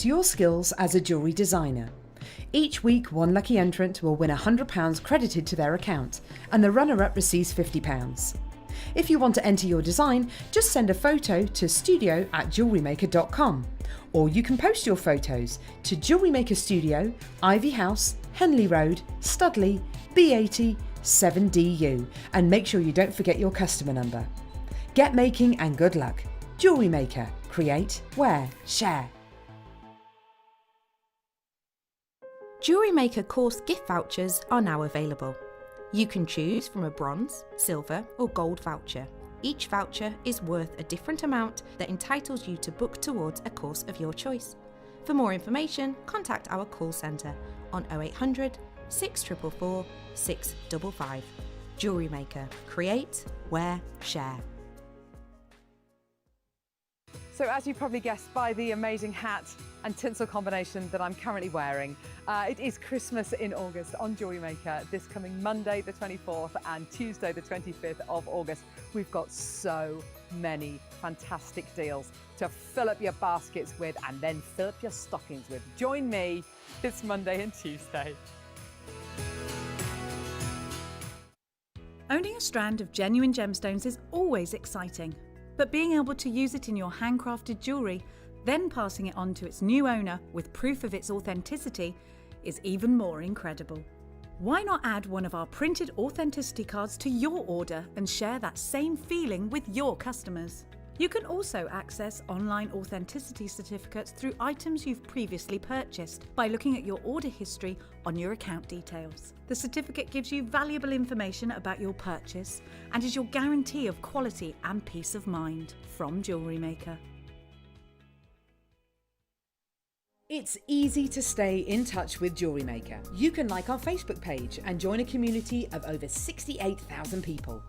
your skills as a jewellery designer. Each week, one lucky entrant will win £100 credited to their account, and the runner-up receives £50. If you want to enter your design, just send a photo to studio@JewelleryMaker.com, or you can post your photos to JewelleryMaker Studio, Ivy House, Henley Road, Studley, B80 7DU, and make sure you don't forget your customer number. Get making and good luck. Jewellery Maker. Create, wear, share. JewelleryMaker course gift vouchers are now available. You can choose from a bronze, silver or gold voucher. Each voucher is worth a different amount that entitles you to book towards a course of your choice. For more information, contact our call centre on 0800 644 655. Jewellery Maker. Create, wear, share. So as you probably guessed by the amazing hat and tinsel combination that I'm currently wearing, it is Christmas in August on Jewellery Maker this coming Monday the 24th and Tuesday the 25th of August. We've got so many fantastic deals to fill up your baskets with and then fill up your stockings with. Join me this Monday and Tuesday. Owning a strand of genuine gemstones is always exciting, but being able to use it in your handcrafted jewellery, then passing it on to its new owner with proof of its authenticity, is even more incredible. Why not add one of our printed authenticity cards to your order and share that same feeling with your customers? You can also access online authenticity certificates through items you've previously purchased by looking at your order history on your account details. The certificate gives you valuable information about your purchase and is your guarantee of quality and peace of mind from Jewellery Maker. It's easy to stay in touch with Jewellery Maker. You can like our Facebook page and join a community of over 68,000 people.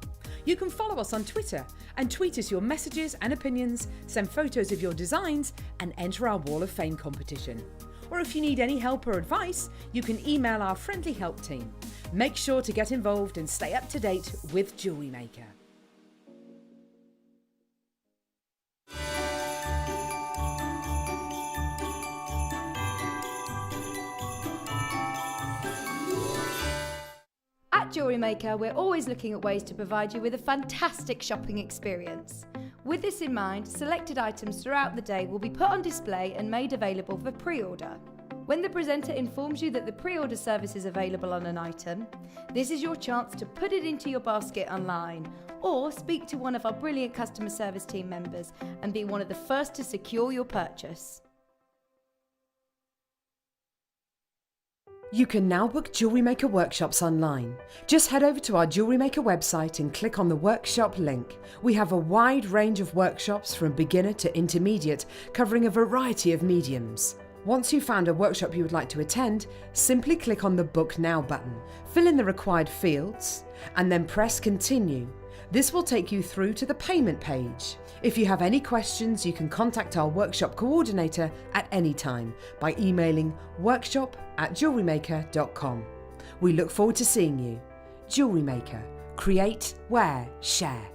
You can follow us on Twitter and tweet us your messages and opinions, send photos of your designs and enter our Wall of Fame competition. Or if you need any help or advice, you can email our friendly help team. Make sure to get involved and stay up to date with Jewellery Maker. At Jewellery Maker, we're always looking at ways to provide you with a fantastic shopping experience. With this in mind, selected items throughout the day will be put on display and made available for pre-order. When the presenter informs you that the pre-order service is available on an item, this is your chance to put it into your basket online or speak to one of our brilliant customer service team members and be one of the first to secure your purchase. You can now book Jewellery Maker workshops online. Just head over to our Jewellery Maker website and click on the workshop link. We have a wide range of workshops from beginner to intermediate, covering a variety of mediums. Once you've found a workshop you would like to attend, simply click on the Book Now button, fill in the required fields, and then press Continue. This will take you through to the payment page. If you have any questions, you can contact our workshop coordinator at any time by emailing workshop@jewellerymaker.com. We look forward to seeing you. Jewellery Maker. Create, wear, share.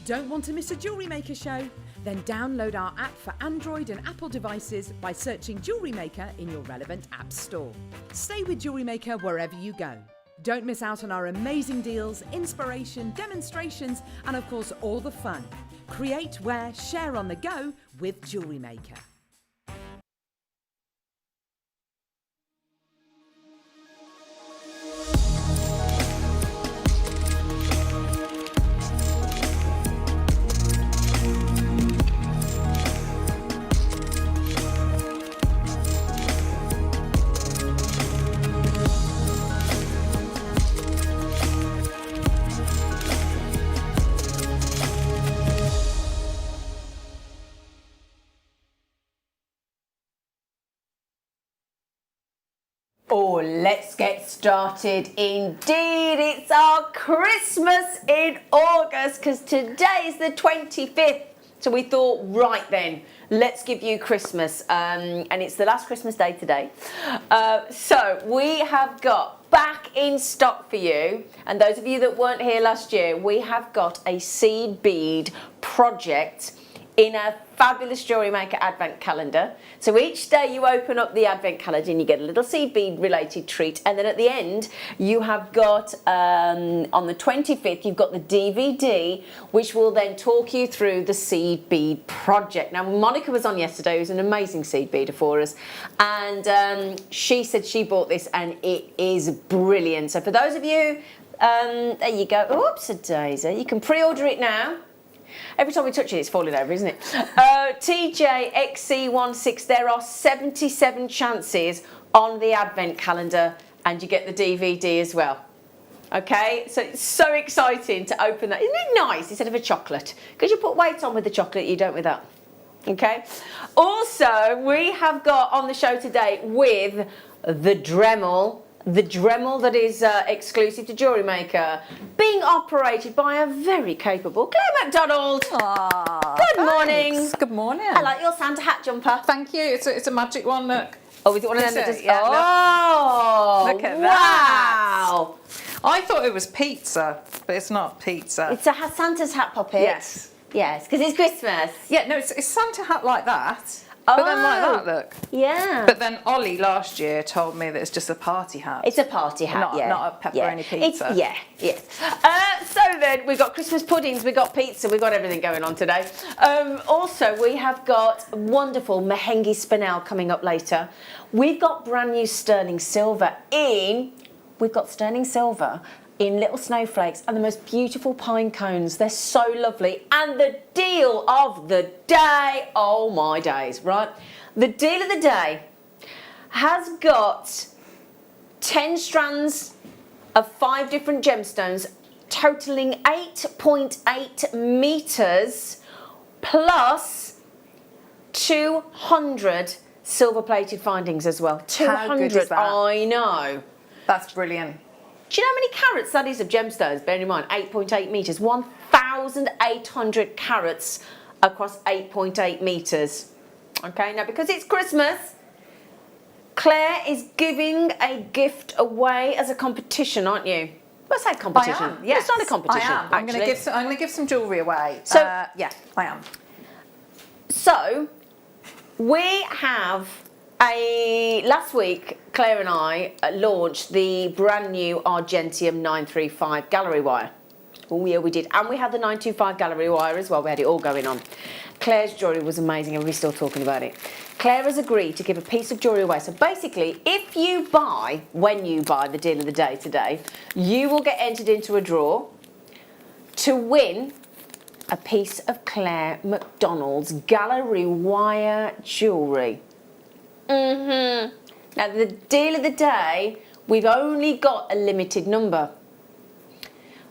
Don't want to miss a Jewellery Maker show? Then download our app for Android and Apple devices by searching Jewellery Maker in your relevant app store. Stay with Jewellery Maker wherever you go. Don't miss out on our amazing deals, inspiration, demonstrations, and of course all the fun. Create, wear, share on the go with Jewellery Maker. Oh, let's get started. Indeed, it's our Christmas in August because today is the 25th. So we thought, right then, let's give you Christmas. And it's the last Christmas day today. So we have got back in stock for you. And those of you that weren't here last year, we have got a seed bead project in a fabulous JewelleryMaker advent calendar. So each day you open up the advent calendar and you get a little seed bead related treat, and then at the end you have got on the 25th you've got the DVD which will then talk you through the seed bead project. Now Monica was on yesterday, who's an amazing seed beader for us, and she said she bought this and it is brilliant. So for those of you, there you go, oops a daisy, you can pre-order it now. Every time we touch it, it's falling over, isn't it? TJXC16, there are 77 chances on the advent calendar, and you get the DVD as well. Okay, so it's so exciting to open that. Isn't it nice instead of a chocolate? Because you put weight on with the chocolate, you don't with that. Okay. Also, we have got on the show today with the Dremel. The Dremel that is exclusive to JewelleryMaker, being operated by a very capable Claire McDonald. Aww, Good morning. Thanks. Good morning. I like your Santa hat jumper. Thank you. It's a magic one. Look. Oh, is it one of them that Is just? it? Yeah, oh, look at wow. I thought it was pizza, but it's not pizza. It's a Santa's hat puppet. Yes. Yes, because it's Christmas. Yeah, no, it's Santa hat like that. But then like that, look. Yeah. But then Ollie last year told me that it's just a party hat. It's a party hat, not, yeah. Not a pepperoni pizza. Yes. So then, we've got Christmas puddings, we've got pizza, we've got everything going on today. Also, we have got wonderful Mehengi Spinel coming up later. We've got brand new sterling silver in little snowflakes and the most beautiful pine cones. They're so lovely. And the deal of the day, oh my days, right? The deal of the day has got 10 strands of 5 different gemstones totaling 8.8 meters plus 200 silver plated findings as well. 200, How good is that? I know. That's brilliant. Do you know how many carats that is of gemstones? Bear in mind, 8.8 metres, 1,800 carats across 8.8 metres. Okay, now because it's Christmas, Claire is giving a gift away as a competition, aren't you? What's that competition? I am. Yeah, it's not a competition. I am. I'm going to give some jewellery away. So yeah, I am. So we have last week, Claire and I launched the brand new Argentium 935 gallery wire. Oh yeah, we did. And we had the 925 gallery wire as well. We had it all going on. Claire's jewellery was amazing and we're still talking about it. Claire has agreed to give a piece of jewellery away. So basically, when you buy the deal of the day today, you will get entered into a draw to win a piece of Claire McDonald's gallery wire jewellery. Now the deal of the day, we've only got a limited number,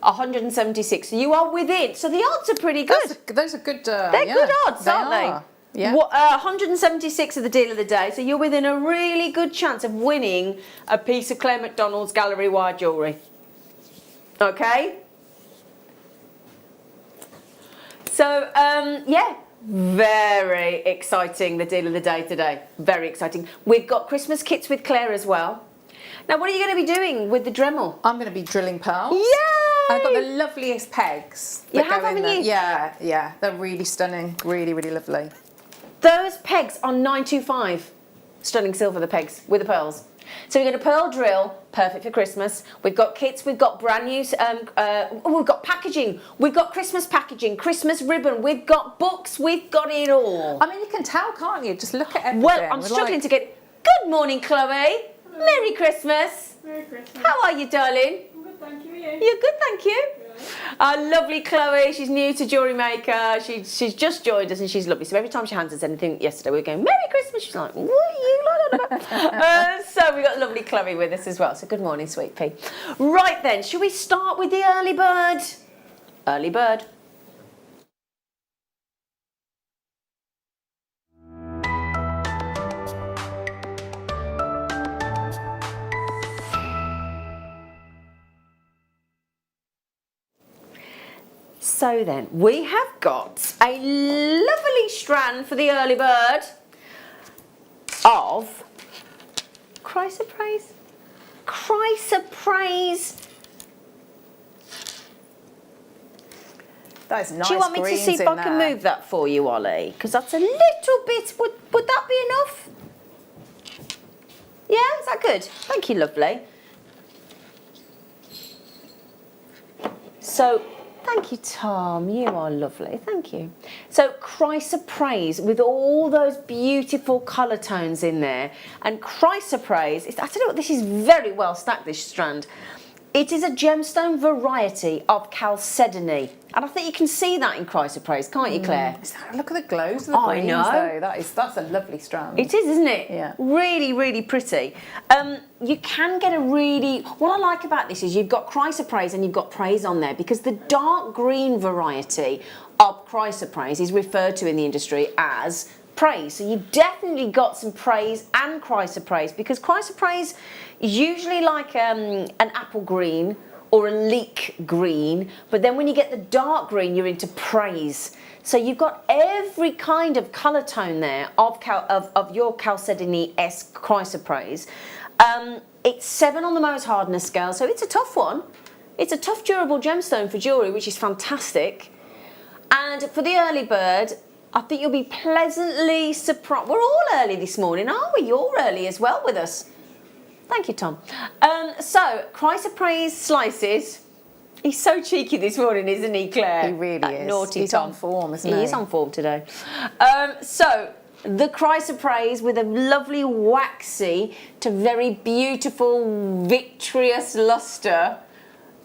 176. So you are within. So the odds are pretty good. Those are good. They're good odds, aren't are. they? Yeah. 176 of the deal of the day. So you're within a really good chance of winning a piece of Claire McDonald's gallery wire jewellery. Okay. So yeah. Very exciting, the deal of the day today. Very exciting. We've got Christmas kits with Claire as well. Now, what are you going to be doing with the Dremel? I'm going to be drilling pearls. Yay! I've got the loveliest pegs. You that have, go in haven't you? there. Yeah. They're really stunning. Really, really lovely. Those pegs are 925. Stunning silver, the pegs, with the pearls. So we're going to pearl drill, perfect for Christmas. We've got kits, we've got brand new, we've got packaging, we've got Christmas packaging, Christmas ribbon, we've got books, we've got it all. I mean, you can tell, can't you? Just look at everything. Well, I'm struggling to get... Good morning, Chloe. Hello. Merry Christmas. Merry Christmas. How are you, darling? I'm good, thank you. You're good, thank you. Our lovely Chloe, she's new to JewelleryMaker. She's just joined us and she's lovely. So every time she hands us anything, yesterday we were going, Merry Christmas. She's like, what are you like about? So we got lovely Chloe with us as well. So good morning, sweet pea. Right then, shall we start with the early bird? Early bird. So then, we have got a lovely strand for the early bird of chrysoprase. Chrysoprase. That is nice. Do you want me to see if I can move that for you, Ollie? Because that's a little bit, would that be enough? Yeah, is that good? Thank you, lovely. So, thank you, Tom. You are lovely. Thank you. So, chrysoprase with all those beautiful colour tones in there. And chrysoprase, I tell you what, this is very well stacked, this strand. It is a gemstone variety of chalcedony. And I think you can see that in chrysoprase, can't you, Claire? Look at the glows of the greens, though. That's a lovely strand. It is, isn't it? Yeah. Really, really pretty. You can get a really... What I like about this is you've got chrysoprase and you've got praise on there, because the dark green variety of chrysoprase is referred to in the industry as praise. So you've definitely got some praise and chrysoprase, because chrysoprase is usually like an apple green or a leek green, but then when you get the dark green, you're into praise. So you've got every kind of colour tone there of your chalcedony-esque chrysoprase. It's 7 on the Mohs hardness scale, so it's a tough one. It's a tough, durable gemstone for jewellery, which is fantastic. And for the early bird, I think you'll be pleasantly surprised. We're all early this morning, aren't we? You're early as well with us. Thank you, Tom. So, chrysoprase slices. He's so cheeky this morning, isn't he, Claire? He really is. Naughty He's Tom. on form, isn't he? He is on form today. So, the chrysoprase with a lovely waxy to very beautiful vitreous lustre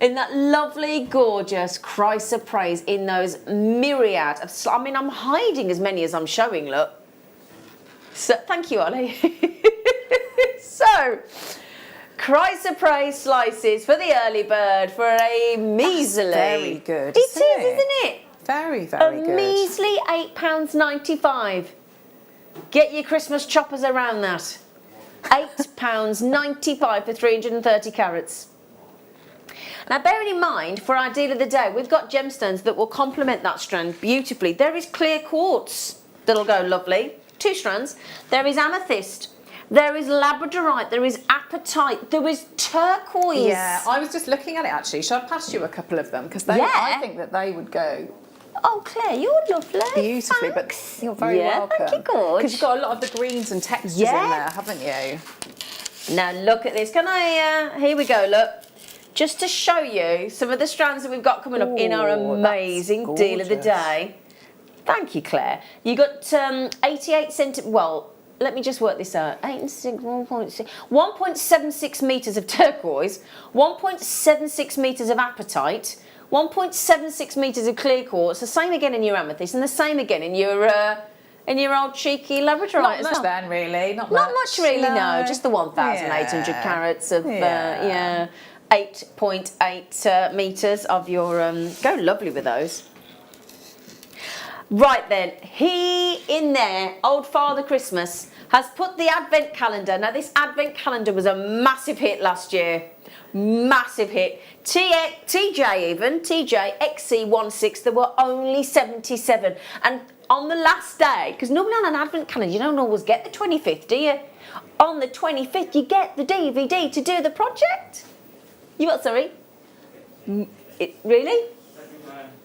in that lovely, gorgeous chrysoprase in those myriad of... I mean, I'm hiding as many as I'm showing, look. So, thank you, Ollie. So, chrysoprase slices for the early bird for a measly... That's very good, isn't it? Very, very good. A measly £8.95. Get your Christmas choppers around that. £8.95 for 330 carats. Now, bearing in mind, for our deal of the day, we've got gemstones that will complement that strand beautifully. There is clear quartz that'll go lovely. 2 strands. There is amethyst. There is labradorite. There is apatite. There is turquoise. Yeah, I was just looking at it, actually. Shall I pass you a couple of them? Because I think that they would go... Oh, Claire, you're lovely. Beautifully, Thanks. but you're very welcome. Thank you, Gorge. Because you've got a lot of the greens and textures in there, haven't you? Now, look at this. Can I... here we go, look. Just to show you some of the strands that we've got coming up in our amazing deal of the day. Thank you, Claire. You got 88 centimetres... Well, let me just work this out. 8 and 6, 1.6... 1.76 metres of turquoise, 1.76 metres of apatite, 1.76 metres of clear quartz, the same again in your amethyst, and the same again in your old cheeky labradorite. Not much then, really. Not much really, no. Just the 1,800 carats of 8.8 metres of your... go lovely with those. Right then, he in there, old Father Christmas, has put the advent calendar. Now, this advent calendar was a massive hit last year. Massive hit. TJ XC16, there were only 77. And on the last day, because normally on an advent calendar, you don't always get the 25th, do you? On the 25th, you get the DVD to do the project. You what, sorry? Really?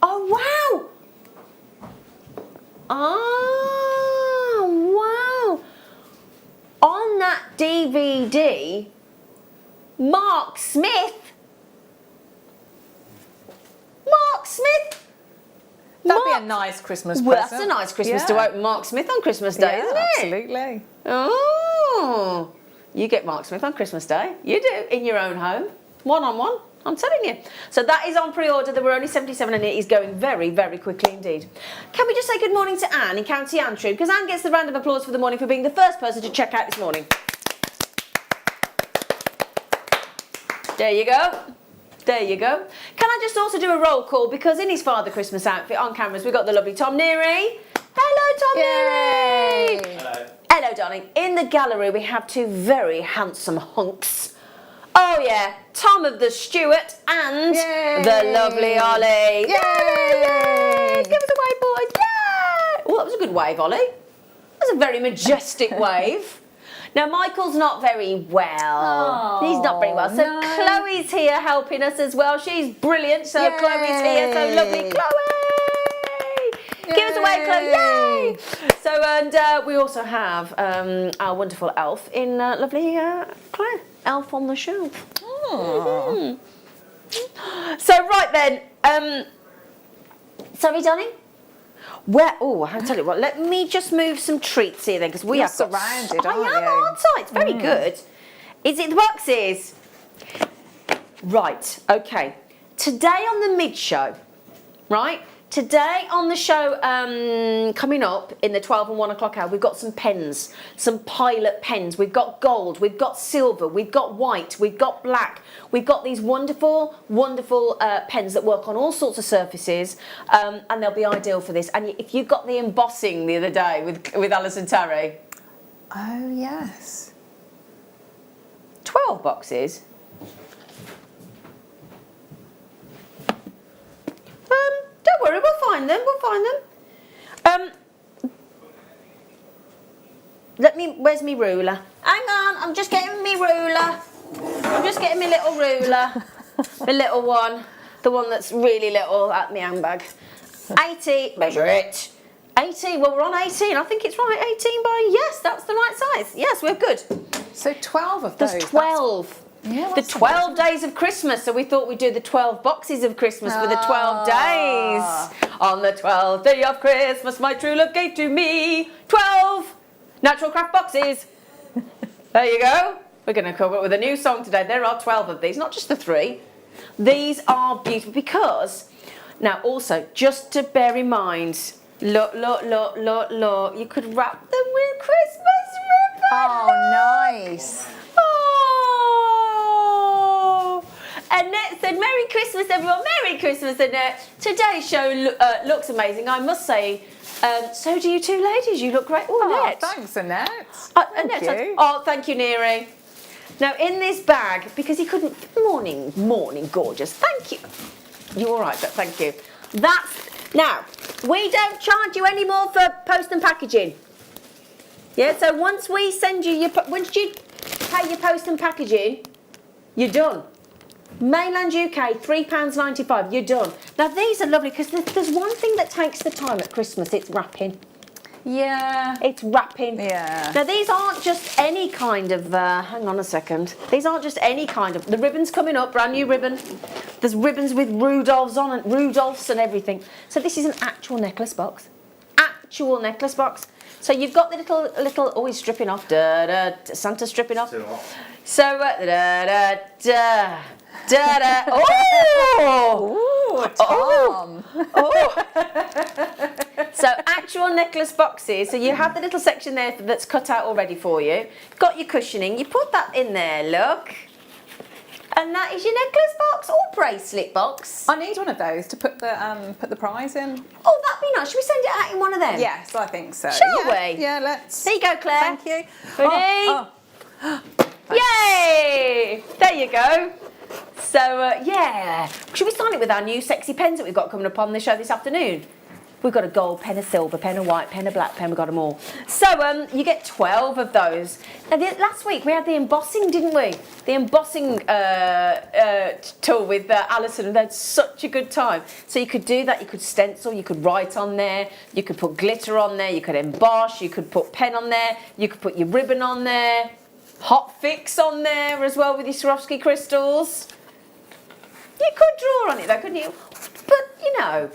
Oh, wow! Oh, wow. On that DVD, Mark Smith. That'd be a nice Christmas Well, present. that's a nice Christmas to open Mark Smith on Christmas Day, isn't it? Absolutely. Oh, you get Mark Smith on Christmas Day. You do, in your own home, one-on-one. I'm telling you. So that is on pre-order. There were only 77 and it is going very, very quickly indeed. Can we just say good morning to Anne in County Antrim? Because Anne gets the round of applause for the morning for being the first person to check out this morning. There you go. There you go. Can I just also do a roll call? Because in his Father Christmas outfit on cameras, we've got the lovely Tom Neary. Hello, Tom Neary. Hello. Hello, darling. In the gallery, we have 2 very handsome hunks Oh yeah, Tom of the Stuart and the lovely Ollie. Yay! Give us a wave, boys. Yay! Well, that was a good wave, Ollie. That was a very majestic wave. Now, Michael's not very well. He's not very well. So Chloe's here helping us as well. She's brilliant. So Chloe's here. So lovely, Chloe. Give us a wave, Chloe. Yay! So, and we also have our wonderful elf in lovely Claire. Elf on the shelf. So right then, sorry, darling. Where? Oh, I'll tell you what. Let me just move some treats here then, because we You're have got surrounded, I aren't am, you? aren't I? It's very good. Is it the boxes? Right. Okay. Today on the mid show, right? Today on the show coming up in the 12 and 1 o'clock hour, we've got some pens, some pilot pens. We've got gold, we've got silver, we've got white, we've got black. We've got these wonderful, wonderful pens that work on all sorts of surfaces, and they'll be ideal for this. And if you got the embossing the other day with Alison Terry. Oh, yes. 12 boxes. Don't worry, we'll find them. Where's me ruler? Hang on, I'm just getting me ruler. I'm just getting my little ruler. My little one. The one that's really little at my handbag. 80, measure it. 18, well we're on 18, I think it's right, 18 by, yes, that's the right size. Yes, we're good. So 12 of those. There's 12. Yeah, The 12 days of Christmas, so we thought we'd do the 12 boxes of Christmas for the 12 days. On the 12th day of Christmas, my true love gave to me 12 natural craft boxes. There you go. We're going to come up with a new song today. There are 12 of these, not just the 3. These are beautiful because, now also, just to bear in mind, look, you could wrap them with Christmas ribbon. Oh, nice. Annette said, Merry Christmas, everyone. Merry Christmas, Annette. Today's show looks amazing, I must say. So do you two ladies. You look great. Oh, Annette. Thanks, Annette. Annette, Thank you. oh, thank you, Neary. Now, in this bag, because he couldn't... Morning, gorgeous. Thank you. You're all right, but thank you. Now, we don't charge you any more for post and packaging. Yeah, so once we send you once you pay your post and packaging, you're done. Mainland UK, £3.95, you're done. Now these are lovely because there's one thing that takes the time at Christmas, it's wrapping. Yeah. It's wrapping. Yeah. Now these aren't just any kind of, hang on a second. These aren't just any kind of, the ribbon's coming up, brand new ribbon. There's ribbons with Rudolphs on and Rudolphs and everything. So this is an actual necklace box. Actual necklace box. So you've got the little, always stripping off, Santa stripping off. So, Oh, Tom. So actual necklace boxes. So you have the little section there that's cut out already for you. Got your cushioning. You put that in there. Look, and that is your necklace box or bracelet box. I need one of those to put the prize in. Oh, that'd be nice. Should we send it out in one of them? Yes, I think so. Shall yeah, we? Yeah, let's. There you go, Claire. Thank you. Ready? Yay! There you go. So, yeah. Should we sign it with our new sexy pens that we've got coming up on the show this afternoon? We've got a gold pen, a silver pen, a white pen, a black pen. We've got them all. So, you get 12 of those. Now, last week we had the embossing, didn't we? The embossing tool with Alison, and they had such a good time. So you could do that. You could stencil. You could write on there. You could put glitter on there. You could emboss. You could put pen on there. You could put your ribbon on there. Hot fix on there as well with your Swarovski crystals. You could draw on it though, couldn't you? But, you know,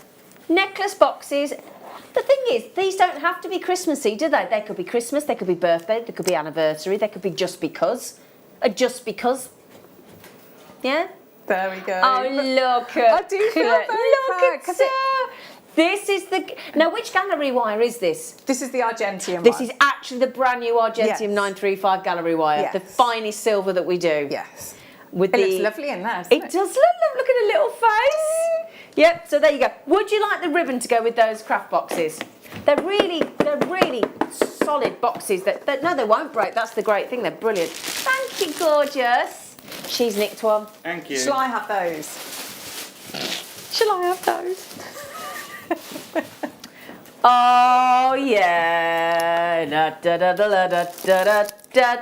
necklace boxes, the thing is, these don't have to be Christmassy, do they? They could be Christmas, they could be birthday, they could be anniversary, they could be just because. Just because. Yeah? There we go. Oh, look at I do feel very proud, 'cause this is the... Now, which gallery wire is this? This is the Argentium This one. is actually the brand new Argentium Yes. 935 gallery wire. Yes. The finest silver that we do. Yes. With It looks lovely in there, doesn't It does look at a little face. Yep, so there you go. Would you like the ribbon to go with those craft boxes? They're really solid boxes. No, they won't break. That's the great thing. They're brilliant. Thank you, gorgeous. She's nicked one. Thank you. Shall I have those? Shall I have those? Oh yeah. Da da da da da da da da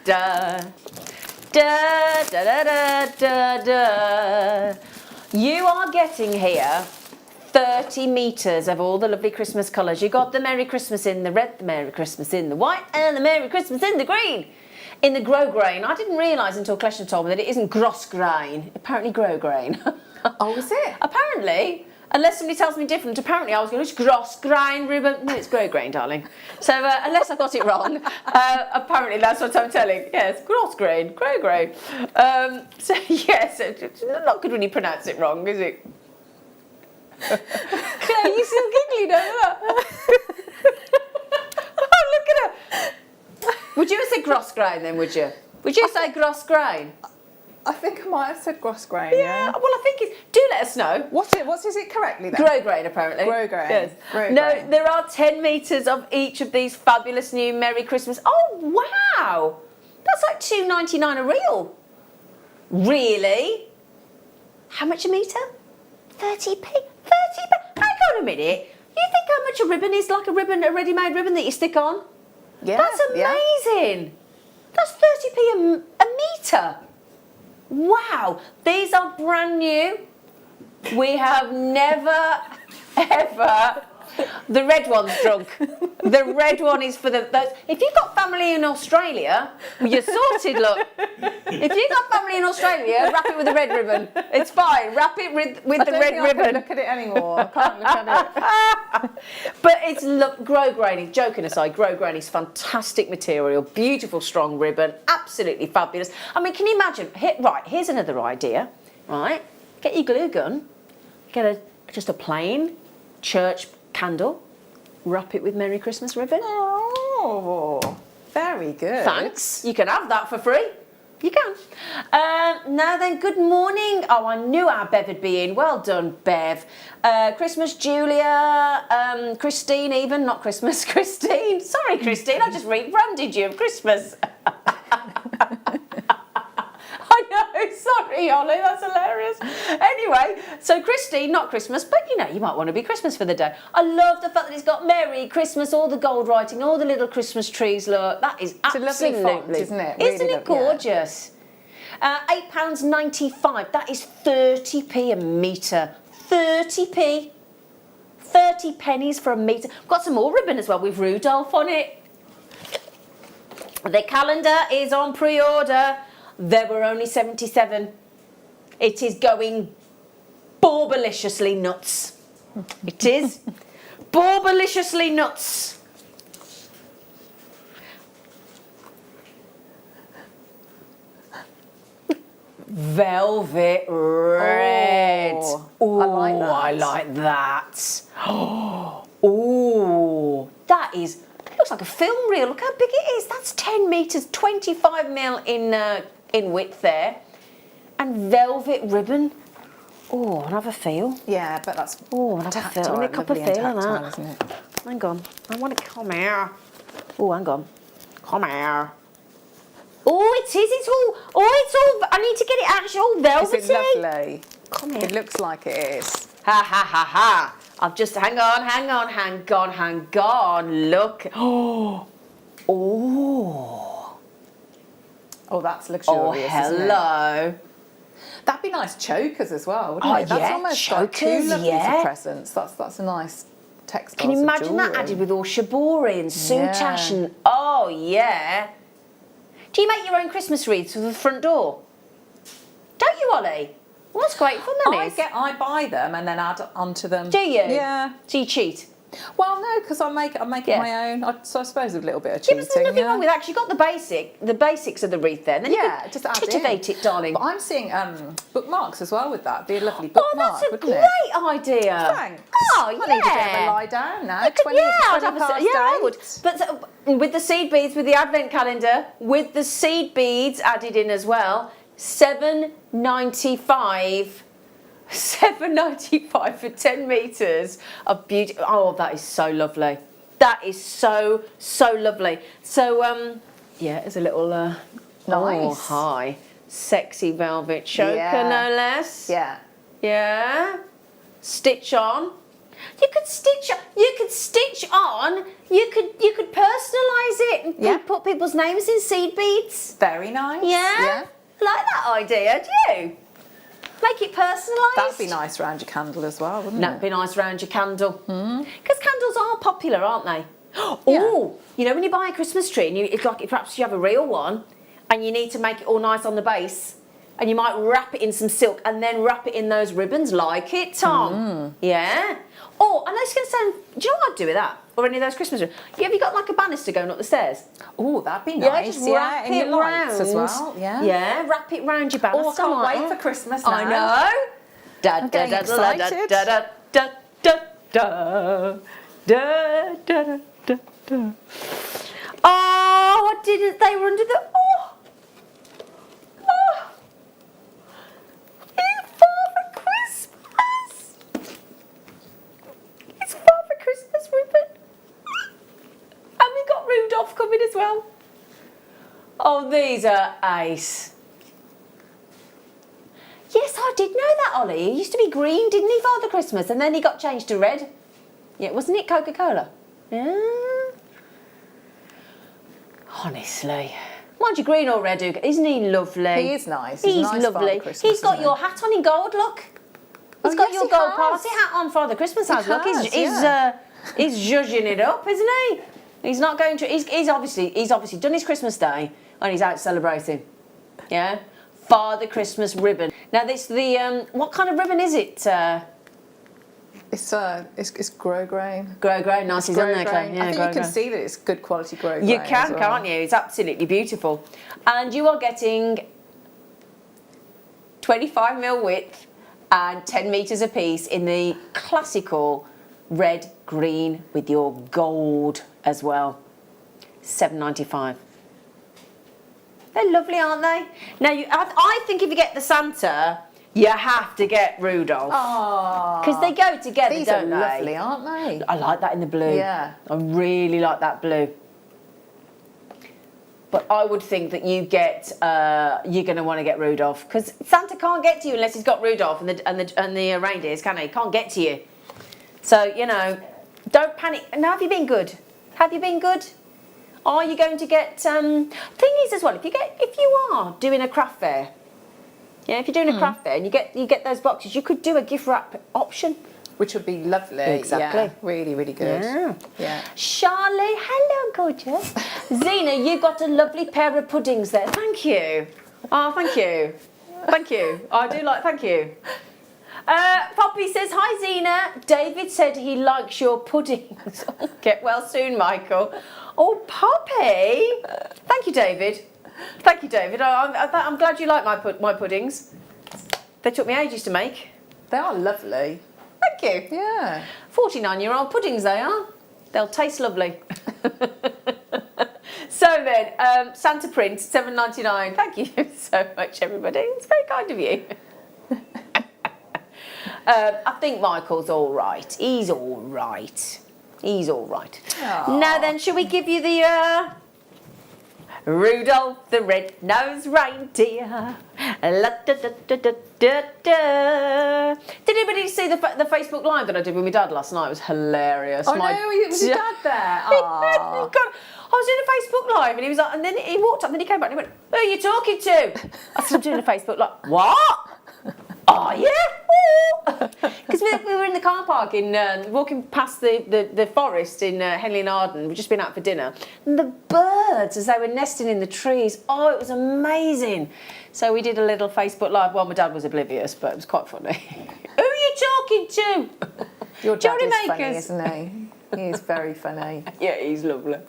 da da da da da da. You are getting here 30 metres of all the lovely Christmas colours. You got the Merry Christmas in the red, the Merry Christmas in the white, and the Merry Christmas in the green. In the grosgrain. I didn't realise until Kleshner told me that it isn't grosgrain. Apparently grosgrain. Oh, is it? Apparently. Unless somebody tells me different, apparently I was going, it's grosgrain, Ruben. No, it's grosgrain, darling. So unless I got it wrong, apparently that's what I'm telling. Yes, grosgrain, grosgrain. So yes, it's not good when you pronounce it wrong, is it? Claire, you still giggling over that? Oh, look at her. Would you have said grosgrain then, would you? Would you say grosgrain? I think I might have said grosgrain. Yeah, well, I think it's. Do let us know. What is it correctly then? Grosgrain, apparently. Grosgrain. Yes. Grosgrain. No, there are 10 metres of each of these fabulous new Merry Christmas. Oh, wow. That's like $2.99 a reel. Really? How much a metre? 30p. 30p. Hang on a minute. You think how much a ribbon is, like a ribbon, a ready-made ribbon that you stick on? Yeah. That's amazing. That's 30p a metre. Wow, these are brand new. We have never, ever. The red one's drunk. The red one is for those. If you've got family in Australia, you're sorted, look. If you've got family in Australia, wrap it with a red ribbon. It's fine. Wrap it with the red ribbon. I can't look at it anymore. I can't look at it. But it's, look, grosgrain, joking aside, grosgrain is fantastic material, beautiful strong ribbon, absolutely fabulous. I mean, can you imagine? Right, here's another idea, right? Get your glue gun, get just a plain church candle, wrap it with Merry Christmas ribbon. Oh, very good. Thanks. You can have that for free. You can. Now then, good morning. Oh, I knew our Bev would be in. Well done, Bev. Christmas, Julia, Christine even, not Christmas, Christine. Sorry, Christine, I just rebranded you of Christmas. I know, sorry, Ollie, that's hilarious. Anyway, so Christine, not Christmas, but you know, you might want to be Christmas for the day. I love the fact that it's got Merry Christmas, all the gold writing, all the little Christmas trees, look. That is absolutely, a lovely font, isn't it? Really Isn't it gorgeous? £8.95, that is 30p a metre. 30p. 30 pennies for a metre. We've got some more ribbon as well with Rudolph on it. The calendar is on pre-order. There were only 77. It is going borbaliciously nuts. It is borbaliciously nuts. Velvet red. Oh, I like that. Oh, that is. Looks like a film reel. Look how big it is. That's 10 metres, 25 mil in width there, and velvet ribbon. Oh, another feel. Yeah, but that's Another feel. Let me a cup of lovely and feel on tactile, that. isn't it? Hang on. I want to come here. Oh, hang on. Come here. Oh, it is. It's all. I need to get it actually all velvety. Is it lovely? Come here. It looks like it is. Ha ha ha ha. I've just hang on. Look. Oh. Oh, that's Oh, luxurious. Isn't it? hello. That'd be nice chokers as well, wouldn't Oh, it? That's yeah, almost like chokers, too lovely yeah. for presents. That's a nice textile. Can you imagine that added with all shibori and soutache Yeah. and oh yeah. Do you make your own Christmas wreaths for the front door? Don't you, Ollie? Well, that's great fun, that is. I buy them and then add onto them. Do you? Yeah. Do you cheat? Well, no, because I'm making Yeah. my own. So I suppose with a little bit of Yeah, cheating. but there's nothing wrong with that. 'Cause you've got the basics of the wreath there. And then you Yeah, could just add titivate in. it, darling. But I'm seeing bookmarks as well with that. Be a lovely Oh, bookmark, that's a wouldn't great it? idea. Thanks. Oh, I need a bit of a yeah. lie down now. You could- 20, yeah, I'd 20 have a, past yeah, I would. 8. But with the seed beads, with the advent calendar, with the seed beads added in as well, $7.95. $7.95 for 10 metres of beauty. Oh, that is so lovely. That is so, so lovely. So, yeah, there's a little. Oh, Nice. hi. Sexy velvet choker, no less. Yeah. Yeah. Stitch on. You could stitch on. You could personalise it and put people's names in seed beads. Very nice. Yeah. Like that idea, do you? Make it personalised. That'd be nice around your candle as well, wouldn't That'd it? be nice around your candle. Because candles are popular, aren't they? Oh, you know when you buy a Christmas tree and it's like perhaps you have a real one and you need to make it all nice on the base and you might wrap it in some silk and then wrap it in those ribbons like it, Tom. Yeah. Oh, and I was going to say, do you know what I'd do with that? Or any of those Christmas trees? Have you got like a banister going up the stairs? Oh, that'd be Yeah, nice. just wrap and it your lights as round. well. Yeah. Yeah, wrap it round your banister. Oh, I can't like wait that. for Christmas now. I know. Da da getting da da excited. da da da da da da da da da. Oh, I didn't. They were under the. Oh, it's Father Christmas. It's Father Christmas ribbon, and we got Rudolph coming as well. Oh, these are ace. Yes, I did know that, Ollie. He used to be green, didn't he, Father Christmas? And then he got changed to red. Yeah, wasn't it Coca-Cola? Yeah. Honestly. Mind you, green or red, isn't he lovely? He is nice. He's a nice lovely. Father Christmas, He's got isn't your he? hat on in gold, look. He's Oh, got yes, your he gold has. party hat on, Father Christmas has. Look, has, he's zhuzhing it up, isn't he? He's not going to. He's obviously done his Christmas day and he's out celebrating. Yeah. Father Christmas ribbon. Now this what kind of ribbon is it? It's grosgrain. Grosgrain, nice, isn't it, Claire? I think you can see that it's good quality grosgrain. You can, as well. can't you? It's absolutely beautiful. And you are getting 25mm width and 10 metres apiece in the classical red green with your gold as well. $7.95. They're lovely, aren't they? Now, I think if you get the Santa, you have to get Rudolph. Because they go together, These don't are they? lovely, aren't they? I like that in the blue. Yeah. I really like that blue. But I would think that you're going to want to get Rudolph because Santa can't get to you unless he's got Rudolph and the reindeers, can he? Can't get to you. So don't panic. Now, have you been good? Have you been good? Are you going to get? Thing is as well, if you are doing a craft fair, if you're doing a craft fair and you get those boxes, you could do a gift wrap option. Which would be lovely. Exactly. Yeah, really, really good. Yeah. Charlie, hello, gorgeous. Zena, you got a lovely pair of puddings there. Thank you. Oh, thank you. Thank you. I do like. Thank you. Poppy says, hi Zena. David said he likes your puddings. Get well soon, Michael. Oh, Poppy. Thank you, David. Thank you, David. I'm glad you like my puddings. They took me ages to make. They are lovely. Thank you. Yeah. 49-year-old puddings they are. They'll taste lovely. So then, Santa print, $7.99. Thank you so much, everybody. It's very kind of you. I think Michael's all right. He's all right. He's all right. Aww. Now then, shall we give you the Rudolph the Red-Nosed Reindeer? La, da, da, da, da, da, da. Did anybody see the Facebook Live that I did with my dad last night? It was hilarious. Oh no, was your dad there? Aww. God, I was doing a Facebook Live and he was like, and then he walked up and then he came back and he went, who are you talking to? I said, I'm doing a Facebook Live. What? Oh yeah, because we were in the car park walking past the forest in Henley and Arden. We'd just been out for dinner, and the birds as they were nesting in the trees. Oh, it was amazing. So we did a little Facebook Live. Well, my dad was oblivious, but it was quite funny. Who are you talking to? Your dad is JewelleryMakers. funny, isn't he? He is very funny. Yeah, he's lovely.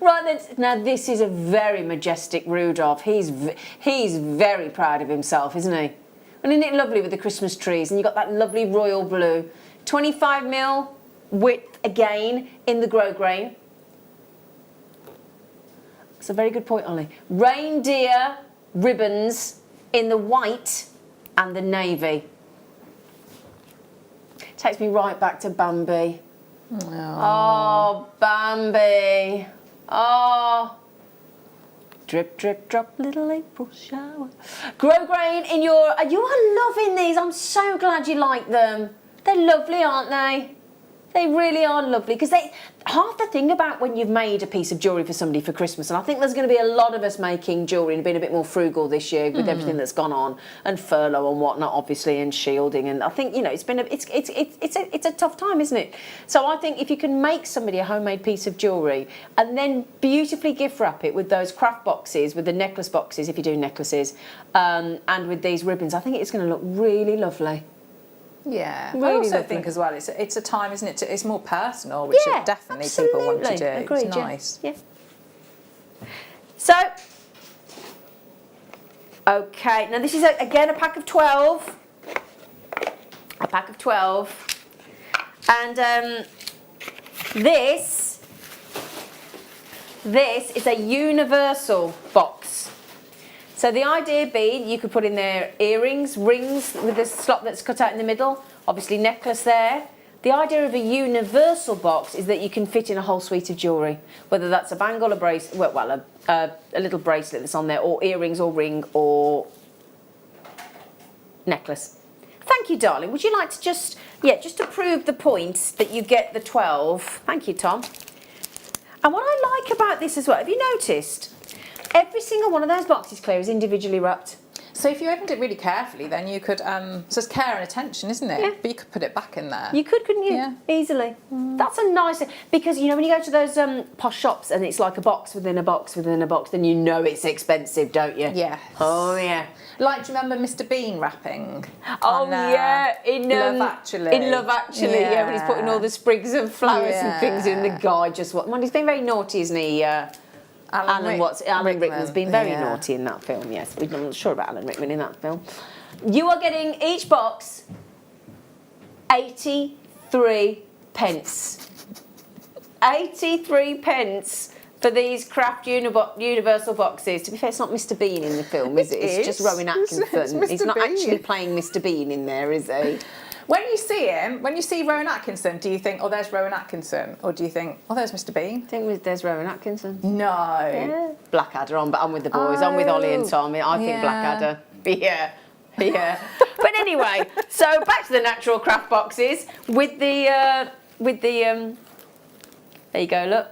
Right then, now this is a very majestic Rudolph. He's very proud of himself, isn't he? And isn't it lovely with the Christmas trees? And you've got that lovely royal blue. 25mm width again in the grosgrain. That's a very good point, Ollie. Reindeer ribbons in the white and the navy. Takes me right back to Bambi. Oh, Bambi. Oh. Drip, drip, drop, little April shower. Grow grain in your... You are loving these. I'm so glad you like them. They're lovely, aren't they? They really are lovely, because half the thing about when you've made a piece of jewellery for somebody for Christmas, and I think there's going to be a lot of us making jewellery and being a bit more frugal this year with everything that's gone on, and furlough and whatnot, obviously, and shielding, and I think, you know, it's been it's a tough time, isn't it? So I think if you can make somebody a homemade piece of jewellery and then beautifully gift wrap it with those craft boxes, with the necklace boxes if you do necklaces, and with these ribbons, I think it's going to look really lovely. Yeah, Really I also lovely. think as well, it's a time, isn't it? It's more personal, which Yeah, definitely people want to do. Agreed, It's nice. Yeah. So, okay, now this is again a pack of 12. A pack of 12. And this is a universal box. So the idea being you could put in there earrings, rings with the slot that's cut out in the middle, obviously necklace there. The idea of a universal box is that you can fit in a whole suite of jewellery, whether that's a bangle, a bracelet, a little bracelet that's on there, or earrings or ring or necklace. Thank you, darling. Would you like to just to prove the point that you get the 12? Thank you, Tom. And what I like about this as well, have you noticed? Every single one of those boxes, Claire, is individually wrapped. So if you opened it really carefully, then you could, so it's care and attention, isn't it? Yeah. But you could put it back in there. You could, couldn't you? Yeah. Easily. That's a nice, because you know when you go to those posh shops and it's like a box within a box within a box, then you know it's expensive, don't you? Yes. Oh yeah. Like, do you remember Mr. Bean wrapping? Oh on, yeah, in Love Actually. In Love Actually, yeah, when he's putting all the sprigs of flowers and things in, the guy just he's been very naughty, isn't he? Alan Rickman's been very naughty in that film, yes. We're not sure about Alan Rickman in that film. You are getting each box 83 pence. 83 pence for these craft universal boxes. To be fair, it's not Mr. Bean in the film, is it? It's just Rowan Atkinson. He's not actually playing Mr. Bean in there, is he? When you see him, when you see Rowan Atkinson, do you think, oh, there's Rowan Atkinson? Or do you think, oh, there's Mr. Bean? I think there's Rowan Atkinson. No. Yeah. Blackadder on, but I'm with the boys. I'm with Ollie and Tom. I think Blackadder. Yeah. Yeah. But anyway, so back to the natural craft boxes with the there you go, look.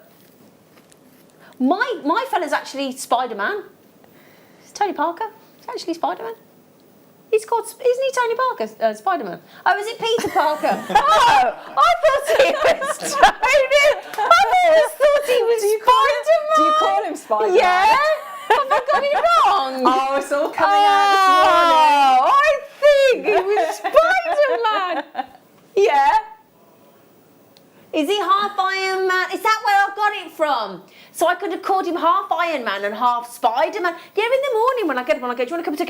My fella's actually Spider-Man. It's Tony Parker. It's actually Spider-Man. Isn't he Tony Parker, Spider-Man? Oh, is it Peter Parker? Oh, I thought he was Tony. I thought he was Spider-Man. Do you call him Spider-Man? Yeah. Have I got it wrong? Oh, it's all coming out I this morning. think it was Spider-Man. Yeah. Is he half Iron Man? Is that where I got it from? So I could have called him half Iron Man and half Spider-Man. Yeah, in the morning when I get him, do you want a cup of tea?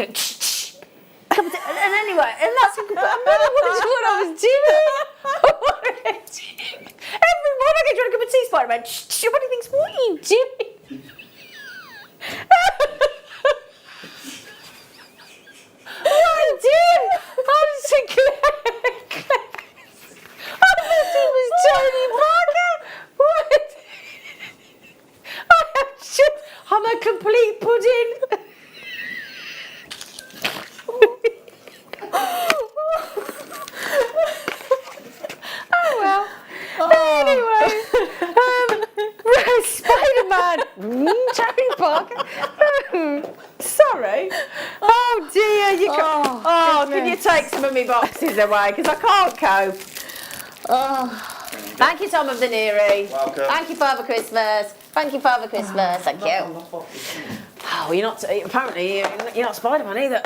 And anyway, and that's what I was doing. Every morning I get, do you want a cup of tea, Spider-Man? Everybody thinks, what are you doing? What are you doing? I was thinking, I thought he was Tony Parker. What? I'm a complete pudding. Oh well. Anyway, Spider-Man, Tony Parker. Sorry. Oh dear, you can. Can you take some of my boxes away because I can't cope. Thank you, Tom of the Neary. Welcome. Thank you, Father Christmas. Thank you, Father Christmas. Thank you. Oh, you're not. Apparently, you're not Spider-Man either.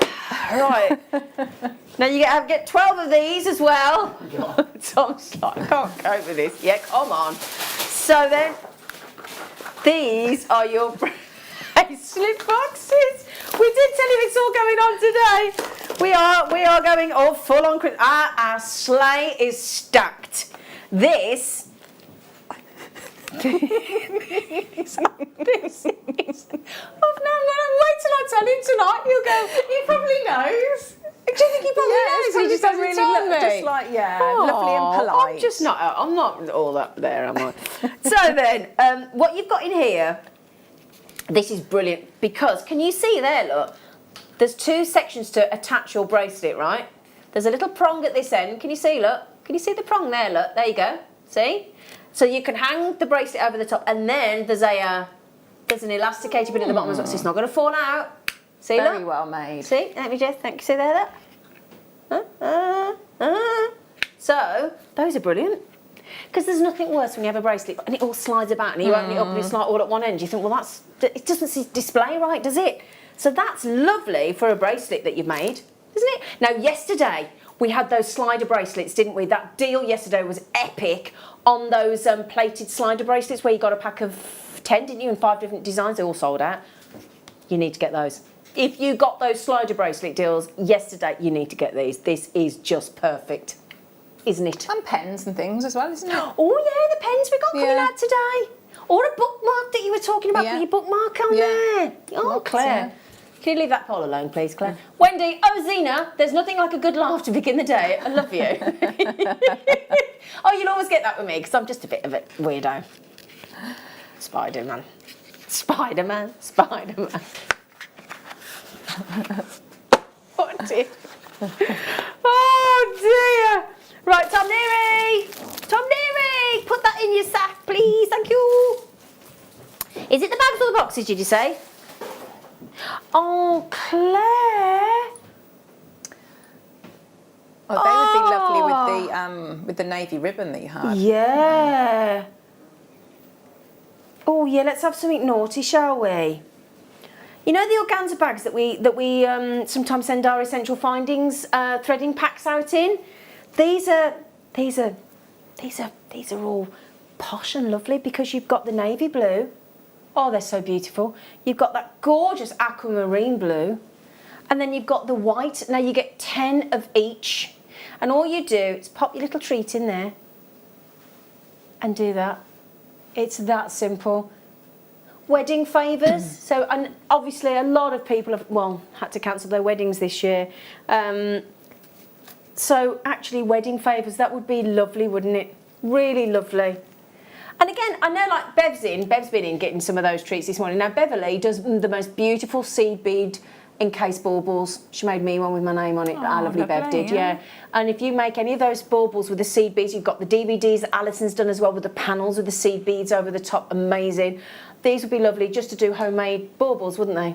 Right. Now you get 12 of these as well. Tom's like, I can't cope with this. Yeah, come on. So then, these are your bracelet boxes. We did tell you it's all going on today. We are going all full on. Our sleigh is stacked. This. Oh no, wait till I tell him tonight. He'll go, he probably knows. Do you think he probably knows? He just doesn't really tell me. Just like, lovely and polite. I'm not all up there, am I? So then, what you've got in here This is brilliant because, can you see there, look? There's 2 sections to attach your bracelet, right? There's a little prong at this end. Can you see, look? Can you see the prong there, look? There you go. See? So you can hang the bracelet over the top, and then there's an elasticated bit at the bottom as well, so it's not going to fall out. See, look? Very well made. See? Let me just, thank you. See there, look? So, those are brilliant. Because there's nothing worse when you have a bracelet and it all slides about and you open it up and it's like all at one end. You think, well, it doesn't display right, does it? So that's lovely for a bracelet that you've made, isn't it? Now, yesterday, we had those slider bracelets, didn't we? That deal yesterday was epic on those plated slider bracelets where you got a pack of 10, didn't you, in 5 different designs. They all sold out. You need to get those. If you got those slider bracelet deals yesterday, you need to get these. This is just perfect, isn't it? And pens and things as well, isn't it? Oh yeah, the pens we got coming out today. Or a bookmark that you were talking about. Put your bookmark on there. Oh, Claire. Can you leave that pole alone, please, Claire? Wendy, Zena, there's nothing like a good laugh to begin the day. I love you. Oh, you'll always get that with me because I'm just a bit of a weirdo. Spider-Man. Spider-Man. Spider-Man. Oh, dear. Oh, dear. Right, Tom Neary! Tom Neary! Put that in your sack, please. Thank you. Is it the bags or the boxes, did you say? Oh, Claire. Oh, they would be lovely with the navy ribbon that you had. Yeah. Oh, yeah, let's have something naughty, shall we? You know the organza bags that we sometimes send our essential findings threading packs out in? These are all posh and lovely because you've got the navy blue. Oh, they're so beautiful. You've got that gorgeous aquamarine blue, and then you've got the white. Now you get 10 of each, and all you do is pop your little treat in there and do that. It's that simple. Wedding favours. So, and obviously a lot of people have, had to cancel their weddings this year. So actually wedding favours, that would be lovely, wouldn't it? Really lovely. And again, I know like Bev's been in getting some of those treats this morning. Now Beverly does the most beautiful seed bead encased baubles. She made me one with my name on it. Our lovely Bev did, yeah. And if you make any of those baubles with the seed beads, you've got the DVDs that Alison's done as well with the panels with the seed beads over the top, amazing. These would be lovely just to do homemade baubles, wouldn't they?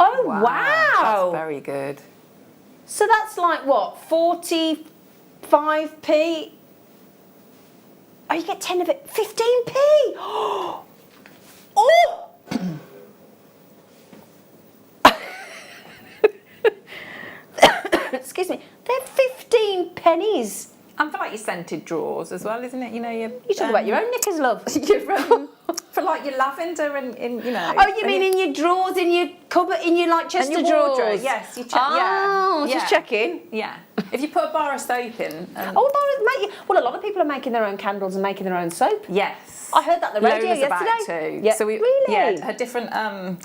Oh, wow. That's very good. So that's like what, 45p? Oh, you get 10 of it, 15p. Oh! Excuse me, they're 15 pennies. And for like your scented drawers as well, isn't it? You know, you talk about your own knickers, love. For like your lavender and you know. Oh, you mean in your drawers, in your cupboard, in your like Chester and your wardrobe, drawers? yes, you check. Oh, just checking. Yeah. If you put a bar of soap in. Well, a lot of people are making their own candles and making their own soap. Yes. I heard that on the radio Lola's yesterday. About to. Yeah. So we had different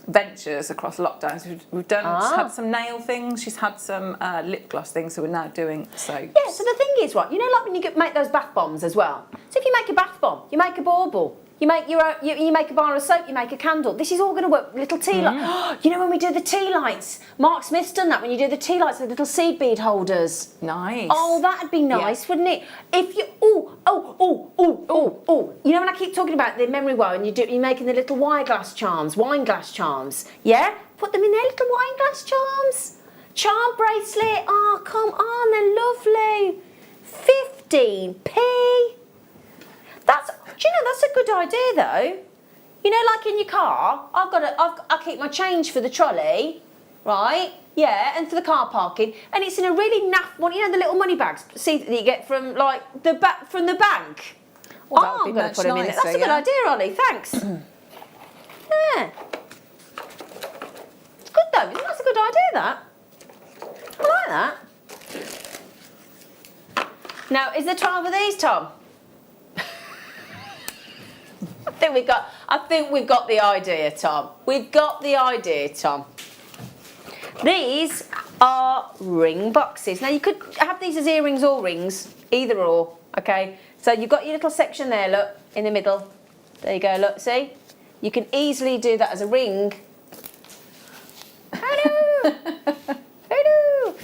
ventures across lockdowns. We've done had some nail things. She's had some lip gloss things. So we're now doing soaps. Yeah. So the thing is, right? You know, like when you make those bath bombs as well. So if you make a bath bomb, you make a bauble. You make your own, you make a bar of soap, you make a candle. This is all going to work. Little tea lights. You know when we do the tea lights? Mark Smith's done that when you do the tea lights with little seed bead holders. Nice. Oh, that'd be nice, wouldn't it? If you you know when I keep talking about the memory wire and you're making the little wine glass charms, yeah? Put them in their little wine glass charms. Charm bracelet. Oh, come on, they're lovely. 15p. Do you know, that's a good idea though. You know, like in your car, I keep my change for the trolley, right? Yeah, and for the car parking, and it's in a really naff one. You know, the little money bags, see that you get from like the bank. Well, that would be I'm going to put them in there. nicer, That's a good idea, Ollie. Thanks. Yeah, it's good though. Isn't that a good idea? That I like that. Now, is there 12 of these, Tom? I think we've got the idea, Tom. We've got the idea, Tom. These are ring boxes. Now you could have these as earrings or rings, either or, okay? So you've got your little section there, look, in the middle. There you go, look, see? You can easily do that as a ring. Hello! Hello!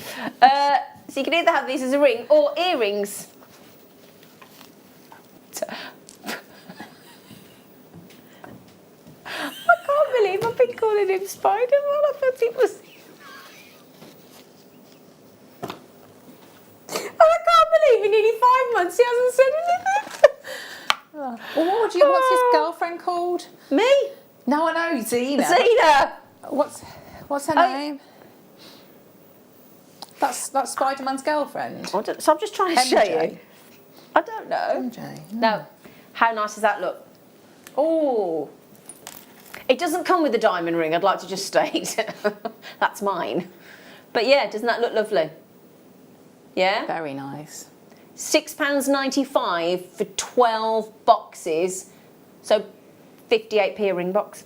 So you can either have these as a ring or earrings. I can't believe I've been calling him Spider-Man. I thought it was... And I can't believe in nearly 5 months he hasn't said anything. Well, what's his girlfriend called? Me? No, I know, Zena. Zena! What's her name? That's Spider-Man's girlfriend. So I'm just trying to show you. I don't know. MJ. No. How nice does that look? Oh. It doesn't come with the diamond ring, I'd like to just state. That's mine. But yeah, doesn't that look lovely? Yeah? Very nice. £6.95 for 12 boxes. So 58p a ring box.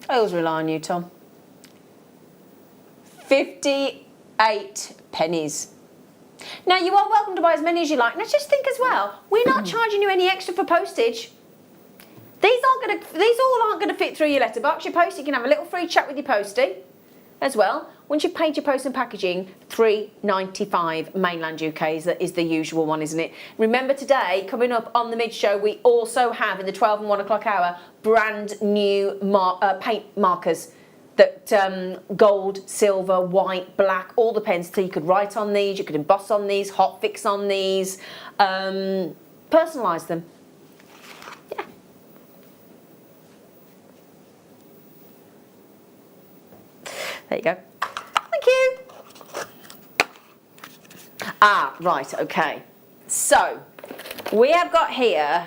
I always rely on you, Tom. 58 pennies. Now, you are welcome to buy as many as you like. Now, just think as well, we're not charging you any extra for postage. These all aren't going to fit through your letterbox. Your post, you can have a little free chat with your postie as well. Once you've paid your post and packaging, £3.95 mainland UK is the usual one, isn't it? Remember today, coming up on the mid-show, we also have in the 12 and 1 o'clock hour brand new paint markers. That gold, silver, white, black, all the pens. So you could write on these, you could emboss on these, hot fix on these, personalise them. Yeah. There you go. Thank you. Ah, right, okay. So, we have got here...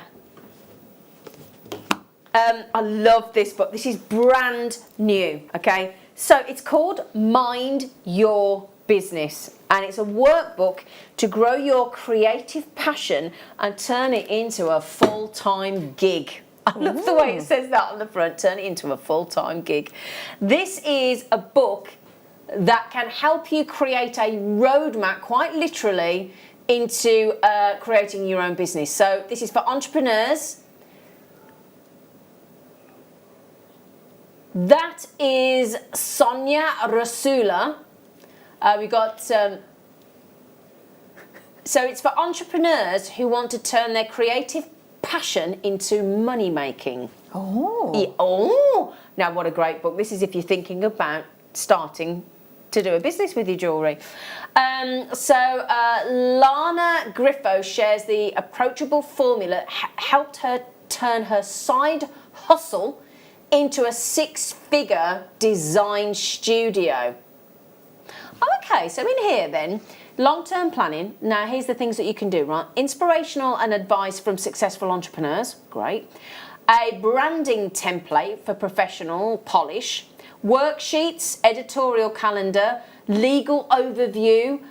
I love this book. This is brand new, okay? So it's called Mind Your Business, and it's a workbook to grow your creative passion and turn it into a full-time gig. I love the way it says that on the front, turn it into a full-time gig. This is a book that can help you create a roadmap, quite literally, into creating your own business. So this is for entrepreneurs. That is Sonia Rasula. We got, so it's for entrepreneurs who want to turn their creative passion into money making. Oh. Yeah, oh, now what a great book. This is if you're thinking about starting to do a business with your jewellery. Lana Griffo shares the approachable formula that helped her turn her side hustle into a 6-figure design studio. Okay, so in here then, long-term planning. Now here's the things that you can do, right? Inspirational and advice from successful entrepreneurs, great. A branding template for professional polish. Worksheets, editorial calendar, legal overview,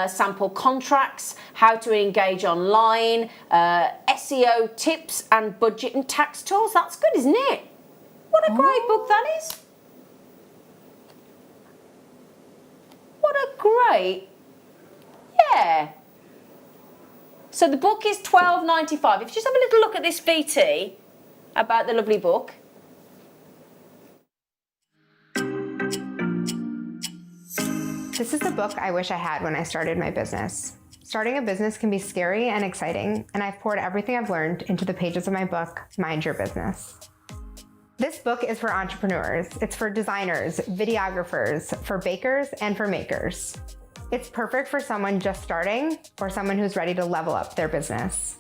sample contracts, how to engage online, SEO tips and budget and tax tools. That's good, isn't it? What a great book that is. What a great, yeah. So the book is £12.95. If you just have a little look at this VT about the lovely book. This is the book I wish I had when I started my business. Starting a business can be scary and exciting, and I've poured everything I've learned into the pages of my book, Mind Your Business. This book is for entrepreneurs. It's for designers, videographers, for bakers, and for makers. It's perfect for someone just starting or someone who's ready to level up their business.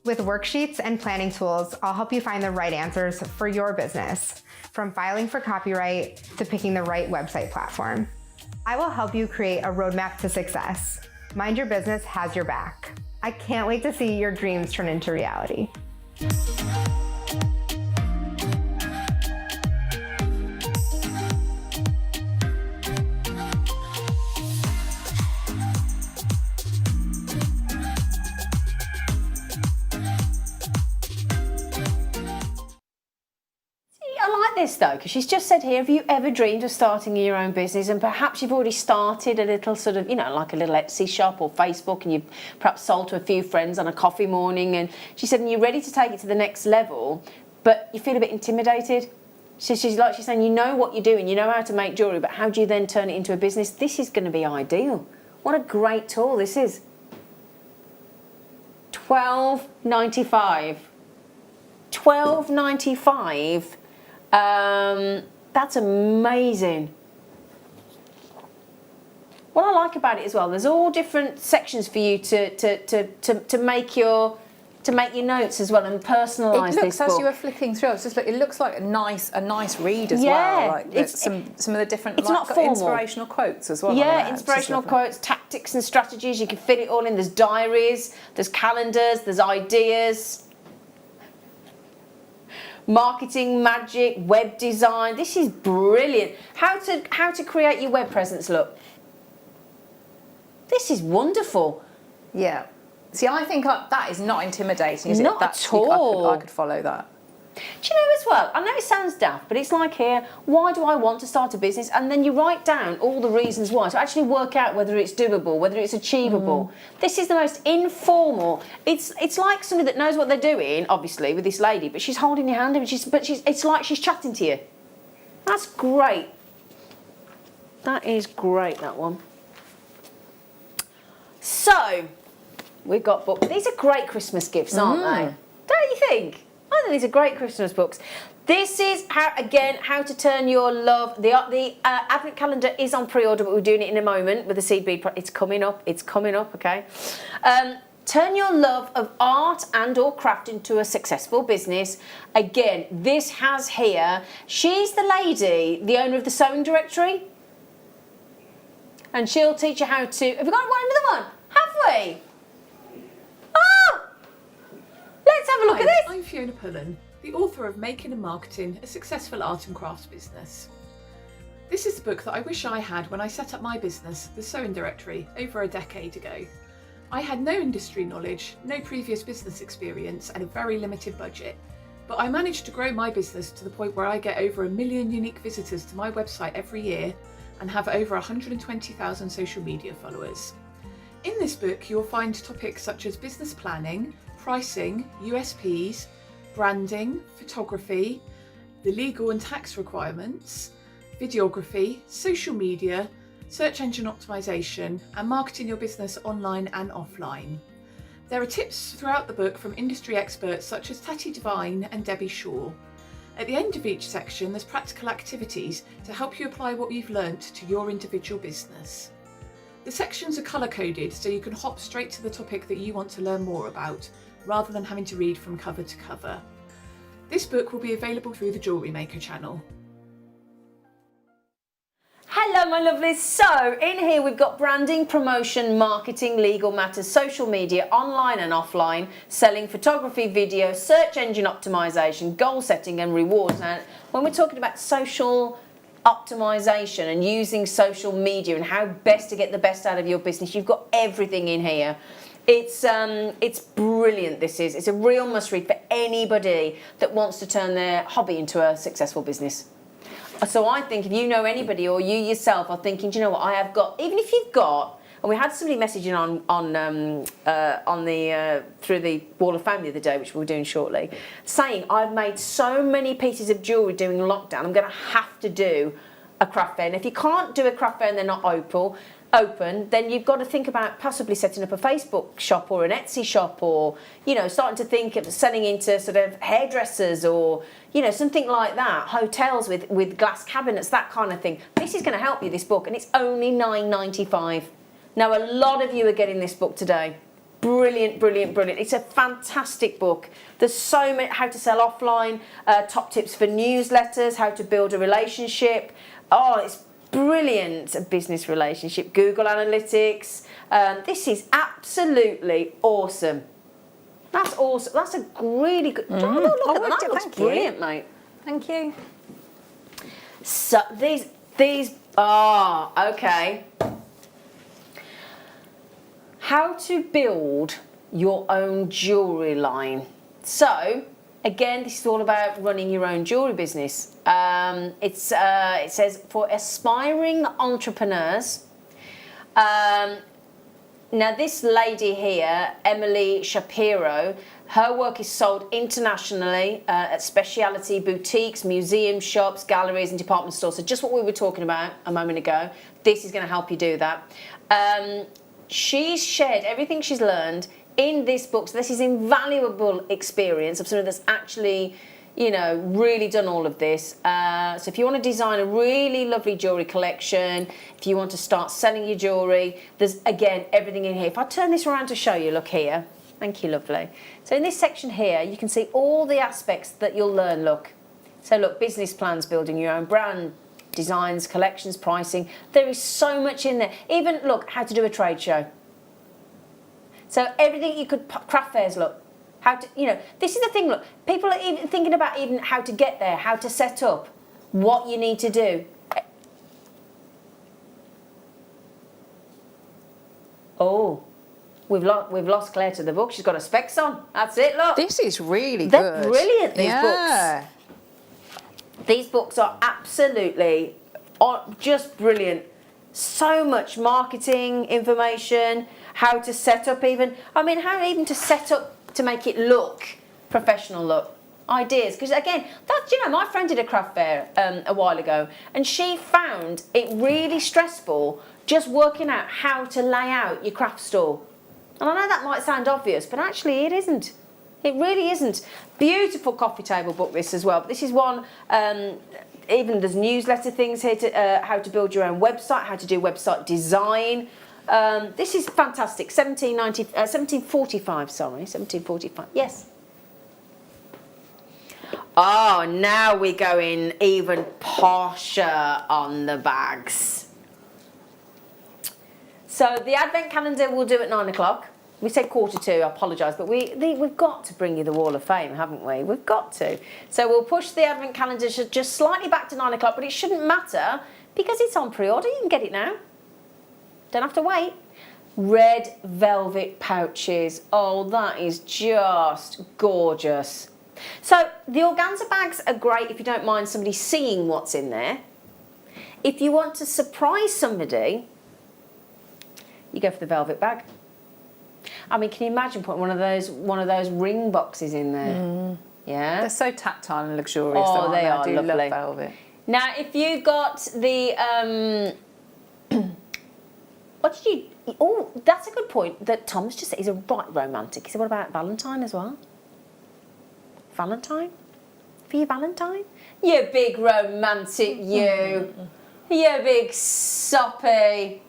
With worksheets and planning tools, I'll help you find the right answers for your business, from filing for copyright to picking the right website platform. I will help you create a roadmap to success. Mind Your Business has your back. I can't wait to see your dreams turn into reality. this though, because she's just said here, have you ever dreamed of starting your own business? And perhaps you've already started a little sort of, you know, like a little Etsy shop or Facebook, and you've perhaps sold to a few friends on a coffee morning. And she said, and you're ready to take it to the next level, but you feel a bit intimidated. She's saying, you know what you're doing, you know how to make jewellery, but how do you then turn it into a business? This is going to be ideal. What a great tool this is. $12.95. $12.95. That's amazing. What I like about it as well, there's all different sections for you to make your notes as well and personalise this book. As you were flicking through, it looks like a nice read as yeah, well. Like it's some of the different, it's not formal. Inspirational quotes as well. Yeah, inspirational quotes, tactics and strategies. You can fit it all in. There's diaries, there's calendars, there's ideas. Marketing magic, web design. This is brilliant. How to create your web presence look. This is wonderful. Yeah. See, I think that is not intimidating, is it? Not at all. I could follow that. Do you know as well, I know it sounds daft, but it's like here, why do I want to start a business? And then you write down all the reasons why, to actually work out whether it's doable, whether it's achievable. This is the most informal. It's like somebody that knows what they're doing, obviously, with this lady, but she's holding your hand, and it's like she's chatting to you. That's great. That is great, that one. So, we've got books. These are great Christmas gifts, aren't they? Don't you think? I think these are great Christmas books. This is how to turn your love. The advent calendar is on pre-order, but we're doing it in a moment with the seed bead. It's coming up. It's coming up. Okay. Turn your love of art and/or craft into a successful business. Again, this has here. She's the lady, the owner of the sewing directory, and she'll teach you how to. Have we got another one? Have we? Let's have a look at this. I'm Fiona Pullen, the author of Making and Marketing, a Successful Art and Crafts Business. This is the book that I wish I had when I set up my business, the Sewing Directory, over a decade ago. I had no industry knowledge, no previous business experience, and a very limited budget. But I managed to grow my business to the point where I get over 1 million unique visitors to my website every year and have over 120,000 social media followers. In this book, you'll find topics such as business planning, pricing, USPs, branding, photography, the legal and tax requirements, videography, social media, search engine optimization, and marketing your business online and offline. There are tips throughout the book from industry experts such as Tati Devine and Debbie Shaw. At the end of each section, there's practical activities to help you apply what you've learnt to your individual business. The sections are colour-coded so you can hop straight to the topic that you want to learn more about, rather than having to read from cover to cover. This book will be available through the JewelleryMaker channel. Hello my lovelies, so in here we've got branding, promotion, marketing, legal matters, social media, online and offline, selling, photography, video, search engine optimization, goal setting and rewards. Now when we're talking about social optimization and using social media and how best to get the best out of your business, you've got everything in here. It's brilliant, this is. It's a real must read for anybody that wants to turn their hobby into a successful business. So I think if you know anybody or you yourself are thinking, do you know what, I have got, even if you've got, and we had somebody messaging through the Wall of Fame the other day, which we'll be doing shortly, saying I've made so many pieces of jewellery during lockdown, I'm going to have to do a craft fair. And if you can't do a craft fair and they're not open, then you've got to think about possibly setting up a Facebook shop or an Etsy shop, or, you know, starting to think of selling into sort of hairdressers or, you know, something like that, hotels with glass cabinets, that kind of thing. This is going to help you, this book, and it's only $9.95. Now, a lot of you are getting this book today. Brilliant, brilliant, brilliant. It's a fantastic book. There's so many, how to sell offline, top tips for newsletters, how to build a relationship. Oh, it's brilliant. A business relationship, Google Analytics. This is absolutely awesome. That's awesome. That's a really good. Look at that. That looks brilliant, mate. Thank you. So these are okay. How to build your own jewellery line. So Again, this is all about running your own jewellery business. It says for aspiring entrepreneurs. Now this lady here, Emily Shapiro, her work is sold internationally at specialty boutiques, museum shops, galleries and department stores. So just what we were talking about a moment ago, this is going to help you do that. She's shared everything she's learned in this book. So this is invaluable experience of someone that's actually, you know, really done all of this. So if you want to design a really lovely jewellery collection, if you want to start selling your jewellery, there's, again, everything in here. If I turn this around to show you, look here. Thank you, lovely. So in this section here, you can see all the aspects that you'll learn, look. So look, business plans, building your own brand, designs, collections, pricing. There is so much in there. Even, look, how to do a trade show. So everything you could, craft fairs, look. How to, you know, this is the thing, look, people are even thinking about even how to get there, how to set up, what you need to do. Oh, we've lost Claire to the book. She's got her specs on. That's it, look. This is really They're good. brilliant, these books. These books are absolutely just brilliant. So much marketing information, how to set up even. I mean, how even to set up to make it look professional, look. Ideas, because again, that's, you know, my friend did a craft fair a while ago, and she found it really stressful just working out how to lay out your craft store. And I know that might sound obvious, but actually it isn't. It really isn't. Beautiful coffee table book, this as well. But this is one, even there's newsletter things here to how to build your own website, how to do website design. This is fantastic. 1745, sorry, 1745. Yes. Oh, now we're going even posher on the bags. So the advent calendar we'll do at 9 o'clock. We said 1:45, I apologise, but we've got to bring you the Wall of Fame, haven't we? We've got to. So we'll push the advent calendar just slightly back to 9 o'clock, but it shouldn't matter because it's on pre-order. You can get it now. Don't have to wait. Red velvet pouches. Oh, that is just gorgeous. So the organza bags are great if you don't mind somebody seeing what's in there. If you want to surprise somebody, you go for the velvet bag. I mean, can you imagine putting one of those ring boxes in there? Yeah. They're so tactile and luxurious. Oh, they are I do lovely. love velvet. Now, if you got the what did you? Oh, that's a good point. That Tom's just said he's a right romantic. He said, what about Valentine as well? Valentine? For your Valentine? You big romantic, you. You big soppy.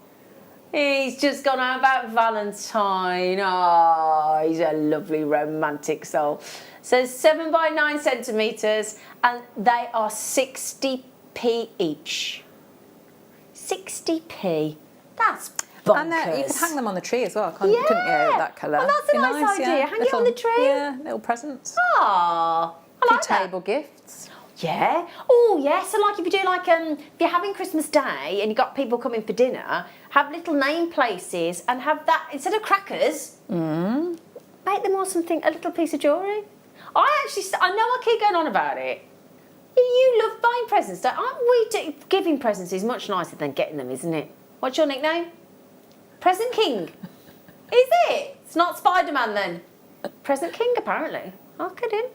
He's just gone on about Valentine. Oh, he's a lovely romantic soul. So 7 by 9 centimetres, and they are 60p each. 60p. That's bonkers. And you can hang them on the tree as well, couldn't you? That colour. Well, that's a nice idea. Yeah. Hang it on the tree. Yeah, little presents. Ah, I like that. Table gifts. Yeah. Oh, yeah. So, like, if you do, like, if you're having Christmas Day and you've got people coming for dinner, have little name places and have that instead of crackers. Make them all something, a little piece of jewellery. I know I keep going on about it. You love buying presents, don't we? Giving presents is much nicer than getting them, isn't it? What's your nickname? Present King. Is it? It's not Spider-Man then. Present King, apparently. I'll get in.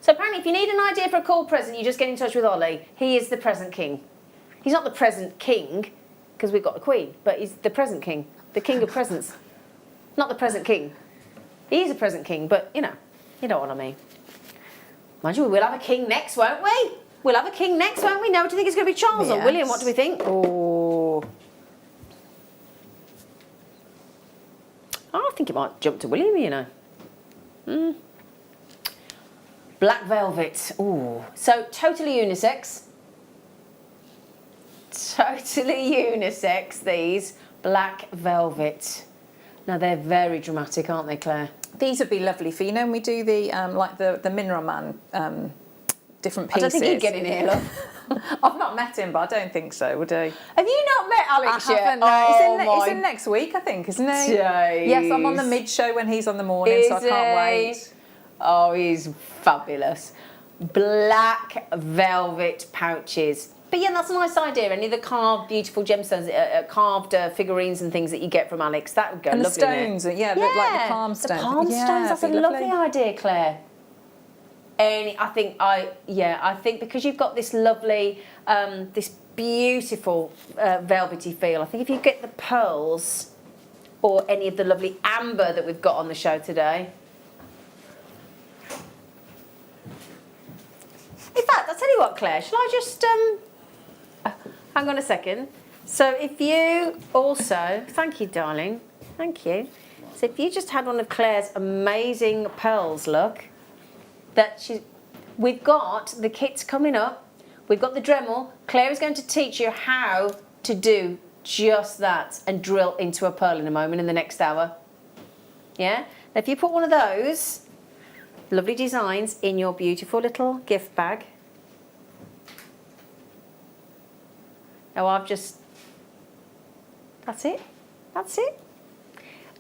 So apparently if you need an idea for a cool present, you just get in touch with Ollie. He is the Present King. He's not the Present King, because we've got a Queen, but he's the Present King. The King of Presents. Not the Present King. He is a Present King, but, you know what I mean. Mind you, we'll have a king next, won't we? We'll have a king next, won't we? Now, do you think it's going to be Charles or William? What do we think? Oh. I think it might jump to William, you know. Black velvet. Ooh. So, totally unisex. Totally unisex, these. Black velvet. Now, they're very dramatic, aren't they, Claire? These would be lovely for, you know, when we do the, like the Mineral Man different pieces. I don't think he'd get in here, love. I've not met him, but I don't think so, would he? Have you not met Alex yet? I haven't, no. He's in next week, I think, isn't he? Days. Yes, I'm on the mid-show when he's on the morning, so I can't wait. Oh, he's fabulous. Black velvet pouches. But yeah, that's a nice idea. Any of the carved, beautiful gemstones, carved figurines and things that you get from Alex, that would go And the lovely in there. stones, yeah, like the palm stones. The palm stones, that's a lovely idea, Claire. I think because you've got this lovely, this beautiful velvety feel, I think if you get the pearls or any of the lovely amber that we've got on the show today. In fact, I'll tell you what, Claire, shall I just, hang on a second. So if you also, thank you, darling, thank you. So if you just had one of Claire's amazing pearls, look, we've got the kits coming up, we've got the Dremel. Claire is going to teach you how to do just that and drill into a pearl in a moment in the next hour. Yeah? Now if you put one of those lovely designs in your beautiful little gift bag. Now that's it.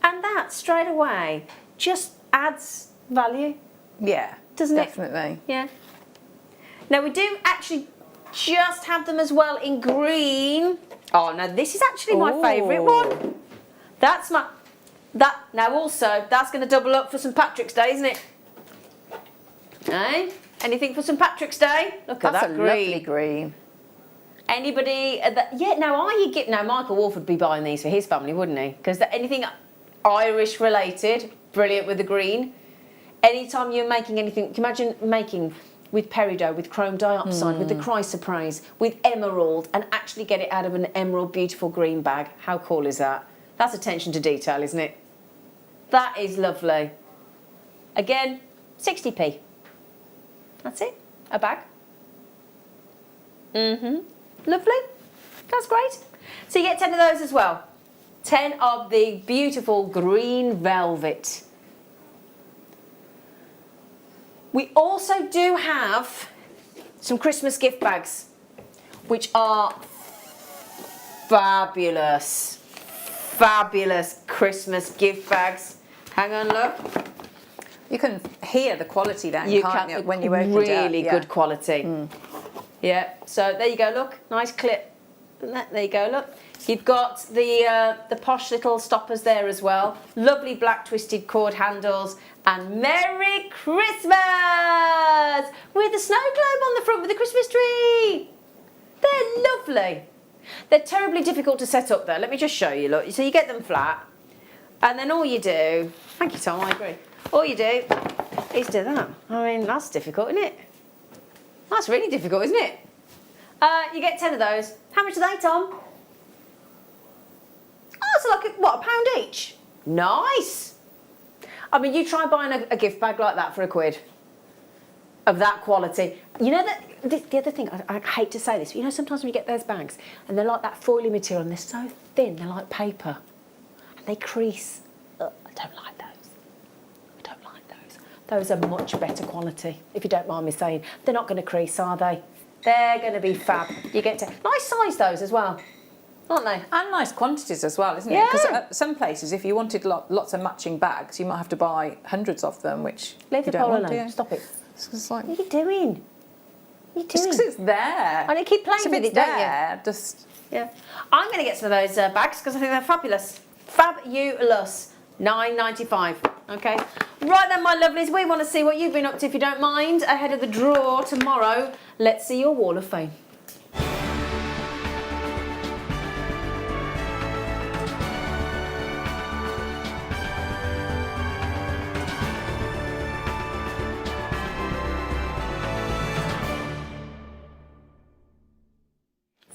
And that straight away just adds value. Yeah, doesn't it? Definitely. Yeah. Now we do actually just have them as well in green. Oh, now this is actually my favourite one. Now also, that's going to double up for St Patrick's Day, isn't it? Eh? Anything for St Patrick's Day? Look at that green. Lovely green. Anybody now Michael Wolf would be buying these for his family, wouldn't he? Because anything Irish related, brilliant with the green. Anytime you're making anything, can you imagine making with peridot, with chrome diopside, with the chrysoprase, with emerald, and actually get it out of an emerald beautiful green bag? How cool is that? That's attention to detail, isn't it? That is lovely. Again, 60p. That's it. A bag. Lovely. That's great. So you get 10 of those as well. 10 of the beautiful green velvet. We also do have some Christmas gift bags, which are fabulous. Fabulous Christmas gift bags. Hang on, look. You can hear the quality then, can't you, when you open it up? Really good quality. Yeah, so there you go, look, nice clip. There you go, look. You've got the posh little stoppers there as well. Lovely black twisted cord handles. And Merry Christmas! With the snow globe on the front with the Christmas tree. They're lovely. They're terribly difficult to set up though. Let me just show you, look. So you get them flat. And then all you do, thank you Tom, I agree. All you do is do that. I mean, that's difficult, isn't it? That's really difficult, isn't it? You get 10 of those. How much are they, Tom? Oh, it's like, £1 each? Nice. I mean, you try buying a gift bag like that for £1 of that quality. You know that the other thing, I hate to say this, but you know sometimes when you get those bags and they're like that foily material and they're so thin, they're like paper, and they crease. Ugh, I don't like those. I don't like those. Those are much better quality, if you don't mind me saying. They're not going to crease, are they? They're going to be fab. You get to nice size those as well, aren't they? And nice quantities as well, isn't it? Because at some places, if you wanted lots of matching bags, you might have to buy hundreds of them, which leave you the don't pole want, alone. do. Stop it. It's like, What are you doing? What are you doing? Just because it's there. And you keep playing So with it's it, don't there, you? just... Yeah. I'm going to get some of those bags because I think they're fabulous. Fabulous. £9.95. Okay. Right then, my lovelies, we want to see what you've been up to, if you don't mind, ahead of the draw tomorrow. Let's see your Wall of Fame.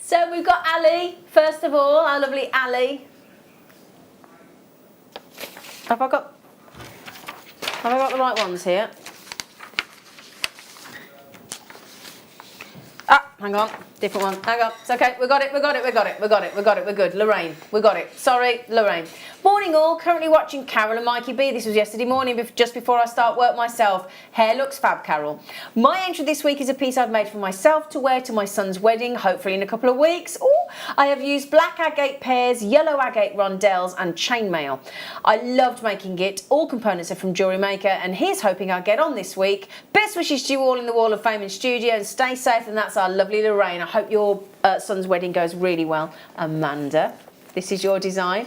So we've got Ali, first of all, our lovely Ali. Have I got the right ones here? Ah, hang on. Different one. Hang on. It's okay. We got it. We're good. Lorraine, we got it. Sorry, Lorraine. Morning all. Currently watching Carol and Mikey B. This was yesterday morning, just before I start work myself. Hair looks fab, Carol. My entry this week is a piece I've made for myself to wear to my son's wedding, hopefully in a couple of weeks. Ooh, I have used black agate pears, yellow agate rondelles and chainmail. I loved making it. All components are from JewelleryMaker, and here's hoping I get on this week. Best wishes to you all in the Wall of Fame and studio, and stay safe. And that's our lovely Lorraine. I hope your son's wedding goes really well. Amanda, this is your design.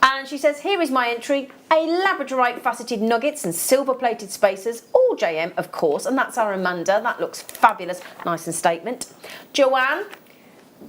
And she says, here is my entry. A labradorite faceted nuggets and silver plated spacers, all JM of course, and that's our Amanda. That looks fabulous, nice and statement. Joanne,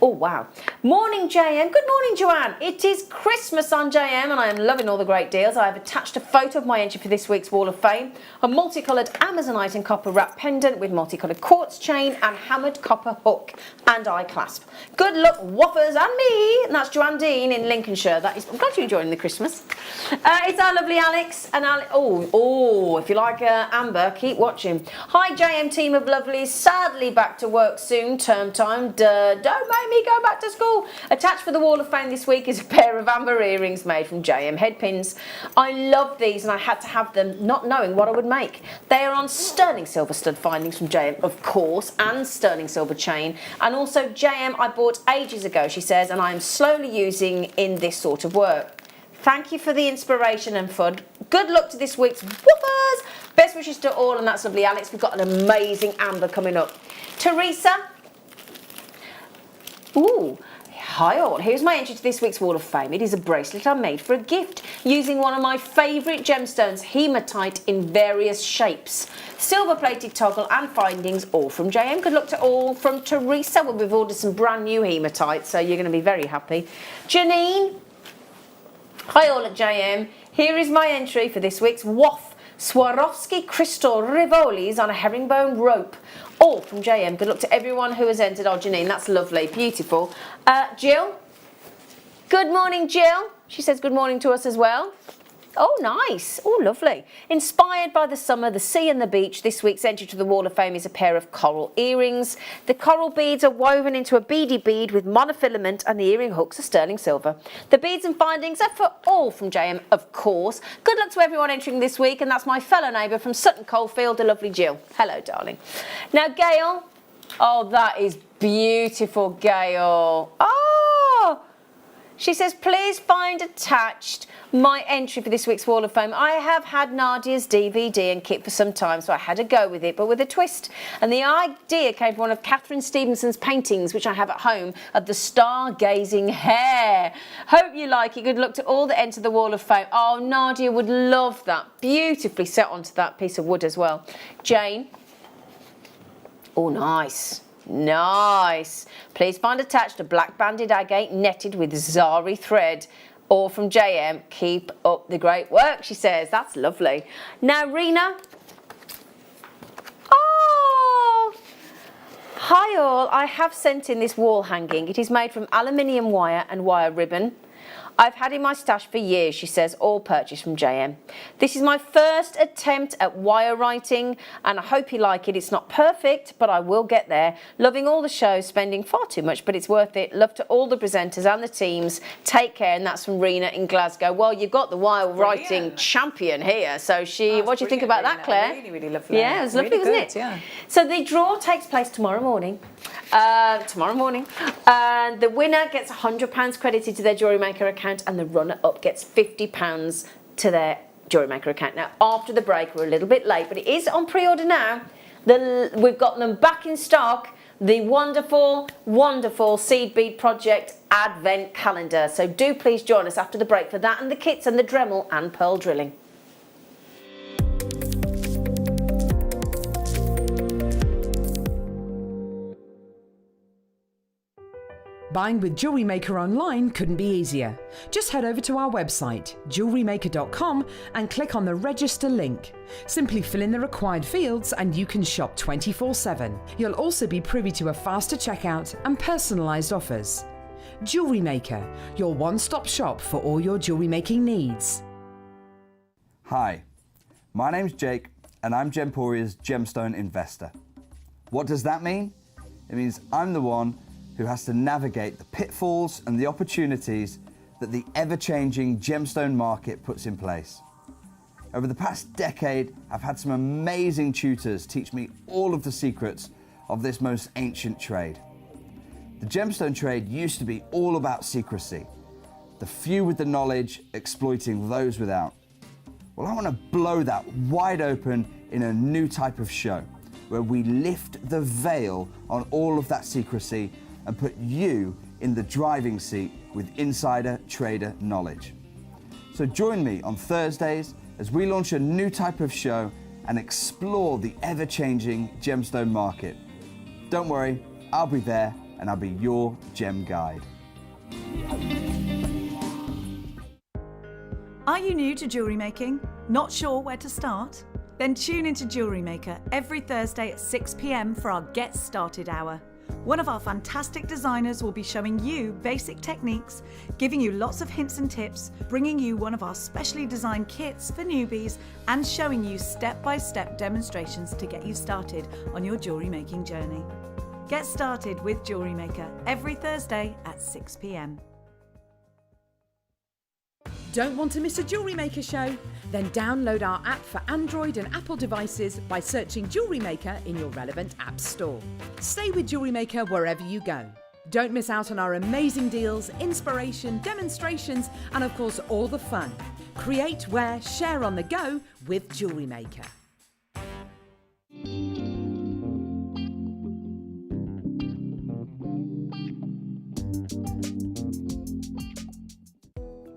oh wow. Morning JM, good morning Joanne. It is Christmas on JM and I am loving all the great deals. I have attached a photo of my entry for this week's Wall of Fame, a multicoloured Amazonite and copper wrap pendant with multicoloured quartz chain and hammered copper hook and eye clasp. Good luck waffers and me, and that's Joanne Dean in Lincolnshire. That is, I'm glad you're enjoying the Christmas. It's our lovely Alex, and if you like Amber, keep watching. Hi JM team of lovelies, sadly back to work soon, term time, don't make me go back to school. Attached for the Wall of Fame this week is a pair of amber earrings made from JM head pins. I love these and I had to have them not knowing what I would make. They are on sterling silver stud findings from JM of course, and sterling silver chain, and also JM I bought ages ago, she says, and I am slowly using in this sort of work. Thank you for the inspiration and fun. Good luck to this week's woofers. Best wishes to all, and that's lovely Alex. We've got an amazing amber coming up. Teresa. Ooh, hi all. Here's my entry to this week's Wall of Fame. It is a bracelet I made for a gift using one of my favourite gemstones, hematite, in various shapes. Silver plated toggle and findings, all from JM. Good luck to all from Teresa. Well, we've ordered some brand new hematite, so you're going to be very happy. Janine. Hi all at JM. Here is my entry for this week's WAF. Swarovski crystal rivolis on a herringbone rope. All from JM. Good luck to everyone who has entered. Oh, Janine, that's lovely. Beautiful. Jill. Good morning, Jill. She says good morning to us as well. Oh, nice. Oh, lovely. Inspired by the summer, the sea and the beach, this week's entry to the Wall of Fame is a pair of coral earrings. The coral beads are woven into a beady bead with monofilament and the earring hooks are sterling silver. The beads and findings are for all from JM, of course. Good luck to everyone entering this week, and that's my fellow neighbour from Sutton Coldfield, the lovely Jill. Hello, darling. Now, Gail. Oh, that is beautiful, Gail. Oh! She says, please find attached my entry for this week's Wall of Fame. I have had Nadia's DVD and kit for some time, so I had to go with it, but with a twist. And the idea came from one of Catherine Stevenson's paintings, which I have at home, of the stargazing hare. Hope you like it. Good luck to all that enter the Wall of Fame. Oh, Nadia would love that. Beautifully set onto that piece of wood as well. Jane. Oh, nice. Nice. Please find attached a black banded agate netted with zari thread. All from JM. Keep up the great work, she says. That's lovely. Now, Rena. Oh! Hi all. I have sent in this wall hanging. It is made from aluminium wire and wire ribbon. I've had in my stash for years, she says, all purchased from JM. This is my first attempt at wire writing, and I hope you like it. It's not perfect, but I will get there. Loving all the shows, spending far too much, but it's worth it. Love to all the presenters and the teams. Take care, and that's from Rena in Glasgow. Well, you've got the wire writing champion here, so what do you think about that, Claire? Really, really lovely. Yeah, it was lovely, really wasn't it? Yeah. So the draw takes place tomorrow morning. And the winner gets £100 credited to their JewelleryMaker account, and the runner-up gets £50 to their JewelleryMaker account. Now, after the break, we're a little bit late, but it is on pre-order now. We've got them back in stock. The wonderful, wonderful Seed Bead Project Advent Calendar. So do please join us after the break for that and the kits and the Dremel and pearl drilling. Buying with JewelleryMaker online couldn't be easier. Just head over to our website, JewelleryMaker.com, and click on the register link. Simply fill in the required fields and you can shop 24/7. You'll also be privy to a faster checkout and personalised offers. JewelleryMaker, your one-stop shop for all your jewellery making needs. Hi, my name's Jake and I'm Gemporia's gemstone investor. What does that mean? It means I'm the one who has to navigate the pitfalls and the opportunities that the ever-changing gemstone market puts in place. Over the past decade, I've had some amazing tutors teach me all of the secrets of this most ancient trade. The gemstone trade used to be all about secrecy, the few with the knowledge exploiting those without. Well, I want to blow that wide open in a new type of show, where we lift the veil on all of that secrecy and put you in the driving seat with insider trader knowledge. So join me on Thursdays as we launch a new type of show and explore the ever-changing gemstone market. Don't worry, I'll be there and I'll be your gem guide. Are you new to jewellery making? Not sure where to start? Then tune into JewelleryMaker every Thursday at 6 p.m. for our Get Started Hour. One of our fantastic designers will be showing you basic techniques, giving you lots of hints and tips, bringing you one of our specially designed kits for newbies, and showing you step-by-step demonstrations to get you started on your jewellery making journey. Get started with JewelleryMaker every Thursday at 6 p.m. Don't want to miss a Jewellery Maker show? Then download our app for Android and Apple devices by searching Jewellery Maker in your relevant app store. Stay with Jewellery Maker wherever you go. Don't miss out on our amazing deals, inspiration, demonstrations, and of course all the fun. Create, wear, share on the go with Jewellery Maker.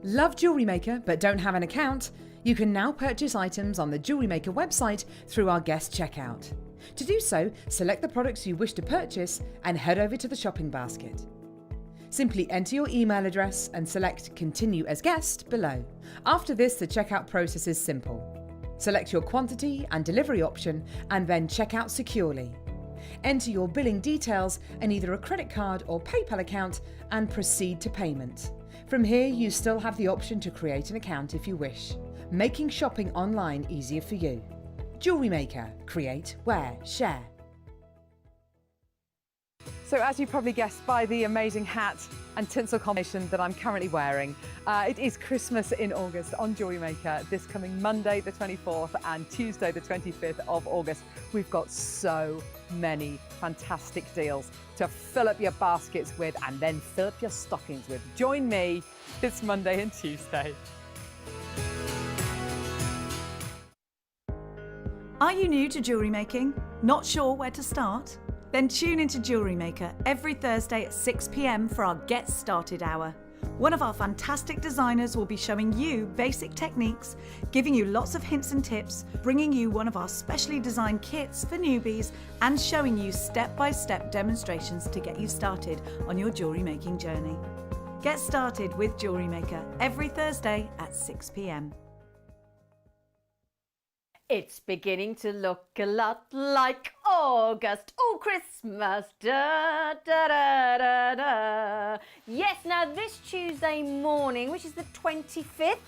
Love Jewellery Maker but don't have an account? You can now purchase items on the Jewellery Maker website through our guest checkout. To do so, select the products you wish to purchase and head over to the shopping basket. Simply enter your email address and select Continue as Guest below. After this, the checkout process is simple. Select your quantity and delivery option and then check out securely. Enter your billing details and either a credit card or PayPal account and proceed to payment. From here, you still have the option to create an account if you wish, making shopping online easier for you. Jewellery Maker. Create, wear, share. So as you probably guessed by the amazing hat and tinsel combination that I'm currently wearing, it is Christmas in August on Jewellery Maker this coming Monday the 24th and Tuesday the 25th of August. We've got so many fantastic deals to fill up your baskets with and then fill up your stockings with. Join me this Monday and Tuesday. Are you new to jewellery making? Not sure where to start? Then tune into JewelleryMaker every Thursday at 6 p.m. for our Get Started Hour. One of our fantastic designers will be showing you basic techniques, giving you lots of hints and tips, bringing you one of our specially designed kits for newbies, and showing you step-by-step demonstrations to get you started on your jewellery making journey. Get started with JewelleryMaker every Thursday at 6 p.m. It's beginning to look a lot like August. Oh, Christmas. Da, da, da, da, da. Yes, now this Tuesday morning, which is the 25th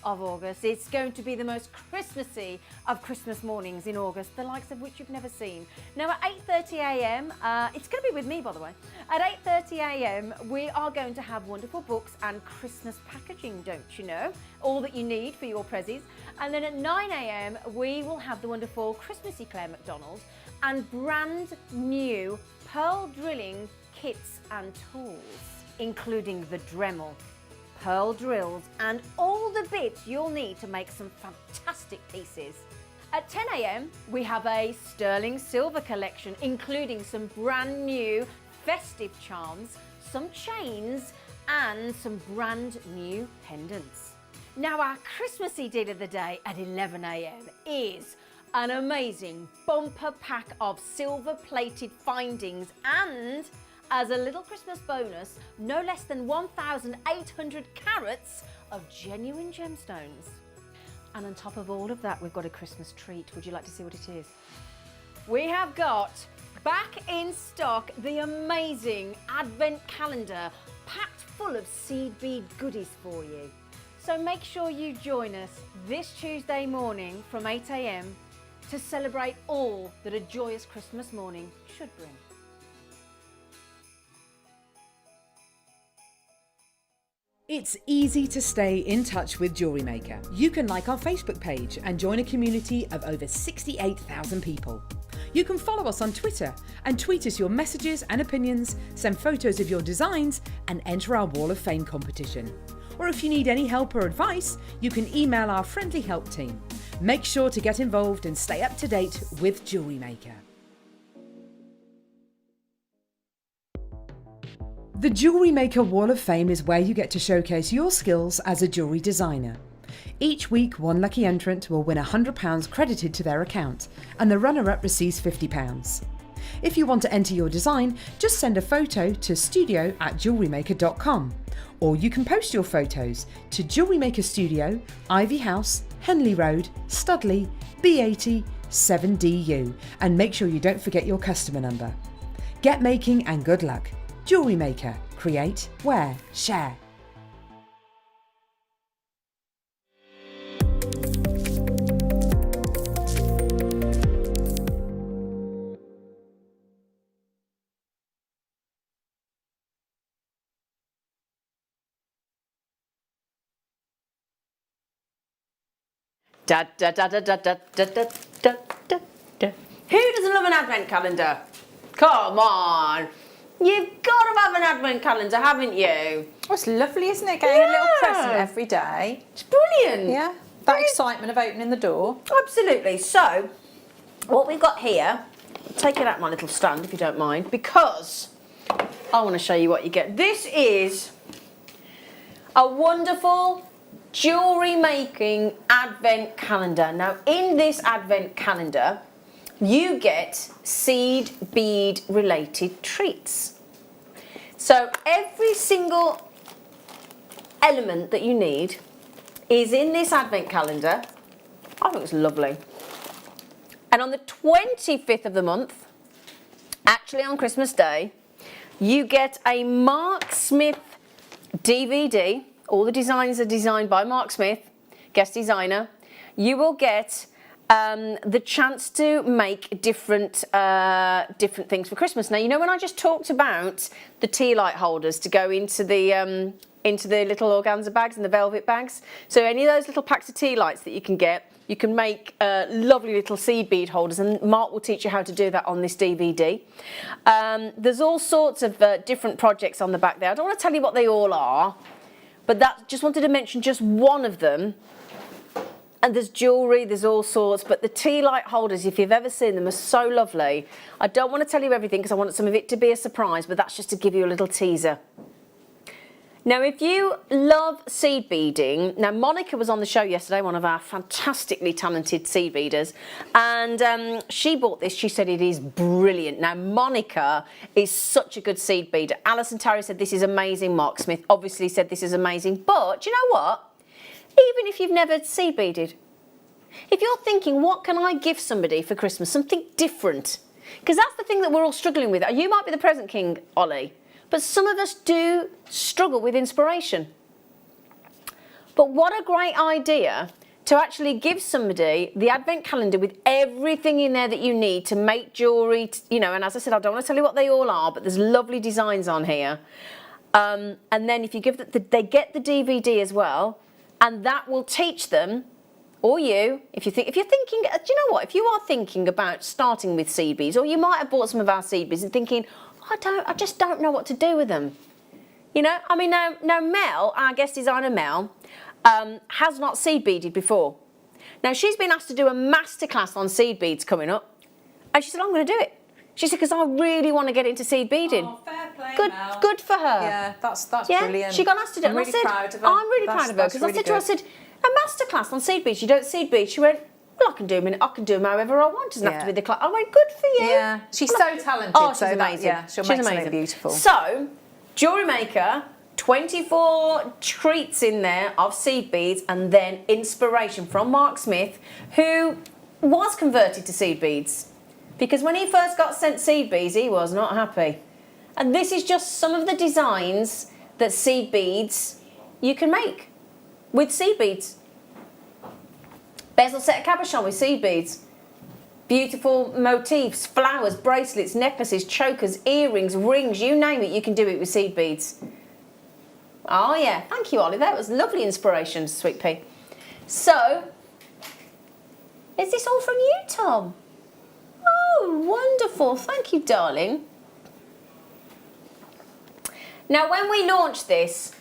of August, it's going to be the most Christmassy of Christmas mornings in August, the likes of which you've never seen. Now at 8:30 a.m, it's going to be with me, by the way. At 8:30 a.m, we are going to have wonderful books and Christmas packaging, don't you know? All that you need for your prezzies. And then at 9 a.m, we will have the wonderful Christmassy Claire McDonald and brand new pearl drilling kits and tools, including the Dremel, pearl drills, and all the bits you'll need to make some fantastic pieces. At 10 a.m, we have a sterling silver collection, including some brand new festive charms, some chains, and some brand new pendants. Now our Christmassy deal of the day at 11 a.m. is an amazing bumper pack of silver plated findings, and as a little Christmas bonus, no less than 1,800 carats of genuine gemstones. And on top of all of that, we've got a Christmas treat. Would you like to see what it is? We have got back in stock the amazing advent calendar packed full of seed bead goodies for you. So make sure you join us this Tuesday morning from 8 a.m. to celebrate all that a joyous Christmas morning should bring. It's easy to stay in touch with JewelleryMaker. You can like our Facebook page and join a community of over 68,000 people. You can follow us on Twitter and tweet us your messages and opinions, send photos of your designs and enter our Wall of Fame competition. Or if you need any help or advice, you can email our friendly help team. Make sure to get involved and stay up to date with JewelleryMaker. The JewelleryMaker Wall of Fame is where you get to showcase your skills as a jewellery designer. Each week, one lucky entrant will win £100 credited to their account, and the runner-up receives £50. If you want to enter your design, just send a photo to studio@jewellerymaker.com, or you can post your photos to JewelleryMaker Studio, Ivy House, Henley Road, Studley, B80 7DU, and make sure you don't forget your customer number. Get making and good luck. JewelleryMaker. Create, wear, share. Da da da da da da da da da da da. Who doesn't love an advent calendar? Come on. You've got to have an advent calendar, haven't you? Oh, it's lovely, isn't it? Getting a little present every day. It's brilliant. Yeah. That excitement of opening the door. Absolutely. So, what we've got here, take it out my little stand if you don't mind, because I want to show you what you get. This is a wonderful jewellery making advent calendar. Now, in this advent calendar, you get seed bead related treats. So every single element that you need is in this advent calendar. I think it's lovely. And on the 25th of the month, actually on Christmas Day, you get a Mark Smith DVD. All the designs are designed by Mark Smith, guest designer. You will get the chance to make different things for Christmas. Now, you know when I just talked about the tea light holders to go into the little organza bags and the velvet bags? So any of those little packs of tea lights that you can get, you can make lovely little seed bead holders, and Mark will teach you how to do that on this DVD. There's all sorts of different projects on the back there. I don't want to tell you what they all are, but just wanted to mention just one of them. And there's jewellery, there's all sorts, but the tea light holders, if you've ever seen them, are so lovely. I don't want to tell you everything because I want some of it to be a surprise, but that's just to give you a little teaser. Now, if you love seed beading, now Monica was on the show yesterday, one of our fantastically talented seed beaders, and she bought this. She said it is brilliant. Now, Monica is such a good seed beader. Alison Terry said this is amazing. Mark Smith obviously said this is amazing. But do you know what? Even if you've never seed beaded, if you're thinking, what can I give somebody for Christmas? Something different. Because that's the thing that we're all struggling with. You might be the present king, Ollie, but some of us do struggle with inspiration. But what a great idea to actually give somebody the advent calendar with everything in there that you need to make jewellery, you know, and as I said, I don't want to tell you what they all are, but there's lovely designs on here. And then if you give they get the DVD as well, and that will teach them, or you, if you're thinking, do you know what? If you are thinking about starting with seed beads, or you might have bought some of our seed beads and thinking, I just don't know what to do with them. You know, I mean, now Mel, our guest designer Mel, has not seed beaded before. Now she's been asked to do a masterclass on seed beads coming up, and she said, I'm going to do it. She said, because I really want to get into seed beading. Oh, fair play, Mel. Good for her. Yeah, that's yeah? brilliant. She got asked to do it. I'm And really proud of her. I'm really proud of her, because I said to her, I said, a masterclass on seed beads. You don't seed beads. She went, well, I can do them however I want. It doesn't have to be the class. I went, good for you. Yeah, she's so talented. Oh, she's so amazing. She'll make something amazing. beautiful. So, JewelleryMaker, 24 treats in there of seed beads, and then inspiration from Mark Smith, who was converted to seed beads. Because when he first got sent seed beads, he was not happy. And this is just some of the designs that seed beads you can make with seed beads. Bezel set cabochon with seed beads. Beautiful motifs, flowers, bracelets, necklaces, chokers, earrings, rings, you name it, you can do it with seed beads. Oh yeah, thank you, Ollie. That was lovely inspiration, Sweet Pea. So, is this all from you, Tom? Oh, wonderful. Thank you, darling. Now, when we launched this,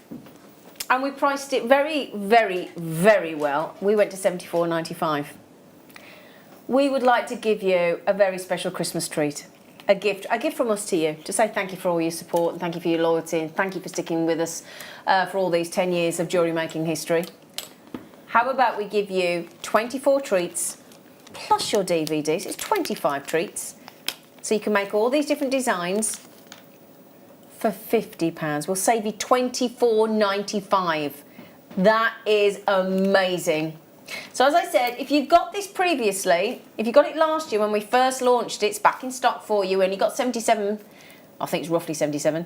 and we priced it very, very, very well, we went to $74.95. We would like to give you a very special Christmas treat. A gift from us to you, to say thank you for all your support and thank you for your loyalty and thank you for sticking with us for all these 10 years of jewellery making history. How about we give you 24 treats plus your DVDs? It's 25 treats. So you can make all these different designs for £50. We'll save you $24.95. That is amazing. So as I said, if you got this previously, if you got it last year when we first launched it, it's back in stock for you and you got 77, I think it's roughly 77.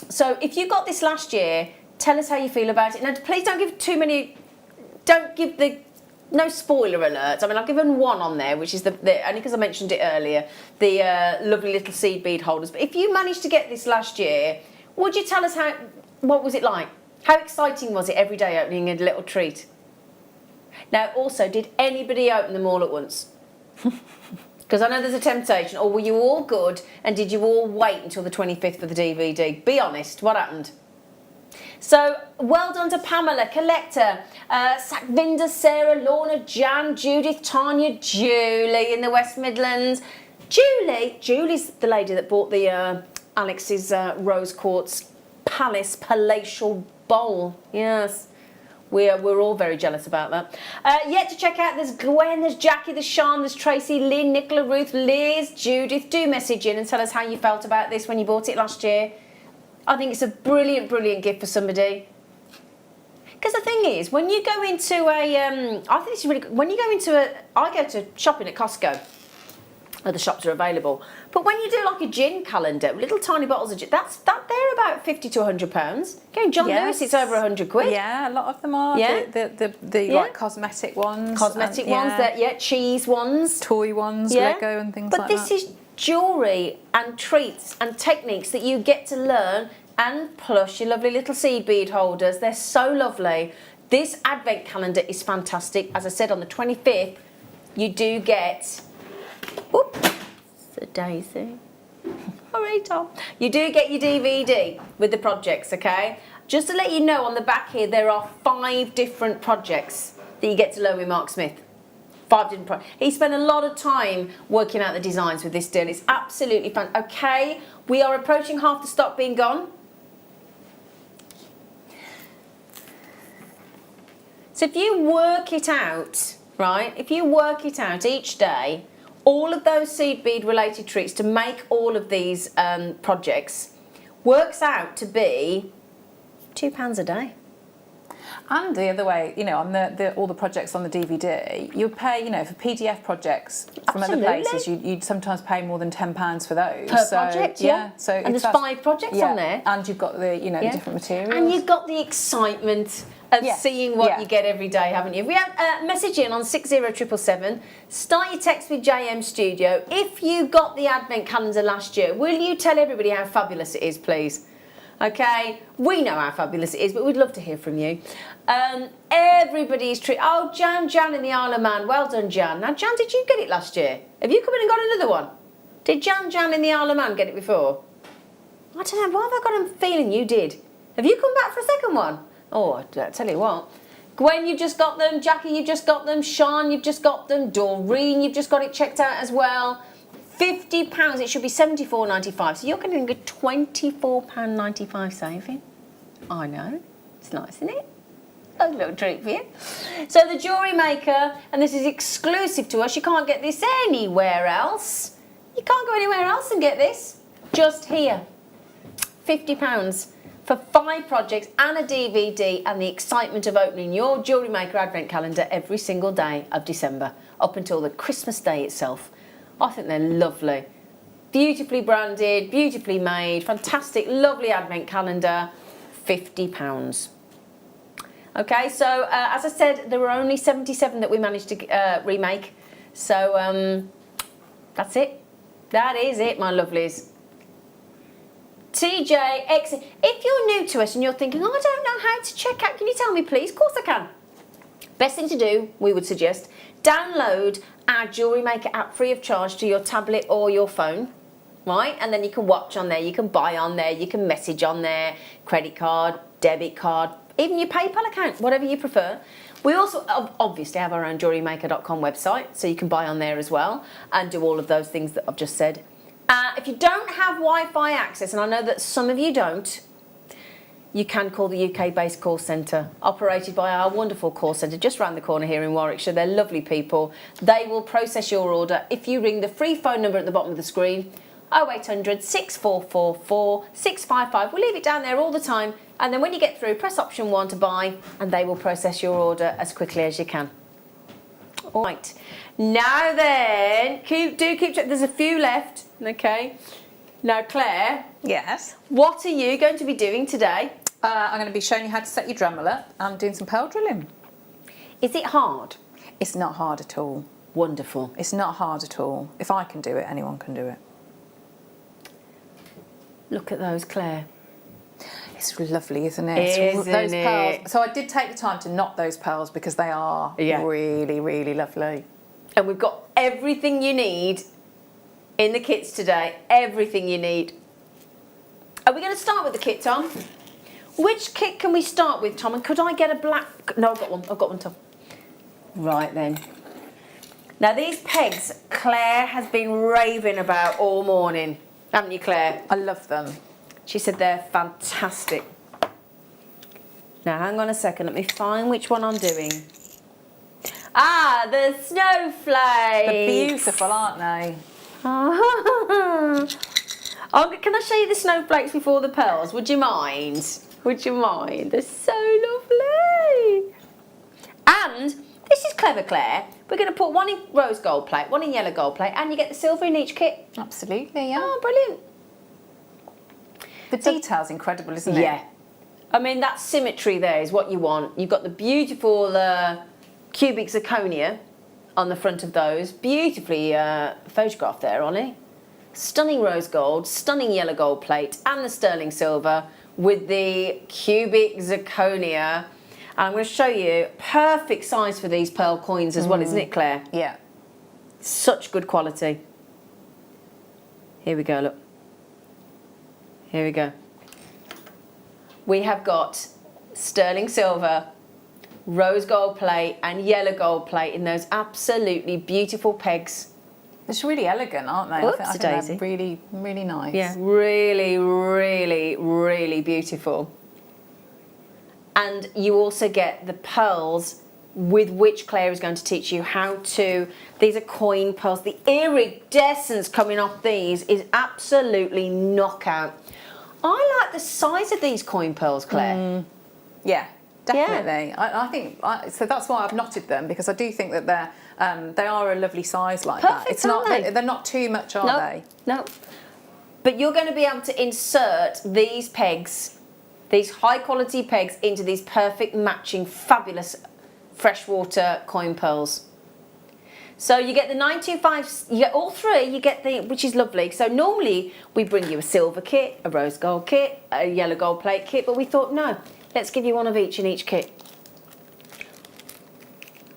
So if you got this last year, tell us how you feel about it. Now please don't give too many, don't give the, no spoiler alerts. I mean, I've given one on there, which is the only because I mentioned it earlier, the lovely little seed bead holders. But if you managed to get this last year, would you tell us what was it like? How exciting was it every day opening a little treat? Now, also, did anybody open them all at once? Because I know there's a temptation. Or were you all good and did you all wait until the 25th for the DVD? Be honest, what happened? So, well done to Pamela, Collector, Sakvinda, Sarah, Lorna, Jan, Judith, Tanya, Julie in the West Midlands. Julie's the lady that bought the Alex's Rose Quartz Palatial Bowl. Yes. We're all very jealous about that. Yet to check out, there's Gwen, there's Jackie, there's Sean, there's Tracy, Lynn, Nicola, Ruth, Liz, Judith. Do message in and tell us how you felt about this when you bought it last year. I think it's a brilliant, brilliant gift for somebody. Because the thing is, when you go into I think this is really good. When you go into I go to shopping at Costco. Other shops are available. But when you do like a gin calendar, little tiny bottles of gin, they're about £50 to £100. Going John Lewis, it's over £100. Yeah, a lot of them are. Yeah. The like cosmetic ones. Cosmetic ones, cheese ones. Toy ones, Lego and things like that. But this is jewellery and treats and techniques that you get to learn, and plus your lovely little seed bead holders. They're so lovely. This advent calendar is fantastic. As I said, on the 25th, you do get... Oops, it's a daisy. All right, Tom. You do get your DVD with the projects, okay? Just to let you know, on the back here, there are 5 different projects that you get to learn with Mark Smith. 5 different projects. He spent a lot of time working out the designs with this deal. It's absolutely fun. Okay, we are approaching half the stock being gone. So if you work it out, right, if you work it out each day, all of those seed bead related treats to make all of these projects works out to be £2 a day. And the other way, you know, on all the projects on the DVD, you pay, you know, for PDF projects from other places, you'd sometimes pay more than £10 for those. Per project, yeah. So and there's 5 projects on there. And you've got the, you know, the different materials. And you've got the excitement of seeing what you get every day, haven't you? We have a message in on 60777. Start your text with JM Studio. If you got the advent calendar last year, will you tell everybody how fabulous it is, please? Okay, we know how fabulous it is, but we'd love to hear from you. Everybody's oh, Jan in the Isle of Man. Well done, Jan. Now, Jan, did you get it last year? Have you come in and got another one? Did Jan in the Isle of Man get it before? I don't know, why have I got a feeling you did? Have you come back for a second one? Oh, I tell you what. Gwen, you've just got them. Jackie, you've just got them. Sean, you've just got them. Doreen, you've just got it checked out as well. £50, it should be $74.95. So you're getting a £24.95 saving. I know. It's nice, isn't it? A little treat for you. So the Jewellery Maker, and this is exclusive to us. You can't get this anywhere else. You can't go anywhere else and get this. Just here. £50 for 5 projects and a DVD, and the excitement of opening your Jewellery Maker advent calendar every single day of December, up until the Christmas day itself. I think they're lovely. Beautifully branded, beautifully made, fantastic, lovely advent calendar, £50. Okay, so as I said, there were only 77 that we managed to remake. So that's it. That is it, my lovelies. TJX. If you're new to us and you're thinking, oh, I don't know how to check out, can you tell me please? Of course I can. Best thing to do, we would suggest, download our Jewellery Maker app free of charge to your tablet or your phone, right? And then you can watch on there, you can buy on there, you can message on there, credit card, debit card, even your PayPal account, whatever you prefer. We also obviously have our own JewelleryMaker.com website, so you can buy on there as well and do all of those things that I've just said. If you don't have Wi-Fi access, and I know that some of you don't, you can call the UK-based call centre, operated by our wonderful call centre just round the corner here in Warwickshire. They're lovely people. They will process your order if you ring the free phone number at the bottom of the screen, 0800 6444 655. We'll leave it down there all the time, and then when you get through, press option 1 to buy, and they will process your order as quickly as you can. All right. Now then, keep check. There's a few left, okay? Now, Claire. Yes? What are you going to be doing today? I'm going to be showing you how to set your Dremel up and doing some pearl drilling. Is it hard? It's not hard at all. Wonderful. It's not hard at all. If I can do it, anyone can do it. Look at those, Claire. It's lovely, isn't it? Isn't those it? pearls. So I did take the time to knot those pearls because they are really, really lovely. And we've got everything you need in the kits today. Everything you need. Are we going to start with the kit, Tom? Which kit can we start with, Tom? And could I get a black... No, I've got one. I've got one, Tom. Right then. Now, these pegs, Claire has been raving about all morning. Haven't you, Claire? I love them. She said they're fantastic. Now, hang on a second. Let me find which one I'm doing. Ah, the snowflakes. They're beautiful, aren't they? Oh, can I show you the snowflakes before the pearls? Would you mind? Would you mind? They're so lovely. And this is clever, Claire. We're going to put one in rose gold plate, one in yellow gold plate, and you get the silver in each kit. Absolutely, yeah. Oh, brilliant. The detail's incredible, isn't it? Yeah. I mean, that symmetry there is what you want. You've got the beautiful cubic zirconia on the front of those. Beautifully photographed there, Ollie. Stunning rose gold, stunning yellow gold plate, and the sterling silver with the cubic zirconia. And I'm going to show you perfect size for these pearl coins as well, isn't it, Claire? Yeah. Such good quality. Here we go, look. Here we go. We have got sterling silver, rose gold plate and yellow gold plate in those absolutely beautiful pegs. It's really elegant, aren't they? I think they're really, really nice. Yeah, really, really, really beautiful. And you also get the pearls with which Claire is going to teach you how to, these are coin pearls. The iridescence coming off these is absolutely knockout. I like the size of these coin pearls, Claire. Yeah, definitely. Yeah. I think, so that's why I've knotted them, because I do think that they are a lovely size like Perfect, that. It's not, aren't they're not too much, are they? No. But you're going to be able to insert these pegs, these high quality pegs, into these perfect matching, fabulous freshwater coin pearls. So you get the 925, you get all three, you get the, which is lovely. So normally we bring you a silver kit, a rose gold kit, a yellow gold plate kit, but we thought, no, let's give you one of each in each kit.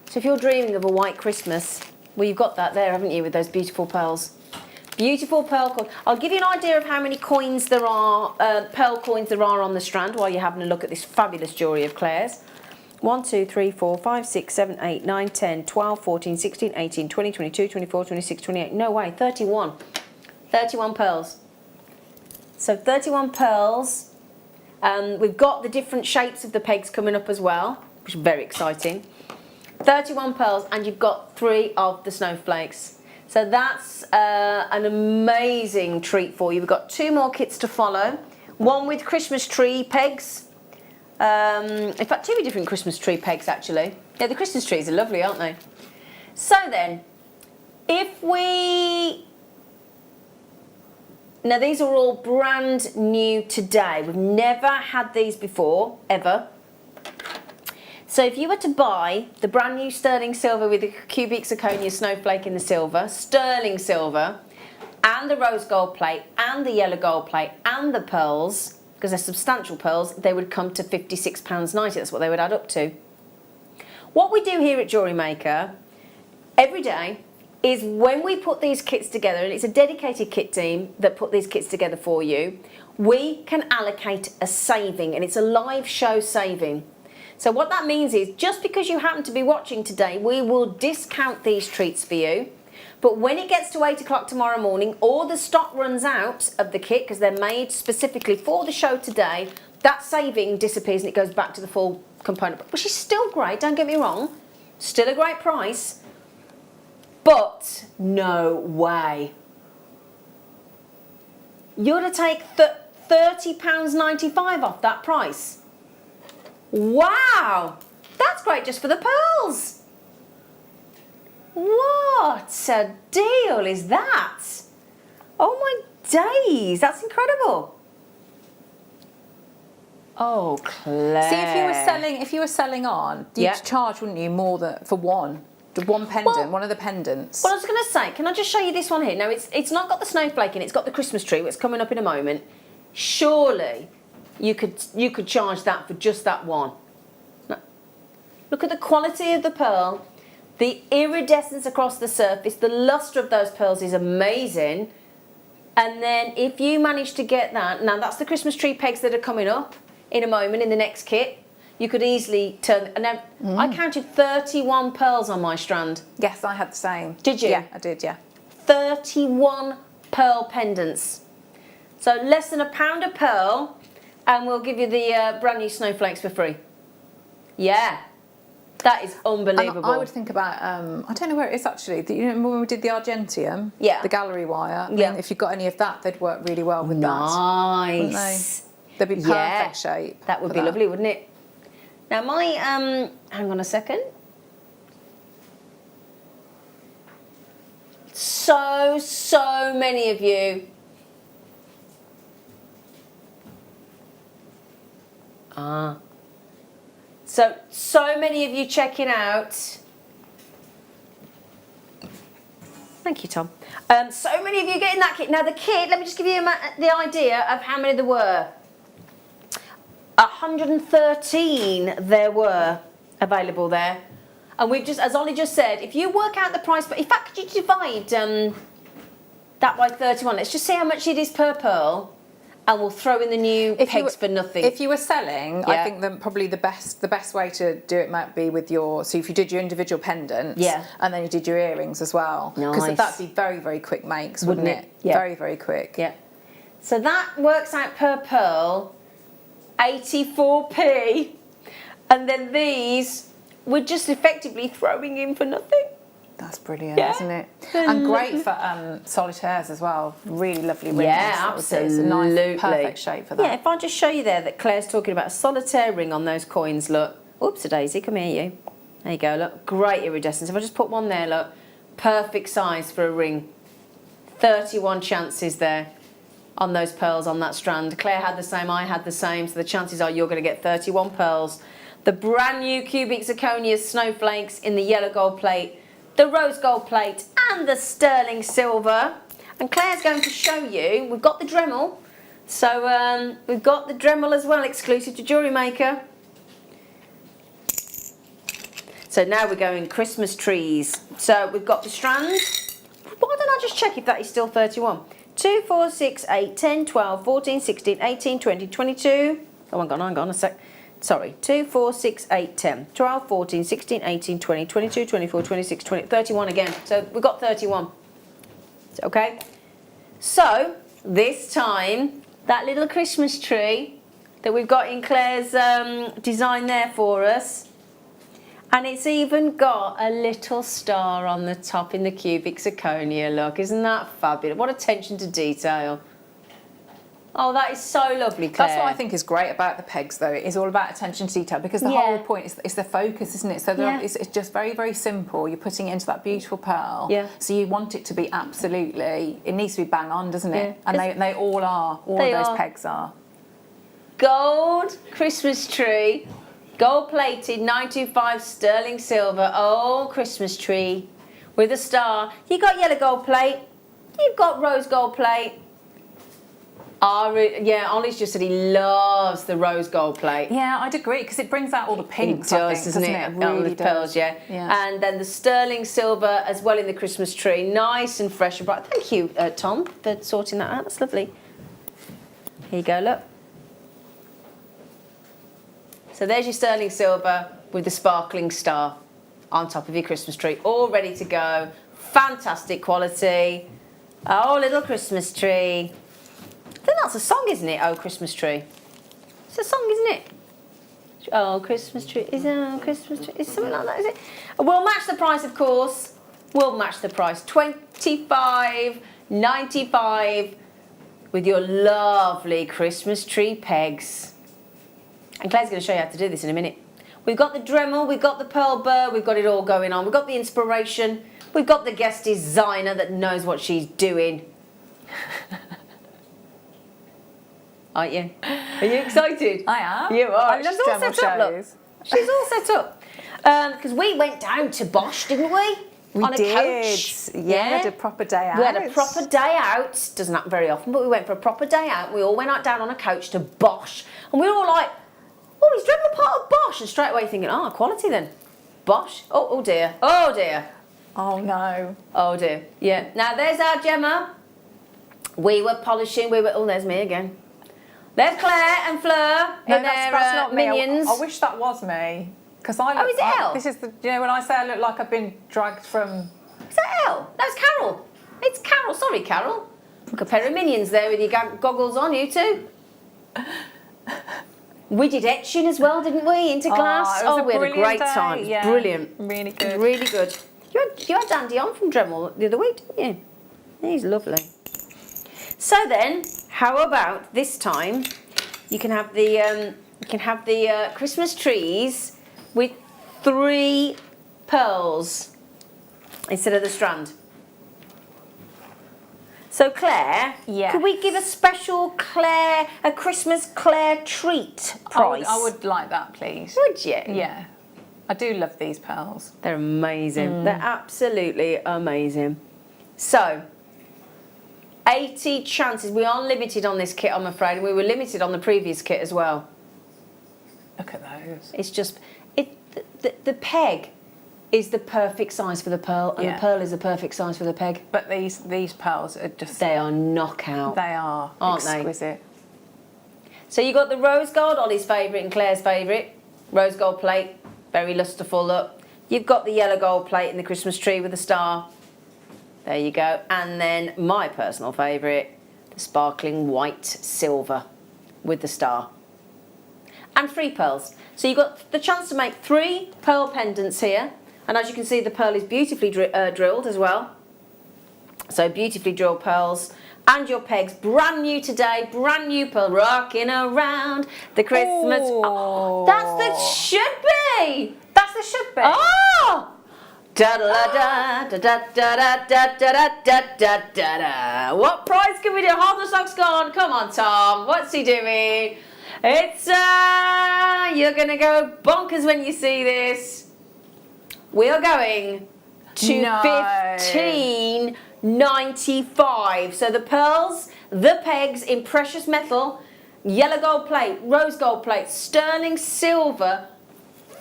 So if you're dreaming of a white Christmas, well, you've got that there, haven't you, with those beautiful pearls. Beautiful pearl coins. I'll give you an idea of how many coins there are, pearl coins there are on the strand while you're having a look at this fabulous jewellery of Claire's. 1, 2, 3, 4, 5, 6, 7, 8, 9, 10, 12, 14, 16, 18, 20, 22, 24, 26, 28. No way, 31. 31 pearls. So 31 pearls. We've got the different shapes of the pegs coming up as well, which is very exciting. 31 pearls, and you've got 3 of the snowflakes. So that's an amazing treat for you. We've got 2 more kits to follow. One with Christmas tree pegs. In fact, 2 different Christmas tree pegs, actually. Yeah, the Christmas trees are lovely, aren't they? So then, if we... Now, these are all brand new today. We've never had these before, ever. So if you were to buy the brand new sterling silver with the cubic zirconia snowflake in the silver, sterling silver, and the rose gold plate and the yellow gold plate and the pearls, because they're substantial pearls, they would come to £56.90. That's what they would add up to. What we do here at Jewellery Maker every day is when we put these kits together, and it's a dedicated kit team that put these kits together for you, we can allocate a saving, and it's a live show saving. So what that means is, just because you happen to be watching today, we will discount these treats for you. But when it gets to 8 o'clock tomorrow morning, or the stock runs out of the kit, because they're made specifically for the show today, that saving disappears and it goes back to the full component, which is still great, don't get me wrong, still a great price. But no way. You're to take £30.95 off that price. Wow, that's great just for the pearls. What a deal is that? Oh my days, that's incredible. Oh, Claire. See, if you were selling on, you'd charge, wouldn't you, more than for one pendant, one of the pendants. Well, I was going to say, can I just show you this one here? Now, it's not got the snowflake in it, it's got the Christmas tree, which is coming up in a moment. Surely you could charge that for just that one. Now, look at the quality of the pearl, the iridescence across the surface, the lustre of those pearls is amazing. And then if you manage to get that, now that's the Christmas tree pegs that are coming up in a moment in the next kit. You could easily turn, and then I counted 31 pearls on my strand. Yes, I had the same. Did you? Yeah, I did, yeah. 31 pearl pendants. So less than £1 a pearl, and we'll give you the brand new snowflakes for free. Yeah, that is unbelievable. And I would think about, I don't know where it is actually, you know when we did the Argentium, the gallery wire, I mean, if you've got any of that, they'd work really well with that. Nice. They'd be perfect shape. That would be lovely, wouldn't it? Now my, hang on a second. So many of you. So many of you checking out. Thank you, Tom. So many of you getting that kit. Now the kit, let me just give you the idea of how many there were. 113 there were available there. And we've just, as Ollie just said, if you work out the price, but in fact, could you divide that by 31? Let's just see how much it is per pearl. And we'll throw in the new pegs for nothing. If you were selling, I think probably the best way to do it might be with your, so if you did your individual pendants, and then you did your earrings as well. Because that'd be very, very quick makes, wouldn't it? Yeah. Very, very quick. Yeah. So that works out per pearl, 84p. And then these, we're just effectively throwing in for nothing. That's brilliant, isn't it? And great for solitaires as well. Really lovely rings. Yeah, absolutely. It's a nice, perfect shape for that. Yeah, if I just show you there that Claire's talking about a solitaire ring on those coins, look. Oops-a-daisy, come here, you. There you go, look. Great iridescence. If I just put one there, look. Perfect size for a ring. 31 chances there on those pearls on that strand. Claire had the same, I had the same, so the chances are you're going to get 31 pearls. The brand new cubic zirconia snowflakes in the yellow gold plate, the rose gold plate and the sterling silver. And Claire's going to show you, we've got the Dremel. So we've got the Dremel as well, exclusive to Jewellery Maker. So now we're going Christmas trees. So we've got the strand. Why don't I just check if that is still 31? 2, 4, 6, 8, 10, 12, 14, 16, 18, 20, 22. Oh, hang on a sec. Sorry, 2, 4, 6, 8, 10, 12, 14, 16, 18, 20, 22, 24, 26, 20, 31 again. So we've got 31. Okay. So this time, that little Christmas tree that we've got in Claire's design there for us, and it's even got a little star on the top in the cubic zirconia. Look, isn't that fabulous? What attention to detail. Oh, that is so lovely, Claire. That's what I think is great about the pegs, though. It is all about attention to detail, because the whole point is the focus, isn't it? So it's just very, very simple. You're putting it into that beautiful pearl. Yeah. So you want it to be absolutely, it needs to be bang on, doesn't it? And they all are. All of those pegs are. Gold Christmas tree, gold plated 925 sterling silver. Oh, Christmas tree with a star. You got yellow gold plate. You've got rose gold plate. Yeah, Ollie's just said he loves the rose gold plate. Yeah, I'd agree because it brings out all the pinks. It does, doesn't it? It really does. Pearls, yeah. And then the sterling silver as well in the Christmas tree, nice and fresh and bright. Thank you, Tom, for sorting that out. That's lovely. Here you go, look. So there's your sterling silver with the sparkling star on top of your Christmas tree, all ready to go. Fantastic quality. Oh, little Christmas tree. I think that's a song, isn't it? Oh, Christmas tree. It's a song, isn't it? Oh, Christmas tree. Is it a Christmas tree? Is something like that, is it? We'll match the price, of course. We'll match the price. $25.95 with your lovely Christmas tree pegs. And Claire's going to show you how to do this in a minute. We've got the Dremel, we've got the pearl burr, we've got it all going on. We've got the inspiration, we've got the guest designer that knows what she's doing. Aren't you? Are you excited? I am. You are. I love She's all Dremel set up, look. shows. She's all set up. Because we went down to Bosch, didn't we? On a coach. Yeah, we had a proper day out. We had a proper day out. Doesn't happen very often, but we went for a proper day out. We all went out down on a coach to Bosch. And we were all like, oh, he's Dremel part of Bosch. And straight away thinking, oh, quality then. Bosch. Oh dear. Oh dear. Oh no. Oh dear. Yeah. Now there's our Gemma. We were polishing. Oh, there's me again. There's Claire and Fleur in their not minions. Me. I wish that was me. Because I look. Oh, is it Elle? This is the. You know when I say I look like I've been dragged from. Is that Elle? That's Carol. It's Carol. Sorry, Carol. Look, a pair of minions there with your goggles on, you two. We did etching as well, didn't we? Into glass. We had a great time. Yeah, Brilliant. Really good. Really good. You had Andy on from Dremel the other week, didn't you? He's lovely. So then, how about this time? You can have the Christmas trees with 3 pearls instead of the strand. So Claire, could we give a special a Christmas Claire treat price? I would like that, please. Would you? Yeah. I do love these pearls. They're amazing. They're absolutely amazing. So, 80 chances. We are limited on this kit, I'm afraid. We were limited on the previous kit as well. Look at those. It's just, the peg is the perfect size for the pearl, and the pearl is the perfect size for the peg. But these pearls are just... They are knockout. They are, aren't exquisite. They? So you got the rose gold, Ollie's favourite and Claire's favourite. Rose gold plate, very lustreful look. You've got the yellow gold plate in the Christmas tree with the star. There you go. And then my personal favourite, the sparkling white silver with the star. And 3 pearls. So you've got the chance to make 3 pearl pendants here. And as you can see, the pearl is beautifully drilled as well. So beautifully drilled pearls. And your pegs, brand new today, brand new pearl, rocking around the Christmas. Oh, that's the should be. That's the should be. Oh! Da da da da da da da da da da da. What price can we do? Hold the socks gone. Come on, Tom. What's he doing? It's you're gonna go bonkers when you see this. We are going to $15.95. So the pearls, the pegs in precious metal, yellow gold plate, rose gold plate, sterling silver,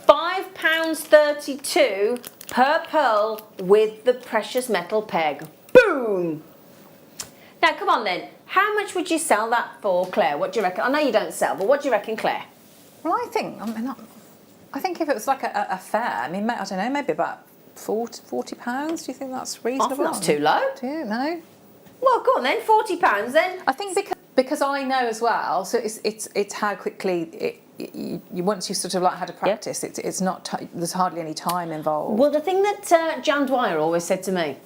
£5.32 per pearl with the precious metal peg. Boom! Now come on then, how much would you sell that for, Claire? What do you reckon? I know you don't sell, but what do you reckon, Claire? Well, I think if it was like a fair, I mean, I don't know, maybe about £40. Do you think that's reasonable? I think that's too low. Do you know? Well, go on then, £40 then. I think because I know as well. So it's how quickly you once you sort of like had a practice. Yeah. It's not there's hardly any time involved. Well, the thing that Jan Dwyer always said to me.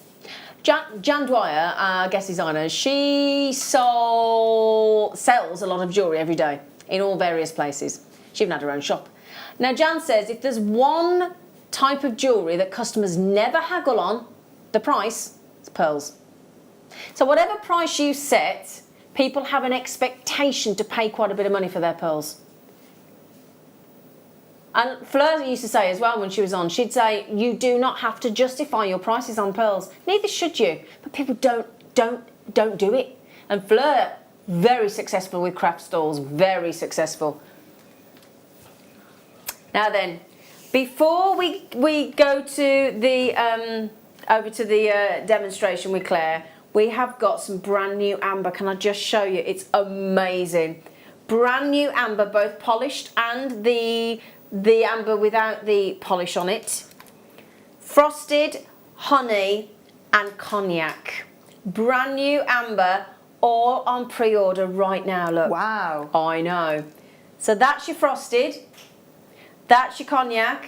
Jan Dwyer, our guest designer, she sells a lot of jewellery every day in all various places. She even had her own shop. Now, Jan says if there's one type of jewellery that customers never haggle on, the price, it's pearls. So whatever price you set, people have an expectation to pay quite a bit of money for their pearls. And Fleur used to say as well when she was on, she'd say, you do not have to justify your prices on pearls. Neither should you. But people don't don't do it. And Fleur, very successful with craft stalls, very successful. Now then, before we go to the over to the demonstration with Claire, we have got some brand new amber. Can I just show you? It's amazing. Brand new amber, both polished and the amber without the polish on it. Frosted, honey and cognac. Brand new amber, all on pre-order right now, look. Wow. I know. So that's your frosted, that's your cognac,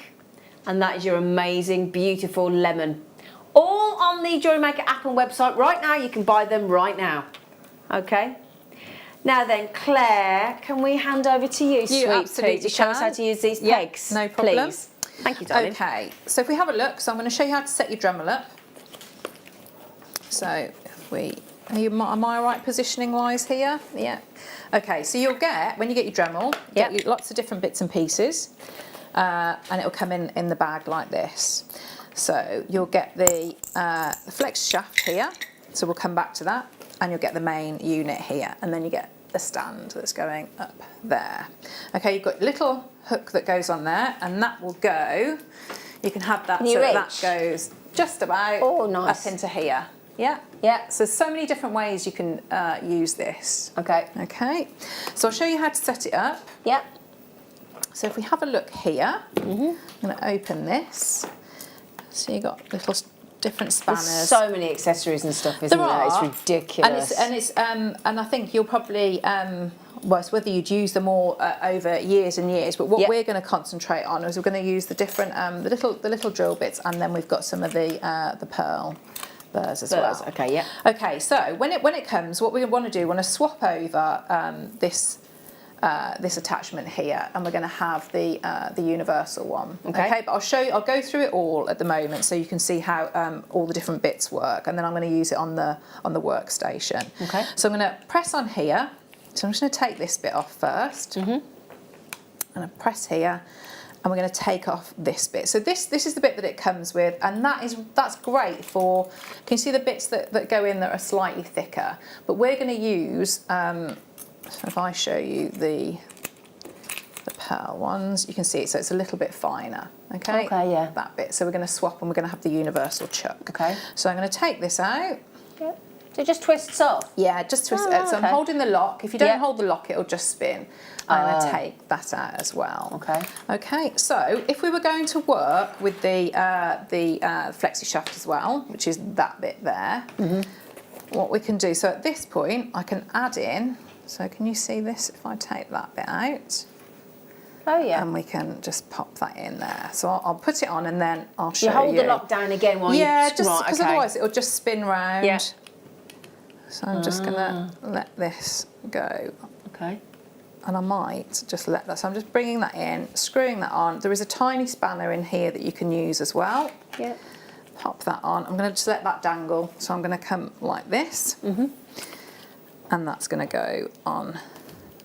and that is your amazing, beautiful lemon. All on the JewelleryMaker app and website right now. You can buy them right now. Okay? Now then, Claire, can we hand over to you, sweet pea, to show us how to use these pegs? No problem. Please. Thank you, darling. Okay, so if we have a look, so I'm going to show you how to set your Dremel up. So if we, am I right positioning wise here? Yeah. Okay, so you'll get, when you get your Dremel, get lots of different bits and pieces, and it'll come in the bag like this. So you'll get the flex shaft here, so we'll come back to that, and you'll get the main unit here, and then you get the stand that's going up there. Okay, you've got a little hook that goes on there, and that will go, you can have that so that goes just about up into here. Yeah, yeah. So there's so many different ways you can use this. Okay. Okay, so I'll show you how to set it up. Yep. So if we have a look here, I'm going to open this. So you've got little different spanners. There's so many accessories and stuff, isn't there? It's ridiculous. And I think you'll probably, well, it's whether you'd use them all over years and years, but what we're going to concentrate on is we're going to use the different, the little drill bits, and then we've got some of the pearl burrs as well. Okay, yeah. Okay, so when it comes, what we want to do, we want to swap over this attachment here, and we're going to have the universal one. Okay, but I'll go through it all at the moment so you can see how all the different bits work, and then I'm going to use it on the workstation. Okay. So I'm going to press on here. So I'm just going to take this bit off first. And I press here, and we're going to take off this bit. So this is the bit that it comes with, and that's great for. Can you see the bits that go in that are slightly thicker? But we're going to use. So if I show you the pearl ones, you can see it, so it's a little bit finer, okay? Okay, yeah. That bit. So we're going to swap, and we're going to have the universal chuck. Okay. So I'm going to take this out. Yeah. So it just twists off? Yeah, just twist it out. So I'm holding the lock. If you don't hold the lock, it'll just spin. I'm going to take that out as well. Okay. Okay, so if we were going to work with the flexi shaft as well, which is that bit there, what we can do, so at this point, I can add in. So can you see this if I take that bit out? Oh yeah. And we can just pop that in there. So I'll put it on, and then I'll show you. You hold the lock down again while you... Yeah, just because otherwise it'll just spin round. Yeah. So I'm just going to let this go. Okay. And I might just let that. So I'm just bringing that in, screwing that on. There is a tiny spanner in here that you can use as well. Yeah. Pop that on. I'm going to just let that dangle. So I'm going to come like this. And that's going to go on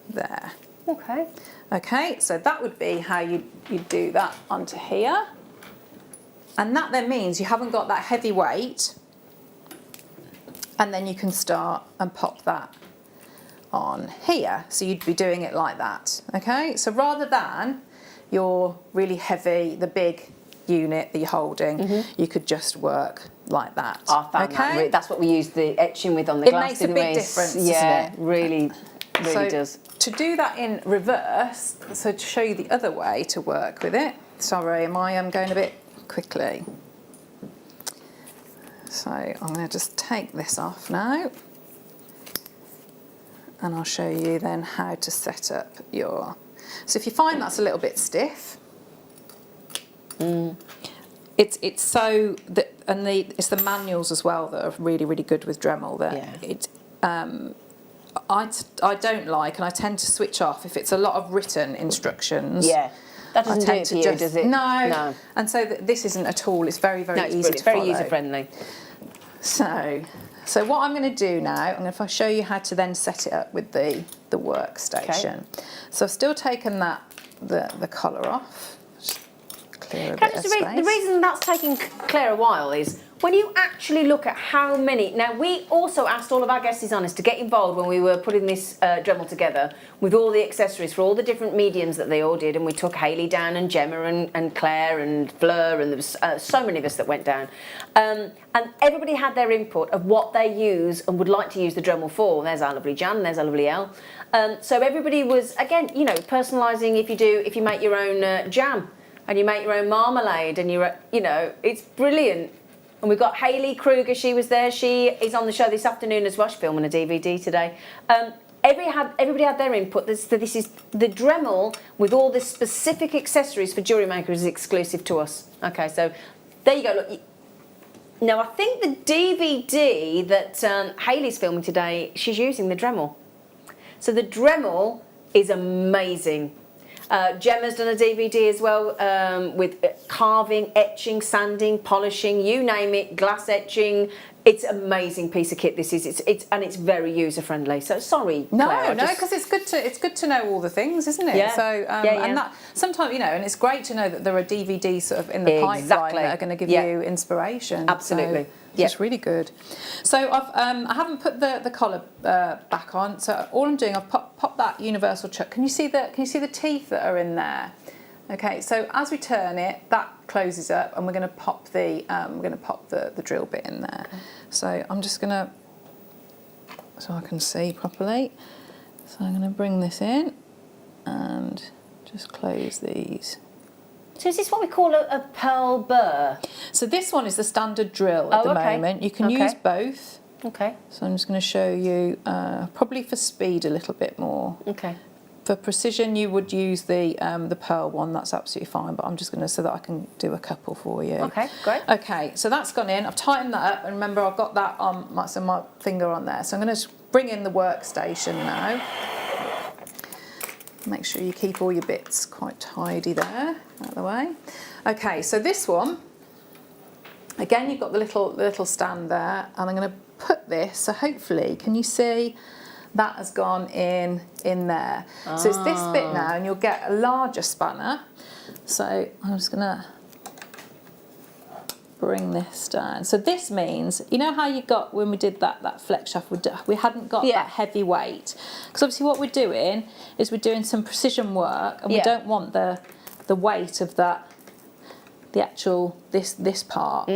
there. Okay. Okay, so that would be how you do that onto here. And that then means you haven't got that heavy weight. And then you can start and pop that on here. So you'd be doing it like that. Okay, so rather than your really heavy, the big unit that you're holding, you could just work like that. I found that that's what we used the etching with on the glass. It makes a big difference, yeah, doesn't it? Really does. To do that in reverse, so to show you the other way to work with it, sorry, I'm going a bit quickly. So I'm going to just take this off now, and I'll show you then how to set up your. So if you find that's a little bit stiff, it's so that, and it's the manuals as well that are really good with Dremel. That I don't like, and I tend to switch off if it's a lot of written instructions. Yeah, that doesn't do it for you, does it? No. And so this isn't at all. It's very easy. It's very user friendly. So what I'm going to do now, I'm going to show you how to then set it up with the workstation. Okay. So I've still taken the collar off. Just clear a bit of space. The reason that's taking Claire a while is when you actually look at how many, now we also asked all of our guest designers to get involved when we were putting this Dremel together with all the accessories for all the different mediums that they all did, and we took Hayley down and Gemma and Claire and Fleur, and there was so many of us that went down. And everybody had their input of what they use and would like to use the Dremel for. There's our lovely Jan, there's our lovely Elle. So everybody was, again, you know, personalising if you make your own jam and you make your own marmalade and you know, it's brilliant. And we've got Hayley Kruger, she was there. She is on the show this afternoon as well. She's filming a DVD today. Everybody had their input. This is the Dremel with all the specific accessories for JewelleryMaker is exclusive to us. Okay, so there you go. Look, now I think the DVD that Hayley's filming today, she's using the Dremel. So the Dremel is amazing. Gemma's done a DVD as well with carving, etching, sanding, polishing, you name it, glass etching. It's an amazing piece of kit. This is and it's very user friendly. So sorry, Claire, no, because it's good to know all the things, isn't it? Yeah. So yeah. and that sometimes, you know, and it's great to know that there are DVDs sort of in the pipeline that are going to give you inspiration. Absolutely. So it's really good. So I haven't put the collar back on. So all I'm doing, I've popped that universal chuck. Can you see the teeth that are in there? Okay. So as we turn it, that closes up, and we're going to pop the drill bit in there. Okay. So I'm just going to, so I can see properly. So I'm going to bring this in and just close these. So is this what we call a pearl burr? So this one is the standard drill at the moment. You can use both. Okay. So I'm just going to show you, probably for speed a little bit more. Okay. For precision, you would use the pearl one. That's absolutely fine. But I'm just going to, so that I can do a couple for you. Okay, great. Okay, so that's gone in. I've tightened that up, and remember I've got that on my finger on there. So I'm going to bring in the workstation now. Make sure you keep all your bits quite tidy there, out of the way. Okay, so this one, again, you've got the little stand there, and I'm going to put this. So hopefully, can you see? That has gone in there. So it's this bit now, and you'll get a larger spanner. So I'm just gonna bring this down. So this means, you know how you got when we did that flex shaft, we hadn't got that heavy weight. Because obviously what we're doing is we're doing some precision work, and we don't want the weight of that, the actual, this part,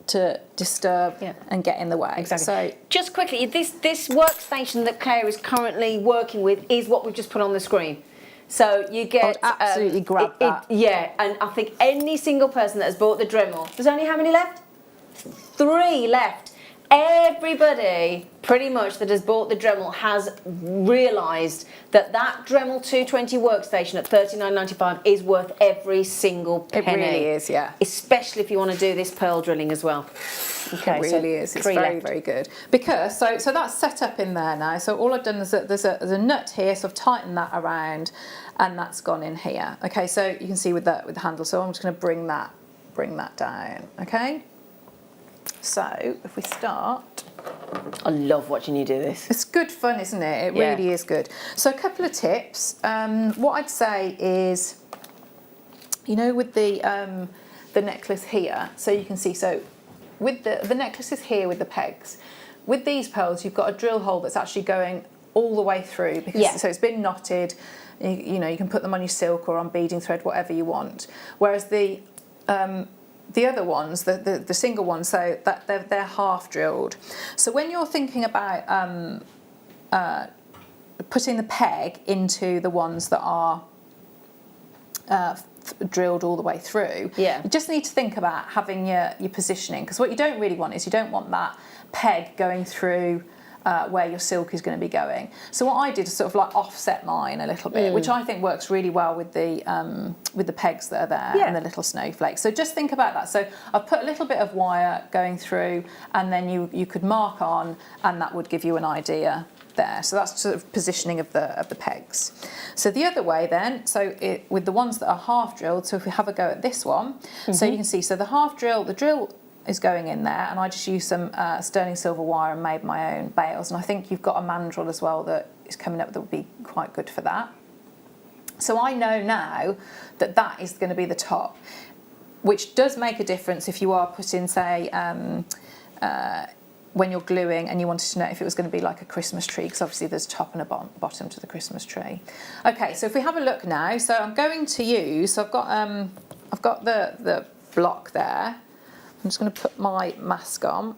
to disturb and get in the way. Exactly. So just quickly, this workstation that Claire is currently working with is what we've just put on the screen. So you get absolutely grab that. And I think any single person that has bought the Dremel, there's only how many left? 3 left. Everybody pretty much that has bought the Dremel has realised that Dremel 220 workstation at $39.95 is worth every single penny. It really is, yeah. Especially if you want to do this pearl drilling as well. Okay, it really is. It's very good. Because so that's set up in there now. So all I've done is there's a nut here, so I've tightened that around, and that's gone in here. Okay, so you can see with the handle. So I'm just going to bring that down. Okay. So if we start, I love watching you do this. It's good fun, isn't it? It really is good. So a couple of tips. What I'd say is, you know, with the necklace here, so you can see, so with the necklace is here with the pegs. With these pearls, you've got a drill hole that's actually going all the way through, because so it's been knotted. You know, you can put them on your silk or on beading thread, whatever you want. Whereas the other ones, the single ones, so that they're half drilled. So when you're thinking about putting the peg into the ones that are drilled all the way through, you just need to think about having your positioning, because what you don't really want is you don't want that peg going through where your silk is going to be going. So what I did is sort of like offset mine a little bit, which I think works really well with the pegs that are there and the little snowflakes. So just think about that. So I've put a little bit of wire going through, and then you could mark on, and that would give you an idea there. So that's sort of positioning of the pegs. So the other way then, with the ones that are half drilled, so if we have a go at this one, so you can see, so the half drill, the drill is going in there, and I just used some sterling silver wire and made my own bails, and I think you've got a mandrel as well that is coming up that would be quite good for that. So I know now that is going to be the top. which does make a difference if you are putting, say, when you're gluing and you wanted to know if it was going to be like a Christmas tree, because obviously there's a top and a bottom to the Christmas tree. Okay, so if we have a look now, so I'm going to use, so I've got the block there. I'm just going to put my mask on,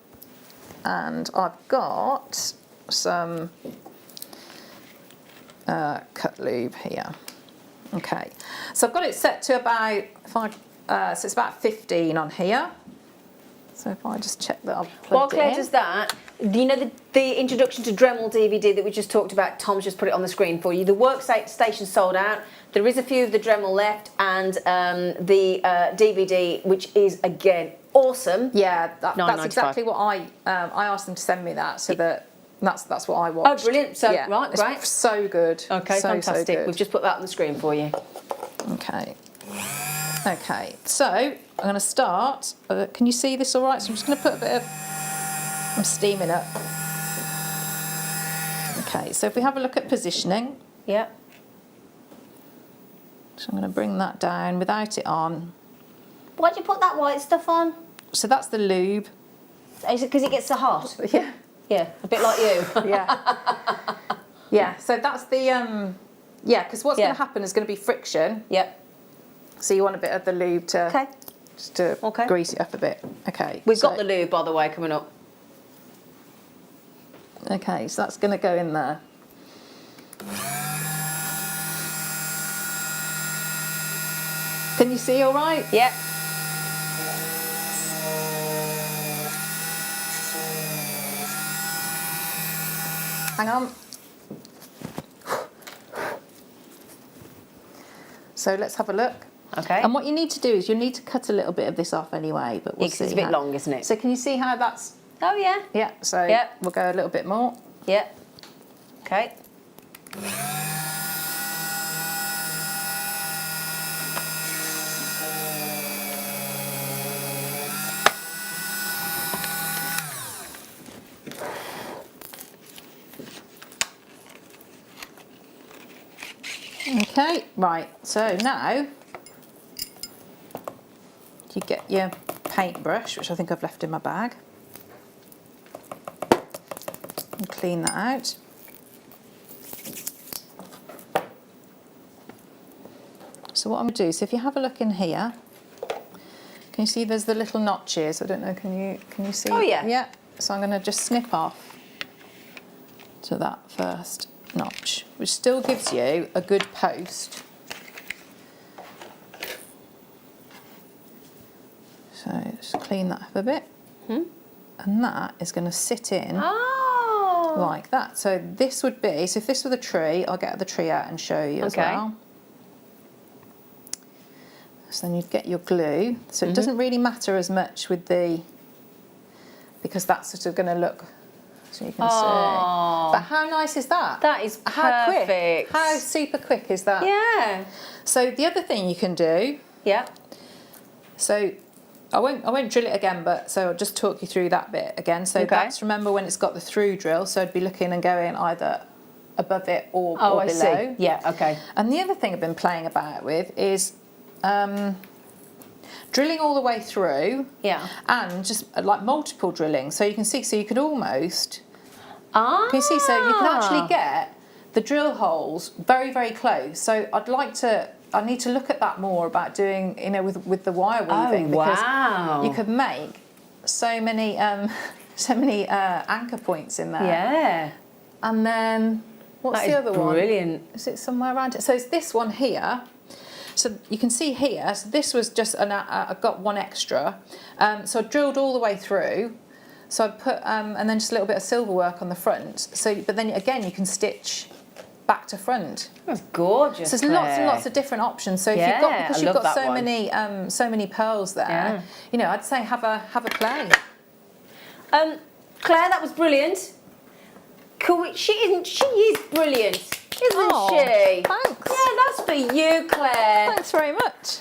and I've got some cut lube here. Okay, so I've got it set to about so it's about 15 on here. So if I just check that I've plugged While it Claire in. does that, you know the introduction to Dremel DVD that we just talked about, Tom's just put it on the screen for you. The workstation sold out. There is a few of the Dremel left, and the DVD, which is, again, awesome. Yeah, that's exactly what I asked them to send me that, so that's what I watched. Oh, brilliant. So, yeah, right, great. It's so good. Okay, so, fantastic. So good. We've just put that on the screen for you. Okay. Okay, so I'm going to start. Can you see this all right? So I'm just going to put a bit of, I'm steaming up. Okay, so if we have a look at positioning. Yeah. So I'm going to bring that down without it on. Why'd you put that white stuff on? So that's the lube. Is it because it gets so hot? Yeah. Yeah, a bit like you. Yeah. Yeah, so that's the, yeah, because what's going to happen is going to be friction. Yep. So you want a bit of the lube to, just to grease it up a bit. Okay. We've got the lube, by the way, coming up. Okay, so that's going to go in there. Can you see all right? Yep. Hang on. So let's have a look. Okay. And what you need to do is you need to cut a little bit of this off anyway, but we'll see. It's a bit long, isn't it? So can you see how that's... Oh, yeah. Yeah, so we'll go a little bit more. Yeah. Okay. Okay, right, so now you get your paintbrush, which I think I've left in my bag, and clean that out. So what I'm going to do, so if you have a look in here, can you see there's the little notches? I don't know, can you see? Oh, yeah. Yeah, so I'm going to just snip off to that first notch, which still gives you a good post. So just clean that up a bit. And that is going to sit in like that. So this would be, so if this were the tree, I'll get the tree out and show you as well. So then you'd get your glue. So it doesn't really matter as much with the, because that's sort of going to look, so you can see. But how nice is that? That is perfect. How quick? How super quick is that? Yeah. So the other thing you can do. Yeah. So I won't drill it again, but so I'll just talk you through that bit again. So that's, remember when it's got the through drill, so I'd be looking and going either above it or below. I see. Yeah, okay. And the other thing I've been playing about with is drilling all the way through. Yeah. And just like multiple drilling. So you can see, so you could almost, can you see, so you can actually get the drill holes very, very close. So I need to look at that more about doing, you know, with the wire weaving, because you could make so many anchor points in there. Yeah. And then what's the other one? Brilliant. Is it somewhere around it? So it's this one here. So you can see here. So this was just I got one extra. So I drilled all the way through. So I put and then just a little bit of silver work on the front. So, but then again you can stitch back to front. That's gorgeous. So there's lots and lots of different options. So if you've got, because you've got so many pearls there, you know, I'd say have a play. Claire, that was brilliant. She is brilliant, isn't she? Thanks. Yeah, that's for you, Claire. Thanks very much.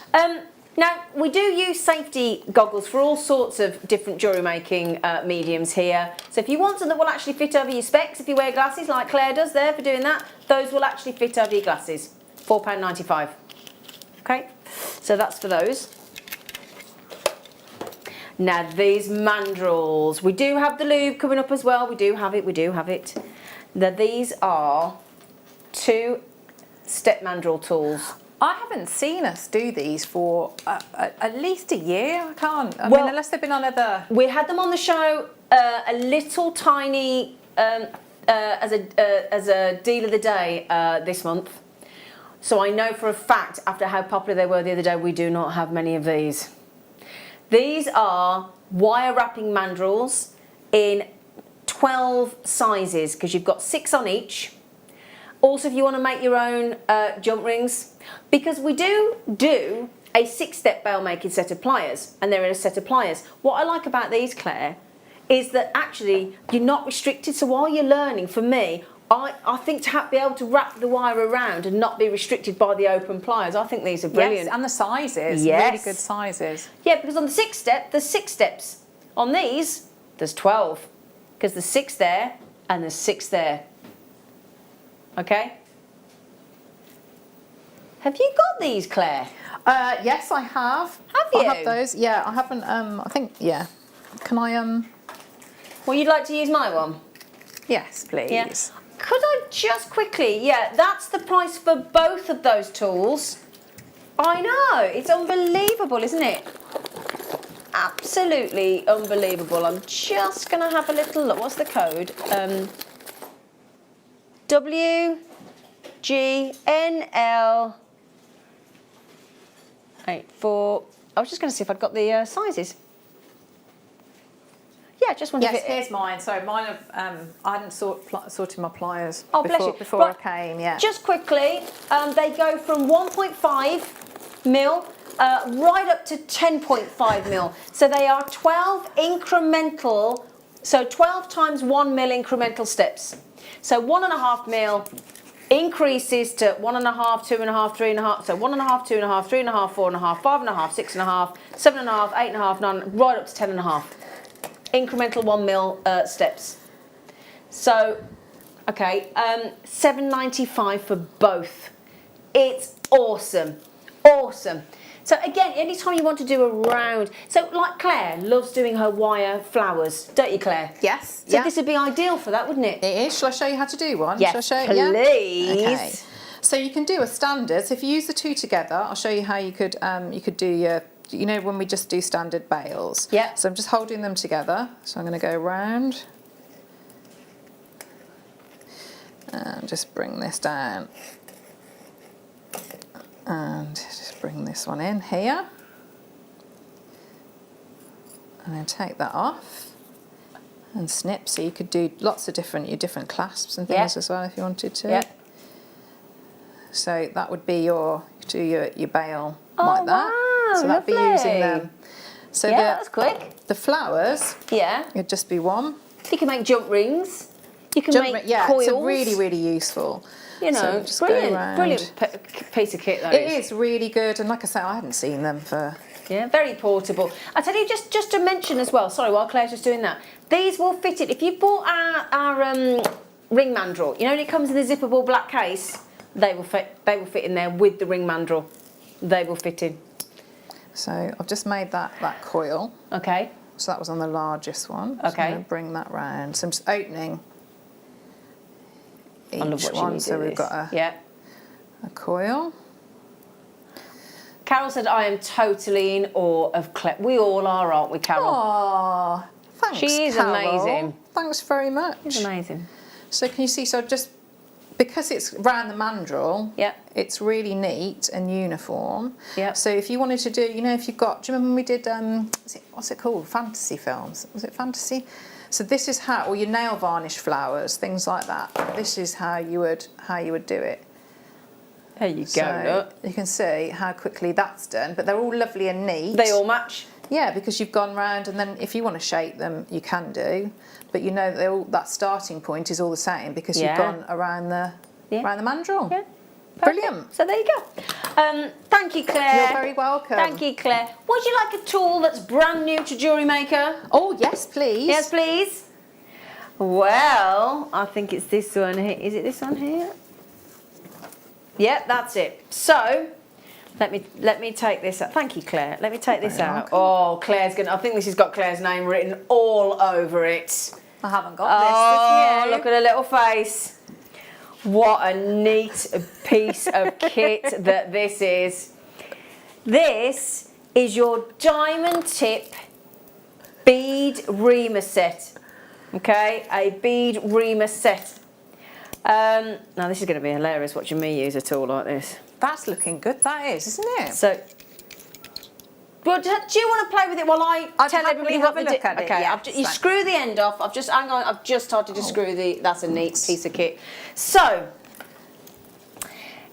Now, we do use safety goggles for all sorts of different jewellery making mediums here. So if you want some that will actually fit over your specs, if you wear glasses like Claire does there for doing that, those will actually fit over your glasses. £4.95. Okay, so that's for those. Now these mandrels, we do have the lube coming up as well. We do have it. Now these are 2-step mandrel tools. I haven't seen us do these for at least a year. I mean, unless they've been on other... We had them on the show, a little tiny, as a deal of the day this month. So I know for a fact, after how popular they were the other day, we do not have many of these. These are wire wrapping mandrels in 12 sizes, because you've got 6 on each. Also, if you want to make your own jump rings, because we do a 6-step bail making set of pliers, and they're in a set of pliers. What I like about these, Claire, is that actually you're not restricted. So while you're learning, for me, I think to be able to wrap the wire around and not be restricted by the open pliers, I think these are brilliant. Yes, and the sizes, yes. Really good sizes. Yeah, because on the 6-step, there's 6 steps. On these, there's 12, because there's 6 there and there's 6 there. Okay? Have you got these, Claire? Yes, I have. Have you? I have those. Yeah, I haven't. I think. Yeah. Can I? Well, you'd like to use my one? Yes, please. Yeah. Could I just quickly? Yeah, that's the price for both of those tools. I know. It's unbelievable, isn't it? Absolutely unbelievable. I'm just going to have a little look. What's the code? WGNL 84. I was just going to see if I'd got the sizes. Yeah, just wondered. Yes, here's mine. So mine have. I hadn't sorted my pliers. Oh, before, bless you. Before Right. I came. Yeah. Just quickly, they go from 1.5 mil right up to 10.5 mil. So they are 12 incremental. So 12 times 1 mil incremental steps. So 1.5 mil increases to 1.5, 2.5, 3.5. So 1.5, 2.5, 3.5, 4.5, 5.5, 6.5, 7.5, 8.5, 9, right up to 10.5. Incremental 1 mil steps. So, okay, $7.95 for both. It's awesome, awesome. So again, anytime you want to do a round, so like Claire loves doing her wire flowers, don't you, Claire? Yes. So this would be ideal for that, wouldn't it? It is. Shall I show you how to do one? Yes, Shall I show you? please. Yeah? Okay. So you can do a standard. So if you use the two together, I'll show you how you could do your, you know, when we just do standard bails. Yeah. So I'm just holding them together. So I'm going to go around and just bring this down. And just bring this one in here. And then take that off and snip. So you could do lots of your different clasps and things as well if you wanted to. Yeah. So that would be your bail like that. Wow, so that'd be using them. So that's quick. The flowers, it'd just be one. You can make jump rings. You can make coils. It's really, really useful. You know, so just brilliant piece of kit that It is really good, and like I said, I hadn't seen them for... Yeah, very portable. I tell you, just to mention as well, sorry, while Claire's just doing that, these will fit it. If you bought our ring mandrel, you know, when it comes in the zippable black case, they will fit in there with the ring mandrel. They will fit in. So I've just made that coil. Okay. So that was on the largest one. Okay. So I'm going to bring that round. So I'm just opening each one. So we've got a coil. Carol said, I am totally in awe of Claire. We all are, aren't we, Carol? Oh, thanks, She is Carol. amazing. Thanks very much. She's amazing. So can you see, so just, because it's round the mandrel, it's really neat and uniform. Yep. So if you wanted to do, you know, if you've got, do you remember when we did, what's it called? Fantasy films. Was it fantasy? So this is how, or your nail varnish flowers, things like that. This is how you would do it. There you go. So you can see how quickly that's done, but they're all lovely and neat. They all match. Yeah, because you've gone round, and then if you want to shape them, you can do. But you know that starting point is all the same because you've gone around the mandrel. Yeah. Brilliant. So there you go. Thank you, Claire. You're very welcome. Thank you, Claire. Would you like a tool that's brand new to JewelleryMaker? Oh, yes, please. Yes, please. Well, I think it's this one here. Is it this one here? Yeah, that's it. So, Let me take this out. Thank you, Claire. Let me take this out. Oh, Claire's gonna. I think this has got Claire's name written all over it. I haven't got this. Oh, look at her little face. What a neat piece of kit that this is. This is your diamond tip bead reamer set. Okay, a bead reamer set. Now this is going to be hilarious watching me use a tool like this. That's looking good, that is, isn't it? So, well, do you want to play with it while I tell everybody what to do? Look at it. Okay, Yes, you screw the end off. Hang on, I've just started to screw the. That's a neat piece of kit. So,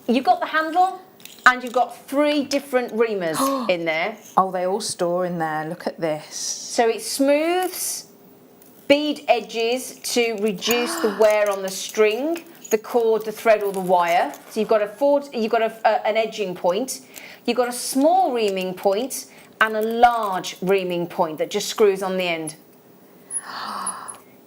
you've got the handle, and you've got 3 different reamers in there. Oh, they all store in there. Look at this. So it smooths bead edges to reduce the wear on the string, the cord, the thread, or the wire. So you've got an edging point. You've got a small reaming point and a large reaming point that just screws on the end.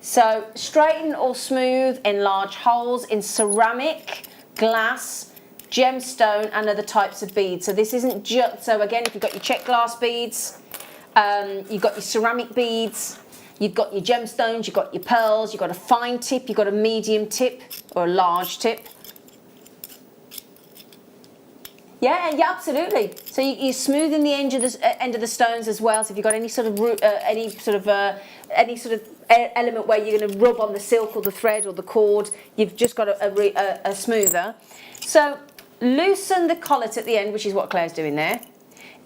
So straighten or smooth in large holes in ceramic, glass, gemstone and other types of beads. So this isn't just, so again, if you've got your check glass beads, you've got your ceramic beads, you've got your gemstones, you've got your pearls, you've got a fine tip, you've got a medium tip or a large tip. Yeah, absolutely. So you're smoothing the end of the stones as well. So if you've got any sort of element where you're going to rub on the silk or the thread or the cord, you've just got a smoother. So loosen the collet at the end, which is what Claire's doing there.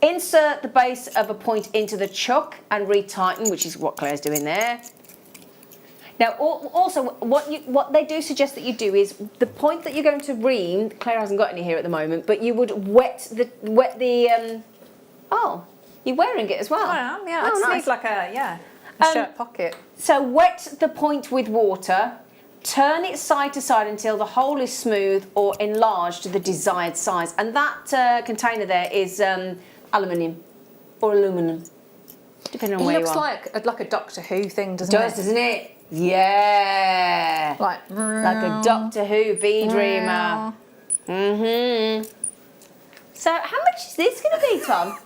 Insert the base of a point into the chuck and retighten, which is what Claire's doing there. Now, also, what they do suggest that you do is the point that you're going to ream. Claire hasn't got any here at the moment, but you would wet the. Oh, you're wearing it as well. I am, yeah. Oh, nice. It's like a shirt pocket. So wet the point with water. Turn it side to side until the hole is smooth or enlarged to the desired size. And that container there is aluminium or aluminum, depending on where you are. It looks like a Doctor Who thing, doesn't it? Doesn't it? Yeah. Like a Doctor Who bead reamer. So how much is this going to be, Tom?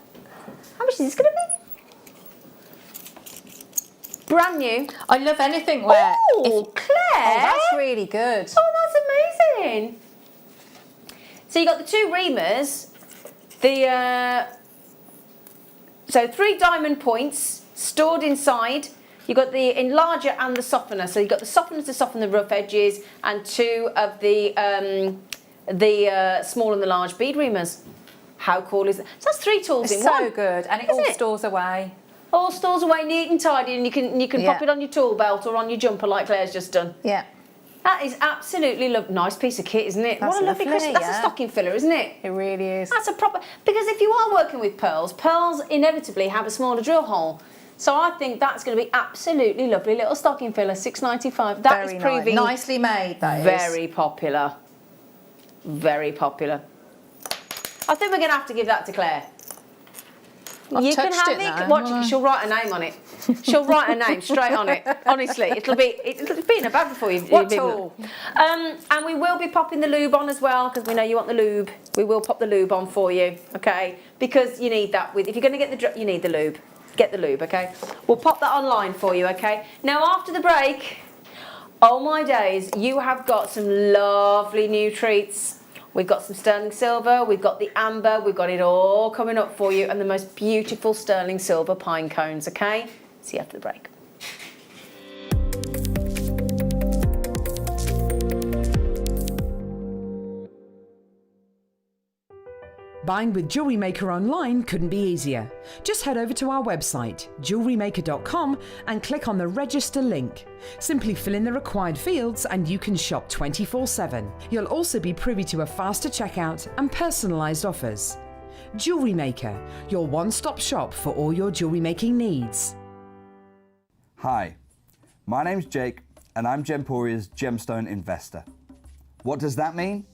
How much is this going to be? Brand new. I love anything where... Oh, Claire. Oh, that's really good. Oh, that's amazing. So you got the 2 reamers. So 3 diamond points stored inside. You've got the enlarger and the softener. So you've got the softener to soften the rough edges and 2 of the small and the large bead reamers. How cool is that? So that's 3 tools in one. So good, and it all stores away. All stores away neat and tidy, and you can pop it on your tool belt or on your jumper like Claire's just done. Yeah. That is absolutely nice piece of kit, isn't it? That's what a lovely lovely, That's a stocking filler, isn't it? It really is. That's a proper, because if you are working with pearls inevitably have a smaller drill hole. So I think that's going to be absolutely lovely little stocking filler, $6.95. That is proving nicely made. That is very popular. Very popular. I think we're going to have to give that to Claire. You can have it. Watch it. She'll write a name on it. She'll write a name straight on it. Honestly, it'll be in a bag before you. What tool? And we will be popping the lube on as well because we know you want the lube. We will pop the lube on for you, okay? Because you need that. If you're going to get you need the lube. Get the lube, okay? We'll pop that online for you, okay? Now after the break, oh my days, you have got some lovely new treats. We've got some sterling silver, we've got the amber, we've got it all coming up for you, and the most beautiful sterling silver pine cones, okay? See you after the break. Buying with JewelleryMaker online couldn't be easier. Just head over to our website, JewelleryMaker.com, and click on the register link. Simply fill in the required fields and you can shop 24/7. You'll also be privy to a faster checkout and personalised offers. JewelleryMaker, your one-stop shop for all your jewellery making needs. Hi, my name's Jake and I'm Gemporia's gemstone investor. What does that mean?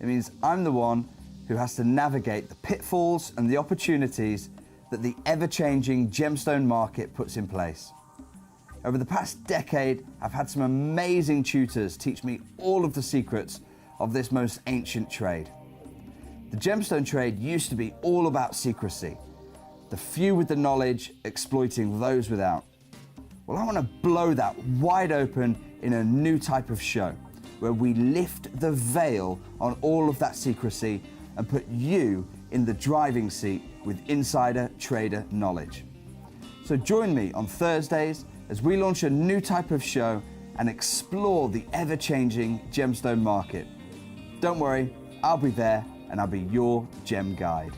It means I'm the one who has to navigate the pitfalls and the opportunities that the ever-changing gemstone market puts in place. Over the past decade, I've had some amazing tutors teach me all of the secrets of this most ancient trade. The gemstone trade used to be all about secrecy, the few with the knowledge exploiting those without. Well, I want to blow that wide open in a new type of show, where we lift the veil on all of that secrecy and put you in the driving seat with insider trader knowledge. So join me on Thursdays as we launch a new type of show and explore the ever-changing gemstone market. Don't worry, I'll be there and I'll be your gem guide.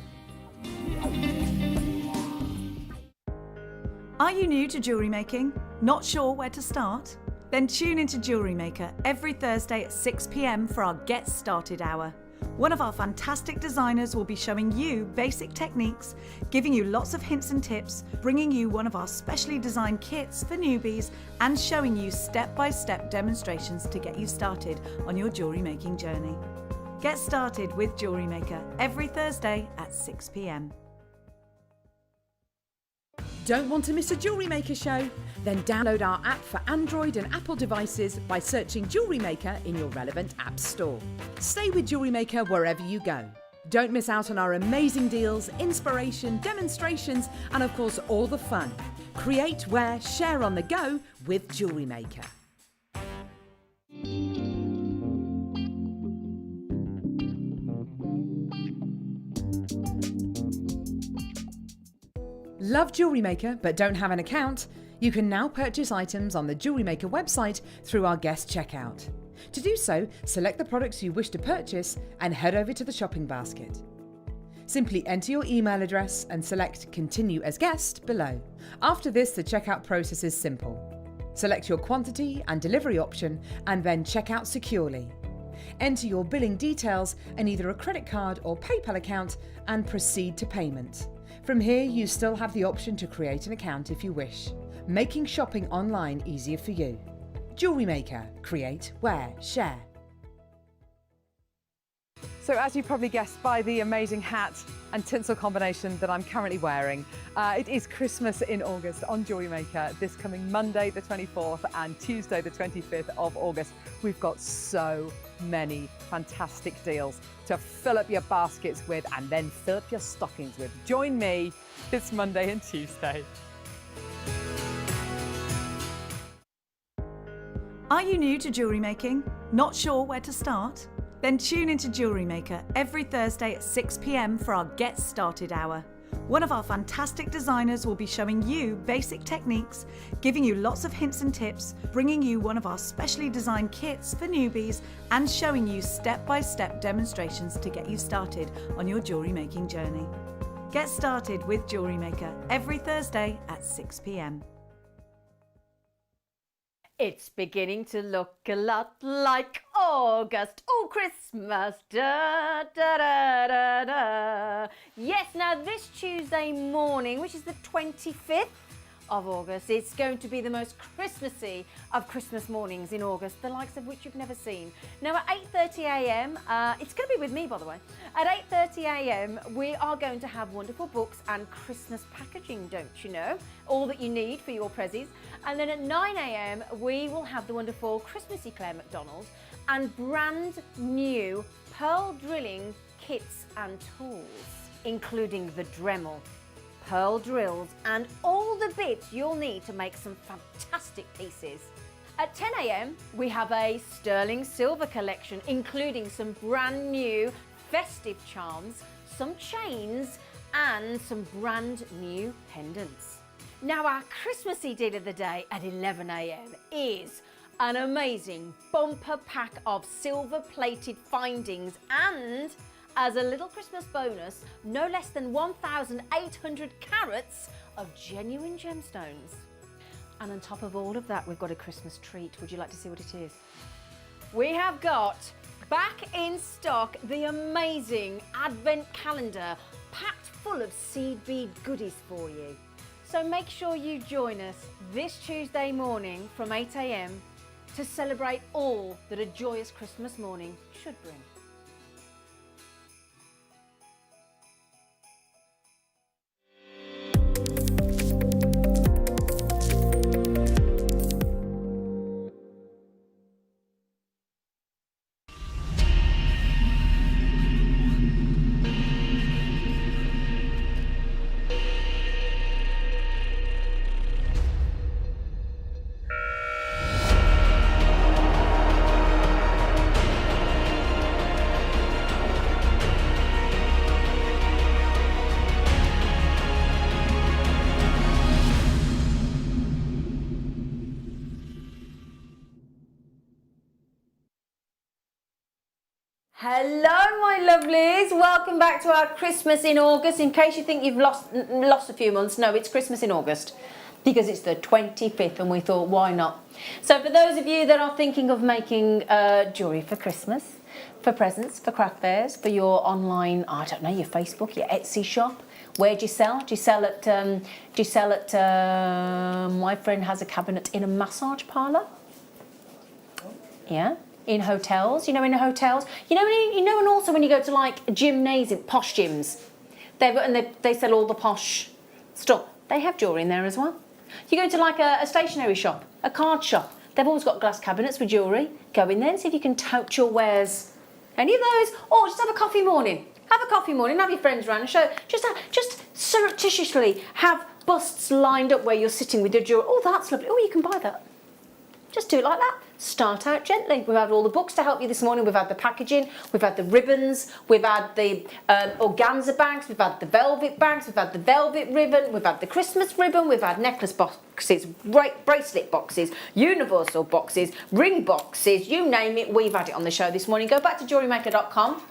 Are you new to jewellery making? Not sure where to start? Then tune into JewelleryMaker every Thursday at 6 p.m. for our Get Started Hour. One of our fantastic designers will be showing you basic techniques, giving you lots of hints and tips, bringing you one of our specially designed kits for newbies, and showing you step-by-step demonstrations to get you started on your jewellery making journey. Get started with JewelleryMaker every Thursday at 6 p.m. Don't want to miss a Jewellery Maker show? Then download our app for Android and Apple devices by searching Jewellery Maker in your relevant app store. Stay with Jewellery Maker wherever you go. Don't miss out on our amazing deals, inspiration, demonstrations, and of course all the fun. Create, wear, share on the go with Jewellery Maker. Love Jewellery Maker but don't have an account? You can now purchase items on the Jewellery Maker website through our guest checkout. To do so, select the products you wish to purchase and head over to the shopping basket. Simply enter your email address and select Continue as Guest below. After this, the checkout process is simple. Select your quantity and delivery option and then check out securely. Enter your billing details and either a credit card or PayPal account and proceed to payment. From here, you still have the option to create an account if you wish, making shopping online easier for you. Jewellery Maker. Create, wear, share. So as you probably guessed by the amazing hat and tinsel combination that I'm currently wearing, it is Christmas in August on Jewellery Maker this coming Monday the 24th and Tuesday the 25th of August. We've got so many fantastic deals to fill up your baskets with and then fill up your stockings with. Join me this Monday and Tuesday. Are you new to jewellery making? Not sure where to start? Then tune into JewelleryMaker every Thursday at 6 p.m. for our Get Started Hour. One of our fantastic designers will be showing you basic techniques, giving you lots of hints and tips, bringing you one of our specially designed kits for newbies, and showing you step-by-step demonstrations to get you started on your jewellery making journey. Get started with JewelleryMaker every Thursday at 6 p.m. It's beginning to look a lot like August. Oh, Christmas. Da, da, da, da, da. Yes, now this Tuesday morning, which is the 25th of August, it's going to be the most Christmassy of Christmas mornings in August, the likes of which you've never seen. Now at 8:30 a.m, it's going to be with me, by the way. At 8:30 a.m, we are going to have wonderful books and Christmas packaging, don't you know? All that you need for your prezzies. And then at 9 a.m, we will have the wonderful Christmassy Claire McDonald and brand new pearl drilling kits and tools, including the Dremel, pearl drills, and all the bits you'll need to make some fantastic pieces. At 10 a.m, we have a sterling silver collection, including some brand new festive charms, some chains, and some brand new pendants. Now our Christmassy deal of the day at 11 a.m. is an amazing bumper pack of silver plated findings, and as a little Christmas bonus, no less than 1,800 carats of genuine gemstones. And on top of all of that, we've got a Christmas treat. Would you like to see what it is? We have got back in stock the amazing advent calendar packed full of seed bead goodies for you. So make sure you join us this Tuesday morning from 8 a.m. to celebrate all that a joyous Christmas morning should bring. Hello, my lovelies. Welcome back to our Christmas in August. In case you think you've lost a few months, no, it's Christmas in August because it's the 25th and we thought, why not? So for those of you that are thinking of making jewellery for Christmas, for presents, for craft fairs, for your online, I don't know, your Facebook, your Etsy shop, where do you sell? Do you sell at, my friend has a cabinet in a massage parlour. Yeah. In hotels, you know, in hotels, you know, and also when you go to like gymnasium, posh gyms, they sell all the posh stuff. They have jewellery in there as well. You go to like a stationery shop, a card shop. They've always got glass cabinets with jewellery. Go in there and see if you can tote your wares. Any of those, or just have a coffee morning. Have a coffee morning. Have your friends around and show. Just surreptitiously have busts lined up where you're sitting with your jewellery. Oh, that's lovely. Oh, you can buy that. Just do it like that. Start out gently. We've had all the books to help you this morning. We've had the packaging, we've had the ribbons, we've had the organza bags, we've had the velvet bags, we've had the velvet ribbon, we've had the Christmas ribbon, we've had necklace boxes, bracelet boxes, universal boxes, ring boxes, you name it, we've had it on the show this morning. Go back to JewelleryMaker.com.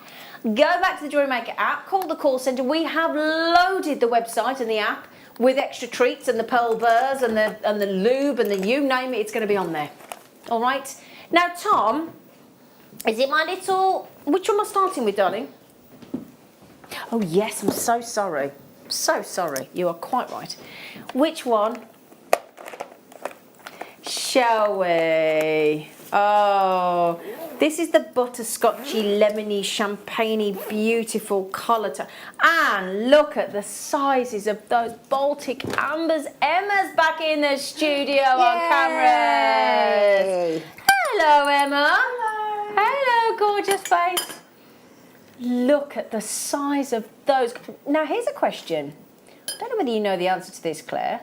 Go back to the JewelleryMaker app, call the call centre. We have loaded the website and the app with extra treats and the pearl burrs and the lube and the you name it, it's going to be on there. All right. Now, Tom, is it my little... Which one am I starting with, darling? Oh, yes, I'm so sorry. So sorry. You are quite right. Which one? Shall we? Oh, this is the butterscotchy, lemony, champagne-y, beautiful colour tone. And look at the sizes of those Baltic ambers. Emma's back in the studio on cameras. Hello, Emma. Hello. Hello, gorgeous face. Look at the size of those. Now, here's a question. I don't know whether you know the answer to this, Claire.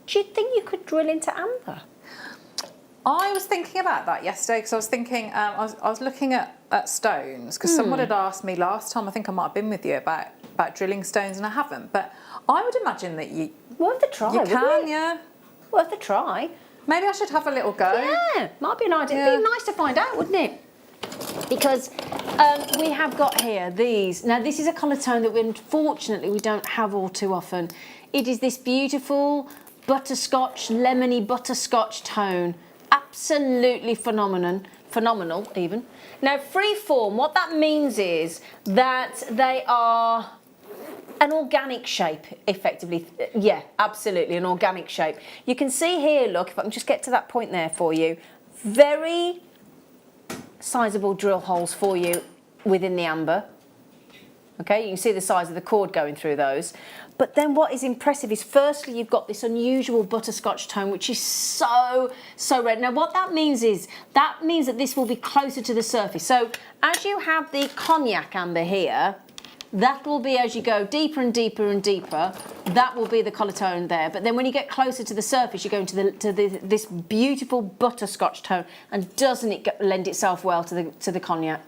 Do you think you could drill into amber? I was thinking about that yesterday because I was thinking, I was looking at stones because someone had asked me last time, I think I might have been with you, about drilling stones, and I haven't. But I would imagine that you... Worth a try, you can, yeah. Worth a try. Maybe I should have a little go. Yeah, might be an idea. Yeah. It'd be nice to find out, wouldn't it? Because we have got here these. Now, this is a colour tone that unfortunately we don't have all too often. It is this beautiful butterscotch, lemony butterscotch tone. Absolutely phenomenal even. Now, free form, what that means is that they are an organic shape, effectively. Yeah, absolutely, an organic shape. You can see here, look, if I can just get to that point there for you, very sizable drill holes for you within the amber. Okay, you can see the size of the cord going through those. But then what is impressive is, firstly, you've got this unusual butterscotch tone, which is so red. Now, what that means is, that means that this will be closer to the surface. So as you have the cognac amber here, that will be, as you go deeper and deeper and deeper, that will be the colour tone there. But then when you get closer to the surface, you go into this beautiful butterscotch tone. And doesn't it lend itself well to the cognac?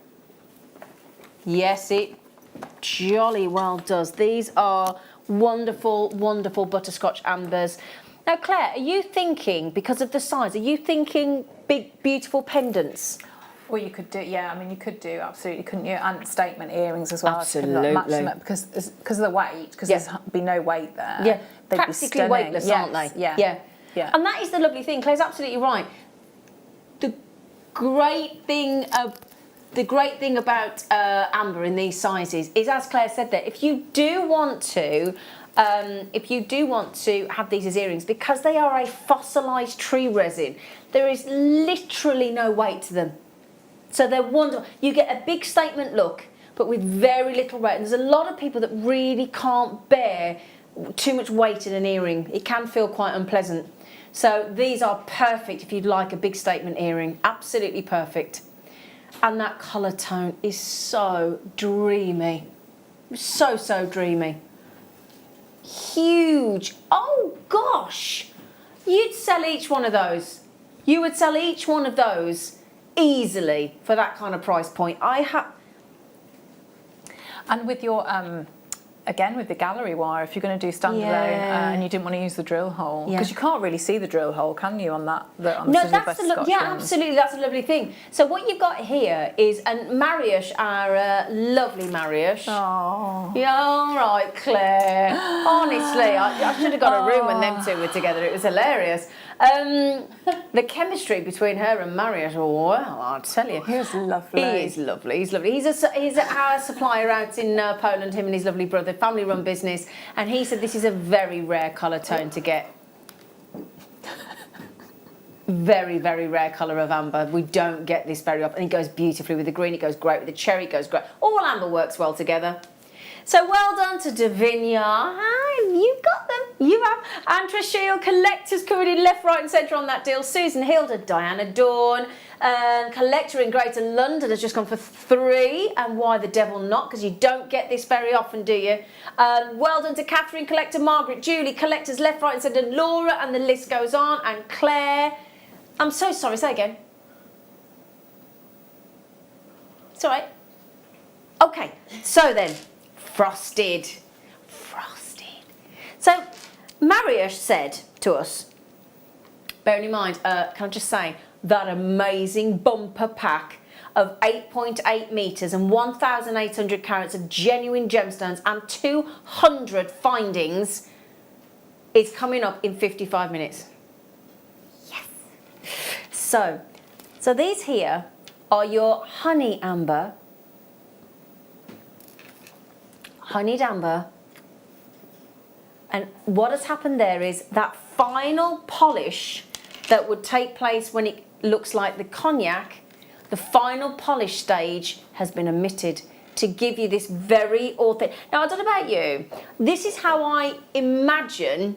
Yes, it jolly well does. These are wonderful, wonderful butterscotch ambers. Now, Claire, are you thinking, because of the size, are you thinking big, beautiful pendants? Well, you could do, yeah, I mean, you could do, absolutely, couldn't you? And statement earrings as well. Absolutely. Match them up because of the weight, because there's be no weight there. Yeah, they'd practically be weightless, aren't they? Yeah. And that is the lovely thing. Claire's absolutely right. The great thing about amber in these sizes is, as Claire said there, if you do want to have these as earrings, because they are a fossilised tree resin, there is literally no weight to them. So they're wonderful. You get a big statement look, but with very little weight. And there's a lot of people that really can't bear too much weight in an earring. It can feel quite unpleasant. So these are perfect if you'd like a big statement earring. Absolutely perfect. And that colour tone is so dreamy. So dreamy. Huge. Oh gosh. You'd sell each one of those. You would sell each one of those easily for that kind of price point. And with your again with the gallery wire, if you're going to do standalone and you didn't want to use the drill hole, because you can't really see the drill hole, can you, on that? On No, that's absolutely, that's a lovely thing. So what you've got here is, and Mariusz, our lovely Mariusz. Oh. Yeah, all right, Claire. Honestly, I should have got a room when them two were together. It was hilarious. The chemistry between her and Mariusz, oh, well, I'll tell you. He's lovely. He is lovely. He's lovely. He's our supplier out in Poland, him and his lovely brother, family-run business. And he said this is a very rare colour tone to get. Very, very rare colour of amber. We don't get this very often. And it goes beautifully with the green. It goes great with the cherry. It goes great. All amber works well together. So well done to Davinia. Hi, you got them. You have. Andra Shield, collectors coming in left, right and centre on that deal. Susan Hilda, Diana Dawn. Collector in Greater London has just gone for 3. And why the devil not? Because you don't get this very often, do you? Well done to Catherine, Collector Margaret, Julie, collectors left, right and centre. Laura, and the list goes on. And Claire. I'm so sorry, say again. It's all right. Okay, so then. Frosted. So, Mariusz said to us, bearing in mind, can I just say, that amazing bumper pack of 8.8 metres and 1,800 carats of genuine gemstones and 200 findings is coming up in 55 minutes. Yes. So these here are your honey amber, honeyed amber, and what has happened there is that final polish that would take place when it looks like the cognac, the final polish stage has been omitted to give you this very authentic. Now, I don't know about you, this is how I imagine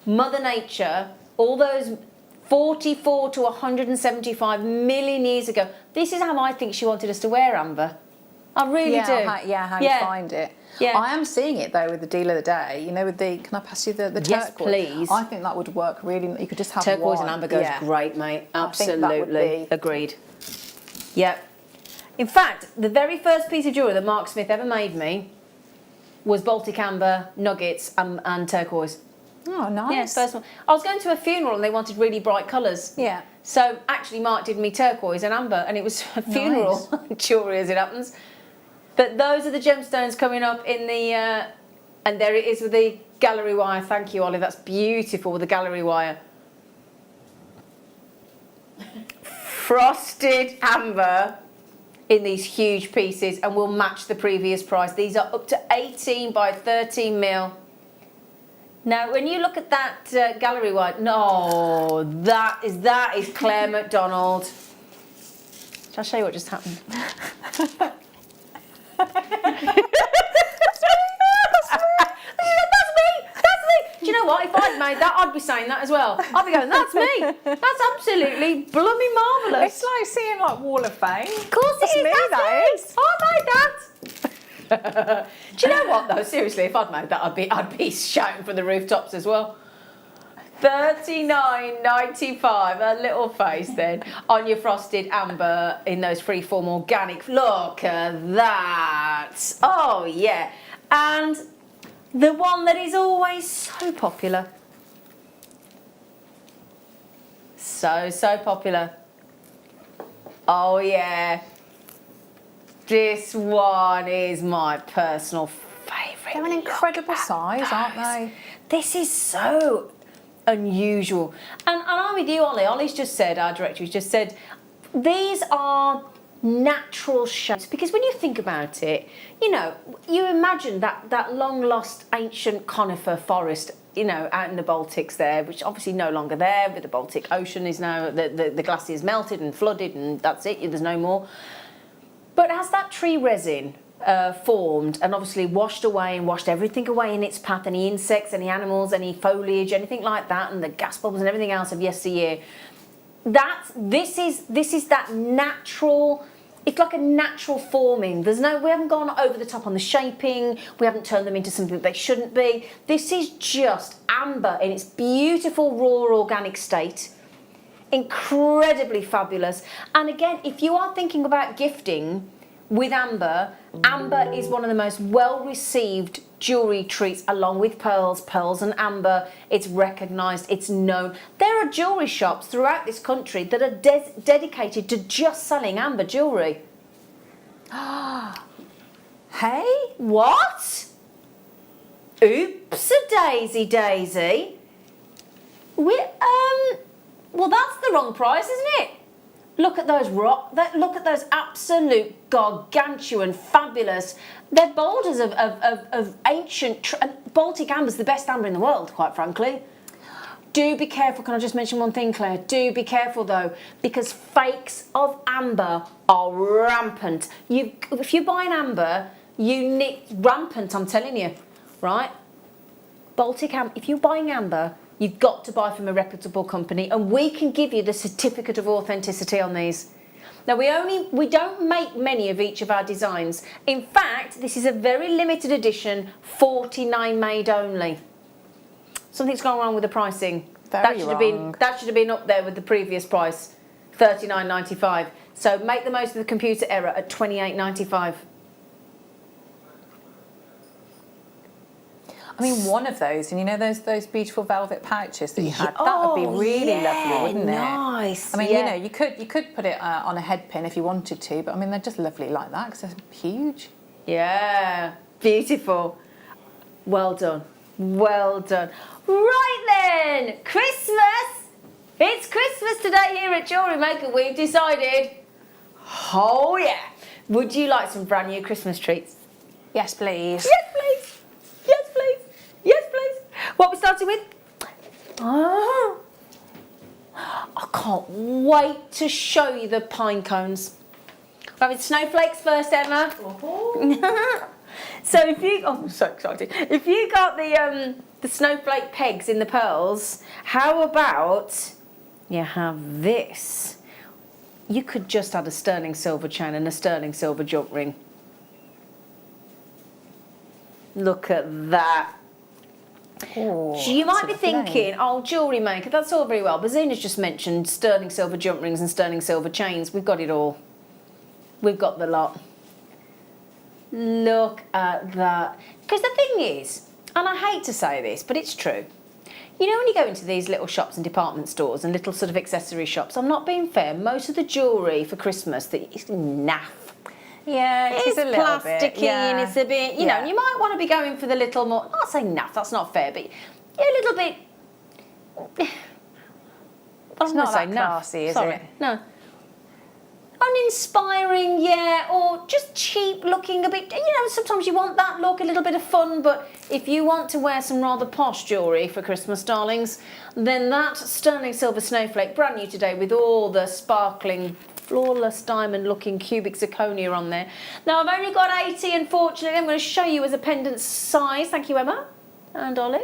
Mother Nature, all those 44 to 175 million years ago, this is how I think she wanted us to wear amber. I really do. How you find it. Yeah. I am seeing it though with the deal of the day. You know, with the, can I pass you the turquoise? Yes, please. I think that would work really. You could just have turquoise one. and amber goes great, mate. Absolutely. I think that would be... Agreed. Yep. In fact, the very first piece of jewellery that Mark Smith ever made me was Baltic amber, nuggets, and turquoise. Oh, nice. Yeah, first one. I was going to a funeral and they wanted really bright colours. Yeah. So actually, Mark did me turquoise and amber, and it was a funeral jewellery as it happens. But those are the gemstones coming up in the, and there it is with the gallery wire. Thank you, Ollie. That's beautiful with the gallery wire. Frosted amber in these huge pieces, and will match the previous price. These are up to 18 by 13 mil. Now, when you look at that gallery wire, no, that is Claire McDonald. Shall I show you what just happened? That's me. Do you know what? If I'd made that, I'd be saying that as well. I'd be going, that's me. That's absolutely blooming marvellous. It's like seeing like Wall of Fame. Of course it is. Me, that is. I made that. Do you know what though? Seriously, if I'd made that, I'd be shouting from the rooftops as well. $39.95, a little face then, on your frosted amber in those freeform organic. Look at that. Oh, yeah. And the one that is always so popular. So popular. Oh, yeah. This one is my personal favourite. They're an incredible size, aren't they? This is so unusual. And I'm with you, Ollie. Ollie's just said, our director has just said, these are natural shapes. Because when you think about it, you know, you imagine that long lost ancient conifer forest, you know, out in the Baltics there, which obviously no longer there, with the Baltic Ocean is now, the glaciers melted and flooded and that's it, there's no more. But as that tree resin formed and obviously washed away and washed everything away in its path, any insects, any animals, any foliage, anything like that, and the gas bubbles and everything else of yesteryear, this is that natural. It's like a natural forming. We haven't gone over the top on the shaping. We haven't turned them into something that they shouldn't be. This is just amber in its beautiful raw organic state. Incredibly fabulous. And again, if you are thinking about gifting, with amber. Amber is one of the most well-received jewellery treats along with pearls. Pearls and amber, it's recognised, it's known. There are jewellery shops throughout this country that are dedicated to just selling amber jewellery. Hey, what? Oops-a-daisy daisy. Well, that's the wrong price, isn't it? Look at those look at those absolute gargantuan, fabulous. They're boulders of ancient. Baltic amber's the best amber in the world, quite frankly. Do be careful. Can I just mention one thing, Claire? Do be careful though, because fakes of amber are rampant. If you buy an amber, rampant. I'm telling you, right? Baltic amber. If you're buying amber, you've got to buy from a reputable company, and we can give you the certificate of authenticity on these. Now we don't make many of each of our designs. In fact, this is a very limited edition, 49 made only. Something's gone wrong with the pricing. That should have been up there with the previous price, $39.95. So make the most of the computer error at $28.95. I mean, one of those, and you know those beautiful velvet pouches that you had, that would be really lovely, wouldn't it? Nice. I mean, you know, you could put it on a head pin if you wanted to, but I mean, they're just lovely like that because they're huge. Yeah, beautiful. Well done. Well done. Right then, Christmas. It's Christmas today here at JewelleryMaker. We've decided. Oh yeah. Would you like some brand new Christmas treats? Yes, please. Yes, please. Yes, please. Yes, please. What are we starting with? Oh, I can't wait to show you the pine cones. We're having snowflakes first, Emma. So I'm so excited. If you got the snowflake pegs in the pearls, how about you have this? You could just add a sterling silver chain and a sterling silver jump ring. Look at that. Oh, You might be thinking, oh, JewelleryMaker, that's all very well. But Zena's just mentioned sterling silver jump rings and sterling silver chains. We've got it all. We've got the lot. Look at that. Because the thing is, and I hate to say this, but it's true. You know when you go into these little shops and department stores and little sort of accessory shops, I'm not being fair, most of the jewellery for Christmas is naff. Yeah, it's a little plasticky bit. Yeah. And it's a bit, you know, you might want to be going for the little more, not saying naff, that's not fair, but a little bit, It's not that classy, is it? No. Uninspiring, yeah, or just cheap looking a bit, you know, sometimes you want that look, a little bit of fun, but if you want to wear some rather posh jewellery for Christmas, darlings, then that sterling silver snowflake, brand new today with all the sparkling, flawless diamond looking cubic zirconia on there. Now I've only got 80, unfortunately. I'm going to show you as a pendant size. Thank you, Emma and Ollie.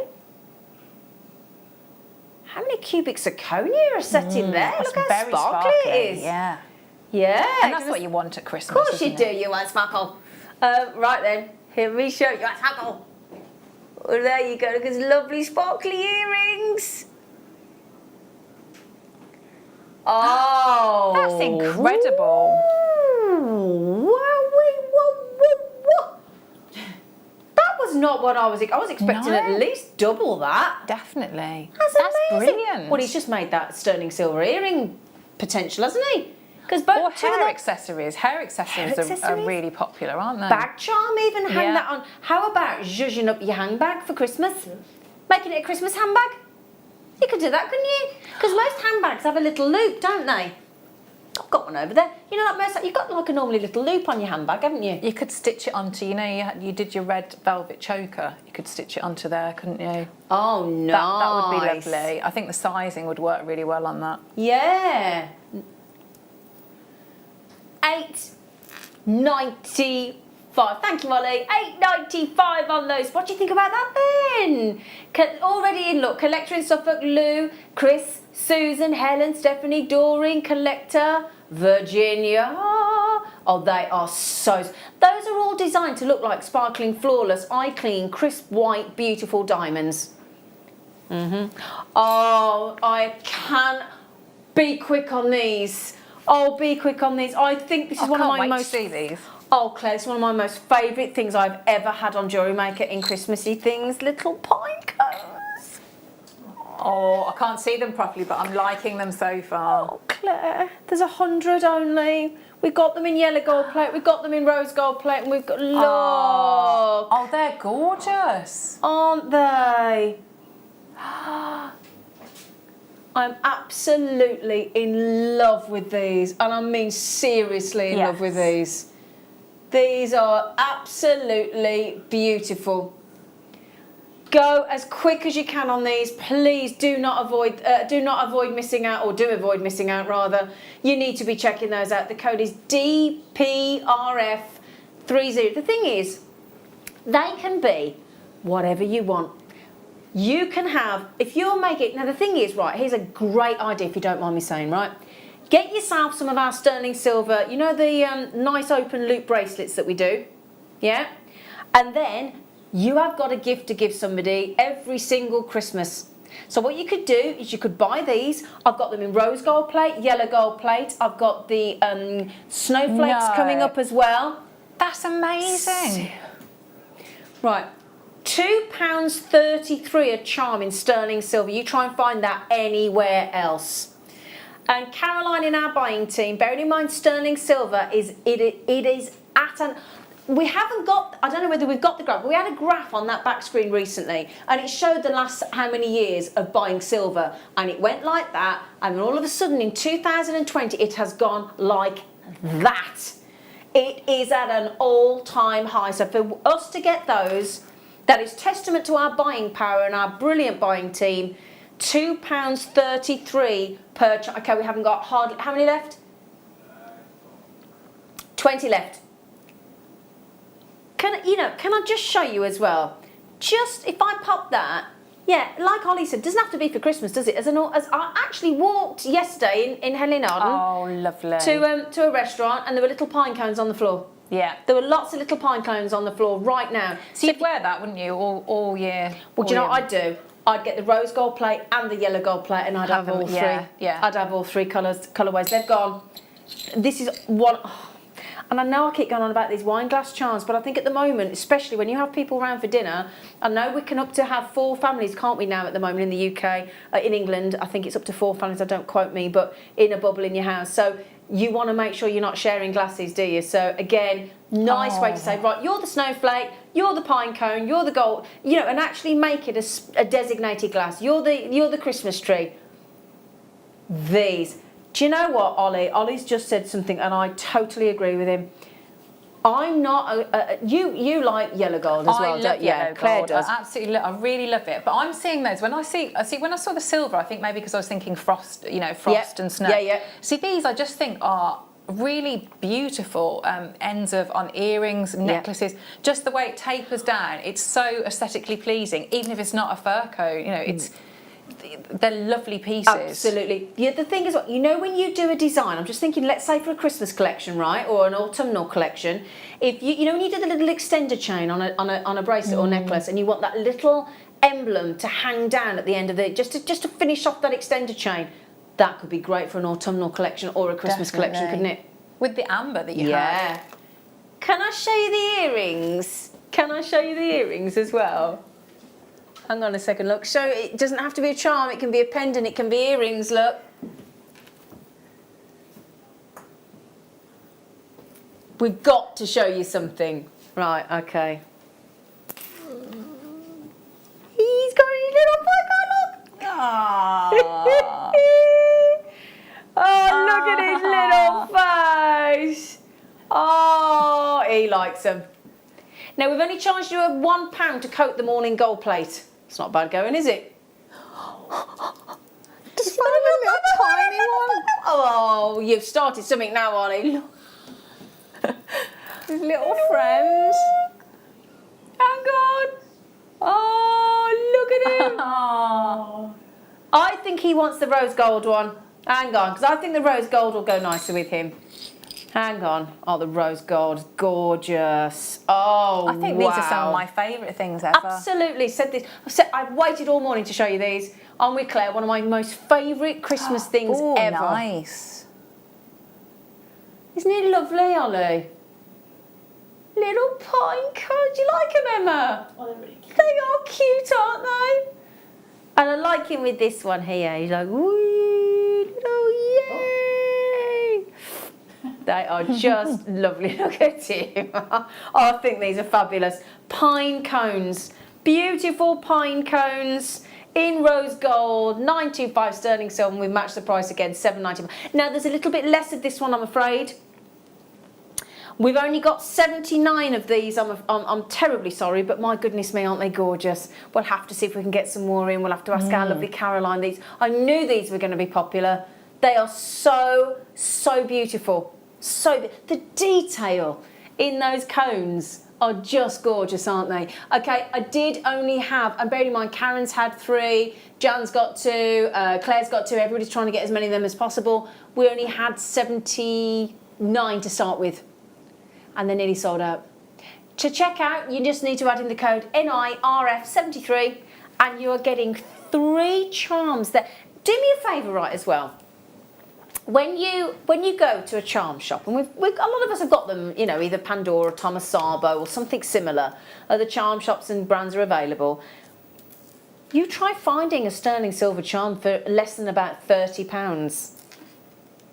How many cubic zirconia are set in there? Look how sparkly it is. Yeah. Yeah. And that's what you want at Christmas. Of course you do, you want sparkle. Right then, here we show you a sparkle. Well, there you go, look at those lovely sparkly earrings. Oh, that's incredible. That was not what I was expecting at least double that. Definitely. That's amazing. Brilliant. Well, he's just made that sterling silver earring potential, hasn't he? Or hair accessories. Hair accessories are really popular, aren't they? Bag charm, even hang that on. How about zhuzhing up your handbag for Christmas? Making it a Christmas handbag? You could do that, couldn't you? Because most handbags have a little loop, don't they? I've got one over there. You know, you've got like a normally little loop on your handbag, haven't you? You could stitch it onto, you know, you did your red velvet choker. You could stitch it onto there, couldn't you? Oh, nice. That would be lovely. I think the sizing would work really well on that. Yeah. $8.95. Thank you, Molly. $8.95 on those. What do you think about that then? Already in look. Collector in Suffolk, Lou, Chris, Susan, Helen, Stephanie, Doreen, Collector, Virginia. Oh, they are so... Those are all designed to look like sparkling, flawless, eye-clean, crisp, white, beautiful diamonds. Oh, I can be quick on these. Oh, be quick on these. I think this is one of my most... see these. Oh, Claire, it's one of my most favourite things I've ever had on JewelleryMaker in Christmassy things. Little pine cones. Oh, I can't see them properly, but I'm liking them so far. Oh, Claire, there's 100 only. We've got them in yellow gold plate, we've got them in rose gold plate, and we've got, look. Oh, they're gorgeous. Aren't they? I'm absolutely in love with these, and I mean seriously in love with these. These are absolutely beautiful. Go as quick as you can on these. Please do not avoid missing out, or do avoid missing out rather. You need to be checking those out. The code is DPRF30. The thing is, they can be whatever you want. You can have, if you're making, now the thing is, right, here's a great idea if you don't mind me saying, right? Get yourself some of our sterling silver, you know the nice open loop bracelets that we do, yeah? And then you have got a gift to give somebody every single Christmas. So what you could do is you could buy these. I've got them in rose gold plate, yellow gold plate. I've got the snowflakes coming up as well. That's amazing. Right, £2.33 a charm in sterling silver. You try and find that anywhere else. And Caroline in our buying team, bearing in mind sterling silver is it is at an, we haven't got, I don't know whether we've got the graph, but we had a graph on that back screen recently, and it showed the last how many years of buying silver, and it went like that, and then all of a sudden in 2020 it has gone like that. It is at an all-time high. So for us to get those, that is testament to our buying power and our brilliant buying team. £2.33 per charm. Okay, we haven't got hardly, how many left? 20 left. Can I just show you as well? Just if I pop that, yeah, like Holly said, doesn't have to be for Christmas, does it? As I actually walked yesterday in Henley Arden. Oh, lovely. To a restaurant, and there were little pine cones on the floor. Yeah. There were lots of little pine cones on the floor right now. So you'd wear that, wouldn't you, all year? Well, do you know what I'd do? I'd get the rose gold plate and the yellow gold plate, and I'd have all three. Yeah. I'd have all three colourways. They've gone. This is one. And I know I keep going on about these wine glass charms, but I think at the moment, especially when you have people around for dinner, I know we can up to have 4 families, can't we now at the moment in the UK? In England, I think it's up to 4 families, don't quote me, but in a bubble in your house. So you want to make sure you're not sharing glasses, do you? So again, nice way to say, right, you're the snowflake, you're the pine cone, you're the gold, and actually make it a designated glass. You're the Christmas tree. These. Do you know what, Ollie? Ollie's just said something, and I totally agree with him. I'm not. You like yellow gold as well, don't you? Yellow Claire gold. does. I absolutely, I really love it. But I'm seeing those when I saw the silver. I think maybe because I was thinking frost, frost and snow. Yeah. See, these I just think are really beautiful ends on earrings, necklaces. Just the way it tapers down, it's so aesthetically pleasing. Even if it's not a fur coat, they're lovely pieces. Absolutely. Yeah, the thing is, when you do a design, I'm just thinking, let's say for a Christmas collection, right, or an autumnal collection, if when you did a little extender chain on a bracelet or necklace, and you want that little emblem to hang down at the end of it, just to finish off that extender chain, that could be great for an autumnal collection or a Christmas collection, couldn't it? With the amber that you have. Can I show you the earrings? Can I show you the earrings as well? Hang on a second, look. So it doesn't have to be a charm, it can be a pendant, it can be earrings, look. We've got to show you something. Right, okay. He's got his little poker, look. Oh, look at his little face. Oh, he likes them. Now, we've only charged you £1 to coat them all in gold plate. It's not bad going, is it? Just find a little tiny one. Oh, you've started something now, Ollie. His little friend. Hang on. Oh, look at him. I think he wants the rose gold one. Hang on, because I think the rose gold will go nicer with him. Hang on. Oh, the rose gold. Gorgeous. Oh, I think these are some of my favourite things ever. Absolutely. I've waited all morning to show you these. I'm with Claire, one of my most favourite Christmas things ever. Nice. Isn't it lovely, Ollie? Little pine cones. Do you like them, Emma? Oh, they're really cute. They are cute, aren't they? And I like him with this one here. He's like, woo, oh, yay. They are just lovely. Look at him. Oh, I think these are fabulous. Pine cones. Beautiful pine cones. In rose gold, 925 sterling silver, and we've matched the price again, 7.95. Now there's a little bit less of this one, I'm afraid. We've only got 79 of these. I'm terribly sorry, but my goodness me, aren't they gorgeous? We'll have to see if we can get some more in. We'll have to ask our lovely Caroline these. I knew these were going to be popular. They are so, so beautiful. So the detail in those cones are just gorgeous, aren't they? Okay, I did only have, and bearing in mind Karen's had 3, Jan's got 2, Claire's got 2, everybody's trying to get as many of them as possible. We only had 79 to start with, and they're nearly sold out. To check out, you just need to add in the code NIRF73, and you are getting 3 charms there. Do me a favour, right, as well. When you go to a charm shop, and a lot of us have got them, you know, either Pandora, Thomas Sabo, or something similar. Other charm shops and brands are available. You try finding a sterling silver charm for less than about £30.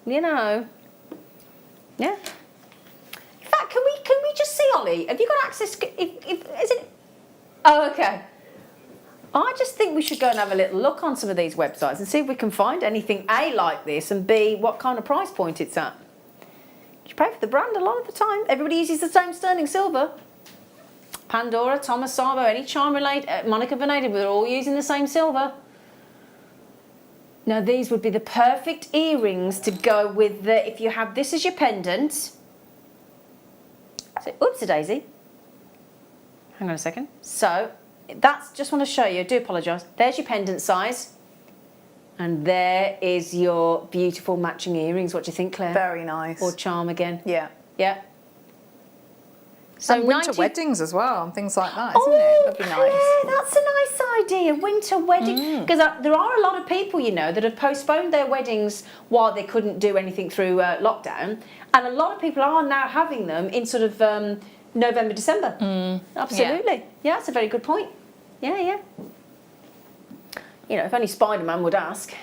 You know, yeah. In fact, can we just see, Ollie? Have you got access? Is it? Oh, okay. I just think we should go and have a little look on some of these websites and see if we can find anything A, like this, and B, what kind of price point it's at. You pay for the brand a lot of the time. Everybody uses the same sterling silver. Pandora, Thomas Sabo, any charm related, Monica Venedig, we're all using the same silver. Now these would be the perfect earrings to go with the, if you have this as your pendant. So, oops, a daisy. Hang on a second. So, that's, just want to show you, I do apologise. There's your pendant size. And there is your beautiful matching earrings. What do you think, Claire? Very nice. Or charm again. Yeah. Yeah. So and winter weddings as well, and things like that, isn't it? That'd be nice. Yeah, that's a nice idea. Winter wedding. Because there are a lot of people, you know, that have postponed their weddings while they couldn't do anything through lockdown. And a lot of people are now having them in sort of November, December. Absolutely. Yeah, that's a very good point. Yeah, yeah. You know, if only Spider-Man would ask.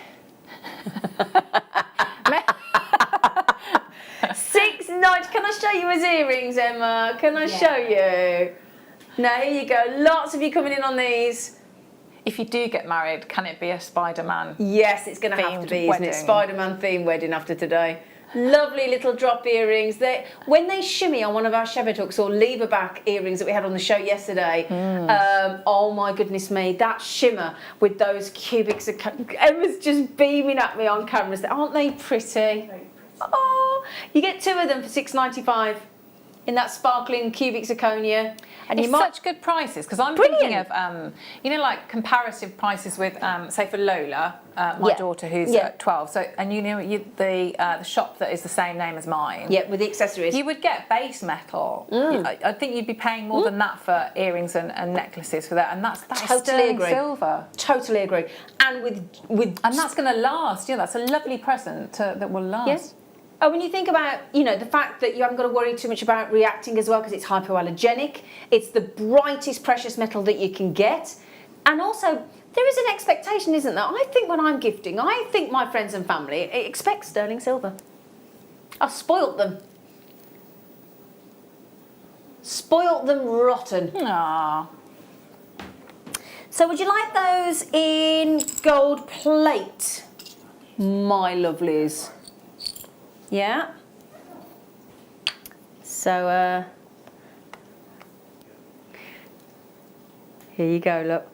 6.90. Can I show you his earrings, Emma? Can I show you? Now, here you go. Lots of you coming in on these. If you do get married, can it be a Spider-Man? Yes, it's going to have to be, isn't it? Spider-Man themed wedding after today. Lovely little drop earrings. When they shimmy on one of our shepherd hooks or lever back earrings that we had on the show yesterday, oh my goodness me, that shimmer with those cubics of, Emma's just beaming at me on cameras. Aren't they pretty? Oh, you get 2 of them for $6.95 in that sparkling cubic zirconia. And it's such good prices, because I'm thinking of, you know, like comparative prices with, say for Lola, my daughter who's 12. So, and you know, the shop that is the same name as mine. Yeah, with the accessories. You would get base metal. I think you'd be paying more than that for earrings and necklaces for that, and that is sterling silver. Totally agree. And with and that's going to last. Yeah, that's a lovely present that will last. Yes. Oh, when you think about, you know, the fact that you haven't got to worry too much about reacting as well, because it's hypoallergenic, it's the brightest precious metal that you can get, and also there is an expectation, isn't there? I think when I'm gifting, I think my friends and family expect sterling silver. I've spoilt them. Spoilt them rotten. Aww. So would you like those in gold plate, my lovelies? Yeah. So here you go, look.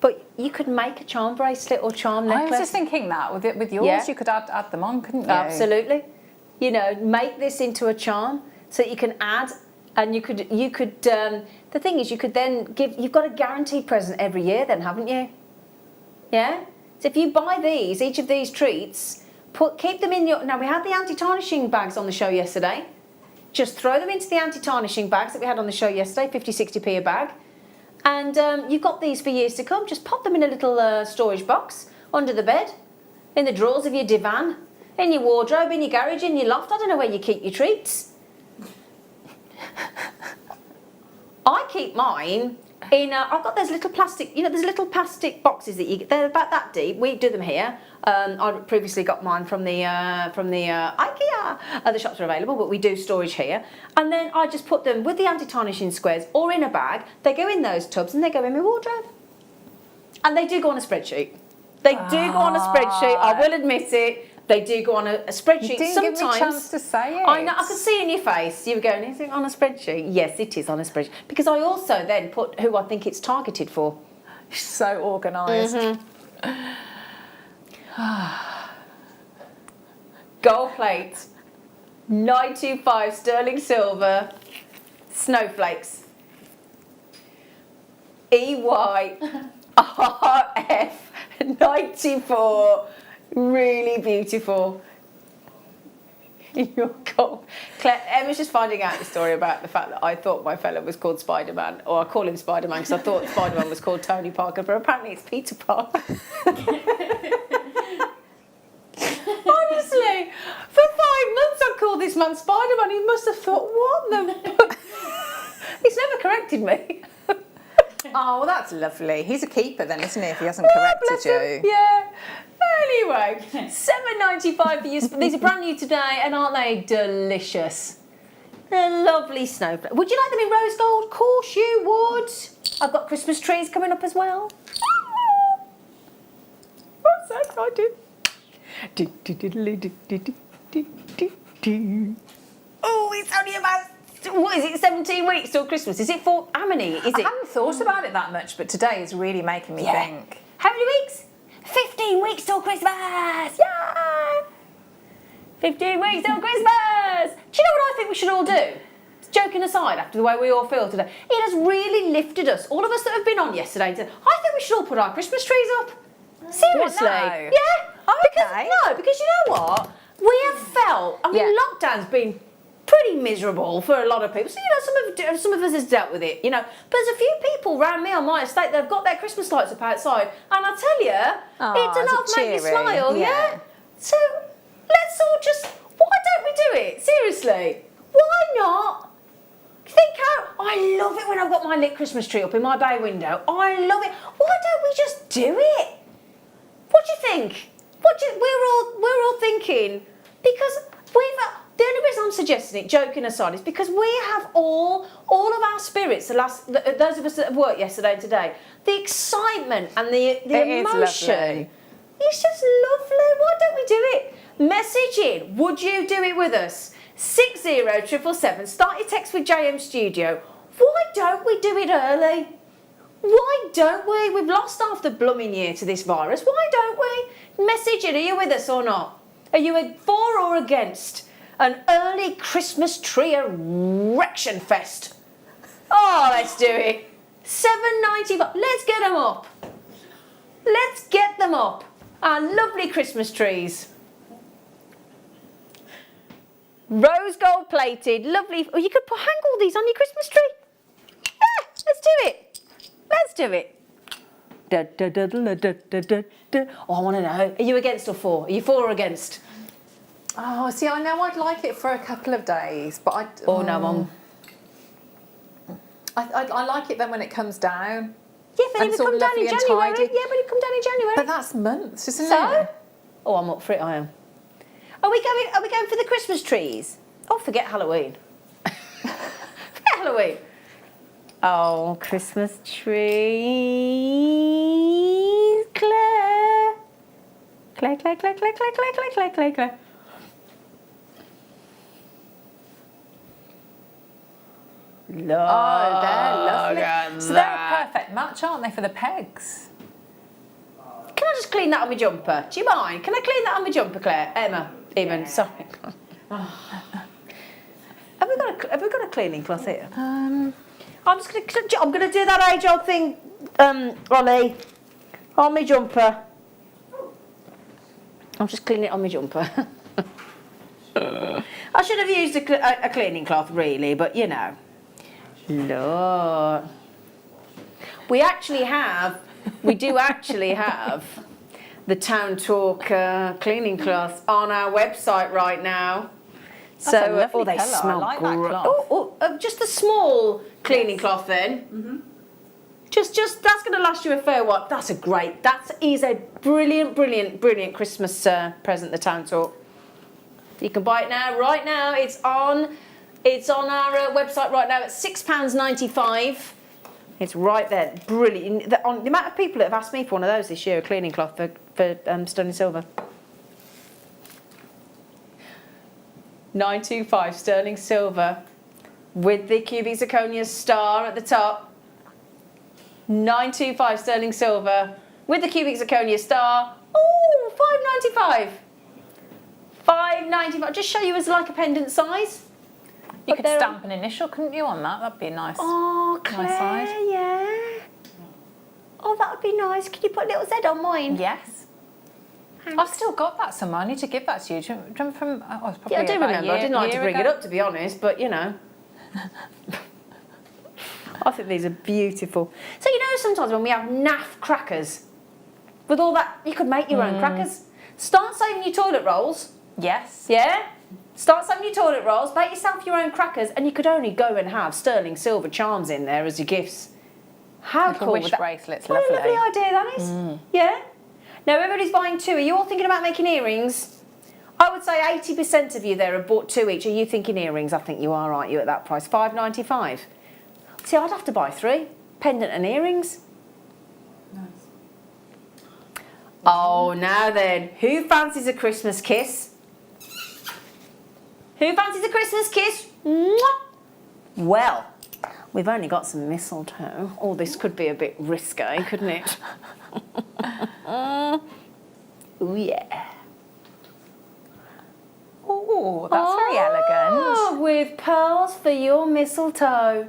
But you could make a charm bracelet or charm necklace. I was just thinking that with yours, you could add them on, couldn't you? Absolutely. You know, make this into a charm so that you can add, and you could. The thing is, you could then give. You've got a guaranteed present every year, then, haven't you? Yeah. So if you buy these, each of these treats. Keep them in your... Now, we had the anti-tarnishing bags on the show yesterday. Just throw them into the anti-tarnishing bags that we had on the show yesterday, 50, 60p a bag. And you've got these for years to come. Just pop them in a little storage box under the bed, in the drawers of your divan, in your wardrobe, in your garage, in your loft. I don't know where you keep your treats. I keep mine in. I've got those little plastic, there's little plastic boxes that you get. They're about that deep. We do them here. I previously got mine from the IKEA. The shops are available, but we do storage here. And then I just put them with the anti-tarnishing squares or in a bag. They go in those tubs and they go in my wardrobe. And they do go on a spreadsheet. They do go on a spreadsheet. I will admit it. They do go on a spreadsheet. You didn't sometimes. give me a chance to say it. I know. I could see in your face. You were going, is it on a spreadsheet? Yes, it is on a spreadsheet. Because I also then put who I think it's targeted for. So organised. Gold plate, 925 sterling silver, snowflakes. EYRF 94, really beautiful. Your gold. Claire, Emma's just finding out the story about the fact that I thought my fella was called Spider-Man, or I call him Spider-Man because I thought Spider-Man was called Tony Parker, but apparently it's Peter Parker. Honestly, for 5 months I called this man Spider-Man. He must have thought, what the... He's never corrected me. Oh, well, that's lovely. He's a keeper then, isn't he, if he hasn't corrected you? Yeah. Anyway, $7.95 for you. These are brand new today, and aren't they delicious? They're lovely snowflakes. Would you like them in rose gold? Of course you would. I've got Christmas trees coming up as well. I'm so excited. Oh, it's only about, what is it, 17 weeks till Christmas? Is it for, how many is it? I hadn't thought about it that much, but today is really making me think. How many weeks? 15 weeks till Christmas! Yeah! 15 weeks till Christmas! Do you know what I think we should all do? Joking aside, after the way we all feel today, it has really lifted us. All of us that have been on yesterday, I think we should all put our Christmas trees up. Seriously. What, no? Yeah. Okay. Because you know what? We have felt, I mean, lockdown's been pretty miserable for a lot of people. So, some of us has dealt with it, But there's a few people around me on my estate that have got their Christmas lights up outside. And I tell you, it's enough to make me smile, yeah? So, let's all just, why don't we do it? Seriously. Why not? Think how, I love it when I've got my lit Christmas tree up in my bay window. I love it. Why don't we just do it? What do you think? We're all thinking, because the only reason I'm suggesting it, joking aside, is because we have all of our spirits, those of us that have worked yesterday and today, the excitement and the emotion. It's just lovely. Why don't we do it? Message in. Would you do it with us? 60777. Start your text with JM Studio. Why don't we do it early? Why don't we? We've lost half the blooming year to this virus. Why don't we? Message in. Are you with us or not? Are you for or against an early Christmas tree erection fest? Oh, let's do it. $7.95. Let's get them up. Let's get them up. Our lovely Christmas trees. Rose gold plated, lovely. Oh, you could hang all these on your Christmas tree. Yeah, let's do it. Let's do it. Oh, I want to know. Are you against or for? Are you for or against? Oh, see, I know I'd like it for a couple of days, but no, Mum. I like it then when it comes down. Yeah, but it come down in January. Yeah, but it come down in January. But that's months, isn't it? So? Oh, I'm up for it. I am. Are we going for the Christmas trees? Oh, forget Halloween. Forget Halloween. Oh, Christmas trees, Claire. Claire. Look, oh, they're lovely. So they're that. a perfect match, aren't they, for the pegs? Can I just clean that on my jumper? Do you mind? Can I clean that on my jumper, Claire? Emma, even. Sorry. Have we got a cleaning cloth here? I'm gonna do that age-old thing, Ollie, on my jumper. I'm just cleaning it on my jumper. I should have used a cleaning cloth, really, but Lord. We do actually have the Town Talk cleaning cloth on our website right now. So, a lovely they colour. I smell like that great. cloth. Just a small cleaning cloth then. Just that's going to last you a fair while. That is a brilliant Christmas present, the Town Talk. You can buy it now, right now. It's on our website right now at £6.95. It's right there, brilliant. The amount of people that have asked me for one of those this year, a cleaning cloth for sterling silver. 925 sterling silver with the cubic zirconia star at the top. 925 sterling silver with the cubic zirconia star. Ooh, 595. 595. Just show you as like a pendant size. You could stamp an initial, couldn't you, on that? That'd be nice. Oh, Claire, nice size. yeah. Oh, that would be nice. Can you put a little Z on mine? Yes. I've still got that somewhere. I need to give that to you. Do you remember from? Oh, it's probably Yeah, I do about remember. I didn't like to bring it up, to be honest, but you know. I think these are beautiful. So you know, sometimes when we have naff crackers, with all that, you could make your own crackers. Start saving your toilet rolls. Yes. Yeah. Start saving your toilet rolls. Make yourself your own crackers, and you could only go and have sterling silver charms in there as your gifts. How Little cool! wish would that- bracelets, What a lovely. lovely idea that is. Yeah. Now everybody's buying two. Are you all thinking about making earrings? I would say 80% of you there have bought two each. Are you thinking earrings? I think you are, aren't you, at that price? £5.95. See, I'd have to buy three. Pendant and earrings. Nice. Oh, now then. Who fancies a Christmas kiss? Who fancies a Christmas kiss? Mwah! Well, we've only got some mistletoe. Oh, this could be a bit risque, couldn't it? Oh, yeah. Oh, that's very elegant. With pearls for your mistletoe.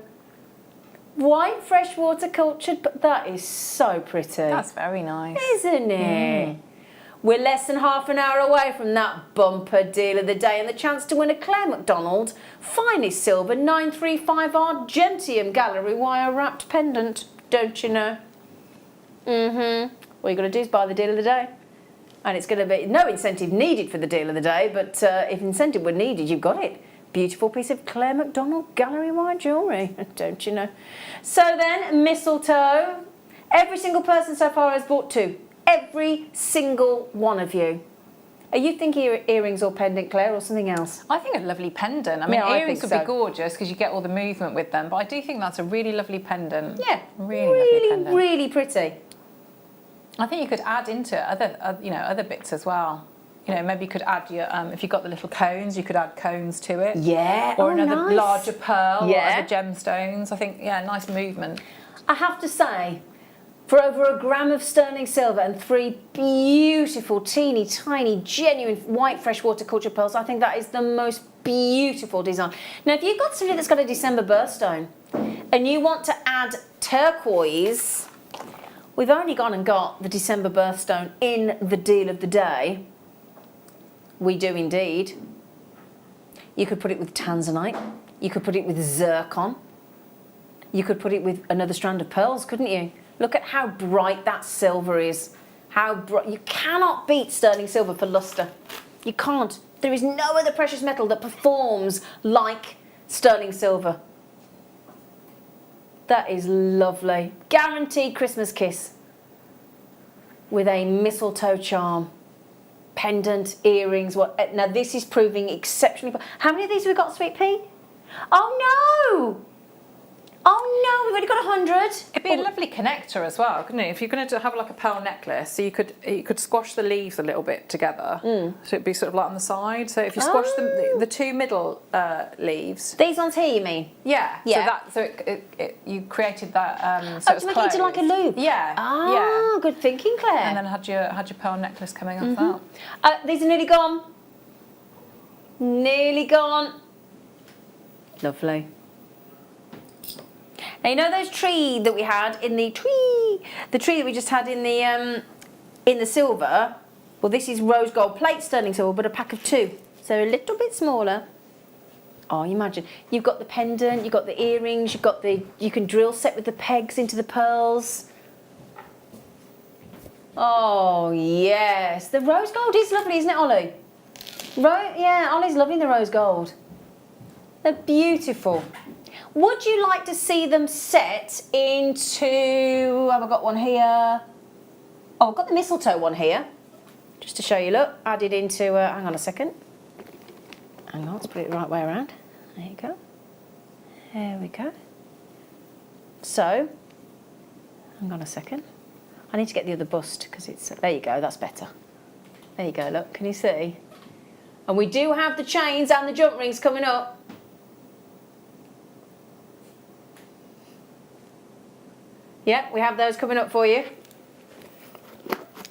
White freshwater cultured, but that is so pretty. That's very nice. Isn't it? We're less than half an hour away from that bumper deal of the day and the chance to win a Claire McDonald finest silver 935R Gentium gallery wire wrapped pendant, don't you know? All you got to do is buy the deal of the day. And it's going to be no incentive needed for the deal of the day, but if incentive were needed, you've got it. Beautiful piece of Claire McDonald gallery wire jewellery, don't you know? So then, mistletoe. Every single person so far has bought two. Every single one of you. Are you thinking earrings or pendant, Claire, or something else? I think a lovely pendant. I mean, Yeah, I earrings think would so. be gorgeous because you get all the movement with them, but I do think that's a really lovely pendant. Yeah, Really lovely pendant. really pretty. I think you could add into it other bits as well. You know, maybe you could add your if you got the little cones, you could add cones to it. Yeah, Or another nice. larger pearl, Yeah. or other gemstones. I think, yeah, nice movement. I have to say, for over a gram of sterling silver and three beautiful, teeny, tiny, genuine white freshwater cultured pearls, I think that is the most beautiful design. Now, if you've got somebody that's got a December birthstone and you want to add turquoise, we've only gone and got the December birthstone in the deal of the day. We do indeed. You could put it with tanzanite. You could put it with zircon. You could put it with another strand of pearls, couldn't you? Look at how bright that silver is. How bright. You cannot beat sterling silver for luster. You can't. There is no other precious metal that performs like sterling silver. That is lovely. Guaranteed Christmas kiss with a mistletoe charm. Pendant, earrings, what? Now this is proving exceptionally. How many of these have we got, Sweet Pea? Oh no! Oh no, we've only got 100. It'd be a lovely connector as well, couldn't it? If you're going to have like a pearl necklace, so you could squash the leaves a little bit together, so it'd be sort of like on the side. So if you squash the two middle leaves, These ones here, you mean? yeah. Yeah. So you created that. So To make it into like a loop. Yeah. Ah, Yeah. good thinking, Claire. And then had your pearl necklace coming off that. These are nearly gone. Nearly gone. Lovely. Now you know those tree that we had in the tree that we just had in the silver. Well, this is rose gold plate sterling silver, but a pack of two, so a little bit smaller. Oh, you imagine you've got the pendant, you've got the earrings, you can drill set with the pegs into the pearls. Oh yes, the rose gold is lovely, isn't it, Ollie? Yeah, Ollie's loving the rose gold. They're beautiful. Would you like to see them set into, have I got one here? Oh, I've got the mistletoe one here. Just to show you, look, added into, hang on a second. Hang on, let's put it the right way around. There you go. There we go. So, hang on a second. I need to get the other bust because it's, there you go, that's better. There you go, look, can you see? And we do have the chains and the jump rings coming up. Yeah, we have those coming up for you.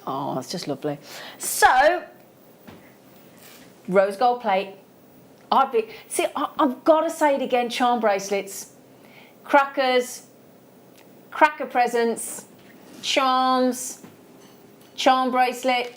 Oh, that's just lovely. So, rose gold plate. I've got to say it again, charm bracelets, crackers, cracker presents, charms, charm bracelet,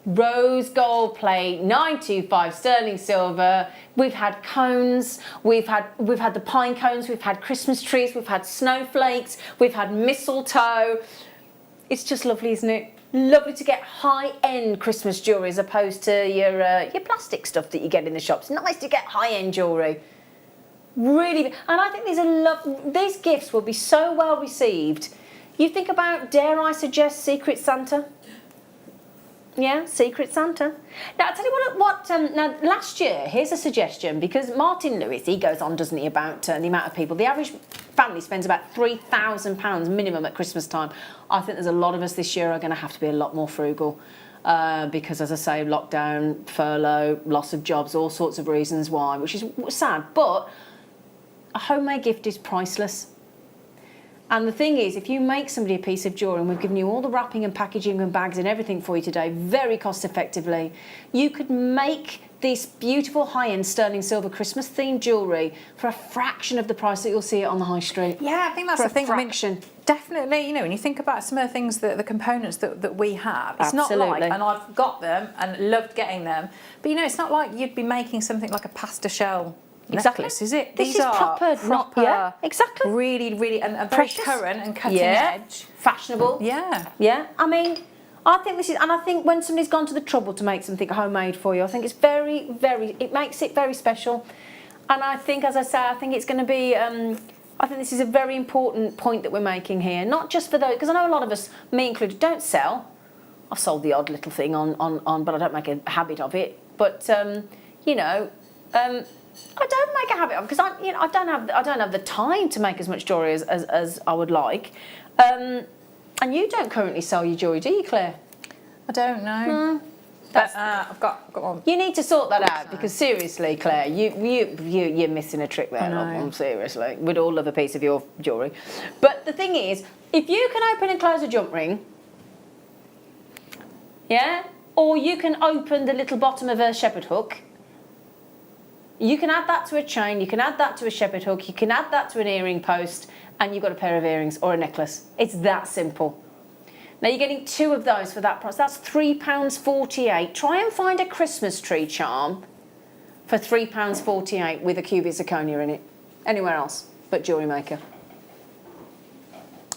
rose gold plate, 925 sterling silver. We've had cones, we've had the pine cones, we've had Christmas trees, we've had snowflakes, we've had mistletoe. It's just lovely, isn't it? Lovely to get high-end Christmas jewellery as opposed to your plastic stuff that you get in the shops. Nice to get high-end jewellery. Really, and I think these gifts will be so well received. You think about, dare I suggest, Secret Santa? Yeah, Secret Santa. Now, I'll tell you what now, last year, here's a suggestion, because Martin Lewis, he goes on, doesn't he, about the amount of people. The average family spends about £3,000 minimum at Christmas time. I think there's a lot of us this year are going to have to be a lot more frugal because, as I say, lockdown, furlough, loss of jobs, all sorts of reasons why, which is sad. But a homemade gift is priceless. And the thing is, if you make somebody a piece of jewellery, and we've given you all the wrapping and packaging and bags and everything for you today, very cost effectively, you could make this beautiful high-end sterling silver Christmas themed jewellery for a fraction of the price that you'll see it on the high street. Yeah, I think that's for the thing. Fraction. I mean, definitely, you know, when you think about some of the things the components that we have, it's Absolutely. not like, and I've got them and loved getting them, but you know, it's not like you'd be making something like a pasta shell. Exactly. Necklace, is it? This is proper, yeah, exactly. Really, really, and very Precious. current and cutting edge. Fashionable. Yeah. Yeah. I mean, I think this is, and I think when somebody's gone to the trouble to make something homemade for you, I think it's very, it makes it very special. And I think, as I say, I think it's going to be, I think this is a very important point that we're making here. Not just for those, because I know a lot of us, me included, don't sell. I've sold the odd little thing on, but I don't make a habit of it. But, you know, I don't make a habit of, because I don't have the time to make as much jewellery as I would like. And you don't currently sell your jewellery, do you, Claire? I don't know. No. But I've got one. You need to sort that out, because seriously, Claire, you're missing a trick there. Love, seriously, we'd all love a piece of your jewellery. But the thing is, if you can open and close a jump ring, yeah, or you can open the little bottom of a shepherd hook. You can add that to a chain, you can add that to a shepherd hook, you can add that to an earring post, and you've got a pair of earrings or a necklace. It's that simple. Now you're getting 2 of those for that price. That's £3.48. Try and find a Christmas tree charm for £3.48 with a cubic zirconia in it. Anywhere else but JewelleryMaker.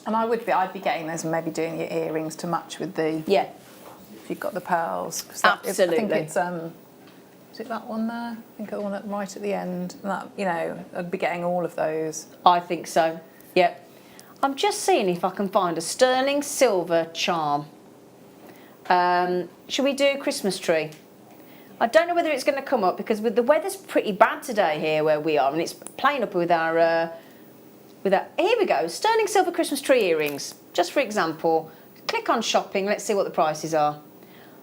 And I'd be getting those and maybe doing your earrings to match with the... Yeah. If you've got the pearls. Absolutely. I think it's... Is it that one there? I think the one right at the end. That, you know, I'd be getting all of those. I think so. Yep. I'm just seeing if I can find a sterling silver charm. Should we do Christmas tree? I don't know whether it's going to come up, because the weather's pretty bad today here where we are, and it's playing up with our here we go, sterling silver Christmas tree earrings. Just for example, click on shopping. Let's see what the prices are.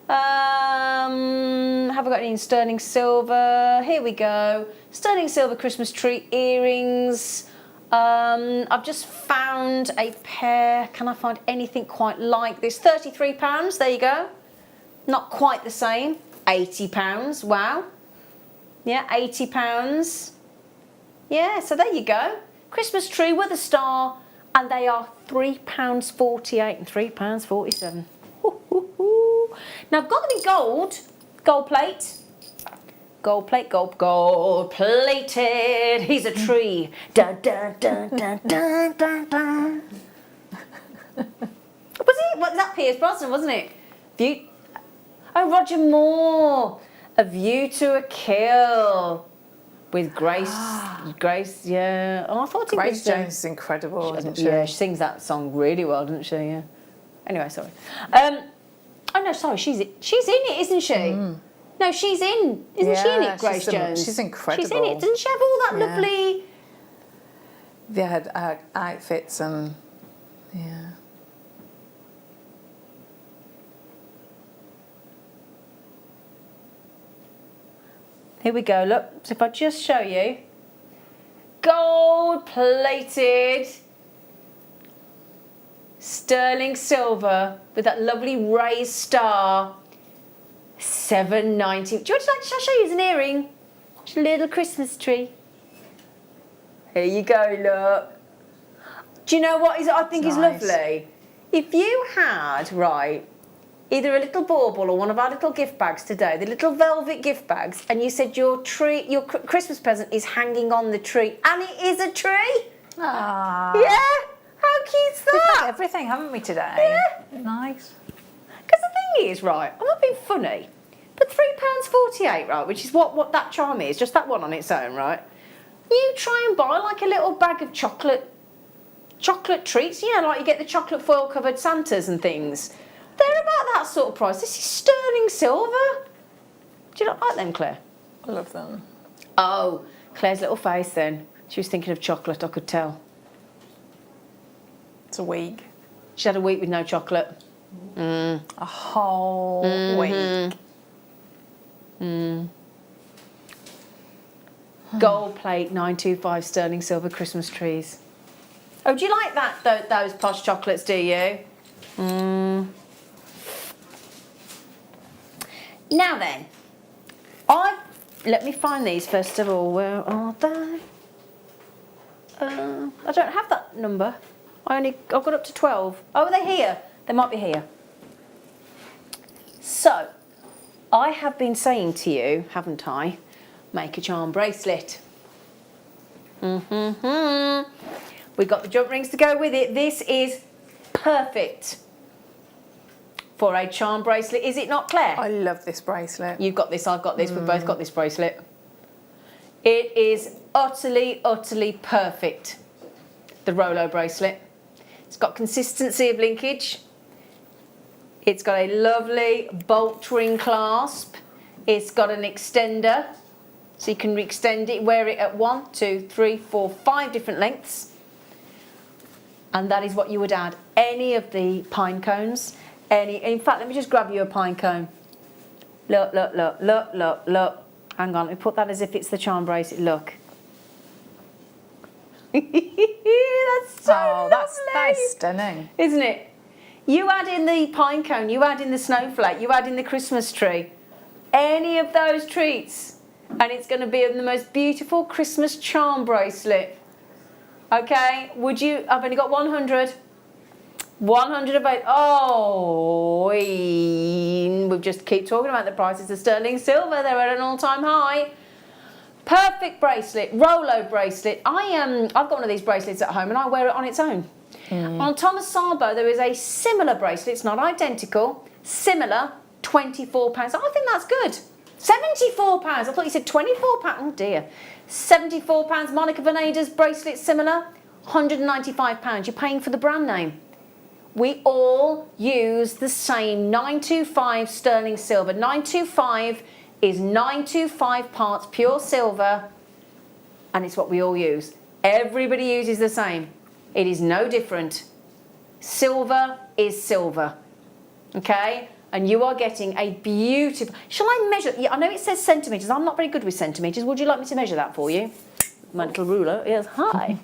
Have I got any in sterling silver? Here we go. Sterling silver Christmas tree earrings. I've just found a pair. Can I find anything quite like this? £33. There you go. Not quite the same. £80. Wow. Yeah, £80. Yeah, so there you go. Christmas tree with a star, and they are £3.48 and £3.47. Now I've got them in gold plate. Gold plate, gold plated. He's a tree. Dun, dun, dun, dun, dun, dun, dun. Was that Pierce Brosnan, wasn't it? Oh, Roger Moore. A View to a Kill with Grace. Grace, yeah. Oh, I thought it Grace was Jones is incredible, isn't she? Yeah, she sings that song really well, doesn't she? Yeah. Anyway, sorry. Oh no, sorry, she's in it, isn't she? No, she's in. Isn't she in it, Grace Jones? She's incredible. She's in it. Doesn't she have all that lovely? They had outfits and yeah. Here we go. Look, so if I just show you, gold-plated sterling silver with that lovely raised star. $7.90. Do you want to shall I show you as an earring? It's a little Christmas tree. Here you go, look. Do you know what I think is lovely? If you had, right, either a little bauble or one of our little gift bags today, the little velvet gift bags, and you said your Christmas present is hanging on the tree, and it is a tree. Ah. Yeah? How cute's that? We've got everything, haven't we, today? Yeah. Nice. Because the thing is, right, I'm not being funny, but £3.48, right, which is what that charm is, just that one on its own, right? You try and buy like a little bag of chocolate treats, you know, like you get the chocolate foil covered Santas and things. They're about that sort of price. This is sterling silver. Do you not like them, Claire? I love them. Oh, Claire's little face then. She was thinking of chocolate, I could tell. It's a week. She had a week with no chocolate. A whole week. Gold plate 925 sterling silver Christmas trees. Oh, do you like that? Those posh chocolates, do you? Now then, let me find these first of all. Where are they? I don't have that number. I've got up to 12. Oh, they're here. They might be here. So, I have been saying to you, haven't I, make a charm bracelet. We've got the jump rings to go with it. This is perfect for a charm bracelet, is it not, Claire? I love this bracelet. You've got this, I've got this, we've both got this bracelet. It is utterly, utterly perfect, the Rolo bracelet. It's got consistency of linkage. It's got a lovely bolt ring clasp. It's got an extender, so you can extend it, wear it at 1, 2, 3, 4, 5 different lengths. And that is what you would add. Any of the pine cones, in fact, let me just grab you a pine cone. Look, look, look, look, look, look. Hang on, let me put that as if it's the charm bracelet. Look. That's so lovely. That is stunning. Isn't it? You add in the pine cone, you add in the snowflake, you add in the Christmas tree. Any of those treats. And it's going to be the most beautiful Christmas charm bracelet. Okay, would you, I've only got 100. 100 of it. Oh, we just keep talking about the prices of sterling silver. They're at an all-time high. Perfect bracelet, Rolo bracelet. I've got one of these bracelets at home and I wear it on its own. On Thomas Sabo, there is a similar bracelet. It's not identical. Similar, £24. I think that's good. £74. I thought you said £24. Oh dear. £74. Monica Veneda's bracelet, similar. £195. You're paying for the brand name. We all use the same 925 sterling silver. 925 is 925 parts pure silver, and it's what we all use. Everybody uses the same. It is no different. Silver is silver. Okay? And you are getting a beautiful... Shall I measure? Yeah, I know it says centimetres. I'm not very good with centimetres. Would you like me to measure that for you? My little ruler is high.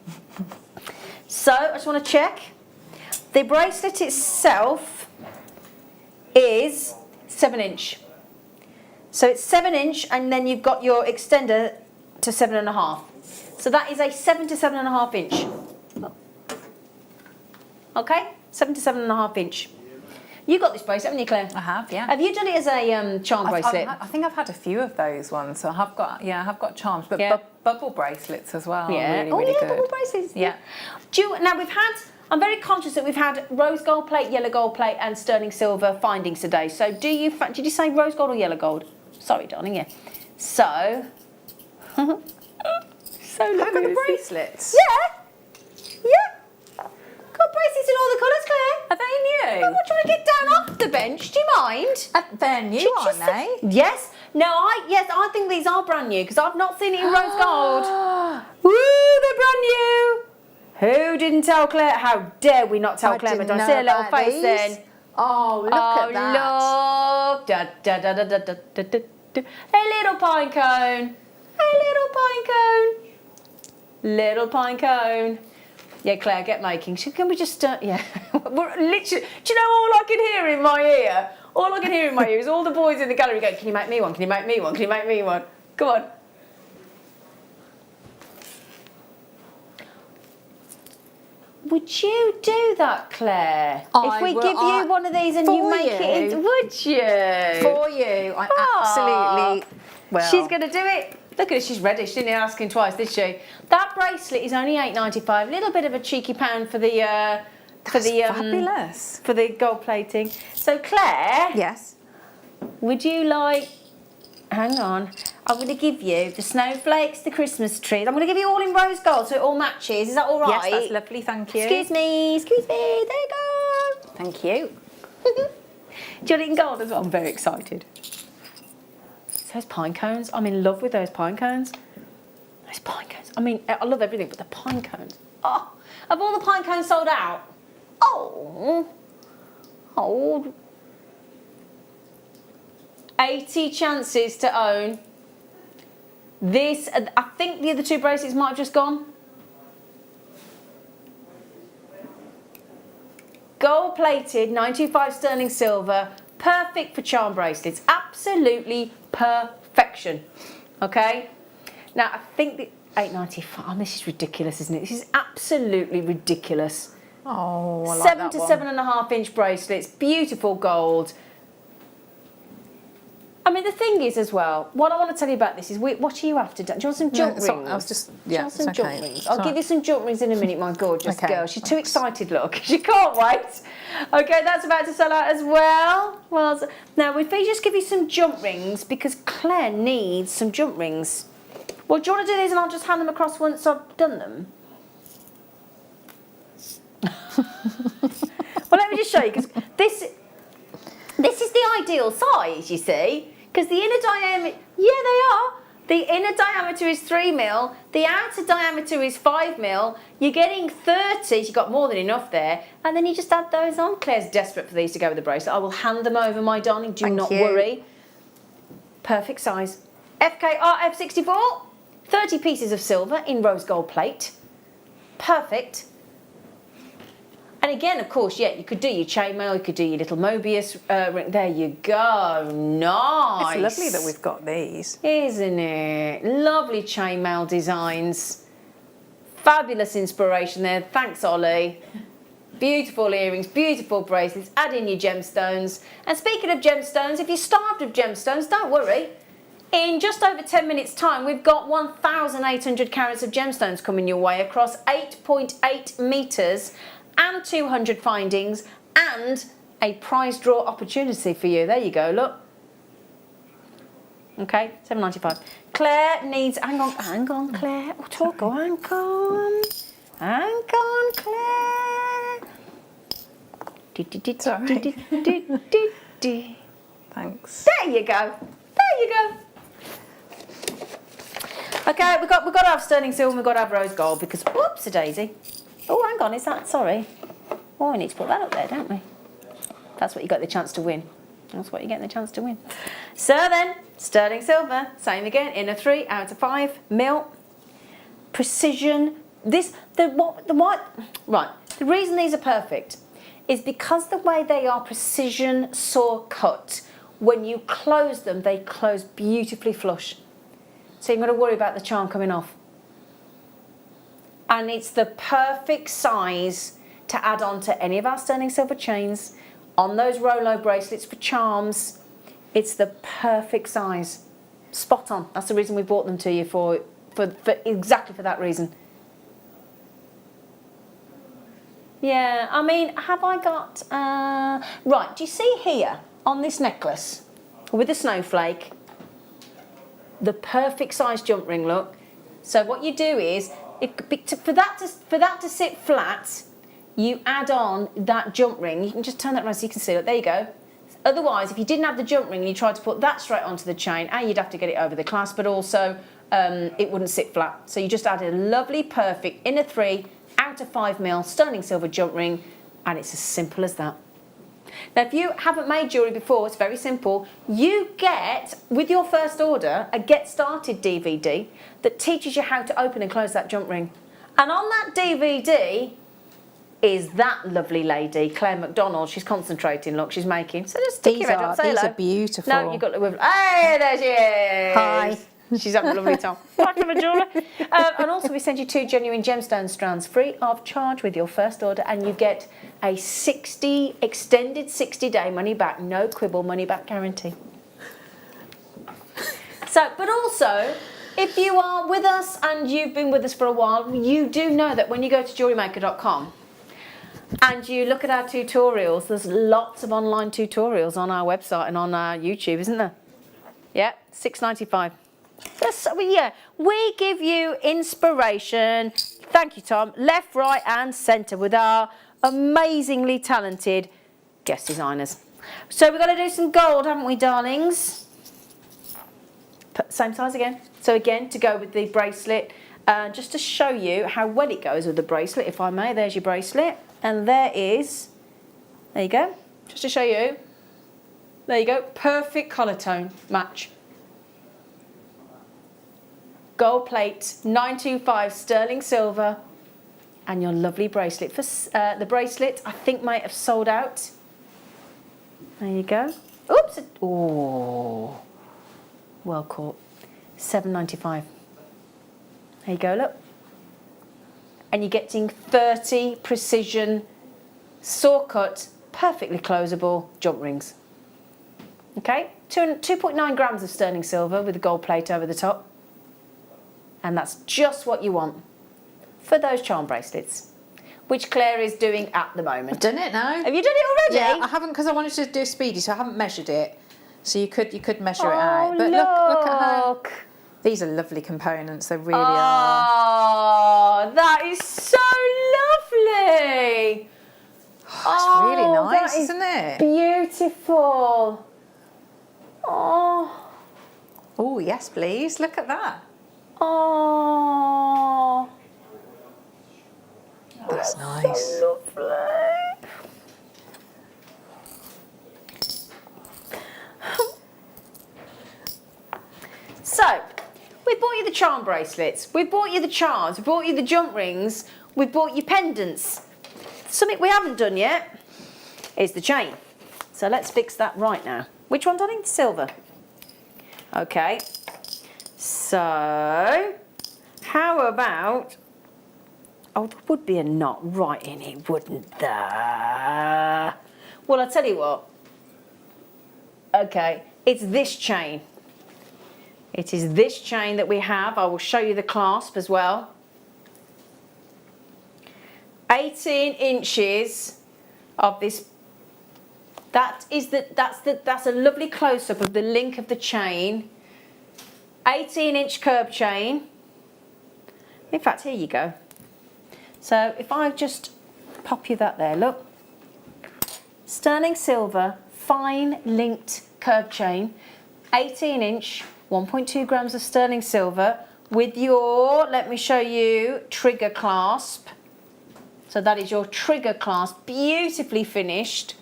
So, I just want to check. The bracelet itself is 7-inch. So it's 7-inch, and then you've got your extender to 7.5. So that is a 7 to 7.5 inch. Okay, 7 to 7.5 inch. You got this bracelet, haven't you, Claire? I have, yeah. Have you done it as a charm bracelet? I think I've had a few of those ones, so I have got charms, but Yeah. bubble bracelets as well. Yeah. Really, really good. Bubble bracelets. Yeah. Now we've had. I'm very conscious that we've had rose gold plate, yellow gold plate, and sterling silver findings today. So did you say rose gold or yellow gold? Sorry, darling, yeah. So, so Have got the bracelets? Yeah. Got bracelets in all the colours, Claire. Are they new? Well, what, do you want to get down off the bench? Do you mind? They're new, aren't they? Yes. No, I think these are brand new because I've not seen it in rose gold. Woo, they're brand new. Who didn't tell Claire? How dare we not tell Claire? But I see a little face then. Oh, look at that. Look. Da, da, da, da, da, da, da, da, da. A little pine cone. A little pine cone. Little pine cone. Yeah, Claire, get making. Can we just, yeah. We're literally, do you know all I can hear in my ear? All I can hear in my ear is all the boys in the gallery going, can you make me one? Can you make me one? Can you make me one? Come on. Would you do that, Claire? If we give you one of these and you make it into, would you? For you. I absolutely will. She's going to do it. Look at her, she's ready. She didn't ask him twice, did she? That bracelet is only $8.95. A little bit of a cheeky pound for the fabulous. For the gold plating. So Claire, yes. Would you like? Hang on. I'm going to give you the snowflakes, the Christmas trees. I'm going to give you all in rose gold so it all matches. Is that all right? Yes, that's lovely. Thank you. Excuse me. Excuse me. There you go. Thank you. Do you want it in gold as well? I'm very excited. Those pine cones. I'm in love with those pine cones. Those pine cones. I mean, I love everything, but the pine cones. Oh, have all the pine cones sold out? Oh. 80 chances to own this. I think the other two bracelets might have just gone. Gold plated, 925 sterling silver. Perfect for charm bracelets. Absolutely perfection. Okay? Now, I think the $8.95. Oh, this is ridiculous, isn't it? This is absolutely ridiculous. Oh, I like 7 that to one. 7.5 inch bracelets. Beautiful gold. I mean, the thing is as well, what I want to tell you about this is, what are you after? Do you want some junk rings? I was just, yeah, Do you want some it's okay. junk rings? I'll give you some junk rings in a minute, my gorgeous Okay, girl. She's too excited, look. She can't wait. Okay, that's about to sell out as well. Well, now, if we just give you some jump rings, because Claire needs some jump rings. Well, do you want to do these and I'll just hand them across once I've done them? Well, let me just show you, because this is the ideal size, you see. Because the inner diameter, yeah, they are. The inner diameter is 3 mil. The outer diameter is 5 mil. You're getting 30. You've got more than enough there. And then you just add those on. Claire's desperate for these to go with the bracelet. I will hand them over, my darling. Do not worry. Perfect size. FKRF64. 30 pieces of silver in rose gold plate. Perfect. And again, of course, yeah, you could do your chainmail, you could do your little Mobius ring. There you go. Nice. It's lovely that we've got these. Isn't it? Lovely chainmail designs. Fabulous inspiration there. Thanks, Ollie. Beautiful earrings, beautiful bracelets. Add in your gemstones. And speaking of gemstones, if you're starved of gemstones, don't worry. In just over 10 minutes' time, we've got 1,800 carats of gemstones coming your way across 8.8 metres and 200 findings and a prize draw opportunity for you. There you go, look. Okay, $7.95. Claire needs, hang on, Claire. Oh, talk, oh, hang on, Claire. Sorry. Thanks. There you go. Okay, we've got to have sterling silver and we've got to have rose gold because, whoops, a daisy. Oh, hang on, is that, sorry. Oh, we need to put that up there, don't we? That's what you got the chance to win. That's what you're getting the chance to win. So then, sterling silver, same again, inner 3, outer 5, mil, precision. Right, the reason these are perfect is because the way they are precision saw cut, when you close them, they close beautifully flush. So you've got to worry about the charm coming off. And it's the perfect size to add on to any of our sterling silver chains, on those Rolo bracelets for charms. It's the perfect size. Spot on. That's the reason we brought them to you for exactly for that reason. Yeah, I mean, have I got... right, do you see here, on this necklace, with the snowflake, the perfect size jump ring, look. So what you do is, for that to sit flat, you add on that jump ring. You can just turn that around so you can see it. There you go. Otherwise, if you didn't have the jump ring and you tried to put that straight onto the chain, you'd have to get it over the clasp, but also it wouldn't sit flat. So you just added a lovely, perfect inner 3, outer 5mm sterling silver jump ring, and it's as simple as that. Now, if you haven't made jewellery before, it's very simple. You get, with your first order, a Get Started DVD that teaches you how to open and close that jump ring. And on that DVD is that lovely lady, Claire McDonald. She's concentrating, look, she's making. So just stick your head up, say hello. These are beautiful. No, you've got to... Hey, there she is. Hi. She's having a lovely time. Welcome to jewellery. And also we send you 2 genuine gemstone strands free of charge with your first order, and you get a extended 60-day money back, no quibble, money back guarantee. So, but also, if you are with us and you've been with us for a while, you do know that when you go to JewelleryMaker.com and you look at our tutorials, there's lots of online tutorials on our website and on our YouTube, isn't there? Yeah, $6.95. Yeah, we give you inspiration, thank you Tom, left, right and centre with our amazingly talented guest designers. So we're going to do some gold, haven't we, darlings? Same size again. So again, to go with the bracelet, just to show you how well it goes with the bracelet, if I may, there's your bracelet. And there you go, just to show you, there you go, perfect colour tone match. Gold plate, 925 sterling silver, and your lovely bracelet. For the bracelet, I think might have sold out. There you go. Oops. Oh, well caught. $7.95. There you go, look. And you're getting 30 precision, saw cut, perfectly closable jump rings. Okay, 2.9 grams of sterling silver with a gold plate over the top. And that's just what you want for those charm bracelets, which Claire is doing at the moment. I've done it now. Have you done it already? Yeah, I haven't, because I wanted to do a speedy, so I haven't measured it. So you could measure it out. But look at how these are lovely components. They really are. Oh, that is so lovely. It's really nice, isn't it? Beautiful. Oh, yes, please. Look at that. Oh, that's nice. So lovely. So, we bought you the charm bracelets, we bought you the charms, we bought you the jump rings, we bought you pendants. Something we haven't done yet is the chain. So let's fix that right now. Which one, darling? Silver. Okay. So, how about... Oh, there would be a knot right in it, wouldn't there? Well, I'll tell you what. Okay, it's this chain. It is this chain that we have. I will show you the clasp as well. 18 inches of this. That's a lovely close-up of the link of the chain. 18-inch curb chain. In fact, here you go. So if I just pop you that there, look. Sterling silver, fine linked curb chain, 18-inch, 1.2 grams of sterling silver with your, let me show you, trigger clasp. So that is your trigger clasp, beautifully finished.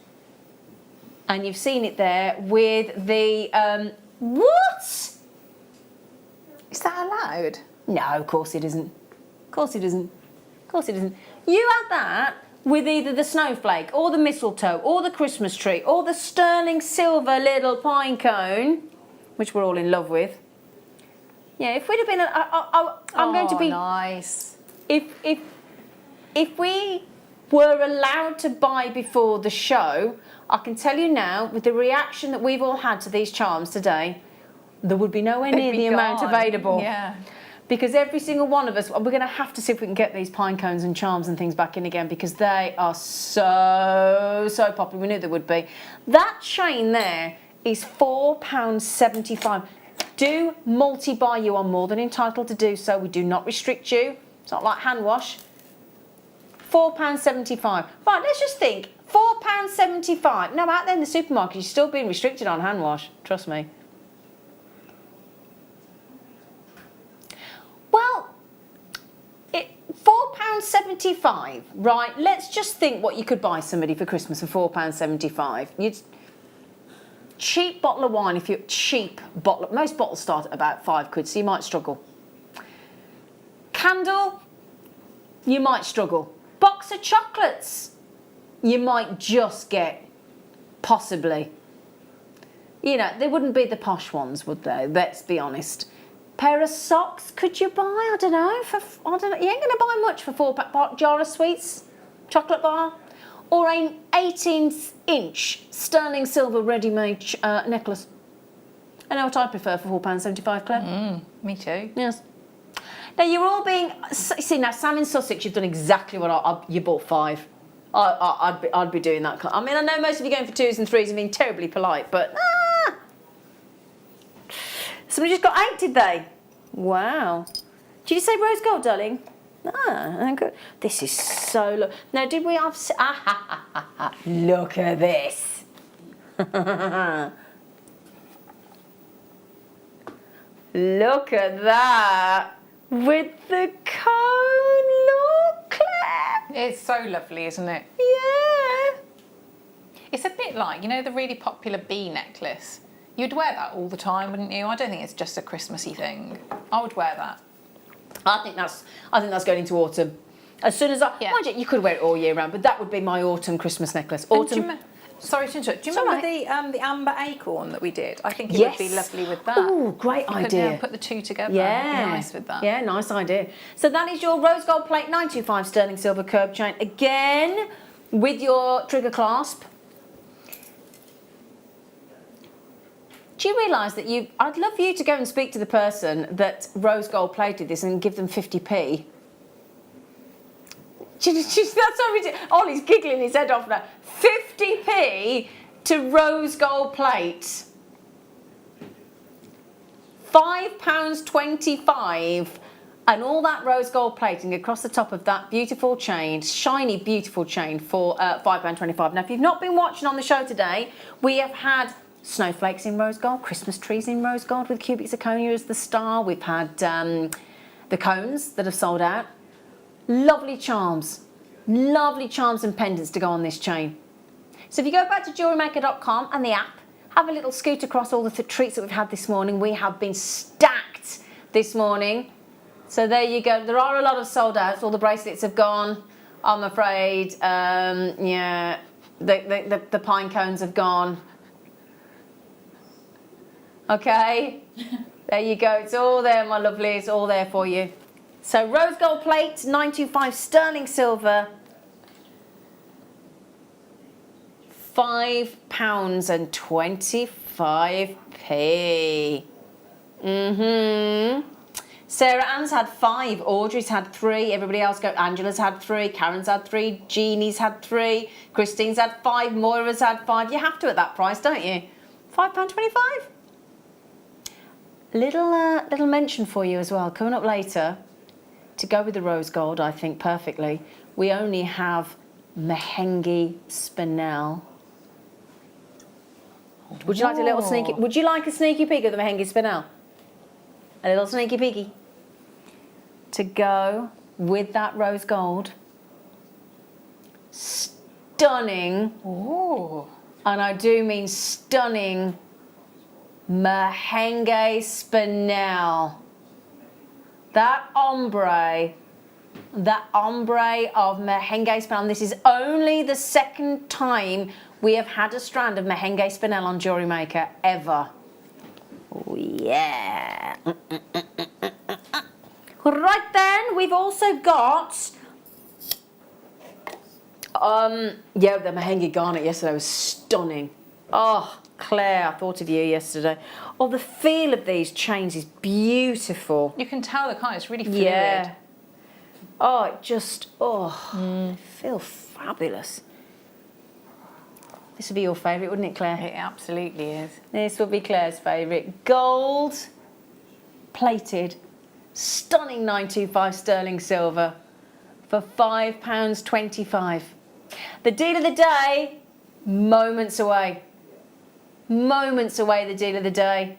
And you've seen it there with the, what? Is that allowed? No, of course it isn't. Of course it isn't. Of course it isn't. You had that with either the snowflake or the mistletoe or the Christmas tree or the sterling silver little pine cone, which we're all in love with. Yeah, if we'd have been, I'm going to be nice. If we were allowed to buy before the show, I can tell you now, with the reaction that we've all had to these charms today, there would be nowhere near the amount available. Yeah. Because every single one of us, we're going to have to see if we can get these pine cones and charms and things back in again, because they are so popular. We knew they would be. That chain there is £4.75. Do multi-buy. You are more than entitled to do so. We do not restrict you. It's not like hand wash. £4.75. Right, let's just think. £4.75. No, out there in the supermarket, you're still being restricted on hand wash. Trust me. Well, £4.75. Right, let's just think what you could buy somebody for Christmas for £4.75. Cheap bottle of wine, if you're cheap bottle. Most bottles start at about £5, so you might struggle. Candle, you might struggle. Box of chocolates, you might just get, possibly. You know, they wouldn't be the posh ones, would they? Let's be honest. Pair of socks, could you buy? I don't know. You ain't gonna buy much for £4. Jar of sweets, chocolate bar, or an 18-inch sterling silver ready-made necklace. I know what I prefer for £4.75, Claire. Me too. Yes. Now you're all being. See now, Sam in Sussex, you've done exactly what you bought 5. I'd be doing that. I mean, I know most of you are going for 2s and 3s and being terribly polite, but somebody just got 8, did they? Wow. Did you say rose gold, darling? Good. This is so. Now, did we have? Look at this. Look at that. With the cone, look, Claire. It's so lovely, isn't it? Yeah. It's a bit like, you know, the really popular bee necklace. You'd wear that all the time, wouldn't you? I don't think it's just a Christmassy thing. I would wear that. I think that's going into autumn. As soon as mind you could wear it all year round, but that would be my autumn Christmas necklace. Autumn. Sorry to interrupt. Do you remember the amber acorn that we did? I think it would be lovely with that. Oh, great idea. Put the two together. Yeah. It'd be nice with that. Yeah, nice idea. So that is your rose gold plate 925 sterling silver curb chain. Again, with your trigger clasp. Do you realise that I'd love you to go and speak to the person that rose gold plated this and give them 50p. That's so ridiculous. Ollie's giggling his head off now. 50p to rose gold plate. £5.25 and all that rose gold plating across the top of that beautiful chain, shiny, beautiful chain for £5.25. Now, if you've not been watching on the show today, we have had snowflakes in rose gold, Christmas trees in rose gold with cubic zirconia as the star. We've had the cones that have sold out. Lovely charms and pendants to go on this chain. So if you go back to JewelleryMaker.com and the app, have a little scoot across all the treats that we've had this morning. We have been stacked this morning. So there you go. There are a lot of sold outs. All the bracelets have gone, I'm afraid. Yeah, the pine cones have gone. Okay, there you go. It's all there, my lovely. It's all there for you. So rose gold plate, 925 sterling silver, £5.25. Sarah Ann's had 5, Audrey's had 3, everybody else Angela's had 3, Karen's had 3, Jeannie's had 3, Christine's had 5, Moira's had 5. You have to at that price, don't you? £5.25. Little mention for you as well, coming up later. To go with the rose gold, I think perfectly. We only have Mehengi Spinel. Would you like a little sneaky? Would you like a sneaky peek of the Mehengi Spinel? A little sneaky peeky. To go with that rose gold. Stunning. Oh. And I do mean stunning. Mehengi Spinel. That ombre of Mehengi Spinel, and this is only the second time we have had a strand of Mehengi Spinel on JewelleryMaker ever. Oh yeah. Right then, we've also got yeah, the Mehengi garnet yesterday was stunning. Oh, Claire, I thought of you yesterday. Oh, the feel of these chains is beautiful. You can tell the kind, it's really fluid. Yeah. Oh, it just, feel fabulous. This would be your favourite, wouldn't it, Claire? It absolutely is. This would be Claire's favourite. Gold plated, stunning 925 sterling silver for £5.25. The deal of the day, moments away. Moments away, the deal of the day.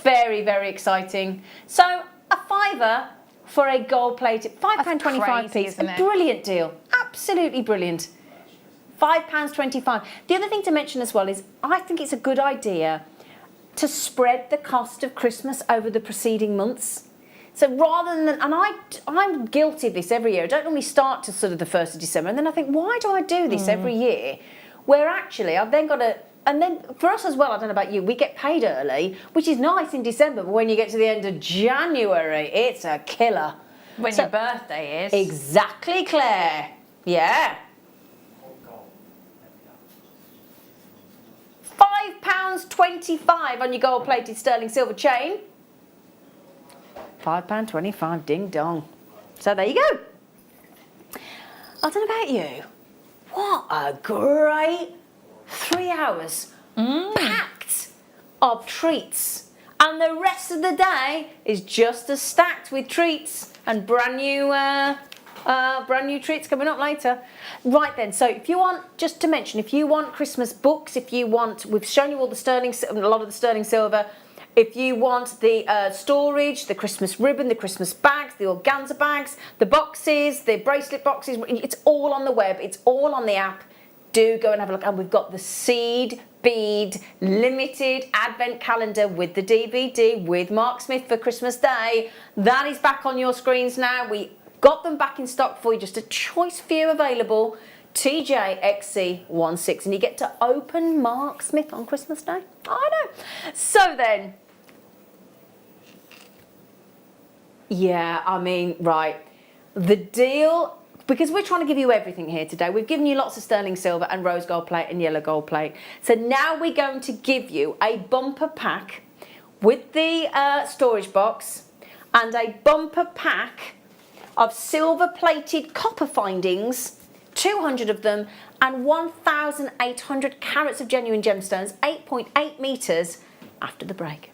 Very, very exciting. So a fiver for a gold plated, £5.25 piece. A brilliant deal. Absolutely brilliant. £5.25. The other thing to mention as well is I think it's a good idea to spread the cost of Christmas over the preceding months. So rather than, and I'm guilty of this every year. I don't normally start to sort of the 1st of December, and then I think, why do I do this every year? Where actually I've then got to, and then for us as well, I don't know about you, we get paid early, which is nice in December, but when you get to the end of January, it's a killer. When your birthday is. Exactly, Claire. Yeah. £5.25 on your gold-plated sterling silver chain. £5.25, ding dong. So there you go. I don't know about you. What a great 3 hours packed of treats. And the rest of the day is just as stacked with treats and brand new treats coming up later. Right then, so if you want, just to mention, if you want Christmas books, if you want, we've shown you all the sterling, a lot of the sterling silver. If you want the storage, the Christmas ribbon, the Christmas bags, the organza bags, the boxes, the bracelet boxes, it's all on the web, it's all on the app. Do go and have a look. And we've got the Seed Bead limited advent calendar with the DVD with Mark Smith for Christmas Day. That is back on your screens now. We got them back in stock for you, just a choice few available. TJXC16, and you get to open Mark Smith on Christmas Day. I know. So then, yeah, I mean, right, the deal, because we're trying to give you everything here today. We've given you lots of sterling silver and rose gold plate and yellow gold plate. So now we're going to give you a bumper pack with the storage box and a bumper pack of silver plated copper findings, 200 of them, and 1,800 carats of genuine gemstones, 8.8 metres, after the break.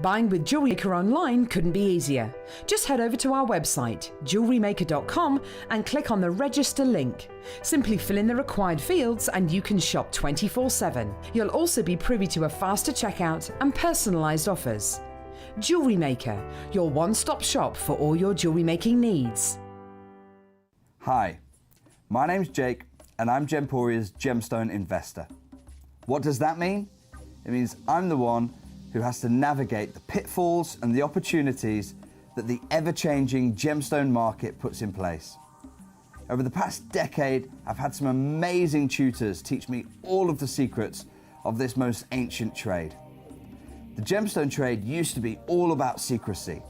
Buying with JewelleryMaker online couldn't be easier. Just head over to our website, JewelleryMaker.com, and click on the register link. Simply fill in the required fields and you can shop 24/7. You'll also be privy to a faster checkout and personalised offers. JewelleryMaker, your one-stop shop for all your jewellery making needs. Hi, my name's Jake and I'm Gemporia's gemstone investor. What does that mean? It means I'm the one who has to navigate the pitfalls and the opportunities that the ever-changing gemstone market puts in place. Over the past decade, I've had some amazing tutors teach me all of the secrets of this most ancient trade. The gemstone trade used to be all about secrecy,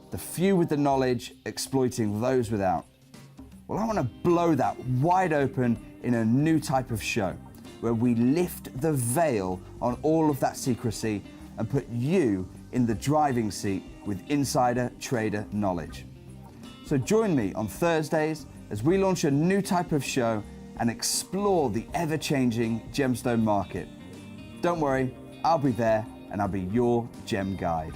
the few with the knowledge exploiting those without. Well, I want to blow that wide open in a new type of show, where we lift the veil on all of that secrecy and put you in the driving seat with insider trader knowledge. So join me on Thursdays as we launch a new type of show and explore the ever-changing gemstone market. Don't worry, I'll be there and I'll be your gem guide.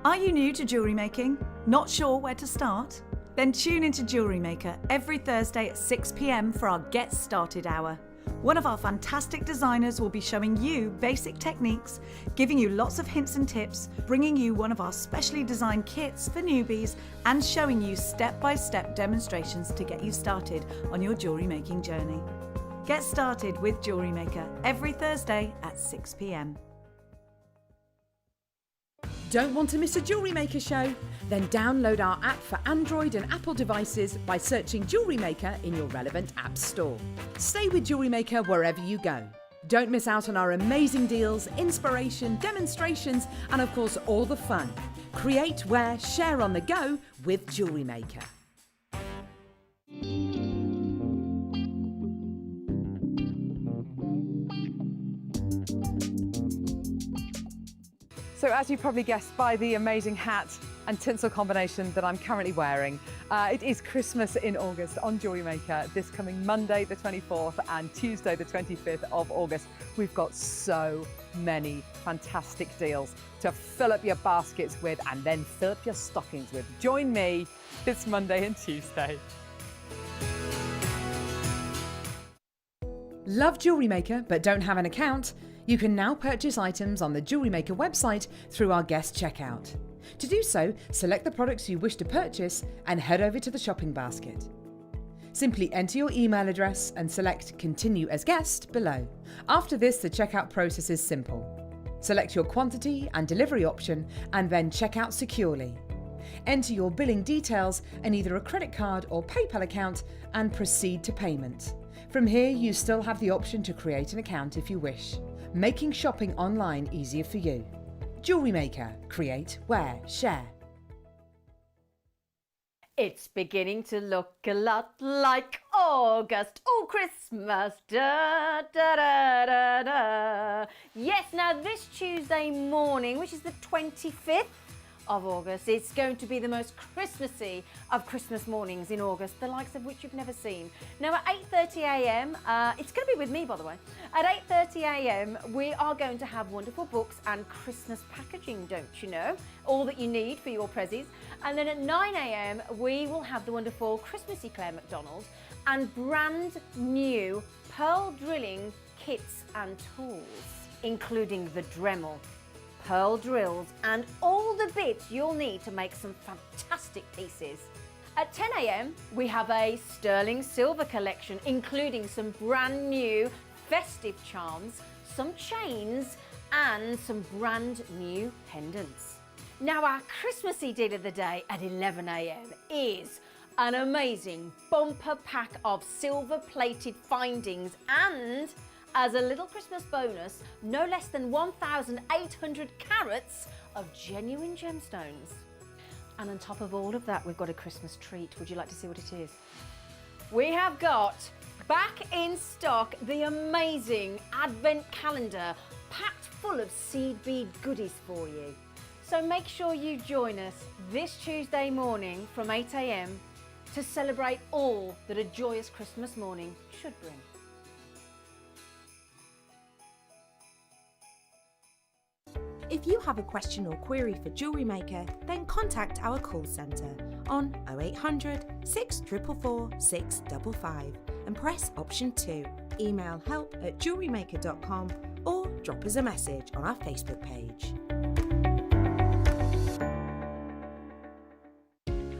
Are you new to jewellery making? Not sure where to start? Then tune into Jewellery Maker every Thursday at 6 p.m. for our Get Started Hour. One of our fantastic designers will be showing you basic techniques, giving you lots of hints and tips, bringing you one of our specially designed kits for newbies, and showing you step-by-step demonstrations to get you started on your jewellery making journey. Get started with Jewellery Maker every Thursday at 6 p.m. Don't want to miss a Jewellery Maker show? Then download our app for Android and Apple devices by searching Jewellery Maker in your relevant app store. Stay with Jewellery Maker wherever you go. Don't miss out on our amazing deals, inspiration, demonstrations, and of course all the fun. Create, wear, share on the go with Jewellery Maker. So as you probably guessed by the amazing hat and tinsel combination that I'm currently wearing. It is Christmas in August on JewelleryMaker this coming Monday the 24th and Tuesday the 25th of August. We've got so many fantastic deals to fill up your baskets with and then fill up your stockings with. Join me this Monday and Tuesday. Love JewelleryMaker but don't have an account? You can now purchase items on the JewelleryMaker website through our guest checkout. To do so, select the products you wish to purchase and head over to the shopping basket. Simply enter your email address and select Continue as Guest below. After this, the checkout process is simple. Select your quantity and delivery option and then check out securely. Enter your billing details and either a credit card or PayPal account and proceed to payment. From here, you still have the option to create an account if you wish, making shopping online easier for you. JewelleryMaker. Create, wear, share. It's beginning to look a lot like August. Oh, Christmas. Da, da, da, da, da. Yes, now this Tuesday morning, which is the 25th of August, it's going to be the most Christmassy of Christmas mornings in August, the likes of which you've never seen. Now at 8:30 a.m, it's going to be with me, by the way. At 8:30 a.m, we are going to have wonderful books and Christmas packaging, don't you know? All that you need for your prezzies. And then at 9 a.m, we will have the wonderful Christmassy Claire McDonald and brand new pearl drilling kits and tools, including the Dremel, pearl drills and all the bits you'll need to make some fantastic pieces. At 10 a.m, we have a sterling silver collection, including some brand new festive charms, some chains and some brand new pendants. Now our Christmassy deal of the day at 11 a.m. is an amazing bumper pack of silver plated findings and, as a little Christmas bonus, no less than 1,800 carats of genuine gemstones. And on top of all of that, we've got a Christmas treat. Would you like to see what it is? We have got back in stock the amazing Advent calendar packed full of seed bead goodies for you. So make sure you join us this Tuesday morning from 8 a.m. to celebrate all that a joyous Christmas morning should bring. If you have a question or query for JewelleryMaker, then contact our call centre on 0800 644 655 and press option 2. Email help@jewellerymaker.com or drop us a message on our Facebook page.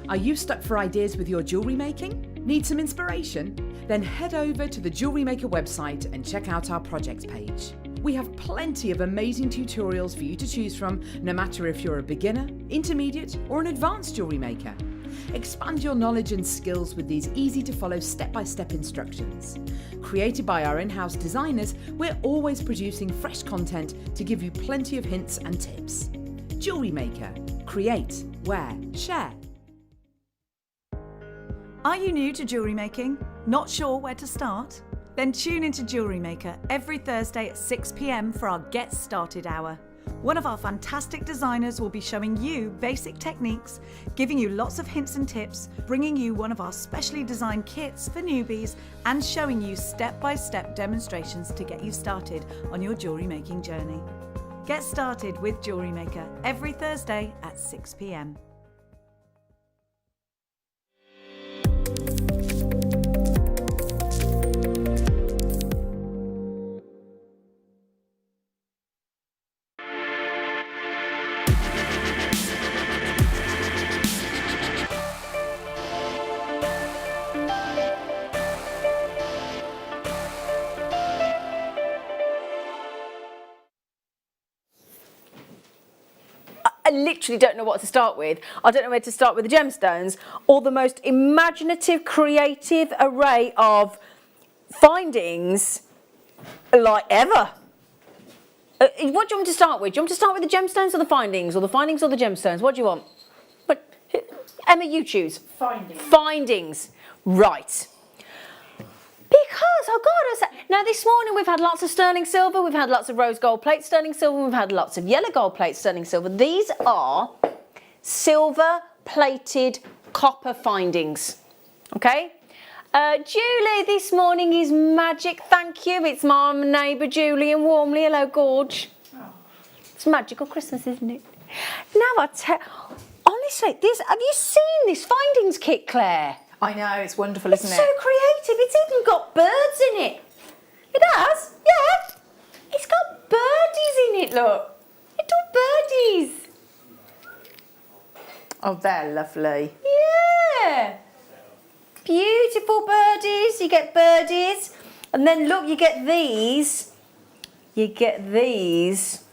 Are you stuck for ideas with your jewellery making? Need some inspiration? Then head over to the JewelleryMaker website and check out our projects page. We have plenty of amazing tutorials for you to choose from, no matter if you're a beginner, intermediate or an advanced jewellery maker. Expand your knowledge and skills with these easy to follow step-by-step instructions. Created by our in-house designers, we're always producing fresh content to give you plenty of hints and tips. JewelleryMaker. Create, wear, share. Are you new to jewellery making? Not sure where to start? Then tune into JewelleryMaker every Thursday at 6 p.m. for our Get Started Hour. One of our fantastic designers will be showing you basic techniques, giving you lots of hints and tips, bringing you one of our specially designed kits for newbies, and showing you step-by-step demonstrations to get you started on your jewellery making journey. Get started with JewelleryMaker every Thursday at 6 p.m. I literally don't know what to start with. I don't know where to start with the gemstones or the most imaginative, creative array of findings like ever. What do you want me to start with? Do you want me to start with the gemstones or the findings, or the findings or the gemstones? What do you want? But Emma, you choose. Findings. Findings. Right. Because, oh God, now this morning we've had lots of sterling silver, we've had lots of rose gold plate sterling silver, we've had lots of yellow gold plate sterling silver. These are silver plated copper findings. Okay? Julie, this morning is magic. Thank you. It's my neighbour Julie and warmly. Hello, Gorge. It's magical Christmas, isn't it? Now honestly, have you seen this findings kit, Claire? I know, it's wonderful, isn't it? It's so creative. It's even got birds in it. It has? Yeah. It's got birdies in it, look. Little birdies. Oh, they're lovely. Yeah. Beautiful birdies. You get birdies. And then look, you get these. You get these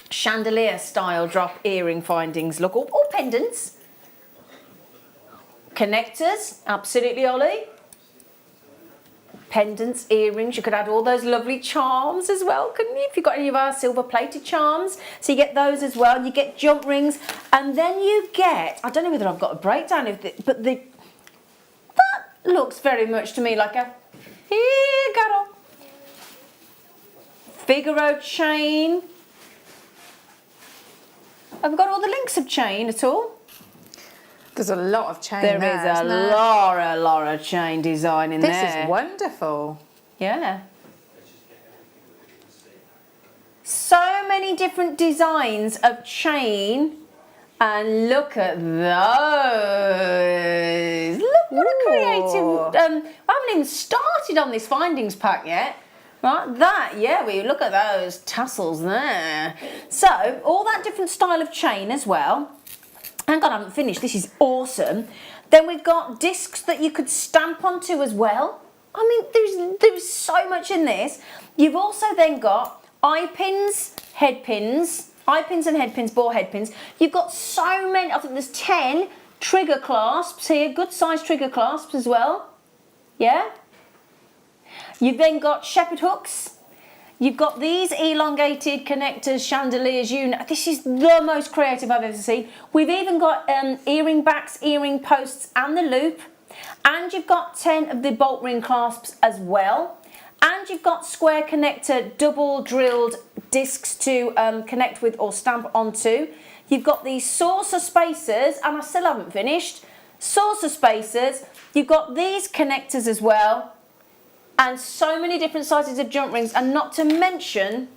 chandelier style drop earring findings. Look, all pendants. Connectors, absolutely, Ollie. Pendants, earrings, you could add all those lovely charms as well, couldn't you? If you've got any of our silver plated charms. So you get those as well. You get jump rings. And then you get, I don't know whether I've got a breakdown of it, but that looks very much to me like a, here, got Figaro chain. Have we got all the links of chain at all? There's a lot of chain There there, is a lot of chain design in there. This is wonderful. Yeah. So many different designs of chain. And look at those. Look what a creative... I haven't even started on this findings pack yet. Right, we look at those tassels there. So, all that different style of chain as well. Hang on, I haven't finished. This is awesome. Then we've got discs that you could stamp onto as well. I mean, there's so much in this. You've also then got eye pins, head pins, eye pins and head pins, ball head pins. You've got so many, I think there's 10 trigger clasps here, good size trigger clasps as well. Yeah? You've then got shepherd hooks. You've got these elongated connectors, chandeliers, this is the most creative I've ever seen. We've even got earring backs, earring posts and the loop. And you've got 10 of the bolt ring clasps as well. And you've got square connector, double drilled discs to connect with or stamp onto. You've got these saucer spacers, and I still haven't finished. Saucer spacers. You've got these connectors as well. And so many different sizes of jump rings, and not to mention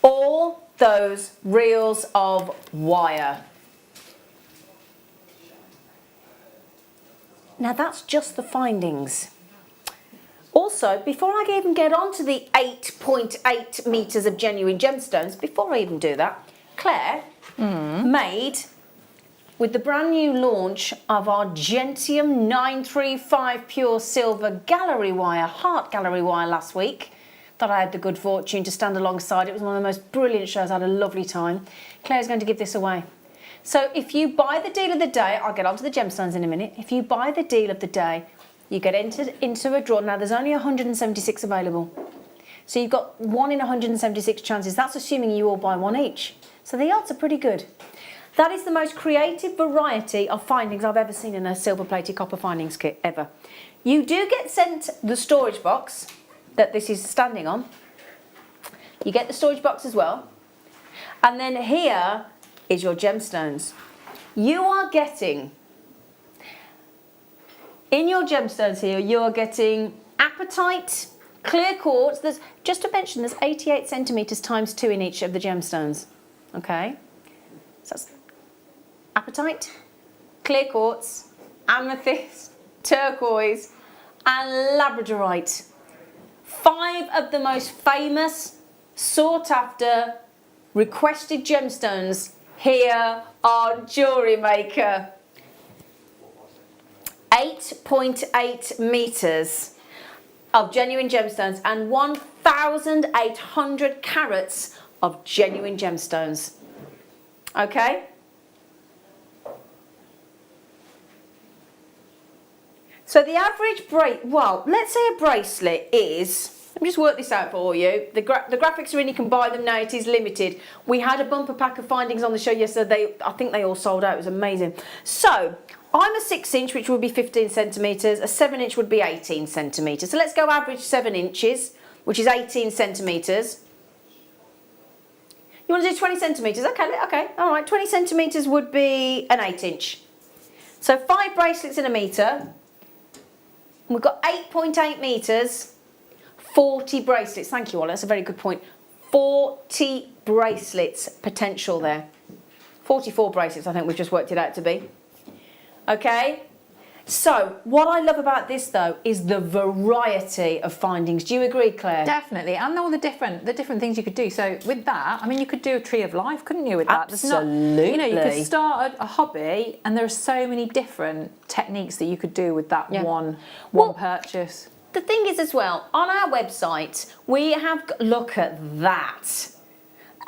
all those reels of wire. Now that's just the findings. Also, before I even get on to the 8.8 metres of genuine gemstones, before I even do that, Claire made, with the brand new launch of our Gentium 935 Pure Silver gallery wire, heart gallery wire last week, that I had the good fortune to stand alongside. It was one of the most brilliant shows. I had a lovely time. Claire's going to give this away. So if you buy the deal of the day, I'll get onto the gemstones in a minute. If you buy the deal of the day, you get entered into a draw. Now there's only 176 available. So you've got 1 in 176 chances. That's assuming you all buy one each. So the odds are pretty good. That is the most creative variety of findings I've ever seen in a silver plated copper findings kit ever. You do get sent the storage box that this is standing on. You get the storage box as well. And then here is your gemstones. You are getting, in your gemstones here, you are getting apatite, clear quartz. There's, just to mention, there's 88 centimetres times 2 in each of the gemstones. Okay? So that's apatite, clear quartz, amethyst, turquoise and labradorite. 5 of the most famous, sought after, requested gemstones here on JewelleryMaker. 8.8 metres of genuine gemstones and 1,800 carats of genuine gemstones. Okay? So the average let's say a bracelet is, let me just work this out for you. The graphics are in, you can buy them now, it is limited. We had a bumper pack of findings on the show yesterday. I think they all sold out, it was amazing. So, I'm a 6 inch, which would be 15 centimetres, a 7 inch would be 18 centimetres. So let's go average 7 inches, which is 18 centimetres. You want to do 20 centimetres? Okay, all right. 20 centimetres would be an 8-inch. So 5 bracelets in a metre. We've got 8.8 metres, 40 bracelets. Thank you, Ollie, that's a very good point. 40 bracelets potential there. 44 bracelets, I think we've just worked it out to be. Okay? So, what I love about this though is the variety of findings. Do you agree, Claire? Definitely, and all the different things you could do. So with that, I mean, you could do a tree of life, couldn't you? With that, absolutely. You know, you could start a hobby, and there are so many different techniques that you could do with that one purchase. The thing is, as well, on our website, we have look at that.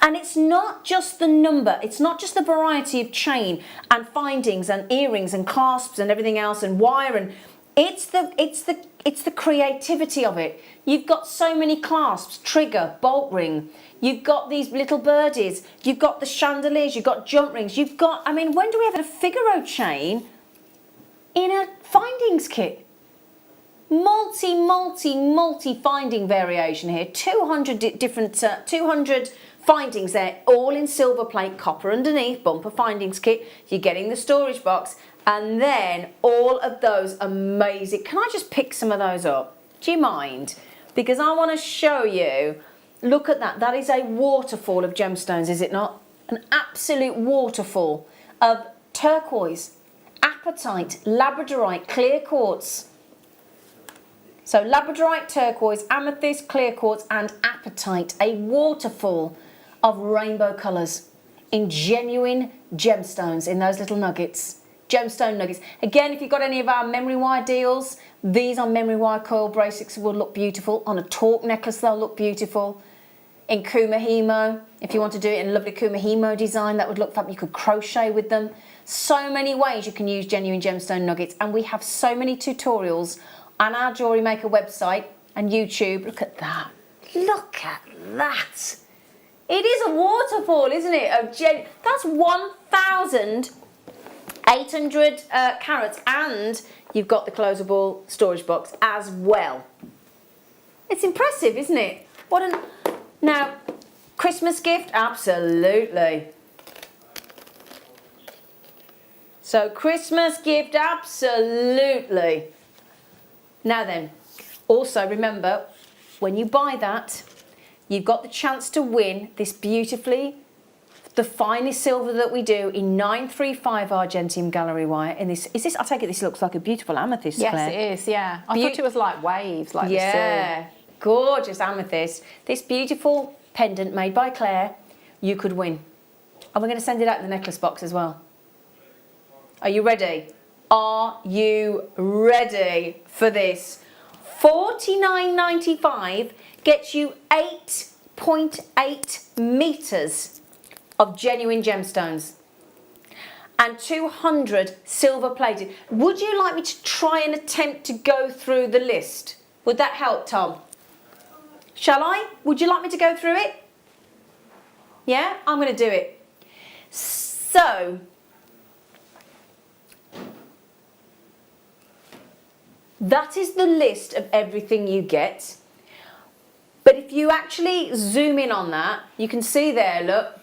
And it's not just the number, it's not just the variety of chain and findings and earrings and clasps and everything else and wire, and it's the creativity of it. You've got so many clasps, trigger, bolt ring, you've got these little birdies, you've got the chandeliers, you've got jump rings, you've got, I mean, when do we have a Figaro chain in a findings kit? Multi finding variation here, 200 different, 200 findings there, all in silver plate, copper underneath, bumper findings kit. You're getting the storage box, and then all of those amazing. Can I just pick some of those up? Do you mind? Because I want to show you. Look at that. That is a waterfall of gemstones, is it not? An absolute waterfall of turquoise, apatite, labradorite, clear quartz. So labradorite, turquoise, amethyst, clear quartz, and apatite. A waterfall of rainbow colours in genuine gemstones in those little nuggets. Gemstone nuggets. Again, if you've got any of our memory wire deals, these on memory wire coil bracelets will look beautiful. On a torque necklace, they'll look beautiful. In kumahimo, if you want to do it in a lovely kumahimo design, that would look fab. You could crochet with them. So many ways you can use genuine gemstone nuggets, and we have so many tutorials on our JewelleryMaker website and YouTube. Look at that. Look at that. It is a waterfall, isn't it? That's 1,800 carats, and you've got the closable storage box as well. It's impressive, isn't it? Now, Christmas gift, absolutely. So Christmas gift, absolutely. Now then, also remember, when you buy that, you've got the chance to win this beautifully, the finest silver that we do in 935 Argentium gallery wire. In this, I take it this looks like a beautiful amethyst, Yes, Claire? it is, yeah. I thought it was like waves, like the sea. Yeah, gorgeous amethyst. This beautiful pendant made by Claire, you could win. And we're going to send it out in the necklace box as well. Are you ready? Are you ready for this? $49.95 gets you 8.8 metres of genuine gemstones and 200 silver plated. Would you like me to try and attempt to go through the list? Would that help, Tom? Shall I? Would you like me to go through it? Yeah, I'm going to do it. So, that is the list of everything you get. But if you actually zoom in on that, you can see there, look,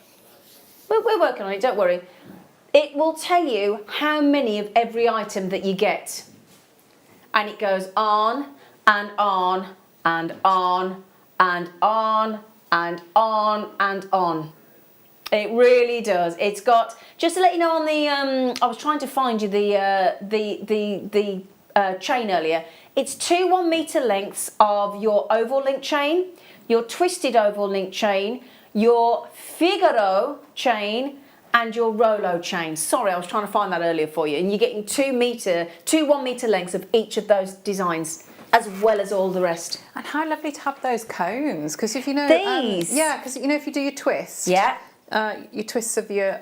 we're working on it, don't worry. It will tell you how many of every item that you get. And it goes on and on and on and on and on and on. It really does. It's got, just to let you know on the, I was trying to find you the chain earlier. It's 2 1 metre lengths of your oval link chain, your twisted oval link chain, your Figaro chain, and your Rolo chain. Sorry, I was trying to find that earlier for you. And you're getting 2 1 metre lengths of each of those designs, as well as all the rest. And how lovely to have those cones, because if you know these, yeah, because you know if you do your twist, yeah, your twists of your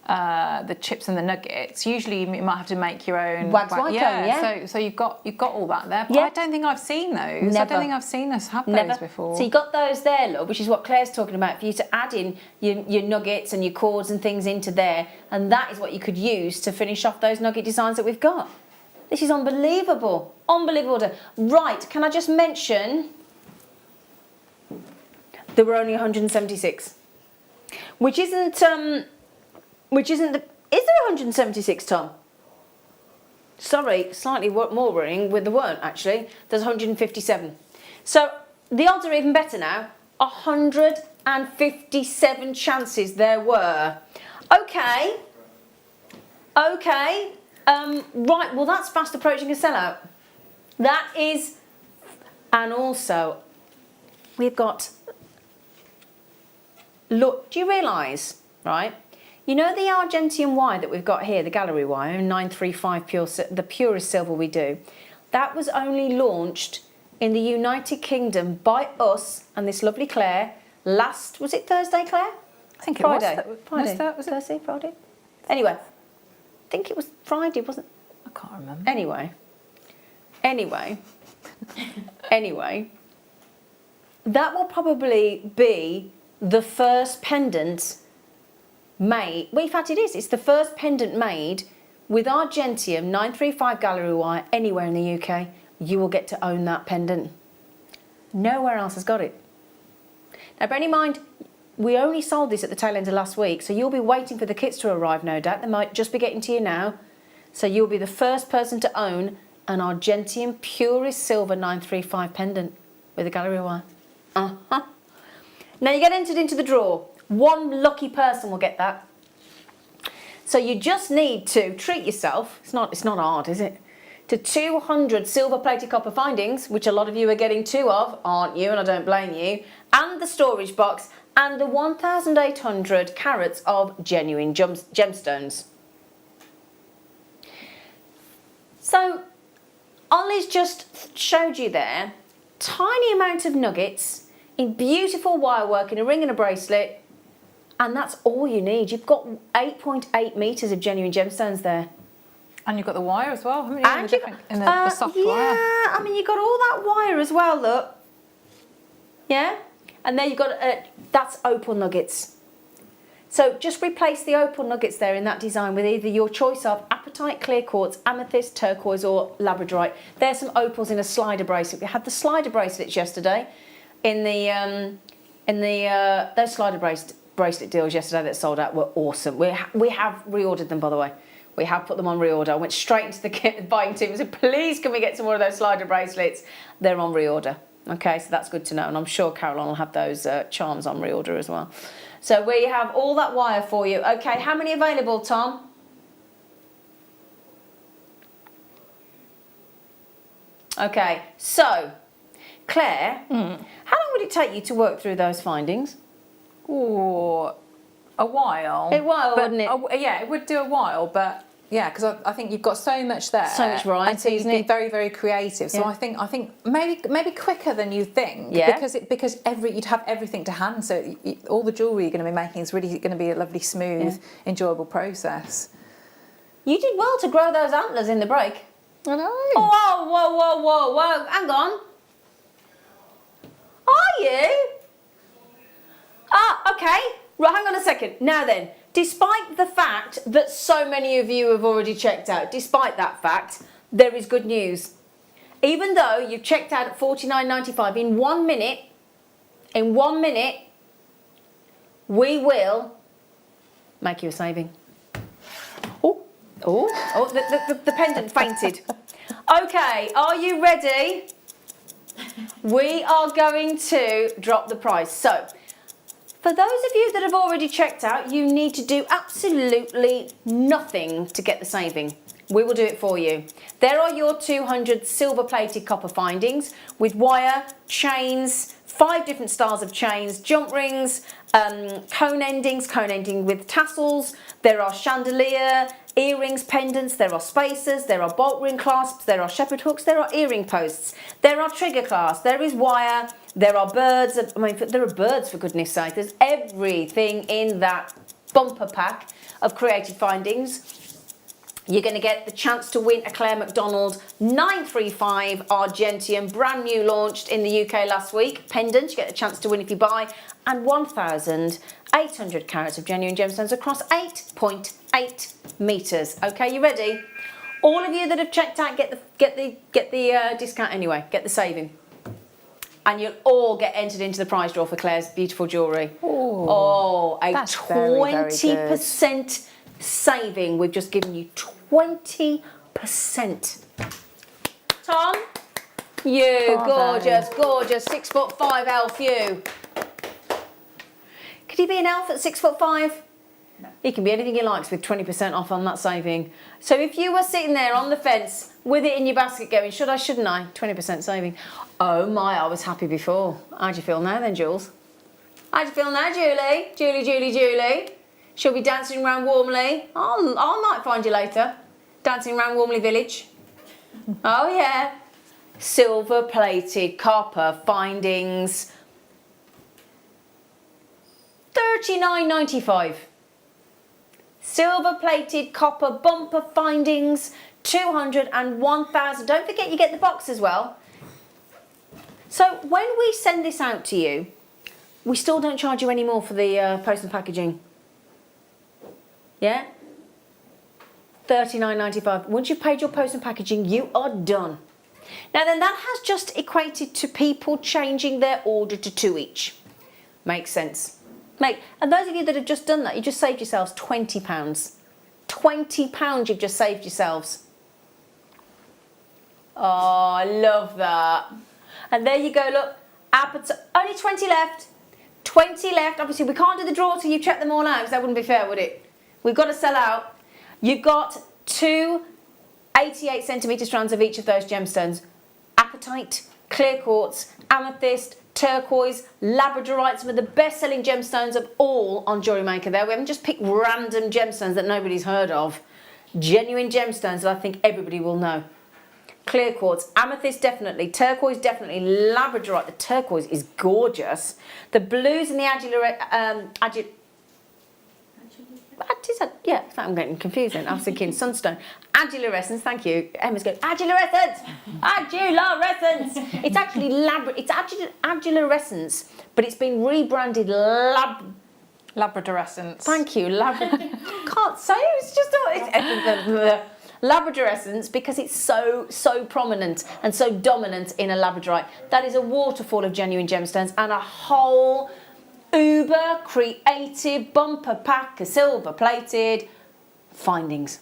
the chips and the nuggets, usually you might have to make your own wax white cone, yeah. So you've got all that there. But yeah. I don't think I've seen those. Never. I don't think I've seen us have those before. So you got those there, love, which is what Claire's talking about, for you to add in your nuggets and your cords and things into there, and that is what you could use to finish off those nugget designs that we've got. This is unbelievable. Unbelievable. Right, can I just mention there were only 176. Which isn't the, is there 176, Tom? Sorry, slightly more worrying with the weren't actually. There's 157. So the odds are even better now. 157 chances there were. Okay. Okay. Right, well that's fast approaching a sellout. That is, and also we've got, look, do you realise, right? You know the Argentium wire that we've got here, the gallery wire, 935 pure, the purest silver we do. That was only launched in the United Kingdom by us and this lovely Claire last, was it Thursday, Claire? I think Friday. it was. Friday. Was it Thursday, Friday? Anyway, I think it was Friday, wasn't it? I can't remember. Anyway, that will probably be the first pendant made. Well, in fact, it is. It's the first pendant made with Argentium 935 gallery wire anywhere in the UK. You will get to own that pendant. Nowhere else has got it. Now, bearing in mind, we only sold this at the tail end of last week, so you'll be waiting for the kits to arrive, no doubt. They might just be getting to you now. So you'll be the first person to own an Argentium purest silver 935 pendant with a gallery wire. Now you get entered into the draw. One lucky person will get that. So you just need to treat yourself. It's not hard, is it? To 200 silver plated copper findings, which a lot of you are getting 2 of, aren't you? And I don't blame you. And the storage box and the 1,800 carats of genuine gemstones. So Ollie's just showed you there tiny amount of nuggets in beautiful wire work in a ring and a bracelet, and that's all you need. You've got 8.8 metres of genuine gemstones there. And you've got the wire as well, haven't you? And the soft wire. Yeah, I mean, you've got all that wire as well, look. Yeah? And then you've got, that's opal nuggets. So just replace the opal nuggets there in that design with either your choice of apatite, clear quartz, amethyst, turquoise or labradorite. There's some opals in a slider bracelet. We had the slider bracelets yesterday in those slider bracelet deals yesterday that sold out were awesome. We have reordered them, by the way. We have put them on reorder. I went straight into the buying team and said, please can we get some more of those slider bracelets? They're on reorder. Okay, so that's good to know. And I'm sure Caroline will have those charms on reorder as well. So we have all that wire for you. Okay, how many available, Tom? Okay, so Claire, how long would it take you to work through those findings? Ooh, a while. A while, wouldn't it? Yeah, it would do a while, but yeah, because I think you've got so much there. So much variety, and so you'd isn't be it? very, very creative. So Yeah. I think maybe quicker than you think. Yeah. Because you'd have everything to hand. So all the jewellery you're going to be making is really going to be a lovely, smooth, enjoyable process. You did well to grow those antlers in the break. I know. Oh, whoa, hang on. Are you? Ah, okay. Right, hang on a second. Now then, despite the fact that so many of you have already checked out, despite that fact, there is good news. Even though you've checked out at $49.95 in 1 minute, we will make you a saving. Oh, the pendant fainted. Okay, are you ready? We are going to drop the price. So, for those of you that have already checked out, you need to do absolutely nothing to get the saving. We will do it for you. There are your 200 silver-plated copper findings with wire, chains, 5 different styles of chains, jump rings, cone ending with tassels. There are chandelier, earrings, pendants, there are spacers, there are bolt ring clasps, there are shepherd hooks, there are earring posts, there are trigger clasps, there is wire, there are birds, I mean, there are birds for goodness sake. There's everything in that bumper pack of creative findings. You're going to get the chance to win a Claire McDonald 935 Argentium, brand new, launched in the UK last week. Pendant, you get the chance to win if you buy, and 1,800 carats of genuine gemstones across 8.8 metres. Okay, you ready? All of you that have checked out, get the discount anyway. Get the saving. and you'll all get entered into the prize draw for Claire's beautiful jewellery. Oh, a 20% saving. We've just given you 20%. Tom, you gorgeous, gorgeous 6'5" elf, you. Could he be an elf at 6'5"? No. He can be anything he likes with 20% off on that saving. So if you were sitting there on the fence with it in your basket going, should I, shouldn't I? 20% saving. Oh my, I was happy before. How do you feel now then, Jules? How do you feel now, Julie? Julie. She'll be dancing around Warmley. I might find you later. Dancing around Warmley Village. Oh yeah. Silver plated copper findings. $39.95. Silver plated copper bumper findings, 201,000. Don't forget you get the box as well. So when we send this out to you, we still don't charge you any more for the post and packaging. Yeah? $39.95. Once you've paid your post and packaging, you are done. Now then, that has just equated to people changing their order to 2 each. Makes sense. And those of you that have just done that, you just saved yourselves £20. £20 you've just saved yourselves. Oh, I love that. And there you go, look. Only 20 left. 20 left. Obviously, we can't do the draw till you check them all out, because that wouldn't be fair, would it? We've got to sell out. You've got 2 88cm strands of each of those gemstones. Apatite, clear quartz, amethyst, turquoise, labradorite, some of the best-selling gemstones of all on JewelleryMaker there. We haven't just picked random gemstones that nobody's heard of. Genuine gemstones that I think everybody will know. Clear quartz, amethyst definitely, turquoise definitely, labradorite. The turquoise is gorgeous. The blues and the yeah, I'm getting confused then. I was thinking sunstone. Adulorescence, thank you. Emma's going, adulorescence! Adulorescence! It's actually adulorescence, but it's been rebranded Labradorescence. Thank you, can't say it, it's just Labradorescence, because it's so prominent and so dominant in a labradorite. That is a waterfall of genuine gemstones and a whole uber creative bumper pack of silver plated findings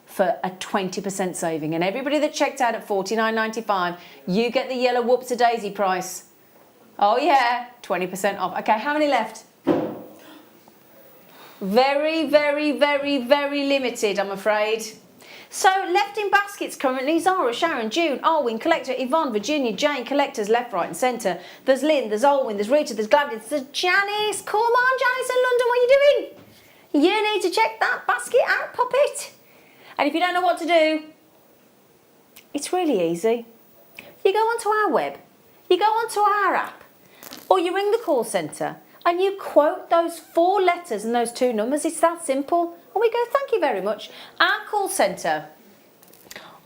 for a 20% saving. And everybody that checked out at $49.95, you get the yellow whoops-a-daisy price. Oh yeah, 20% off. Okay, how many left? Very limited, I'm afraid. So left in baskets currently, Zara, Sharon, June, Alwyn, Collector, Yvonne, Virginia, Jane, Collectors, left, right and centre. There's Lynn, there's Alwyn, there's Rita, there's Gladys, there's Janice. Come on, Janice in London, what are you doing? You need to check that basket out, pop it. And if you don't know what to do, it's really easy. You go onto our web, you go onto our app, or you ring the call centre and you quote those 4 letters and those 2 numbers. It's that simple. And we go, thank you very much. Our call centre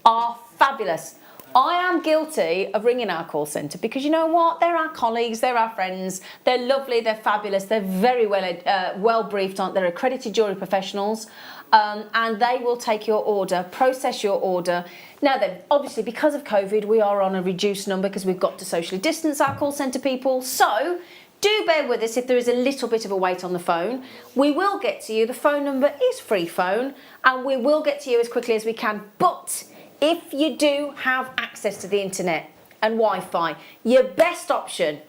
are fabulous. I am guilty of ringing our call centre because you know what? They're our colleagues, they're our friends, they're lovely, they're fabulous, they're very well briefed, aren't they? They're accredited jewellery professionals, and they will take your order, process your order. Now then, obviously because of COVID, we are on a reduced number because we've got to socially distance our call centre people. So do bear with us if there is a little bit of a wait on the phone. We will get to you. The phone number is free phone and we will get to you as quickly as we can. But if you do have access to the internet and Wi-Fi, your best option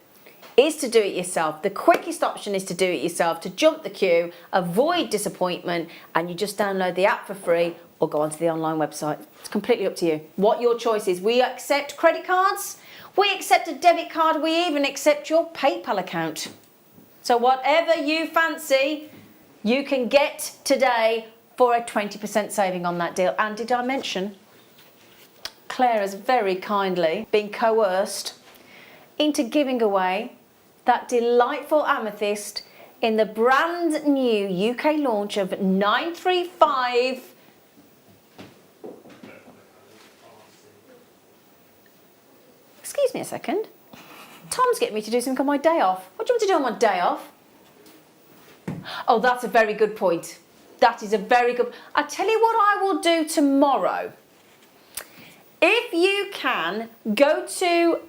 is to do it yourself. The quickest option is to do it yourself, to jump the queue, avoid disappointment, and you just download the app for free or go onto the online website. It's completely up to you. What your choice is. We accept credit cards. We accept a debit card, we even accept your PayPal account. So whatever you fancy, you can get today for a 20% saving on that deal. And did I mention, Claire has very kindly been coerced into giving away that delightful amethyst in the brand new UK launch of 935. Excuse me a second. Tom's getting me to do something on my day off. What do you want to do on my day off? Oh, that's a very good point. That is a very good... I tell you what I will do tomorrow If you can, go to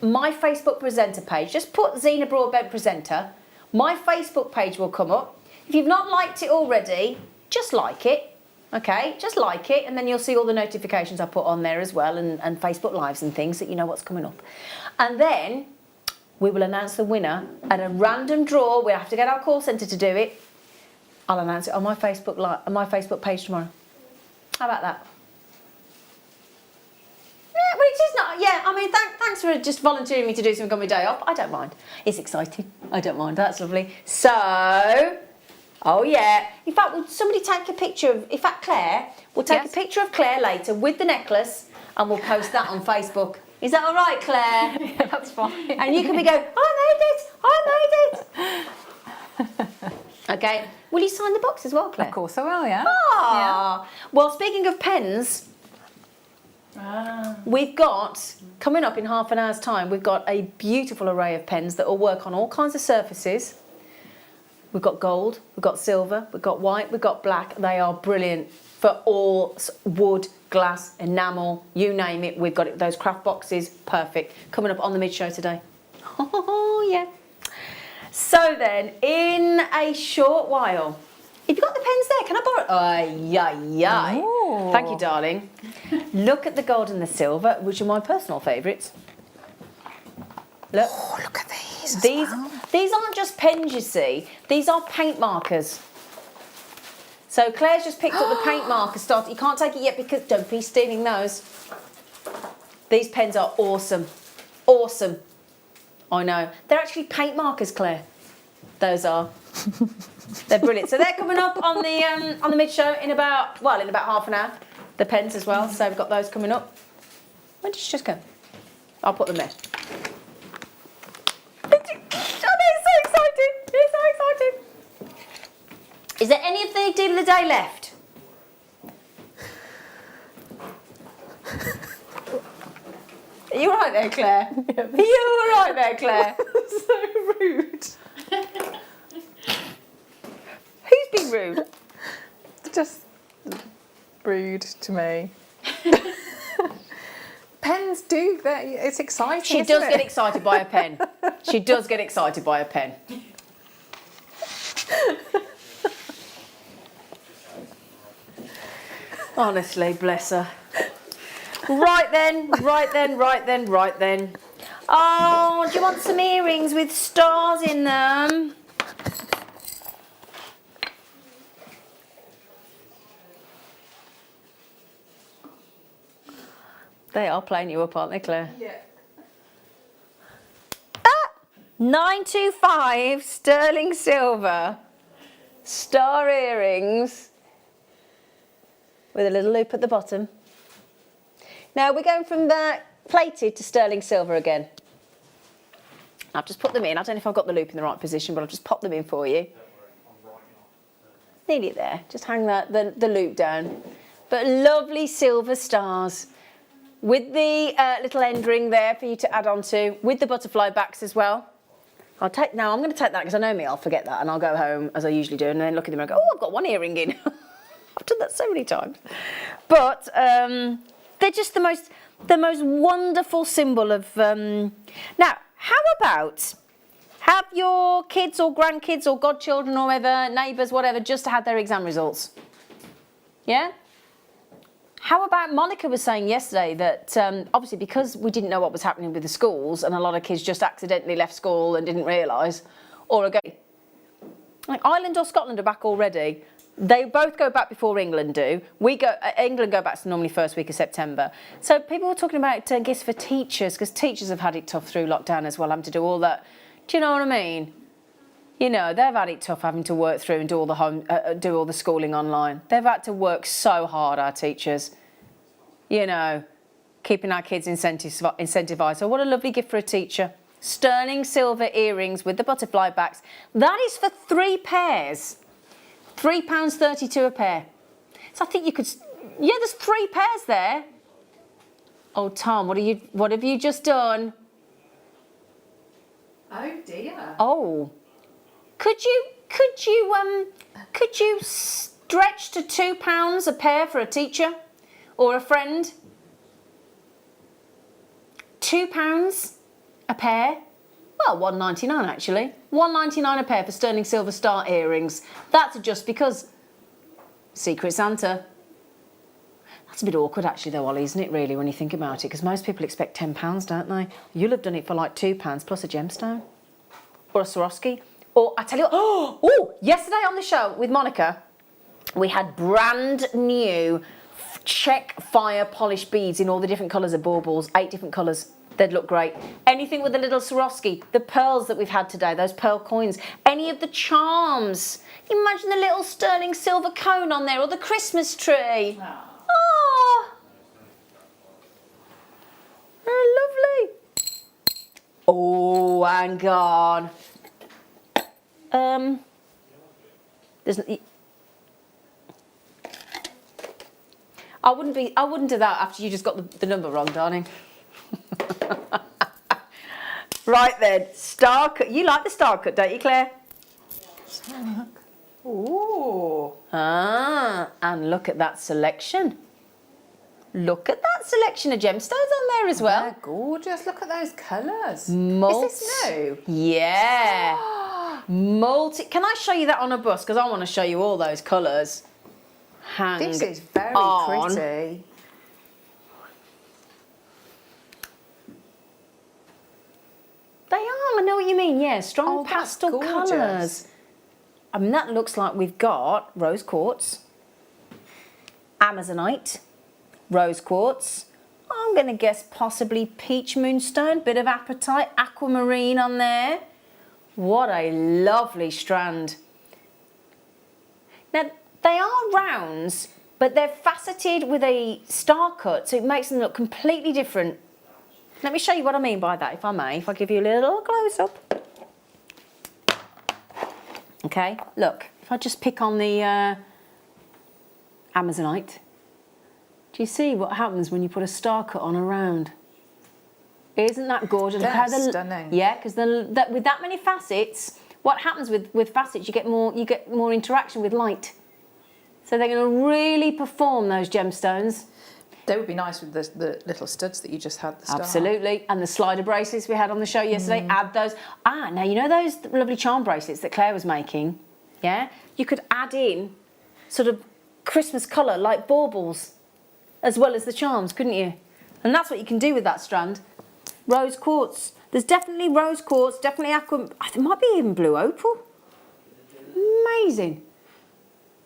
my Facebook presenter page. Just put Zena Broadbent Presenter. My Facebook page will come up. If you've not liked it already, just like it. Okay, just like it, and then you'll see all the notifications I put on there as well, and Facebook Lives and things, that you know what's coming up. And then we will announce the winner at a random draw. We'll have to get our call centre to do it. I'll announce it on my Facebook page tomorrow. How about that? Yeah, which is not. Yeah, I mean, thanks for just volunteering me to do something on my day off. I don't mind. It's exciting. I don't mind. That's lovely. So. Oh yeah. In fact, will somebody take a picture of, in fact, Claire, we'll take a picture of Claire later with the necklace and we'll post that on Facebook. Is that all right, Claire? Yeah, that's fine. And you can be going, I made it. Okay. Will you sign the box as well, Claire? Of course I will, yeah. Ah. Yeah. Well, speaking of pens, we've got, coming up in half an hour's time, we've got a beautiful array of pens that will work on all kinds of surfaces. We've got gold, we've got silver, we've got white, we've got black. They are brilliant for all wood, glass, enamel, you name it. We've got it, those craft boxes, perfect. Coming up on the mid-show today. Oh, yeah. So then, in a short while, if you've got the pens there, can I borrow it? Ay. Thank you, darling. Look at the gold and the silver, which are my personal favourites. Look. Oh, look at these. These aren't just pens, you see. These are paint markers. So Claire's just picked up the paint marker start. You can't take it yet because don't be stealing those. These pens are awesome. Awesome. I know. They're actually paint markers, Claire. Those are. They're brilliant. So they're coming up on the mid-show in about half an hour. The pens as well. So we've got those coming up. When did she just go? I'll put them there. Is there any of the deal of the day left? Are you all right there, Claire? Yeah. Are you all right there, Claire? So rude. Who's being rude? Just rude to me. Pens do that. It's exciting. She does get excited by a pen. She does get excited by a pen. Honestly, bless her. Right then. Oh, do you want some earrings with stars in them? They are playing you up, aren't they, Claire? Yeah. 925 sterling silver star earrings with a little loop at the bottom. Now we're going from that plated to sterling silver again. I've just put them in. I don't know if I've got the loop in the right position, but I'll just pop them in for you. Nearly there. Just hang the loop down. But lovely silver stars with the little end ring there for you to add on to, with the butterfly backs as well. I'm going to take that because I know me, I'll forget that and I'll go home as I usually do and then look at them and go, oh, I've got one earring in. I've done that so many times. But they're just the most wonderful symbol of... Now, how about have your kids or grandkids or godchildren or whatever, neighbours, whatever, just had their exam results? Yeah? How about Monica was saying yesterday that obviously because we didn't know what was happening with the schools and a lot of kids just accidentally left school and didn't realise, or again, like Ireland or Scotland are back already. They both go back before England do. England go back to normally first week of September. So people were talking about gifts for teachers because teachers have had it tough through lockdown as well, having to do all that. Do you know what I mean? You know, they've had it tough having to work through and do all the schooling online. They've had to work so hard, our teachers. You know, keeping our kids incentivised. So what a lovely gift for a teacher. Sterling silver earrings with the butterfly backs. That is for 3 pairs. £3.32 a pair. So I think you could... Yeah, there's 3 pairs there. Oh, Tom, what have you just done? Oh, dear. Oh. Could you stretch to £2 a pair for a teacher or a friend? £2 a pair. Well, £1.99 actually. £1.99 a pair for sterling silver star earrings. That's just because Secret Santa. That's a bit awkward actually though, Ollie, isn't it really, when you think about it? Because most people expect £10, don't they? You'll have done it for like £2 plus a gemstone. Or a Swarovski. Or, I tell you what, oh, yesterday on the show with Monica, we had brand new check fire polished beads in all the different colours of baubles, 8 different colours. They'd look great. Anything with a little Swarovski, the pearls that we've had today, those pearl coins, any of the charms. Imagine the little sterling silver cone on there or the Christmas tree. Oh, lovely. Oh, hang on. I wouldn't do that after you just got the number wrong, darling. Right then, star cut. You like the star cut, don't you, Claire? Ooh. Ah, and look at that selection. Look at that selection of gemstones on there as well. They're gorgeous. Look at those colours. Is this new? Yeah. Can I show you that on a bus? Because I want to show you all those colours. This is very on. pretty. They are, I know what you mean, yeah, strong that's pastel gorgeous. colours. I mean, that looks like we've got rose quartz, amazonite, rose quartz. I'm going to guess possibly peach moonstone, bit of apatite, aquamarine on there. What a lovely strand. Now, they are rounds, but they're faceted with a star cut, so it makes them look completely different. Let me show you what I mean by that, if I may, if I give you a little close-up. Okay, look, if I just pick on the amazonite, do you see what happens when you put a star cut on a round? Isn't that gorgeous? They're stunning. Yeah, because with that many facets, what happens with facets, you get more interaction with light. So they're going to really perform those gemstones. They would be nice with the little studs that you just had at the start. Absolutely, and the slider bracelets we had on the show yesterday, add those. Ah, now you know those lovely charm bracelets that Claire was making? Yeah? You could add in sort of Christmas colour like baubles as well as the charms, couldn't you? And that's what you can do with that strand. Rose quartz. There's definitely rose quartz, definitely aqua. There might be even blue opal. Amazing.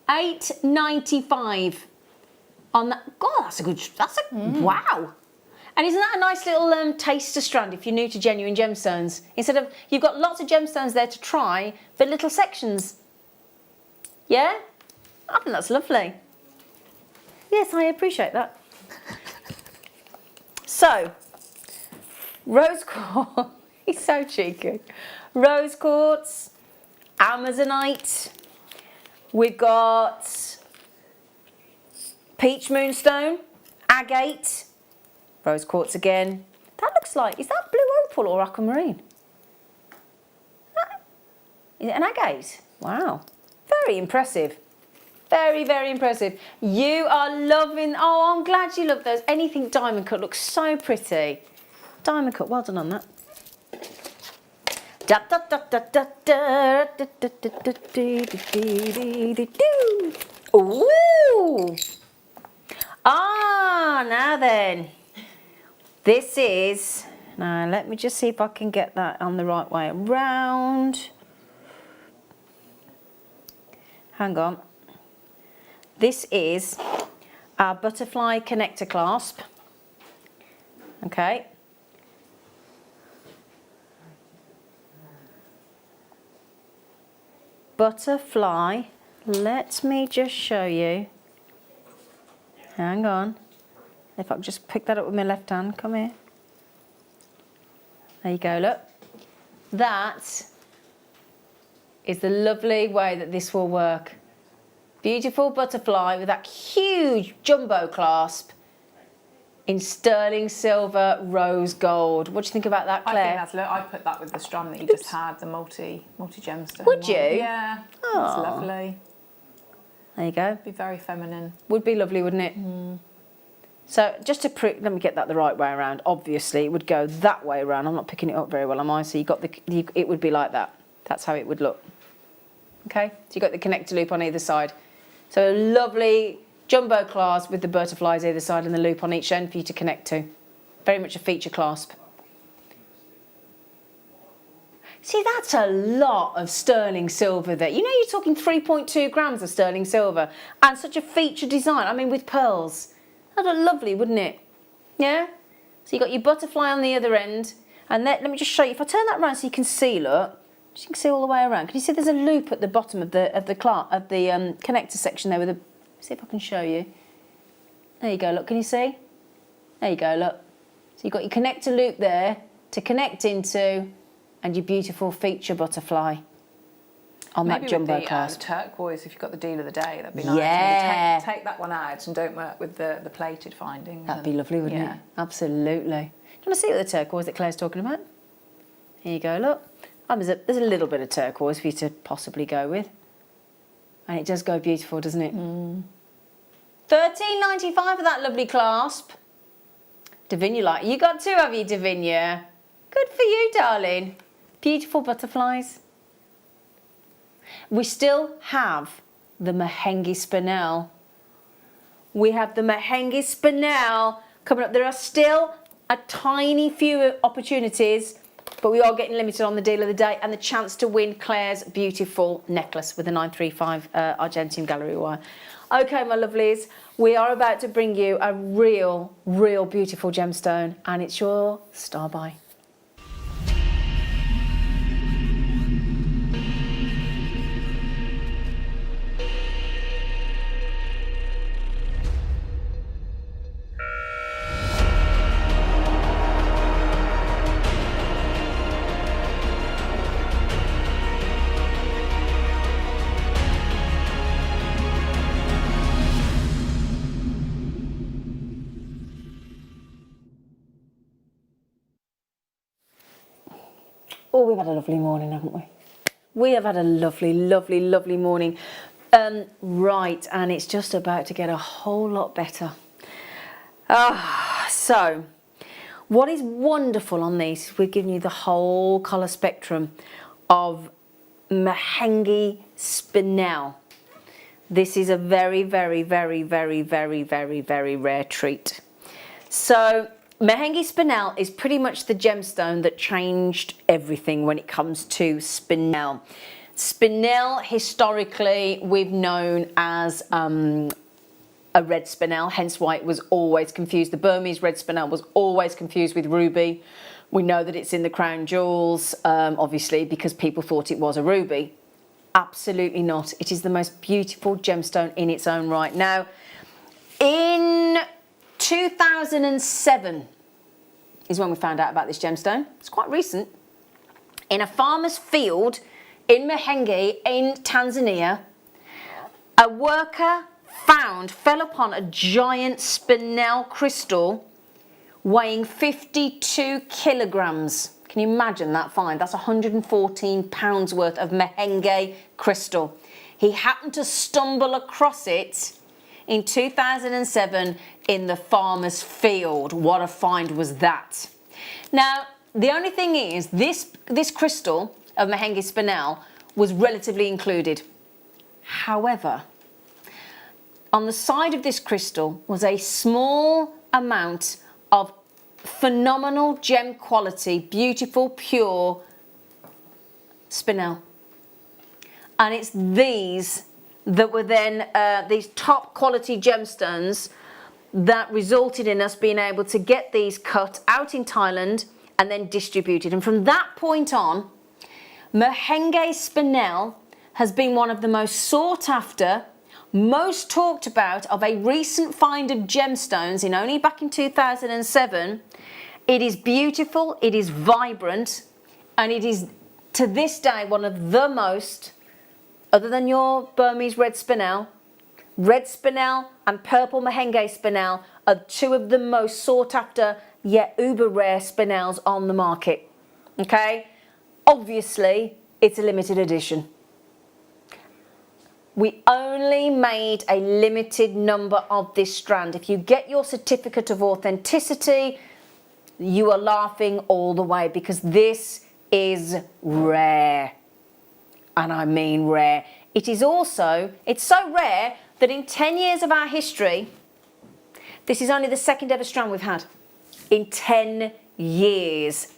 £8.95 on that. God, that's a good. Wow. And isn't that a nice little taster strand if you're new to genuine gemstones? Instead of you've got lots of gemstones there to try, but little sections. Yeah, I think that's lovely. Yes, I appreciate that. So, rose quartz. He's so cheeky. Rose quartz, amazonite. We've got peach moonstone, agate, rose quartz again. That looks like, is that blue opal or aquamarine? Is it an agate? Wow, very impressive. Very, very impressive. You are loving, oh, I'm glad you love those. Anything diamond cut looks so pretty. Diamond cut, well done on that. Ooh! Ah, now then. This is, now let me just see if I can get that on the right way around. Hang on. This is our butterfly connector clasp. Okay. Butterfly, let me just show you. Hang on. If I can just pick that up with my left hand, come here. There you go, look. That is the lovely way that this will work. Beautiful butterfly with that huge jumbo clasp in sterling silver rose gold. What do you think about that, Claire? I think that's look. I put that with the strand that you just had, the multi gemstone. Would you? Yeah. Oh. It's lovely. There you go. Be very feminine. Would be lovely, wouldn't it? So just to let me get that the right way around. Obviously, it would go that way around. I'm not picking it up very well, am I? So you got it would be like that. That's how it would look. Okay, so you got the connector loop on either side. So a lovely jumbo clasp with the butterflies either side and the loop on each end for you to connect to. Very much a feature clasp. See, that's a lot of sterling silver there. You know, you're talking 3.2 grams of sterling silver and such a feature design. I mean, with pearls. That'd look lovely, wouldn't it? Yeah? So you got your butterfly on the other end. And then, let me just show you. If I turn that around so you can see, look. You can see all the way around. Can you see there's a loop at the bottom of the connector section there with a... See if I can show you. There you go, look. Can you see? There you go, look. So you've got your connector loop there to connect into, and your beautiful feature butterfly on that jumbo clasp. Turquoise, if you've got the deal of the day, that'd be nice. Yeah. Maybe take that one out and don't work with the plated findings. That'd be lovely, wouldn't it? Absolutely. Do you want to see what the turquoise that Claire's talking about? Here you go, look. There's a little bit of turquoise for you to possibly go with. And it does go beautiful, doesn't it? $13.95 for that lovely clasp. Davinia, you got two, have you, Davinia? Good for you, darling. Beautiful butterflies. We still have the Mehengi Spinel. We have the Mehengi Spinel coming up. There are still a tiny few opportunities, but we are getting limited on the deal of the day and the chance to win Claire's beautiful necklace with the 935 Argentium gallery wire. Okay, my lovelies, we are about to bring you a real beautiful gemstone, and it's your star buy. Oh, we've had a lovely morning, haven't we? We have had a lovely morning. Right, and it's just about to get a whole lot better. So, what is wonderful on these, we're giving you the whole colour spectrum of Mehengi Spinel. This is a very rare treat. So, Mehengi Spinel is pretty much the gemstone that changed everything when it comes to spinel. Spinel, historically, we've known as a red spinel, hence why it was always confused. The Burmese red spinel was always confused with ruby. We know that it's in the crown jewels, obviously, because people thought it was a ruby. Absolutely not. It is the most beautiful gemstone in its own right. Now, in 2007 is when we found out about this gemstone. It's quite recent. In a farmer's field in Mehengi in Tanzania, a worker fell upon a giant spinel crystal weighing 52 kilograms. Can you imagine that find? That's 114 pounds worth of Mehengi crystal. He happened to stumble across it in 2007 in the farmer's field. What a find was that. Now, the only thing is, this crystal of Mehengi Spinel was relatively included. However, on the side of this crystal was a small amount of phenomenal gem quality, beautiful, pure spinel. And it's these that were then these top quality gemstones that resulted in us being able to get these cut out in Thailand and then distributed. And from that point on, Mehengi Spinel has been one of the most sought after, most talked about of a recent find of gemstones in only back in 2007. It is beautiful, it is vibrant, and it is to this day one of the most, other than your Burmese red spinel and purple Mehengi Spinel are two of the most sought after yet uber rare spinels on the market. Okay, obviously it's a limited edition. We only made a limited number of this strand. If you get your certificate of authenticity, you are laughing all the way, because this is rare. And I mean rare. It is also, it's so rare that in 10 years of our history, this is only the second ever strand we've had. In 10 years.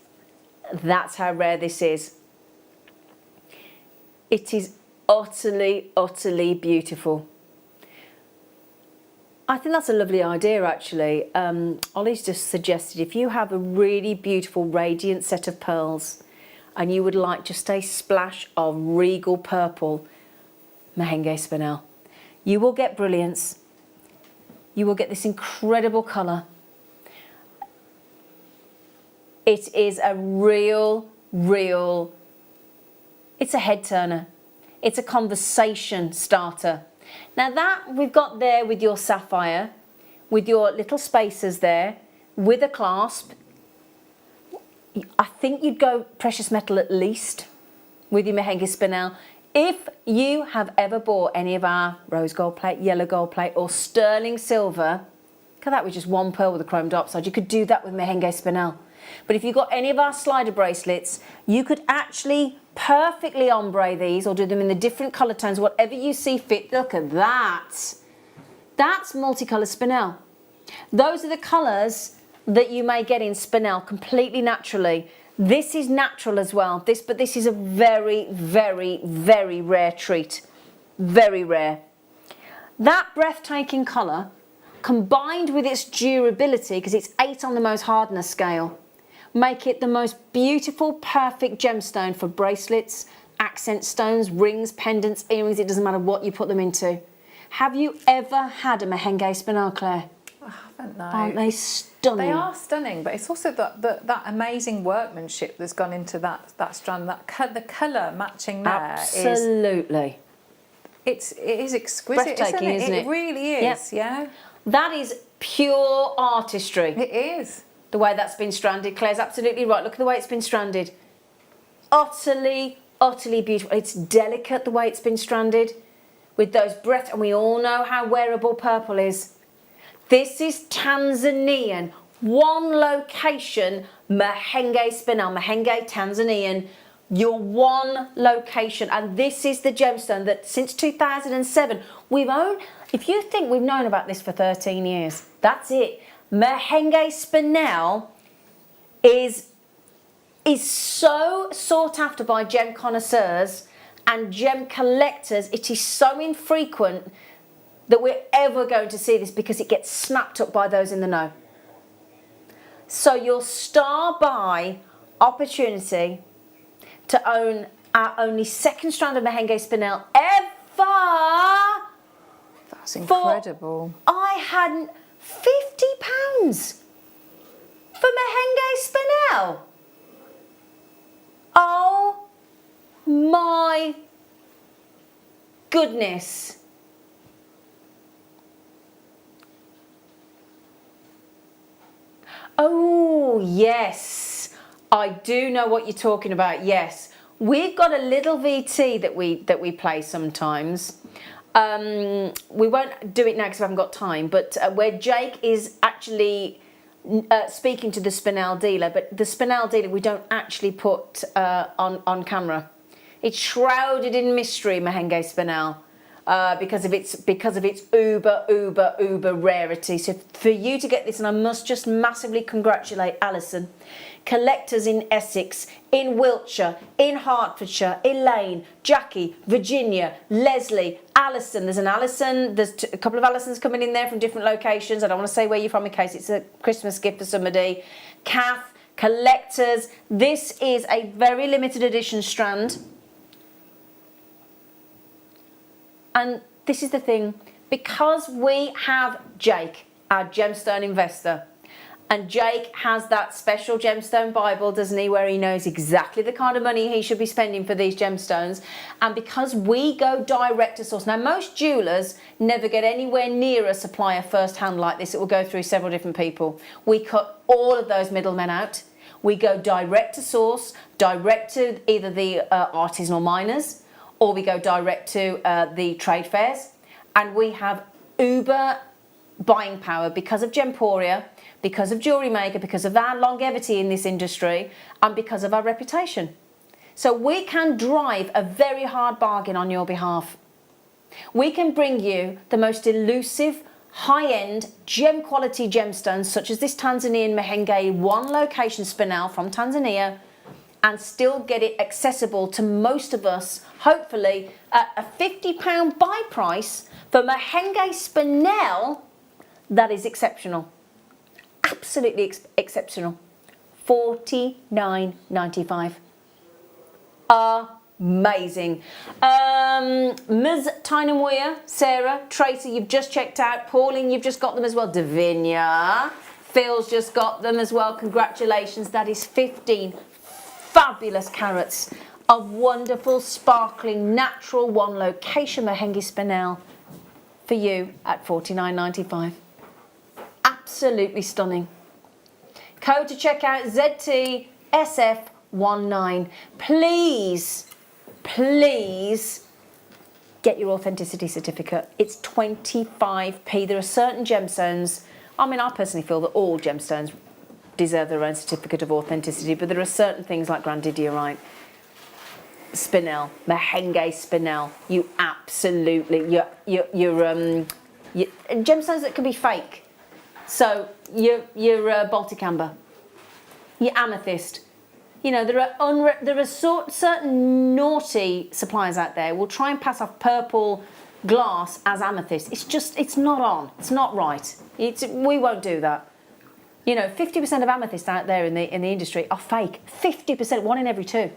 That's how rare this is. It is utterly, utterly beautiful. I think that's a lovely idea, actually. Ollie's just suggested if you have a really beautiful radiant set of pearls and you would like just a splash of regal purple Mahenge Spinel, you will get brilliance. You will get this incredible colour. It is a real, it's a head turner. It's a conversation starter. Now that we've got there with your sapphire, with your little spacers there, with a clasp, I think you'd go precious metal at least with your Mahenge Spinel. If you have ever bought any of our rose gold plate, yellow gold plate or sterling silver, look at that with just one pearl with a chromed upside, you could do that with Mahenge Spinel. But if you've got any of our slider bracelets, you could actually perfectly ombre these or do them in the different colour tones, whatever you see fit. Look at that. That's multicolour Spinel. Those are the colours that you may get in Spinel completely naturally. This is natural as well. But this is a very, very, very rare treat. Very rare. That breathtaking colour, combined with its durability, because it's 8 on the Mohs hardness scale, make it the most beautiful, perfect gemstone for bracelets, accent stones, rings, pendants, earrings. It doesn't matter what you put them into. Have you ever had a Mahenge Spinel, Claire? I haven't, no. Aren't they stunning? They are stunning, but it's also that amazing workmanship that's gone into that strand. The colour matching there absolutely. It is exquisite, breathtaking, isn't it? It really is, yeah. That is pure artistry. It is. The way that's been stranded. Claire's absolutely right. Look at the way it's been stranded. Utterly, utterly beautiful. It's delicate the way it's been stranded with those breath, and we all know how wearable purple is. This is Tanzanian, one location, Mahenge Spinel, Mahenge Tanzanian, your one location. And this is the gemstone that since 2007, we've owned. If you think we've known about this for 13 years, that's it. Mahenge Spinel is so sought after by gem connoisseurs and gem collectors. It is so infrequent that we're ever going to see this because it gets snapped up by those in the know. So your star buy opportunity to own our only second strand of Mahenge Spinel ever. That's incredible. I hadn't £50 for Mahenge Spinel. Oh my goodness. Oh yes, I do know what you're talking about. Yes, we've got a little VT that we play sometimes. We won't do it now because we haven't got time, but where Jake is actually speaking to the Spinel dealer, but the Spinel dealer we don't actually put on camera. It's shrouded in mystery, Mahenge Spinel, because of its uber rarity. So for you to get this, and I must just massively congratulate Alison, collectors in Essex, in Wiltshire, in Hertfordshire, Elaine, Jackie, Virginia, Leslie, Alison. There's an Alison, there's a couple of Alisons coming in there from different locations. I don't want to say where you're from in case it's a Christmas gift for somebody. Kath, collectors. This is a very limited edition strand. And this is the thing, because we have Jake, our gemstone investor, and Jake has that special gemstone Bible, doesn't he, where he knows exactly the kind of money he should be spending for these gemstones. And because we go direct to source. Now, most jewellers never get anywhere near a supplier firsthand like this. It will go through several different people. We cut all of those middlemen out. We go direct to source, direct to either the artisanal miners or we go direct to the trade fairs. And we have uber buying power because of Gemporia, because of JewelleryMaker, because of our longevity in this industry, and because of our reputation. So we can drive a very hard bargain on your behalf. We can bring you the most elusive, high-end, gem quality gemstones such as this Tanzanian Mahenge one location spinel from Tanzania, and still get it accessible to most of us, hopefully at a £50 buy price for Mahenge spinel that is exceptional. Absolutely exceptional. $49.95. Amazing. Ms. Tynamoya, Sarah, Tracy, you've just checked out. Pauline, you've just got them as well. Davinia, Phil's just got them as well. Congratulations. That is 15 fabulous carats of wonderful, sparkling, natural one location Mahenge spinel for you at $49.95. Absolutely stunning. Code to check out ZTSF19. Please get your authenticity certificate. It's 25p. There are certain gemstones. I mean, I personally feel that all gemstones deserve their own certificate of authenticity, but there are certain things like grandidierite, spinel, Mahenge spinel. You absolutely, gemstones that can be fake. So your Baltic amber, your amethyst. You know, there are certain naughty suppliers out there will try and pass off purple glass as amethyst. It's not on. It's not right. We won't do that. You know, 50% of amethyst out there in the industry are fake. 50%, 1 in every 2.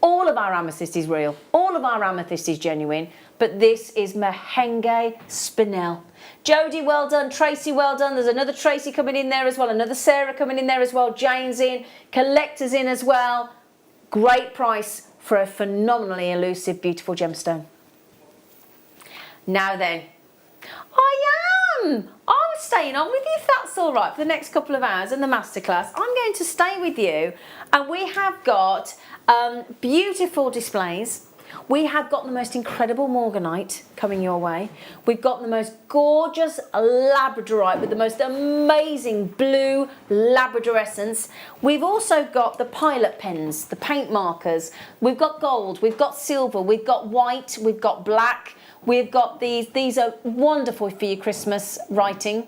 All of our amethyst is real. All of our amethyst is genuine. But this is Mahenge spinel. Jodie, well done. Tracy, well done. There's another Tracy coming in there as well. Another Sarah coming in there as well. Jane's in. Collector's in as well. Great price for a phenomenally elusive, beautiful gemstone. Now then, I'm staying on with you if that's all right for the next couple of hours in the masterclass. I'm going to stay with you, and we have got beautiful displays. We have got the most incredible morganite coming your way. We've got the most gorgeous labradorite with the most amazing blue labrador essence. We've also got the pilot pens, the paint markers. We've got gold, we've got silver, we've got white, we've got black. We've got these. These are wonderful for your Christmas writing.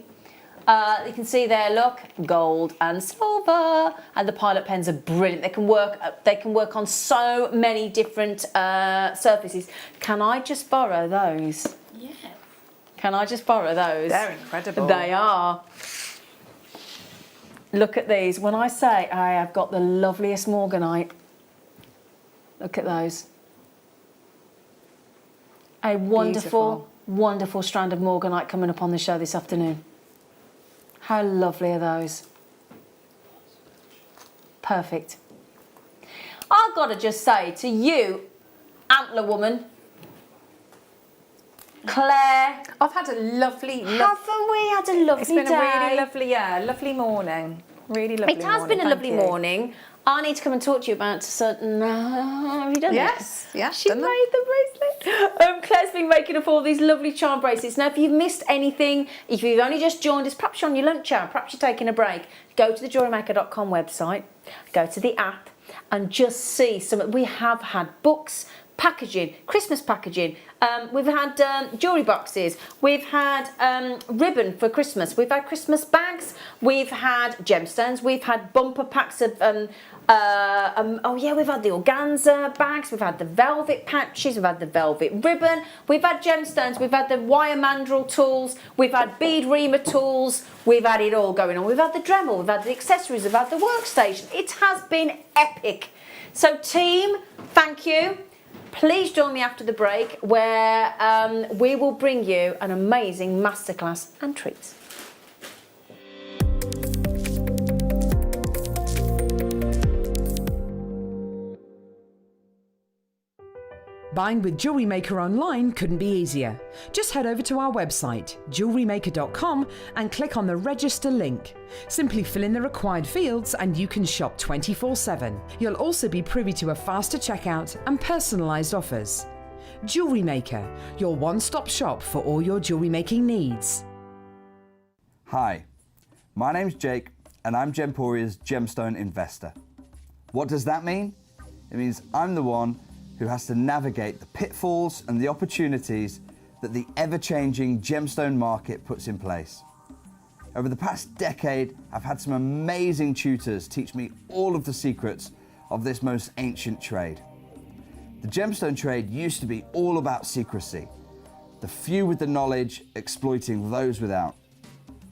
You can see there, look, gold and silver, and the pilot pens are brilliant. They can work on so many different surfaces. Can I just borrow those? Yeah. Can I just borrow those? They're incredible. They are. Look at these. When I say I have got the loveliest morganite, look at those. A wonderful, wonderful strand of morganite coming up on the show this afternoon. How lovely are those? Perfect. I've got to just say to you, Antler Woman, Claire. I've had a lovely... Haven't we had a lovely day? It's been a really lovely morning. Really lovely morning. It has been a lovely morning. I need to come and talk to you about certain... have you done Yes, it? yeah. She made the bracelet. Claire's been making up all these lovely charm bracelets. Now, if you've missed anything, if you've only just joined us, perhaps you're on your lunch hour, perhaps you're taking a break, go to the JewelleryMaker.com website, go to the app, and just see some... We have had books, packaging, Christmas packaging. We've had jewellery boxes. We've had ribbon for Christmas. We've had Christmas bags. We've had gemstones. We've had bumper packs of... oh yeah, we've had the organza bags. We've had the velvet patches. We've had the velvet ribbon. We've had gemstones. We've had the wire mandrel tools. We've had bead reamer tools. We've had it all going on. We've had the Dremel. We've had the accessories. We've had the workstation. It has been epic. So team, thank you. Please join me after the break where we will bring you an amazing masterclass and treats. Buying with JewelleryMaker online couldn't be easier. Just head over to our website, JewelleryMaker.com, and click on the register link. Simply fill in the required fields and you can shop 24/7. You'll also be privy to a faster checkout and personalised offers. JewelleryMaker, your one-stop shop for all your jewellery making needs. Hi, my name's Jake and I'm Gemporia's gemstone investor. What does that mean? It means I'm the one who has to navigate the pitfalls and the opportunities that the ever-changing gemstone market puts in place. Over the past decade, I've had some amazing tutors teach me all of the secrets of this most ancient trade. The gemstone trade used to be all about secrecy, the few with the knowledge exploiting those without.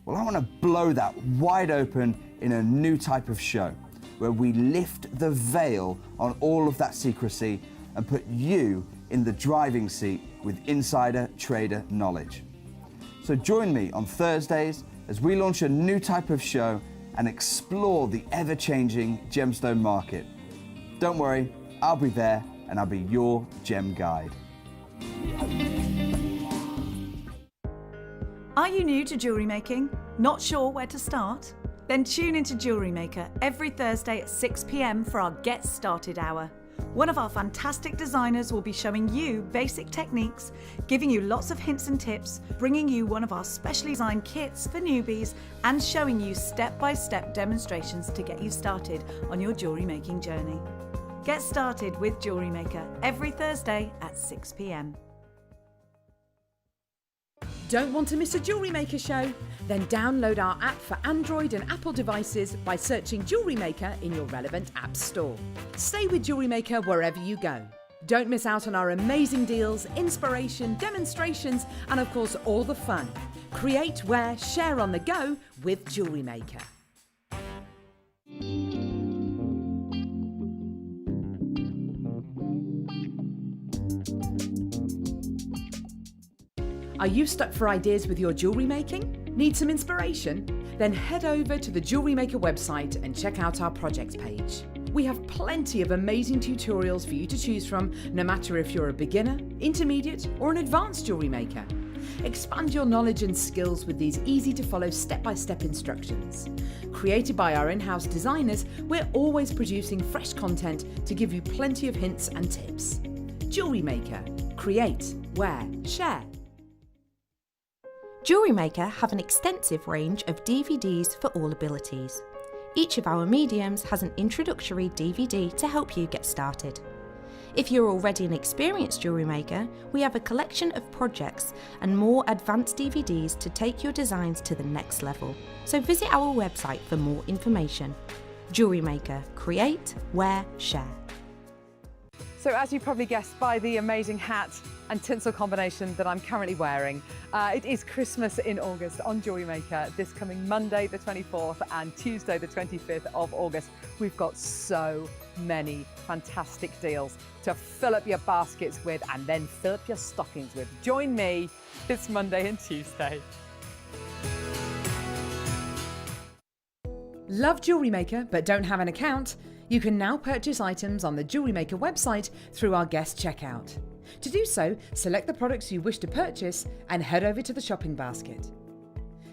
Well, I want to blow that wide open in a new type of show, where we lift the veil on all of that secrecy and put you in the driving seat with insider trader knowledge. So join me on Thursdays as we launch a new type of show and explore the ever-changing gemstone market. Don't worry, I'll be there and I'll be your gem guide. Are you new to jewellery making? Not sure where to start? Then tune into JewelleryMaker every Thursday at 6 p.m. for our Get Started Hour. One of our fantastic designers will be showing you basic techniques, giving you lots of hints and tips, bringing you one of our specially designed kits for newbies, and showing you step-by-step demonstrations to get you started on your jewellery making journey. Get started with JewelleryMaker every Thursday at 6 p.m. Don't want to miss a JewelleryMaker show? Then download our app for Android and Apple devices by searching JewelleryMaker in your relevant app store. Stay with JewelleryMaker wherever you go. Don't miss out on our amazing deals, inspiration, demonstrations, and of course all the fun. Create, wear, share on the go with JewelleryMaker. Are you stuck for ideas with your jewellery making? Need some inspiration? Then head over to the JewelleryMaker website and check out our projects page. We have plenty of amazing tutorials for you to choose from, no matter if you're a beginner, intermediate, or an advanced jewellery maker. Expand your knowledge and skills with these easy to follow step-by-step instructions. Created by our in-house designers, we're always producing fresh content to give you plenty of hints and tips. JewelleryMaker. Create, wear, share. JewelleryMaker have an extensive range of DVDs for all abilities. Each of our mediums has an introductory DVD to help you get started. If you're already an experienced jewellery maker, we have a collection of projects and more advanced DVDs to take your designs to the next level. So visit our website for more information. JewelleryMaker. Create, wear, share. So as you probably guessed by the amazing hat and tinsel combination that I'm currently wearing, it is Christmas in August on JewelleryMaker this coming Monday the 24th and Tuesday the 25th of August. We've got so many fantastic deals to fill up your baskets with and then fill up your stockings with. Join me this Monday and Tuesday. Love JewelleryMaker but don't have an account? You can now purchase items on the JewelleryMaker website through our guest checkout. To do so, select the products you wish to purchase and head over to the shopping basket.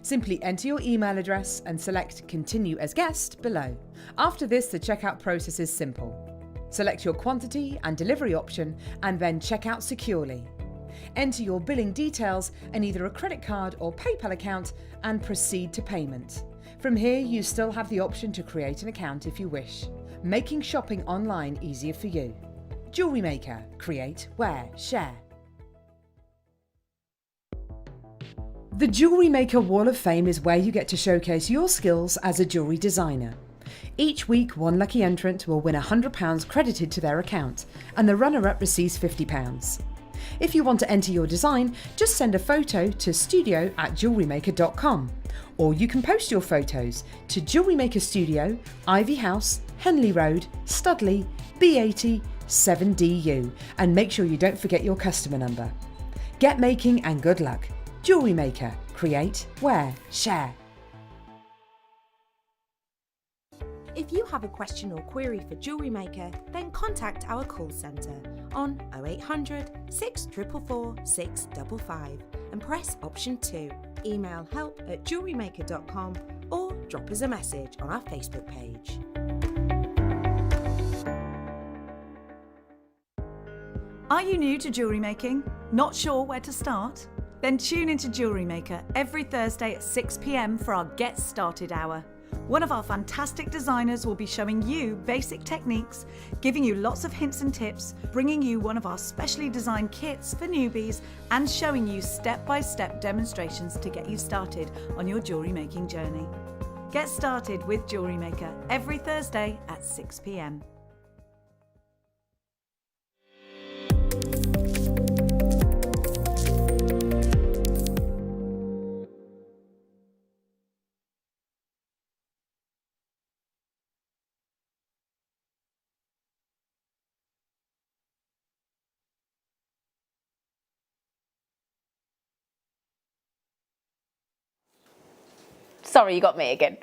Simply enter your email address and select Continue as Guest below. After this, the checkout process is simple. Select your quantity and delivery option and then check out securely. Enter your billing details and either a credit card or PayPal account and proceed to payment. From here, you still have the option to create an account if you wish, making shopping online easier for you. JewelleryMaker. Create, wear, share. The JewelleryMaker Wall of Fame is where you get to showcase your skills as a jewellery designer. Each week, one lucky entrant will win £100 credited to their account, and the runner-up receives £50. If you want to enter your design, just send a photo to studio@jewellerymaker.com, or you can post your photos to JewelleryMaker Studio, Ivy House, Henley Road, Studley, B80 7DU, and make sure you don't forget your customer number. Get making and good luck. JewelleryMaker. Create, wear, share. If you have a question or query for JewelleryMaker, then contact our call centre on 0800 644 655 and press option 2. Email help@jewellerymaker.com or drop us a message on our Facebook page. Are you new to jewellery making? Not sure where to start? Then tune into JewelleryMaker every Thursday at 6 p.m. for our Get Started Hour. One of our fantastic designers will be showing you basic techniques, giving you lots of hints and tips, bringing you one of our specially designed kits for newbies, and showing you step-by-step demonstrations to get you started on your jewellery making journey. Get started with JewelleryMaker every Thursday at 6 p.m. Sorry, you got me again.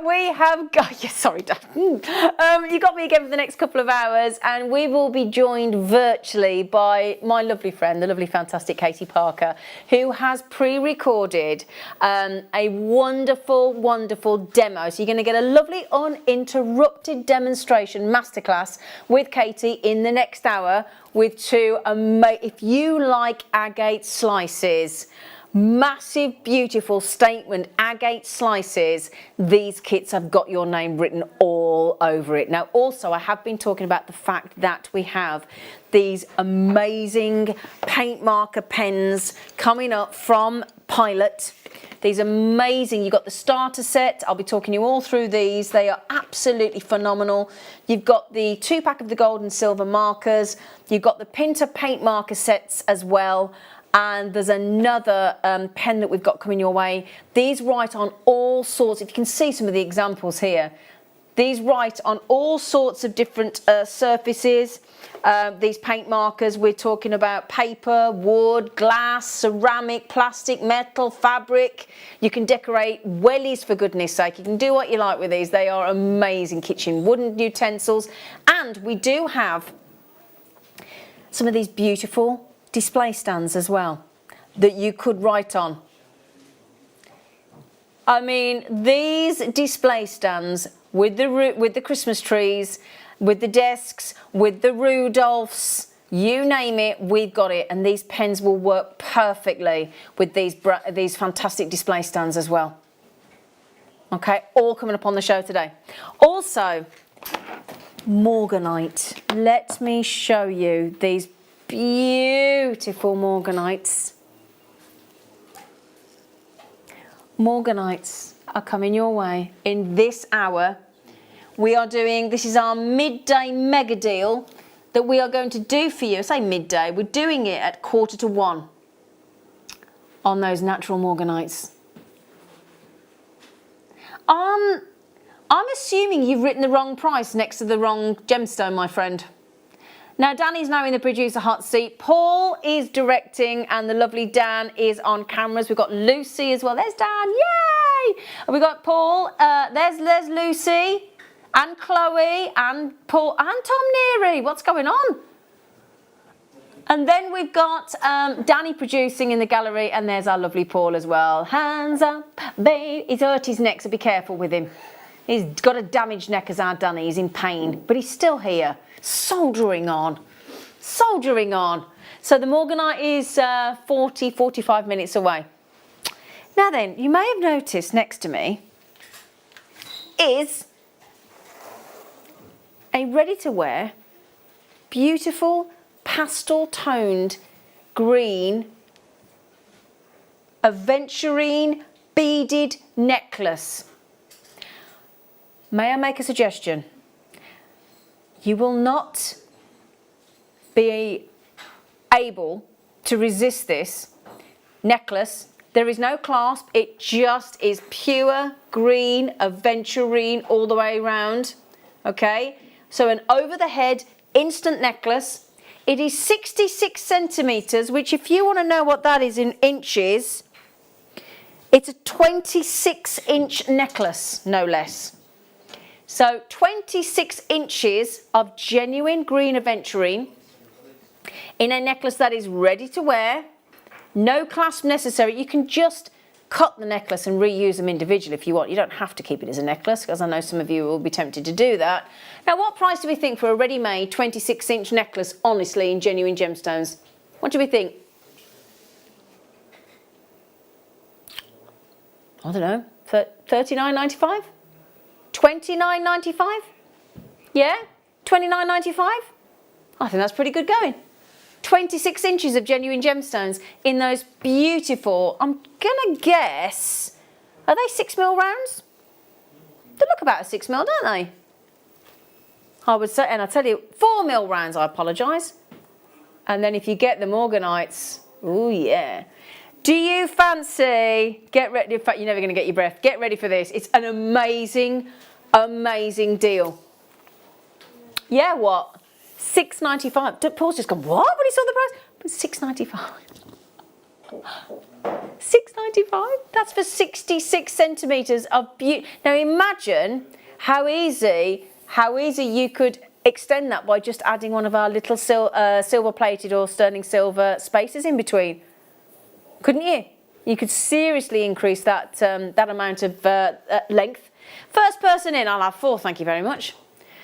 We have got, yeah, sorry, Dan. You got me again for the next couple of hours, and we will be joined virtually by my lovely friend, the lovely, fantastic Katie Parker, who has pre-recorded a wonderful, wonderful demo. So you're going to get a lovely uninterrupted demonstration masterclass with Katie in the next hour with two if you like agate slices, massive, beautiful statement agate slices, these kits have got your name written all over it. Now, also, I have been talking about the fact that we have these amazing paint marker pens coming up from Pilot. These amazing, you've got the starter set. I'll be talking you all through these. They are absolutely phenomenal. You've got the 2-pack of the gold and silver markers. You've got the Pinter paint marker sets as well. And there's another pen that we've got coming your way. These write on all sorts, if you can see some of the examples here, these write on all sorts of different surfaces. These paint markers, we're talking about paper, wood, glass, ceramic, plastic, metal, fabric. You can decorate wellies, for goodness sake. You can do what you like with these. They are amazing kitchen wooden utensils. And we do have some of these beautiful display stands as well that you could write on. I mean, these display stands with the Christmas trees, with the desks, with the Rudolphs, you name it, we've got it. And these pens will work perfectly with these fantastic display stands as well. Okay, all coming up on the show today. Also, Morganite. Let me show you these beautiful Morganites. Morganites are coming your way in this hour. We are doing, this is our midday mega deal that we are going to do for you. I say midday, we're doing it at 1:45 on those natural Morganites. I'm assuming you've written the wrong price next to the wrong gemstone, my friend. Now, Danny's now in the producer hot seat. Paul is directing, and the lovely Dan is on cameras. We've got Lucy as well. There's Dan, yay! And we've got Paul, there's Lucy, and Chloe, and Paul, and Tom Neary. What's going on? And then we've got Danny producing in the gallery, and there's our lovely Paul as well. Hands up, babe. He's hurt his neck, so be careful with him. He's got a damaged neck as our Danny. He's in pain, but he's still here. Soldiering on. Soldiering on. So the Morganite is 45 minutes away. Now then, you may have noticed next to me is a ready-to-wear, beautiful pastel-toned green aventurine beaded necklace. May I make a suggestion? You will not be able to resist this necklace. There is no clasp, it just is pure green aventurine all the way around. Okay, so an over the head instant necklace. It is 66 centimeters, which if you want to know what that is in inches, it's a 26-inch necklace, no less. So 26 inches of genuine green aventurine in a necklace that is ready to wear, no clasp necessary. You can just cut the necklace and reuse them individually if you want. You don't have to keep it as a necklace, because I know some of you will be tempted to do that. Now, what price do we think for a ready-made 26-inch necklace, honestly, in genuine gemstones? What do we think? I don't know, $39.95? $29.95? Yeah? $29.95? I think that's pretty good going. 26 inches of genuine gemstones in those beautiful, I'm gonna guess, are they 6mm rounds? They look about a 6mm, don't they? I would say, and I tell you, 4mm rounds, I apologise. And then if you get the morganites, oh yeah. Do you fancy, get ready, in fact you're never gonna get your breath, get ready for this. It's an amazing, amazing deal. Yeah, what? $6.95. Paul's just gone, what? When he saw the price? But $6.95. $6.95? That's for 66 centimetres of beauty. Now imagine how easy you could extend that by just adding one of our little silver plated or sterling silver spaces in between. Couldn't you? You could seriously increase that, that amount of length. First person in, I'll have 4, thank you very much.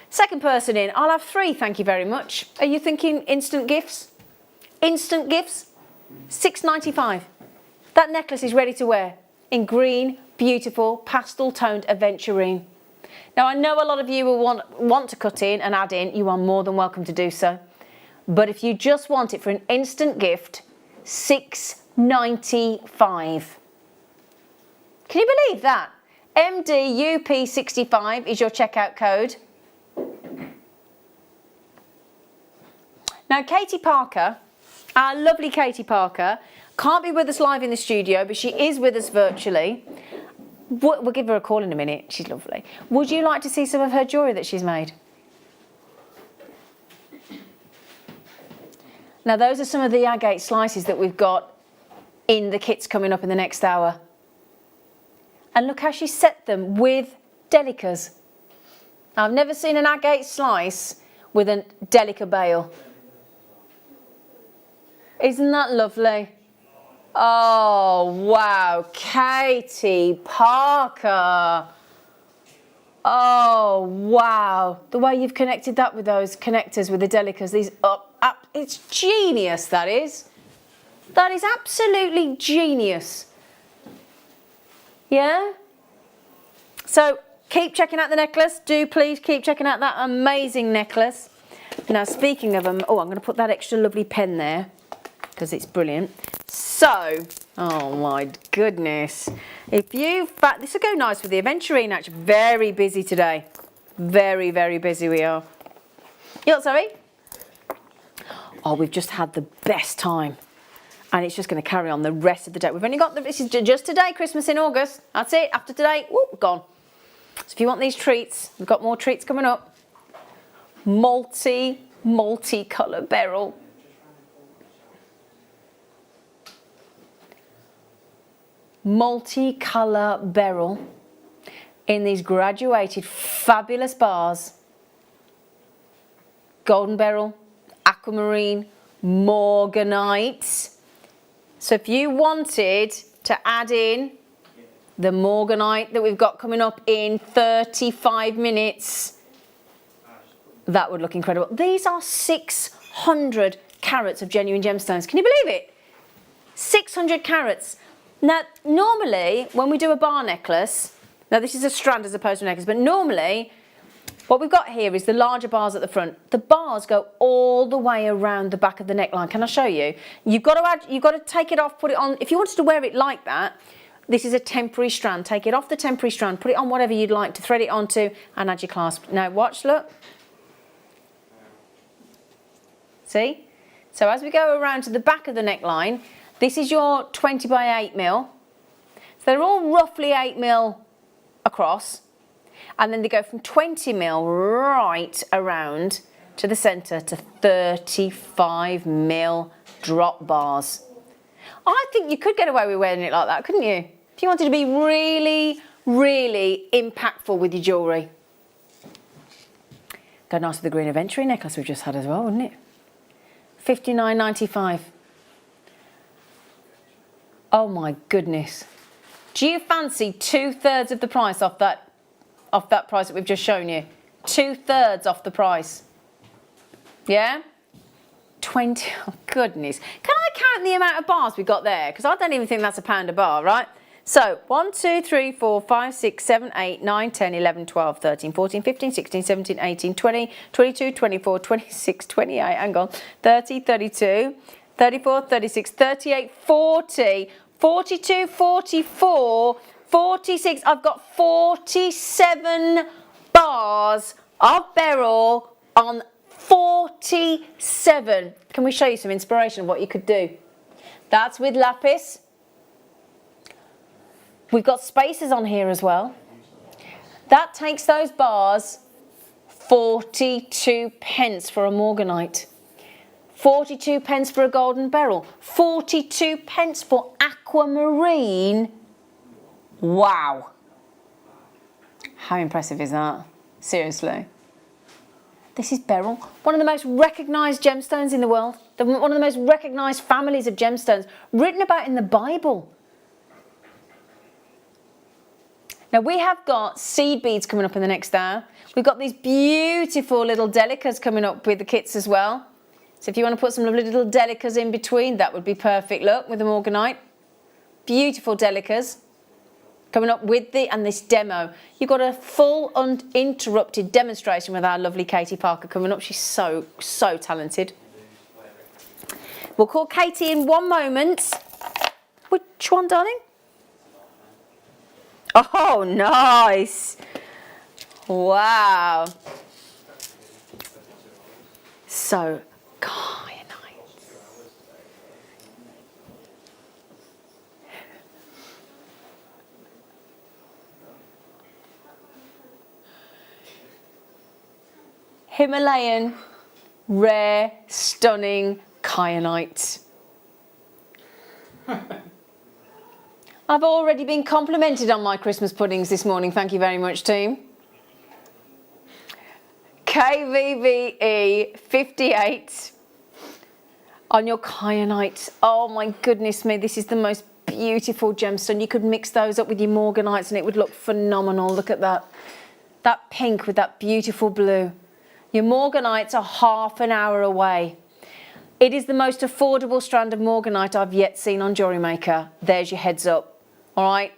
Second person in, I'll have 3, thank you very much. Are you thinking instant gifts? Instant gifts? $6.95. That necklace is ready to wear in green, beautiful, pastel toned aventurine. Now I know a lot of you will want to cut in and add in, you are more than welcome to do so. But if you just want it for an instant gift, $6.95. Can you believe that? MDUP65 is your checkout code. Now, Katie Parker, our lovely Katie Parker, can't be with us live in the studio, but she is with us virtually. We'll give her a call in a minute. She's lovely. Would you like to see some of her jewellery that she's made? Now, those are some of the agate slices that we've got in the kits coming up in the next hour. And look how she set them with delicas. Now, I've never seen an agate slice with a delica bail. Isn't that lovely? Oh, wow. Katie Parker. Oh, wow. The way you've connected that with those connectors with the delicas, these up, it's genius, that is. That is absolutely genius. Yeah? So, keep checking out the necklace. Do please keep checking out that amazing necklace. Now, speaking of them, oh, I'm going to put that extra lovely pen there because it's brilliant. So, oh my goodness. If you, this will go nice with the aventurine, actually. Very busy today. Very, very busy we are. You know what, sorry? Oh, we've just had the best time. And it's just going to carry on the rest of the day. We've only got, this is just today, Christmas in August. That's it. After today, whoop, gone. So if you want these treats, we've got more treats coming up. Multi-colour beryl. Multi-colour beryl in these graduated fabulous bars. Golden beryl, aquamarine, morganite. So if you wanted to add in the morganite that we've got coming up in 35 minutes, that would look incredible. These are 600 carats of genuine gemstones. Can you believe it? 600 carats. Now, normally, when we do a bar necklace, now this is a strand as opposed to a necklace, but normally, what we've got here is the larger bars at the front. The bars go all the way around the back of the neckline. Can I show you? You've got to take it off, put it on. If you wanted to wear it like that, this is a temporary strand. Take it off the temporary strand, put it on whatever you'd like to thread it onto, and add your clasp. Now, watch, look. See? So as we go around to the back of the neckline, this is your 20 by 8mm. So they're all roughly 8mm across. And then they go from 20mm right around to the centre to 35mm drop bars. I think you could get away with wearing it like that, couldn't you? If you wanted to be really, really impactful with your jewellery. Go nice with the green aventurine necklace we've just had as well, wouldn't it? $59.95. Oh my goodness. Do you fancy 2/3 of the price off that price that we've just shown you? 2/3 off the price. Yeah? 20, oh goodness. Can I count the amount of bars we got there? Because I don't even think that's £1 a bar, right? So 1, 2, 3, 4, 5, 6, 7, 8, 9, 10, 11, 12, 13, 14, 15, 16, 17, 18, 20, 22, 24, 26, 28, hang on, 30, 32, 34, 36, 38, 40, 42, 44, 46. I've got 47 bars of beryl on 47. Can we show you some inspiration of what you could do? That's with lapis. We've got spacers on here as well. That takes those bars 42 pence for a morganite. 42 pence for a golden beryl. 42 pence for aquamarine. Wow. How impressive is that? Seriously. This is beryl, one of the most recognised gemstones in the world. One of the most recognised families of gemstones, written about in the Bible. Now we have got seed beads coming up in the next hour. We've got these beautiful little delicas coming up with the kits as well. So if you want to put some lovely little delicas in between, that would be perfect. Look, with the morganite. Beautiful delicas coming up with this demo. You've got a full uninterrupted demonstration with our lovely Katie Parker coming up. She's so talented. We'll call Katie in one moment. Which one, darling? Oh, nice. Wow. So, kyanites. Himalayan, rare, stunning kyanite. I've already been complimented on my Christmas puddings this morning. Thank you very much, team. KVVE 58 on your kyanite. Oh my goodness me, this is the most beautiful gemstone. You could mix those up with your morganites and it would look phenomenal. Look at that. That pink with that beautiful blue. Your morganites are half an hour away. It is the most affordable strand of morganite I've yet seen on JewelleryMaker. There's your heads up. All right,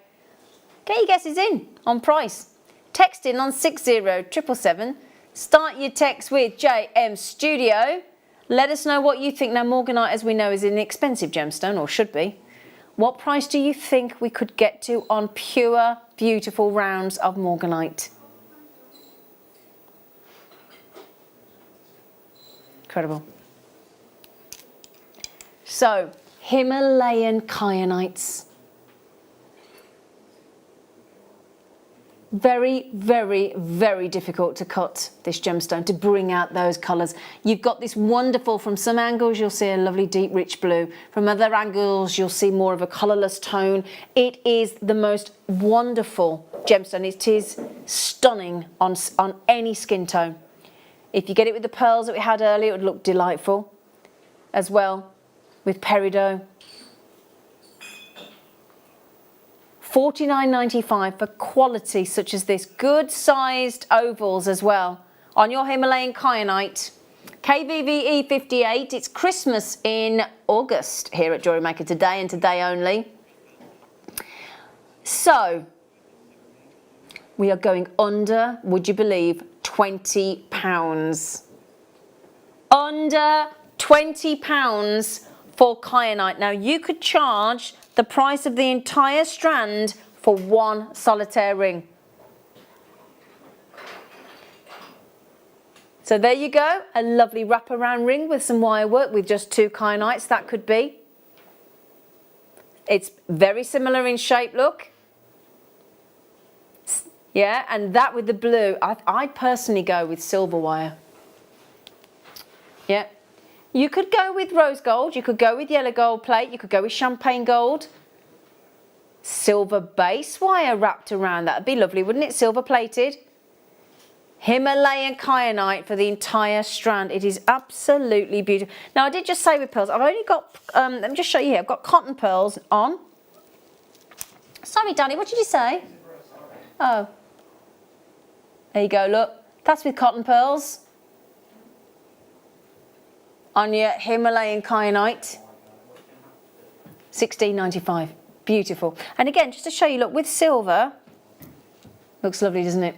get your guesses in on price. Text in on 60777. Start your text with JM Studio. Let us know what you think. Now, morganite, as we know, is an expensive gemstone, or should be. What price do you think we could get to on pure, beautiful rounds of morganite? Incredible. So, Himalayan kyanites. Very, very, very difficult to cut this gemstone, to bring out those colours. You've got this wonderful, from some angles you'll see a lovely deep rich blue. From other angles you'll see more of a colourless tone. It is the most wonderful gemstone. It is stunning on any skin tone. If you get it with the pearls that we had earlier, it would look delightful as well with peridot. $49.95 for quality such as this. Good sized ovals as well on your Himalayan kyanite. KVVE 58. It's Christmas in August here at JewelleryMaker today and today only. So we are going under, would you believe, £20. Under £20 for kyanite. Now you could charge the price of the entire strand for one solitaire ring. So there you go, a lovely wraparound ring with some wire work with just 2 kyanites, that could be. It's very similar in shape, look. Yeah, and that with the blue, I'd personally go with silver wire. Yeah. You could go with rose gold, you could go with yellow gold plate, you could go with champagne gold. Silver base wire wrapped around, that'd be lovely, wouldn't it? Silver plated. Himalayan kyanite for the entire strand. It is absolutely beautiful. Now I did just say with pearls, I've only got, let me just show you here, I've got cotton pearls on. Sorry, Danny, what did you say? Oh. There you go, look. That's with cotton pearls. On your Himalayan kyanite. $16.95. Beautiful. And again, just to show you, look, with silver, looks lovely, doesn't it?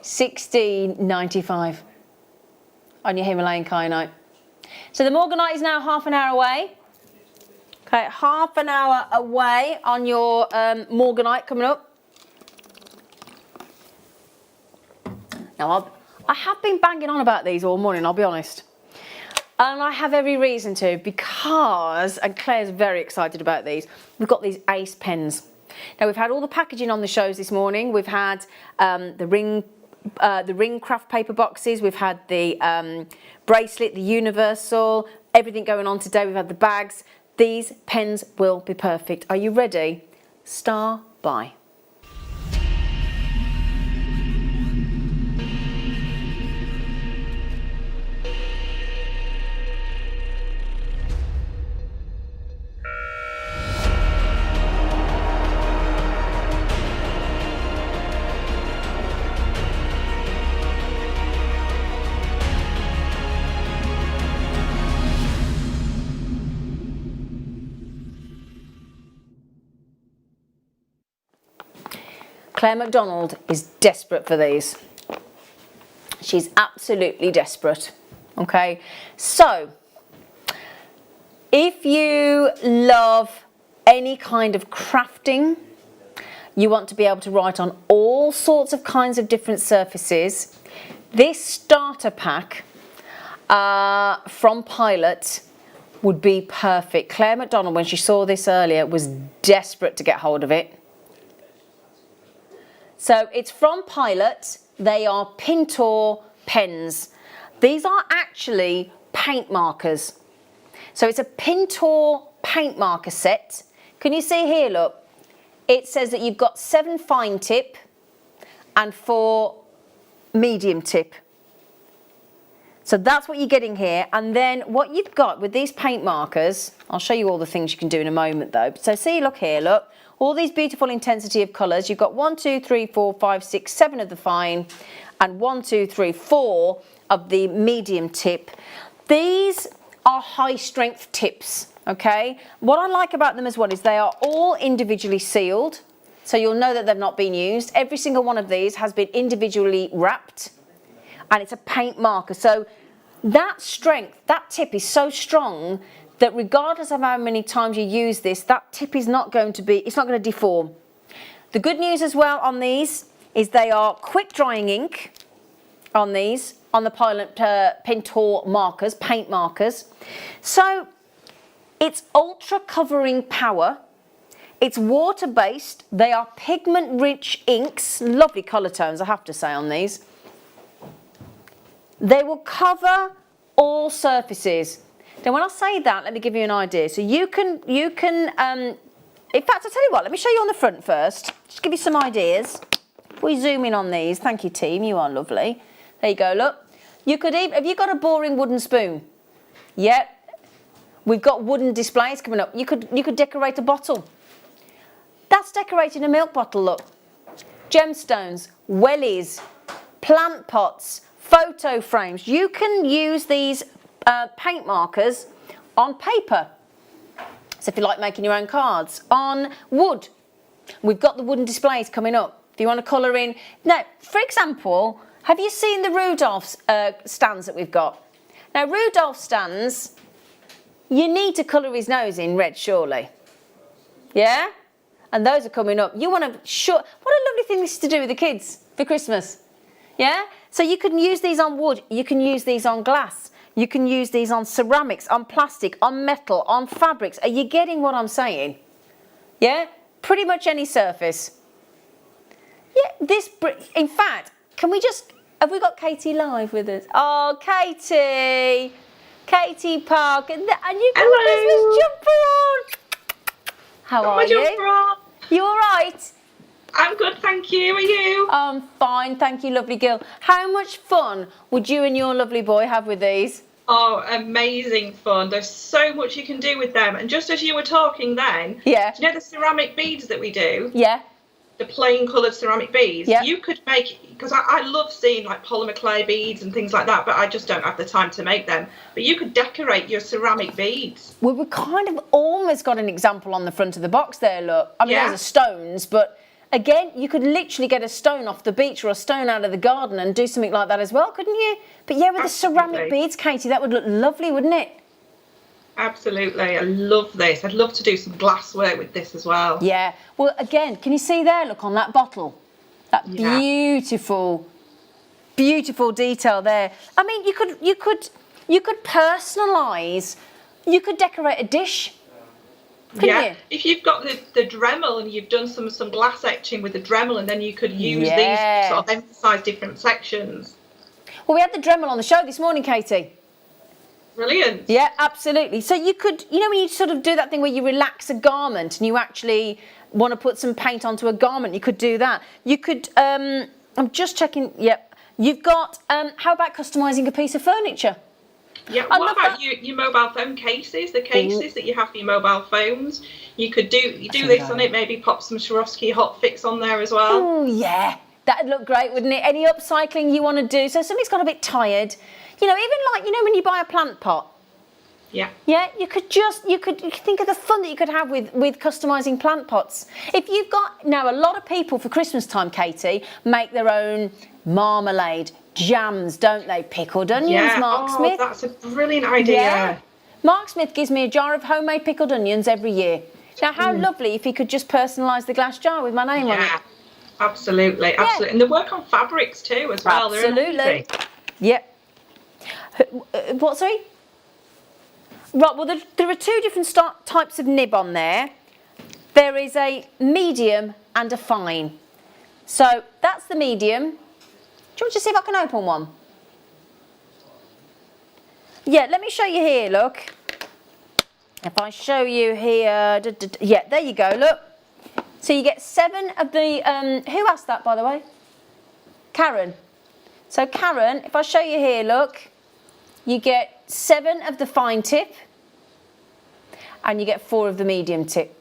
$16.95 on your Himalayan kyanite. So the morganite is now half an hour away. Okay, half an hour away on your morganite coming up. Now, I have been banging on about these all morning, I'll be honest. And I have every reason to, because, and Claire's very excited about these, we've got these ace pens. Now, we've had all the packaging on the shows this morning. We've had the ring craft paper boxes. We've had the bracelet, the universal, everything going on today. We've had the bags. These pens will be perfect. Are you ready? Star by. Claire McDonald is desperate for these. She's absolutely desperate. Okay, so if you love any kind of crafting, you want to be able to write on all sorts of kinds of different surfaces, this starter pack from Pilot would be perfect. Claire McDonald, when she saw this earlier, was desperate to get hold of it. So it's from Pilot. They are Pintor pens. These are actually paint markers. So it's a Pintor paint marker set. Can you see here, look? It says that you've got 7 fine tip and 4 medium tip. So that's what you're getting here. And then what you've got with these paint markers, I'll show you all the things you can do in a moment though. So see, look here, look. All these beautiful intensity of colours. You've got 1, 2, 3, 4, 5, 6, 7 of the fine and 1, 2, 3, 4 of the medium tip. These are high strength tips, okay? What I like about them as well is they are all individually sealed. So you'll know that they've not been used. Every single one of these has been individually wrapped and it's a paint marker. So that strength, that tip is so strong that regardless of how many times you use this, that tip is not going to be, it's not going to deform. The good news as well on these is they are quick drying ink on these, on the Pilot Pintor markers, paint markers. So it's ultra covering power. It's water based. They are pigment rich inks, lovely colour tones I have to say on these. They will cover all surfaces. Now when I say that, let me give you an idea. So you can, in fact, I'll tell you what, let me show you on the front first. Just give you some ideas. If we zoom in on these, thank you team, you are lovely. There you go, look. You could even, have you got a boring wooden spoon? Yep. We've got wooden displays coming up. You could decorate a bottle. That's decorating a milk bottle, look. Gemstones, wellies, plant pots, photo frames. You can use these paint markers on paper. So if you like making your own cards, on wood. We've got the wooden displays coming up. If you want to colour in. Now, for example, have you seen the Rudolph stands that we've got? Now, Rudolph stands, you need to colour his nose in red, surely. Yeah? And those are coming up. You want to show, what a lovely thing this is to do with the kids for Christmas. Yeah? So you can use these on wood, you can use these on glass. You can use these on ceramics, on plastic, on metal, on fabrics. Are you getting what I'm saying? Yeah? Pretty much any surface. Yeah, this, in fact, can we just, have we got Katie live with us? Oh, Katie. Katie Park. And you've got a Christmas jumper on. How are you? You all right? I'm good, thank you. Are you? I'm fine, thank you, lovely girl. How much fun would you and your lovely boy have with these? are amazing fun. There's so much you can do with them. And just as you were talking then, Yeah. do you know the ceramic beads that we do? Yeah. The plain coloured ceramic beads. Yeah. You could make, because I love seeing like polymer clay beads and things like that, but I just don't have the time to make them. But you could decorate your ceramic beads. Well, we've kind of almost got an example on the front of the box there, look. I mean, Yeah. those are stones, but again, you could literally get a stone off the beach or a stone out of the garden and do something like that as well, couldn't you? But yeah, with the ceramic beads, Katie, that would look lovely, wouldn't it? Absolutely. I love this. I'd love to do some glass work with this as well. Yeah. Well, again, can you see there, look, on that bottle? That beautiful, beautiful detail there. I mean, you could personalise, you could decorate a dish. Couldn't you? If you've got the Dremel and you've done some glass etching with the Dremel, and then you could use these to sort of emphasise different sections. Well, we had the Dremel on the show this morning, Katie. Brilliant. Yeah, absolutely. So you could, you know, when you sort of do that thing where you relax a garment and you actually want to put some paint onto a garment, you could do that. You could, I'm just checking, yep. You've got, how about customising a piece of furniture? Yeah, what about your mobile phone cases, the cases that you have for your mobile phones? You could do this on it, maybe pop some Swarovski hot fix on there as well. Oh, yeah. That'd look great, wouldn't it? Any upcycling you want to do. So somebody's got a bit tired. You know, even like, you know, when you buy a plant pot. Yeah. Yeah, you could think of the fun that you could have with customising plant pots. If you've got, now a lot of people for Christmas time, Katie, make their own marmalade, jams, don't they? Pickled onions, Mark Smith. That's a brilliant idea. Yeah. Mark Smith gives me a jar of homemade pickled onions every year. Now, how lovely if he could just personalise the glass jar with my name on it. Absolutely, absolutely. And they work on fabrics too as well. Absolutely. Yep. What, sorry? Right, well, there are two different types of nib on there. There is a medium and a fine. So that's the medium. Do you want to see if I can open one? Yeah, let me show you here, look. If I show you here, yeah, there you go, look. So you get 7 of the, who asked that, by the way? Karen. So Karen, if I show you here, look, you get 7 of the fine tip and you get 4 of the medium tip.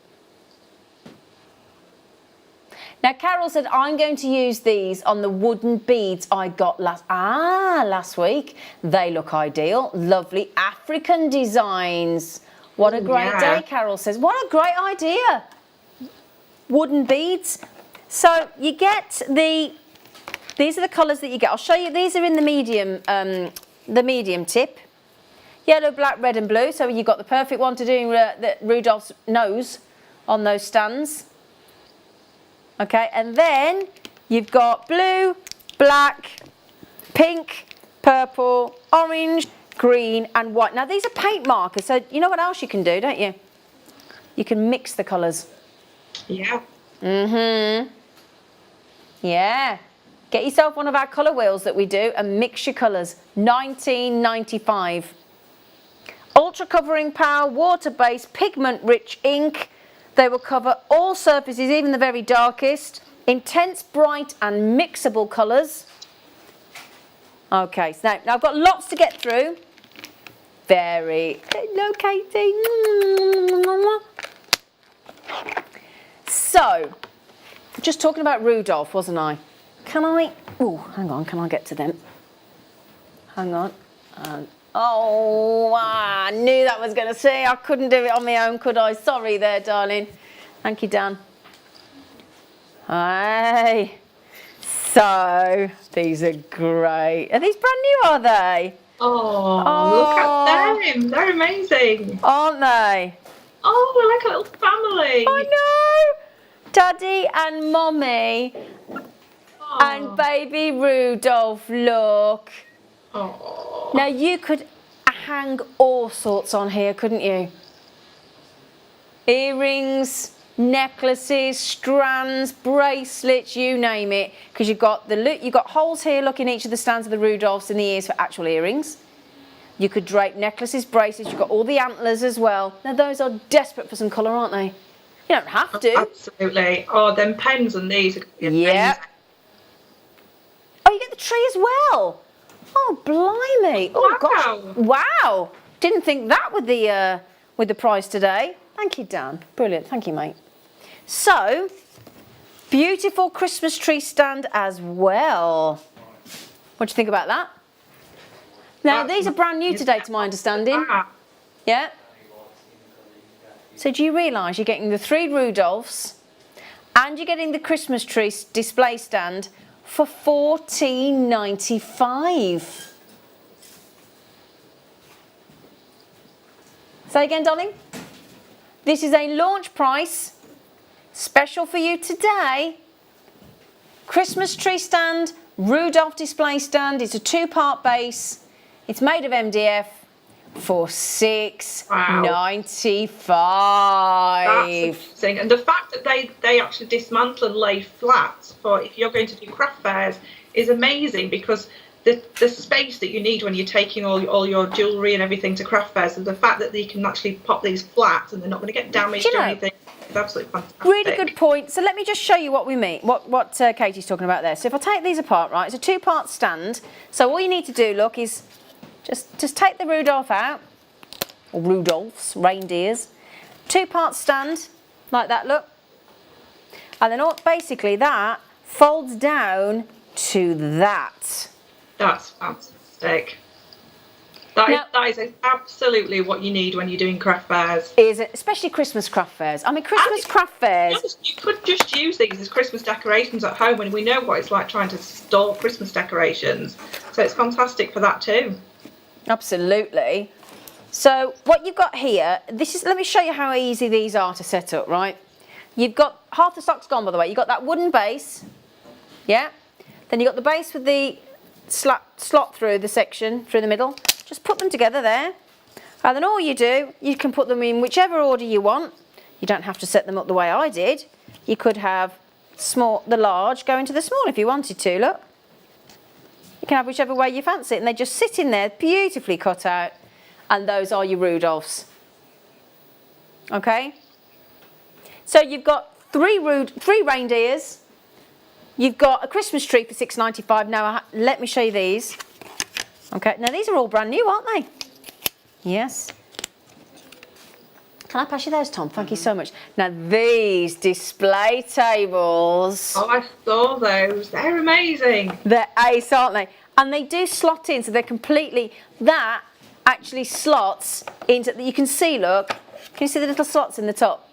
Now Carol said, I'm going to use these on the wooden beads I got last week. They look ideal. Lovely African designs. What a great day, Carol says. What a great idea. Wooden beads. So you get these are the colours that you get. I'll show you, these are in the medium tip. Yellow, black, red and blue. So you've got the perfect one to do the Rudolph's nose on those stands. Okay, and then you've got blue, black, pink, purple, orange, green and white. Now these are paint markers, so you know what else you can do, don't you? You can mix the colours. Yeah. Yeah. Get yourself one of our colour wheels that we do and mix your colours. $19.95. Ultra covering power, water-based, pigment-rich ink. They will cover all surfaces, even the very darkest. Intense, bright and mixable colours. Okay, so now I've got lots to get through. Hello, Katie. So, just talking about Rudolph, wasn't I? Hang on, can I get to them? Hang on. I knew that was going to say I couldn't do it on my own, could I? Sorry there, darling. Thank you, Dan. Hey. So, these are great. Are these brand new, are they? Look at them. They're amazing. Aren't they? Oh, they're like a little family. I know. Daddy and Mommy and baby Rudolph, look. Oh. Now you could hang all sorts on here, couldn't you? Earrings, necklaces, strands, bracelets, you name it. Because you've got holes here, look, in each of the stands of the Rudolphs in the ears for actual earrings. You could drape necklaces, bracelets, you've got all the antlers as well. Now those are desperate for some colour, aren't they? You don't have to. Absolutely. Oh, them pens and these are yeah. Oh, you get the tree as well. Oh, blimey. Oh, gosh. Wow. Didn't think that with the price today. Thank you, Dan. Brilliant. Thank you, mate. So, beautiful Christmas tree stand as well. What do you think about that? Now, these are brand new today, to my understanding. Yeah? So do you realise you're getting the 3 Rudolphs and you're getting the Christmas tree display stand for $14.95. Say again, darling. This is a launch price, special for you today. Christmas tree stand, Rudolph display stand. It's a 2-part base. It's made of MDF for $6.95. That's amazing. And the fact that they actually dismantle and lay flat for if you're going to do craft fairs is amazing, because the space that you need when you're taking all your jewellery and everything to craft fairs, and the fact that you can actually pop these flat and they're not going to get damaged or anything, is absolutely fantastic. Really good point. So let me just show you what we mean, what Katie's talking about there. So if I take these apart, right, it's a 2-part stand. So all you need to do, look, is just take the Rudolph out, or Rudolphs, reindeers. 2-part stand, like that, look. And then basically that folds down to that. That's fantastic. That is absolutely what you need when you're doing craft fairs. Is it, especially Christmas craft fairs? I mean, Christmas craft fairs. You could just use these as Christmas decorations at home, and we know what it's like trying to store Christmas decorations. So it's fantastic for that too. Absolutely. So what you've got here, let me show you how easy these are to set up, right? You've got, half the stock's gone by the way, you've got that wooden base, yeah? Then you've got the base with the slot through the section, through the middle. Just put them together there. And then all you do, you can put them in whichever order you want. You don't have to set them up the way I did. You could have the large go into the small if you wanted to, look. You can have whichever way you fancy it, and they just sit in there, beautifully cut out, and those are your Rudolphs. Okay? So you've got three reindeers. You've got a Christmas tree for $6.95. Now, let me show you these. Okay, now these are all brand new, aren't they? Yes. Can I pass you those, Tom? Thank you so much. Now, these display tables. Oh, I saw those. They're amazing. They're ace, aren't they? And they do slot in, so they're completely, that actually slots into, you can see, look, can you see the little slots in the top?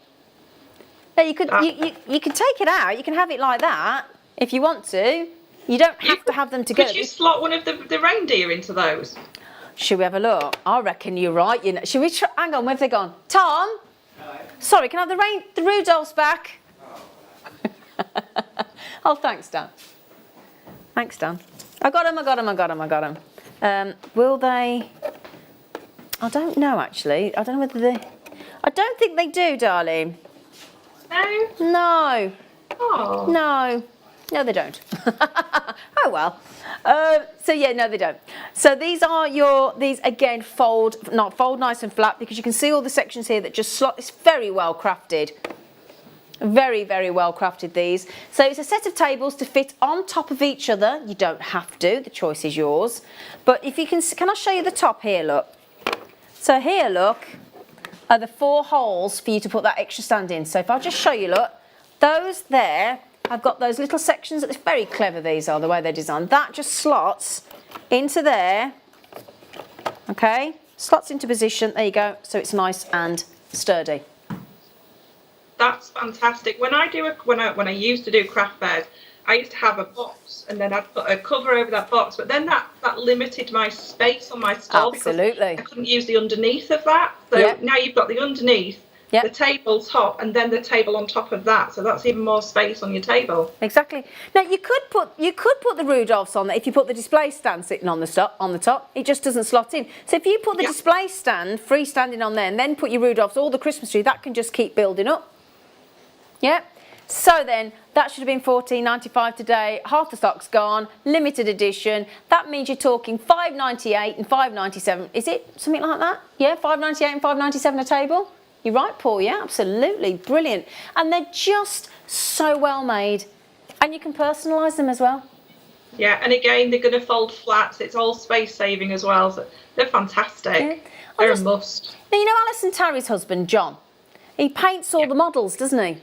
Now, you could take it out, you can have it like that if you want to. You don't have to have them together. Could you slot one of the reindeer into those? Should we have a look? I reckon you're right. You know, should we try? Hang on, where have they gone? Tom? Hello. Sorry, can I have the Rudolphs back? Oh. Oh, thanks, Dan. Thanks, Dan. I got them. Will they? I don't know, actually. I don't know whether they... I don't think they do, darling. No? No. Oh. No. No, they don't. Oh, well. So, yeah, no, they don't. So these are these again fold nice and flat, because you can see all the sections here that just slot. It's very well crafted. Very, very well crafted, these. So it's a set of tables to fit on top of each other. You don't have to. The choice is yours. But if you can I show you the top here, look. So here, look, are the 4 holes for you to put that extra stand in. So if I'll just show you, look, those there, I've got those little sections. It's very clever, these are, the way they're designed. That just slots into there, okay? Slots into position, there you go. So it's nice and sturdy. That's fantastic. When I used to do craft fairs, I used to have a box, and then I'd put a cover over that box, but then that limited my space on my stall. Absolutely. Because I couldn't use the underneath of that. So now you've got the underneath, the table top, and then the table on top of that. So that's even more space on your table. Exactly. Now you could put the Rudolphs on there if you put the display stand sitting on the top. It just doesn't slot in. So if you put the display stand freestanding on there, and then put your Rudolphs or the Christmas tree, that can just keep building up. Yeah. So then that should have been $14.95 today. Half the stock's gone. Limited edition. That means you're talking $5.98 and $5.97. Is it something like that? Yeah, $5.98 and $5.97 a table. You're right, Paul. Yeah, absolutely brilliant. And they're just so well made, and you can personalise them as well. Yeah, and again, they're going to fold flat. So it's all space saving as well. So they're fantastic. Yeah. They're a must. Now, you know Alison Tarry's husband, John? He paints all the models, doesn't he?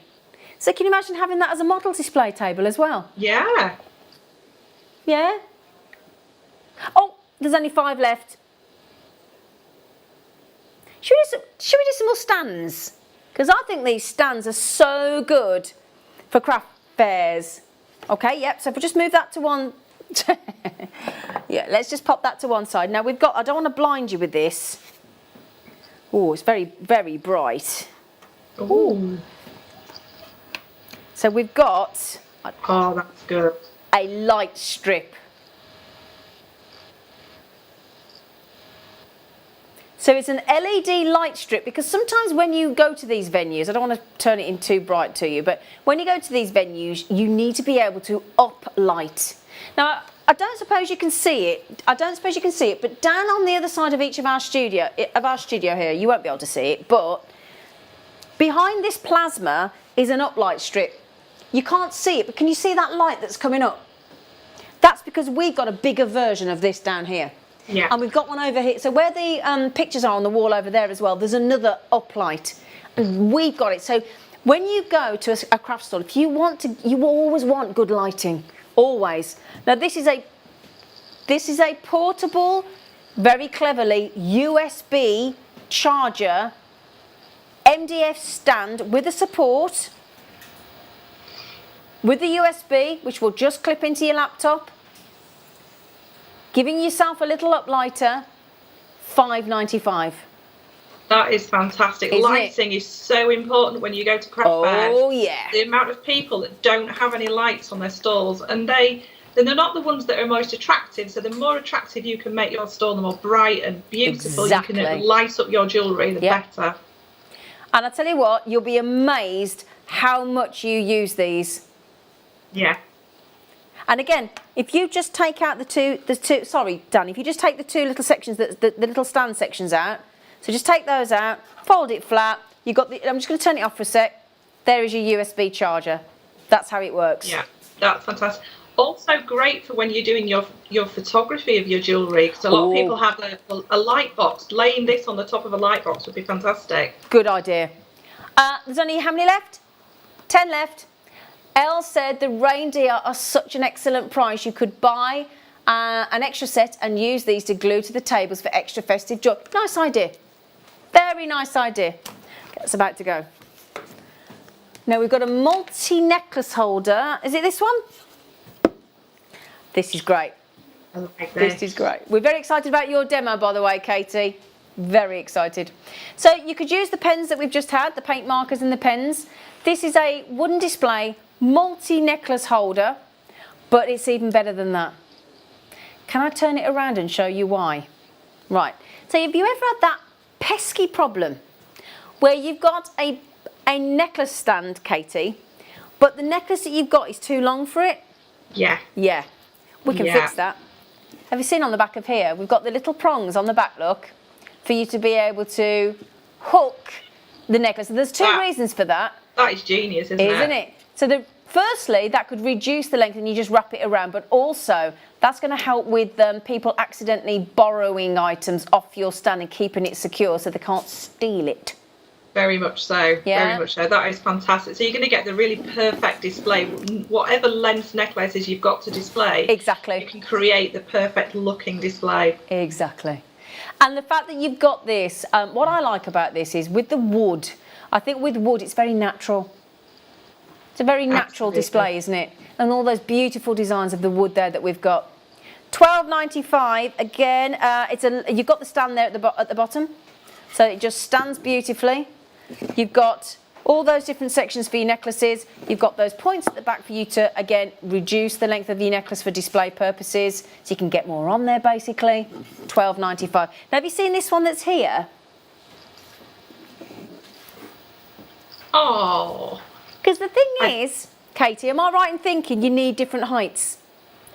So can you imagine having that as a model display table as well? Yeah. Yeah? Oh, there's only 5 left. Should we do some more stands? Because I think these stands are so good for craft fairs. Okay, yep, so if we just move that to one... yeah, let's just pop that to one side. Now we've got... I don't want to blind you with this. Oh, it's very, very bright. Ooh. So we've got... Oh, that's good. A light strip. So it's an LED light strip, because sometimes when you go to these venues, I don't want to turn it in too bright to you, but when you go to these venues, you need to be able to up light. Now, I don't suppose you can see it. But down on the other side of each of our studio here, you won't be able to see it, but behind this plasma is an uplight strip. You can't see it, but can you see that light that's coming up? That's because we've got a bigger version of this down here. Yeah. And we've got one over here. So where the pictures are on the wall over there as well, there's another uplight. And we've got it. So when you go to a craft store, if you want to, you always want good lighting. Always. Now this is a portable, very cleverly USB charger, MDF stand with a support, with the USB, which will just clip into your laptop. Giving yourself a little uplighter, $5.95. That is fantastic. Lighting is so important when you go to craft fairs. Oh yeah. The amount of people that don't have any lights on their stalls, and they're not the ones that are most attractive. So the more attractive you can make your stall, the more bright and beautiful you can light up your jewellery, the better. And I tell you what, you'll be amazed how much you use these. Yeah. And again, if you just take out if you just take the two little sections, the little stand sections out, so just take those out, fold it flat, you've got I'm just going to turn it off for a sec, there is your USB charger. That's how it works. Yeah, that's fantastic. Also great for when you're doing your photography of your jewellery, because a lot of people have a light box. Laying this on the top of a light box would be fantastic. Good idea. There's only how many left? 10 left. Elle said the reindeer are such an excellent price. You could buy an extra set and use these to glue to the tables for extra festive joy. Nice idea. Very nice idea. It's about to go. Now we've got a multi-necklace holder. Is it this one? This is great. I like this. This is great. We're very excited about your demo, by the way, Katie. Very excited. So you could use the pens that we've just had, the paint markers and the pens. This is a wooden display multi-necklace holder, but it's even better than that. Can I turn it around and show you why? Right, so have you ever had that pesky problem where you've got a necklace stand, Katie, but the necklace that you've got is too long for it? Yeah. Yeah, we can fix that. Have you seen on the back of here, we've got the little prongs on the back, look, for you to be able to hook the necklace. And there's two reasons for that. That is genius, isn't it? Isn't it? So firstly, that could reduce the length and you just wrap it around, but also that's going to help with people accidentally borrowing items off your stand and keeping it secure so they can't steal it. Very much so. Yeah. Very much so. That is fantastic. So you're going to get the really perfect display. Whatever length necklaces you've got to display, exactly, you can create the perfect looking display. Exactly. And the fact that you've got this, what I like about this is with the wood, I think with wood it's very natural. It's a very natural display, isn't it? And all those beautiful designs of the wood there that we've got. $12.95. Again, you've got the stand there at the bottom, so it just stands beautifully. You've got all those different sections for your necklaces. You've got those points at the back for you to, again, reduce the length of your necklace for display purposes, so you can get more on there, basically. $12.95. Now, have you seen this one that's here? Oh. Because the thing is, Katie, am I right in thinking you need different heights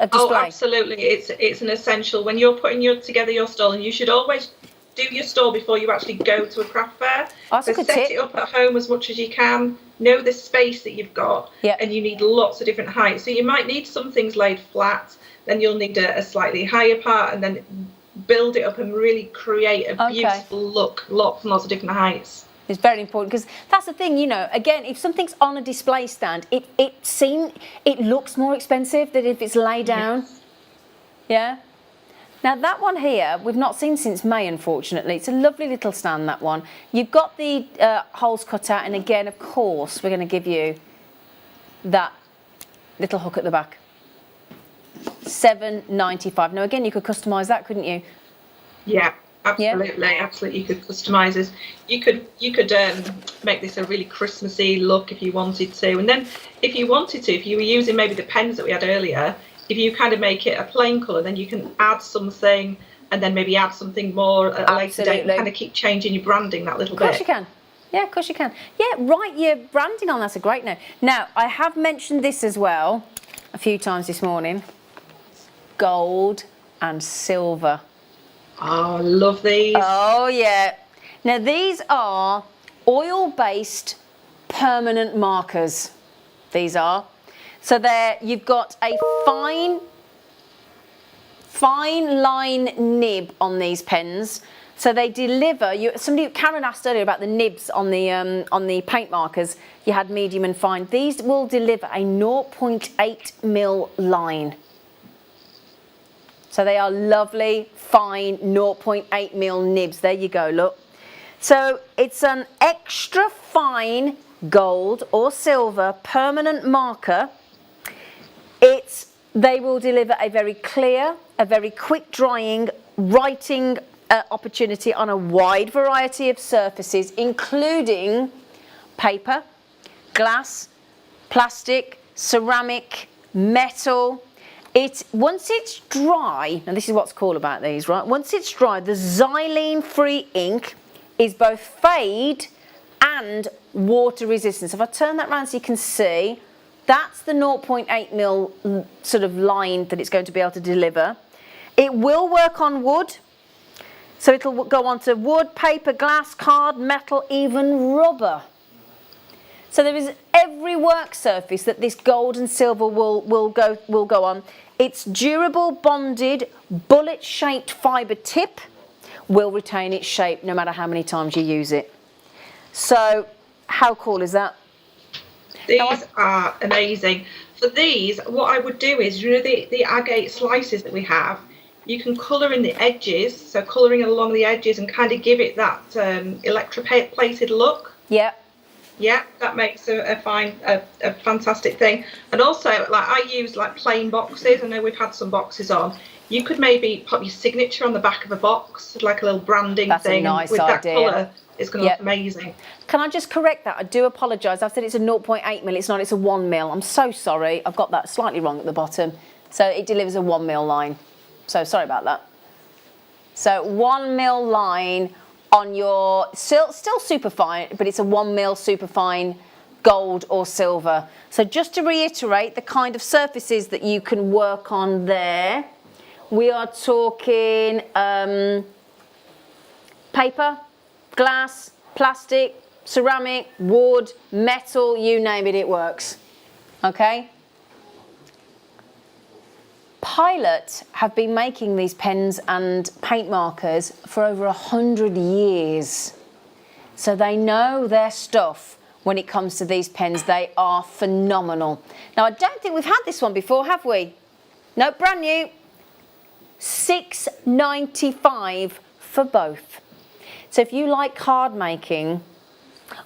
of display? Oh, absolutely. It's an essential. When you're putting together your stall, and you should always do your store before you actually go to a craft fair. That's so a good set tip. it up at home as much as you can. Know the space that you've got, and you need lots of different heights. So you might need some things laid flat, then you'll need a slightly higher part, and then build it up and really create a beautiful look, lots and lots of different heights. It's very important because that's the thing, you know, again, if something's on a display stand, it looks more expensive than if it's laid down. Yeah. Now that one here, we've not seen since May, unfortunately. It's a lovely little stand, that one. You've got the holes cut out, and again, of course, we're going to give you that little hook at the back. $7.95. Now again, you could customise that, couldn't you? Yeah. Absolutely, absolutely. You could customise this. You could make this a really Christmassy look if you wanted to. And then if you wanted to, if you were using maybe the pens that we had earlier, if you kind of make it a plain colour, then you can add something and then maybe add something more at a later date and kind of keep changing your branding that little bit. Of course you can. Yeah, of course you can. Yeah, write your branding on. That's a great note. Now, I have mentioned this as well a few times this morning. Gold and silver. Oh, I love these. Oh, yeah. Now, these are oil-based permanent markers. These are. So you've got a fine line nib on these pens. So they deliver. Karen asked earlier about the nibs on the paint markers. You had medium and fine. These will deliver a 0.8mm line. So they are lovely, fine 0.8mm nibs. There you go, look. So it's an extra fine gold or silver permanent marker. They will deliver a very clear, a very quick drying, writing opportunity on a wide variety of surfaces, including paper, glass, plastic, ceramic, metal. Once it's dry, and this is what's cool about these, right? Once it's dry, the xylene-free ink is both fade and water resistant. So if I turn that around so you can see, that's the 0.8mm sort of line that it's going to be able to deliver. It will work on wood. So it'll go onto wood, paper, glass, card, metal, even rubber. So there is every work surface that this gold and silver will go on. Its durable, bonded, bullet-shaped fibre tip will retain its shape no matter how many times you use it. So how cool is that? These are amazing. For these, what I would do is, you know, the agate slices that we have, you can colour in the edges, so colouring along the edges and kind of give it that electroplated look. Yeah. Yeah, that makes a fantastic thing. And also, like, I use like plain boxes. I know we've had some boxes on. You could maybe put your signature on the back of a box, like a little branding thing. That's a nice with idea. That colour, it's going to look amazing. Can I just correct that? I do apologise. I've said it's a 0.8mm. It's not. It's a 1mm. I'm so sorry. I've got that slightly wrong at the bottom. So it delivers a 1mm line. So sorry about that. So 1mm line on your still super fine, but it's a 1mm super fine gold or silver. So just to reiterate the kind of surfaces that you can work on there, we are talking paper, glass, plastic, ceramic, wood, metal, you name it, it works. Okay? Pilot have been making these pens and paint markers for over 100 years. So they know their stuff when it comes to these pens. They are phenomenal. Now, I don't think we've had this one before, have we? No, brand new. $6.95 for both. So if you like card making,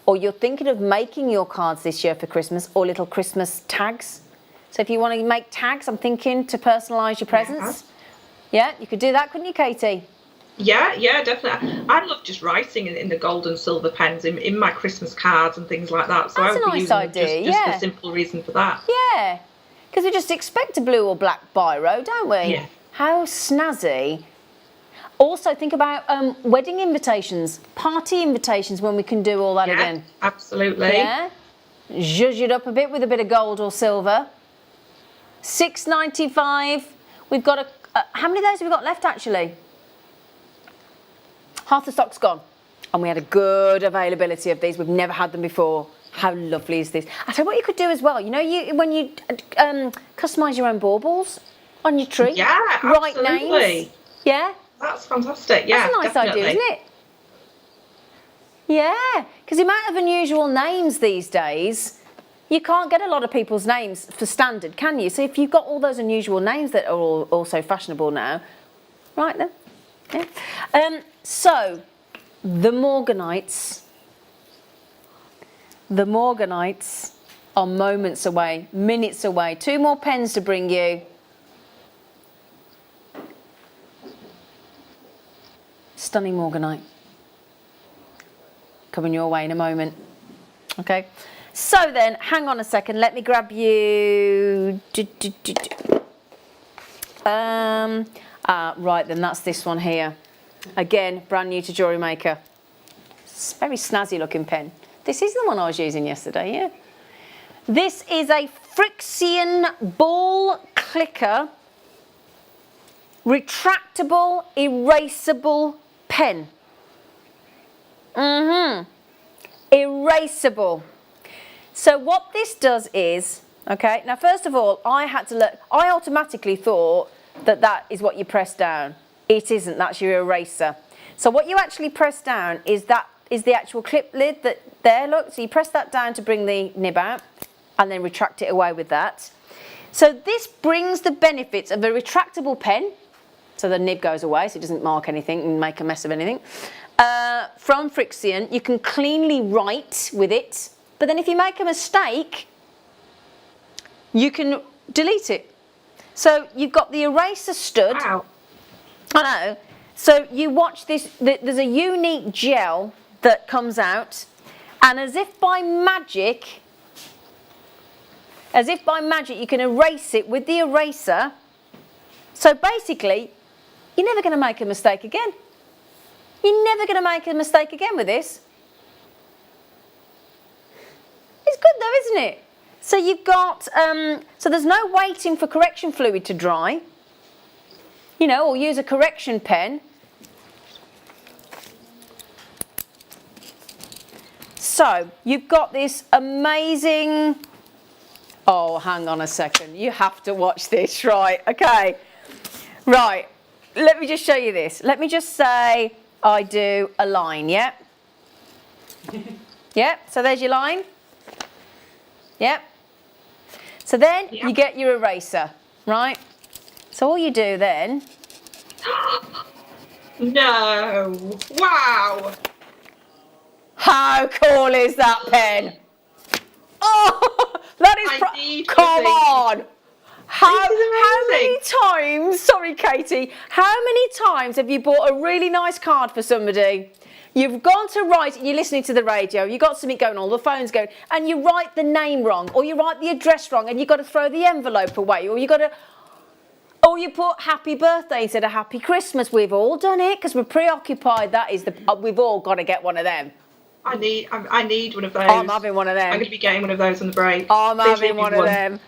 or you're thinking of making your cards this year for Christmas, or little Christmas tags, so if you want to make tags, I'm thinking, to personalise your presents. Yeah, you could do that, couldn't you, Katie? Yeah, definitely. I love just writing in the gold and silver pens in my Christmas cards and things like that. So that's I would a nice idea, just a simple reason for that. Yeah, because we just expect a blue or black biro, don't we? Yeah. How snazzy. Also, think about wedding invitations, party invitations, when we can do all that again. Absolutely. Yeah, zhuzh it up a bit with a bit of gold or silver. $6.95. We've got how many of those have we got left, actually? half the stock's gone. And we had a good availability of these. We've never had them before. How lovely is this? I tell you what you could do as well. You know, when you customise your own baubles on your tree. Yeah, write absolutely. names. Yeah. That's fantastic. Yeah, that's a nice definitely. idea, isn't it? Yeah, because the amount of unusual names these days, you can't get a lot of people's names for standard, can you? So if you've got all those unusual names that are all also fashionable now, right then. Yeah. So the Morganites are moments away, minutes away. 2 more pens to bring you. Stunning Morganite. Coming your way in a moment. Okay. So then, hang on a second. Let me grab you. Right then, that's this one here. Again, brand new to JewelleryMaker. It's a very snazzy looking pen. This is the one I was using yesterday, yeah. This is a Frixion ball clicker, retractable, erasable pen. Erasable. So what this does is, okay, now first of all, I automatically thought that is what you press down. It isn't, that's your eraser. So what you actually press down is the actual clip lid that there, look, so you press that down to bring the nib out and then retract it away with that. So this brings the benefits of a retractable pen, so the nib goes away so it doesn't mark anything and make a mess of anything. From Frixion, you can cleanly write with it, but then if you make a mistake, you can delete it. So you've got the eraser stud. Wow. I know. So you watch this, there's a unique gel that comes out, and as if by magic, you can erase it with the eraser. So basically, you're never going to make a mistake again. You're never going to make a mistake again with this. It's good though, isn't it? So you've got, so there's no waiting for correction fluid to dry, you know, or use a correction pen. So you've got this amazing, oh, hang on a second, you have to watch this, right, okay. Right, let me just show you this. Let me just say I do a line, yeah? Yeah, so there's your line. Yep. So then you get your eraser, right? So all you do then... No! Wow! How cool is that pen? Oh, that is... Come on! How many times... Sorry, Katie. How many times have you bought a really nice card for somebody? You've gone to write, you're listening to the radio, you've got something going on, the phone's going, and you write the name wrong, or you write the address wrong, and you've got to throw the envelope away, or you put happy birthday instead of happy Christmas. We've all done it, because we're preoccupied. We've all got to get one of them. I need one of those. I'm having one of them. I'm going to be getting one of those on the break. I'm having one of them.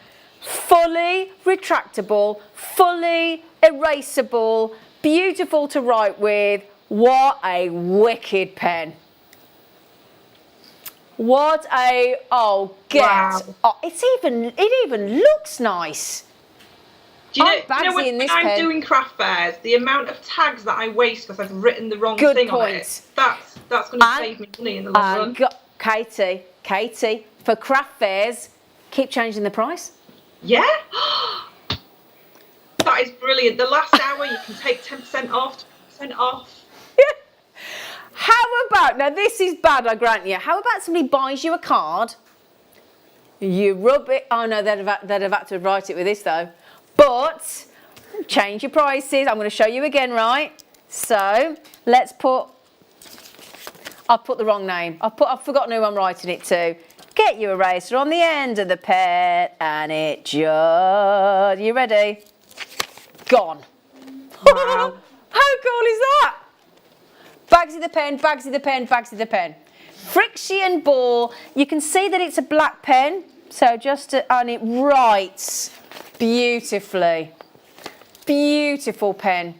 Fully retractable, fully erasable, beautiful to write with. What a wicked pen. What a, oh, Wow. Oh, it even looks nice. Do you know when I'm doing craft fairs, the amount of tags that I waste because I've written the wrong thing on it, that's going to save me money in the long run. Katie, for craft fairs, keep changing the price. Yeah? That is brilliant. The last hour you can take 10% off, 20% off. How about, now this is bad, I grant you, how about somebody buys you a card, you rub it, oh no, they'd have had to write it with this though, but change your prices. I'm going to show you again, right? So let's put, I've put the wrong name, I've forgotten who I'm writing it to. Get your eraser on the end of the pen and it just, you ready? Gone. Wow. How cool is that? Bagsy the pen, Bagsy the pen, Bagsy the pen. Frixion ball, you can see that it's a black pen, so and it writes beautifully. Beautiful pen.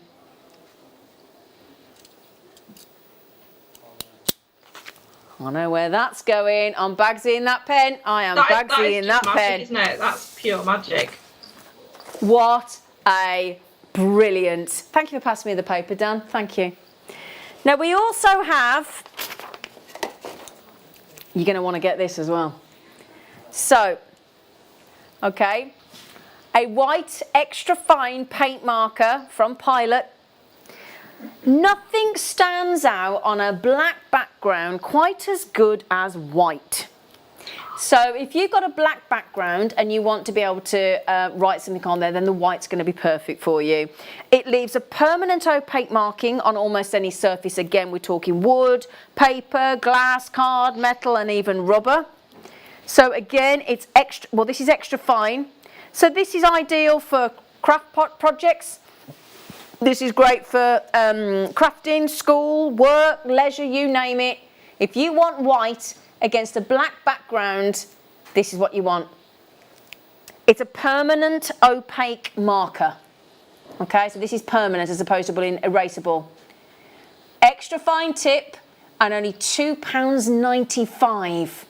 I know where that's going. I'm Bagsying that pen. I am Bagsying that pen. Isn't it? That's pure magic. What a brilliant. Thank you for passing me the paper, Dan. Thank you. Now we also have, you're going to want to get this as well. So, okay, a white extra fine paint marker from Pilot. Nothing stands out on a black background quite as good as white. So if you've got a black background and you want to be able to write something on there, then the white's going to be perfect for you. It leaves a permanent opaque marking on almost any surface. Again, we're talking wood, paper, glass, card, metal, and even rubber. So again, it's extra, well, this is extra fine. So this is ideal for craft pot projects. This is great for crafting, school, work, leisure, you name it. If you want white against a black background, this is what you want. It's a permanent opaque marker. Okay, so this is permanent as opposed to being erasable. Extra fine tip and only £2.95.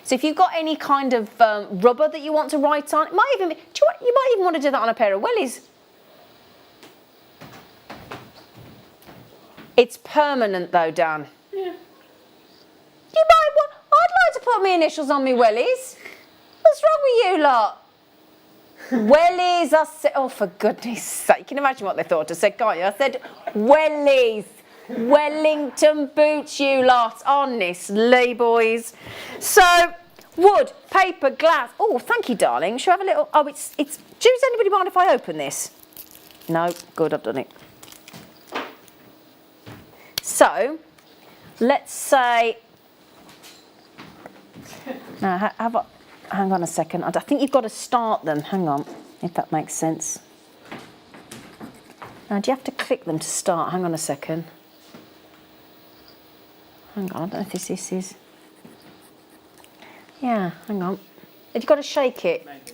So if you've got any kind of rubber that you want to write on, it might even be, you might even want to do that on a pair of wellies. It's permanent though, Dan. Yeah. You might want, I'd like to put my initials on my wellies. What's wrong with you lot? Wellies, I said, oh for goodness sake, you can imagine what they thought I said, can't you? I said wellies, Wellington boots you lot, honestly boys. So, wood, paper, glass, oh thank you darling, shall I have a little, oh it's, does anybody mind if I open this? No, good, I've done it. So, let's say, now hang on a second, I think you've got to start them, hang on, if that makes sense. Now do you have to click them to start? Hang on a second. Hang on, I don't know if this is, yeah, hang on. Have you got to shake it? Maybe.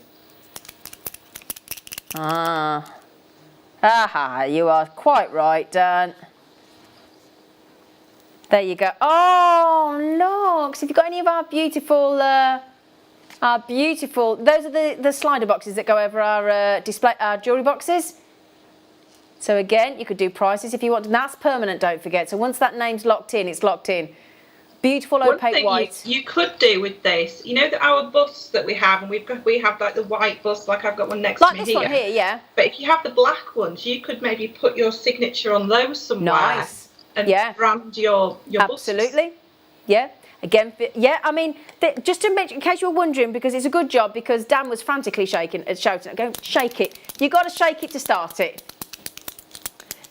Aha, you are quite right, Dan. There you go. Oh, look. So if you've got any of our beautiful, those are the slider boxes that go over our jewellery boxes. So again, you could do prices if you want. And that's permanent, don't forget. So once that name's locked in, it's locked in. Beautiful opaque white. You could do with this, you know, our busts that we have, and we have like the white bust, like I've got one next to me here. Like this one here, yeah. But if you have the black ones, you could maybe put your signature on those somewhere. Nice. And brand your absolutely busts. Yeah, again, yeah, I mean, just to mention, in case you're wondering, because it's a good job, because Dan was frantically shouting, go shake it. You've got to shake it to start it.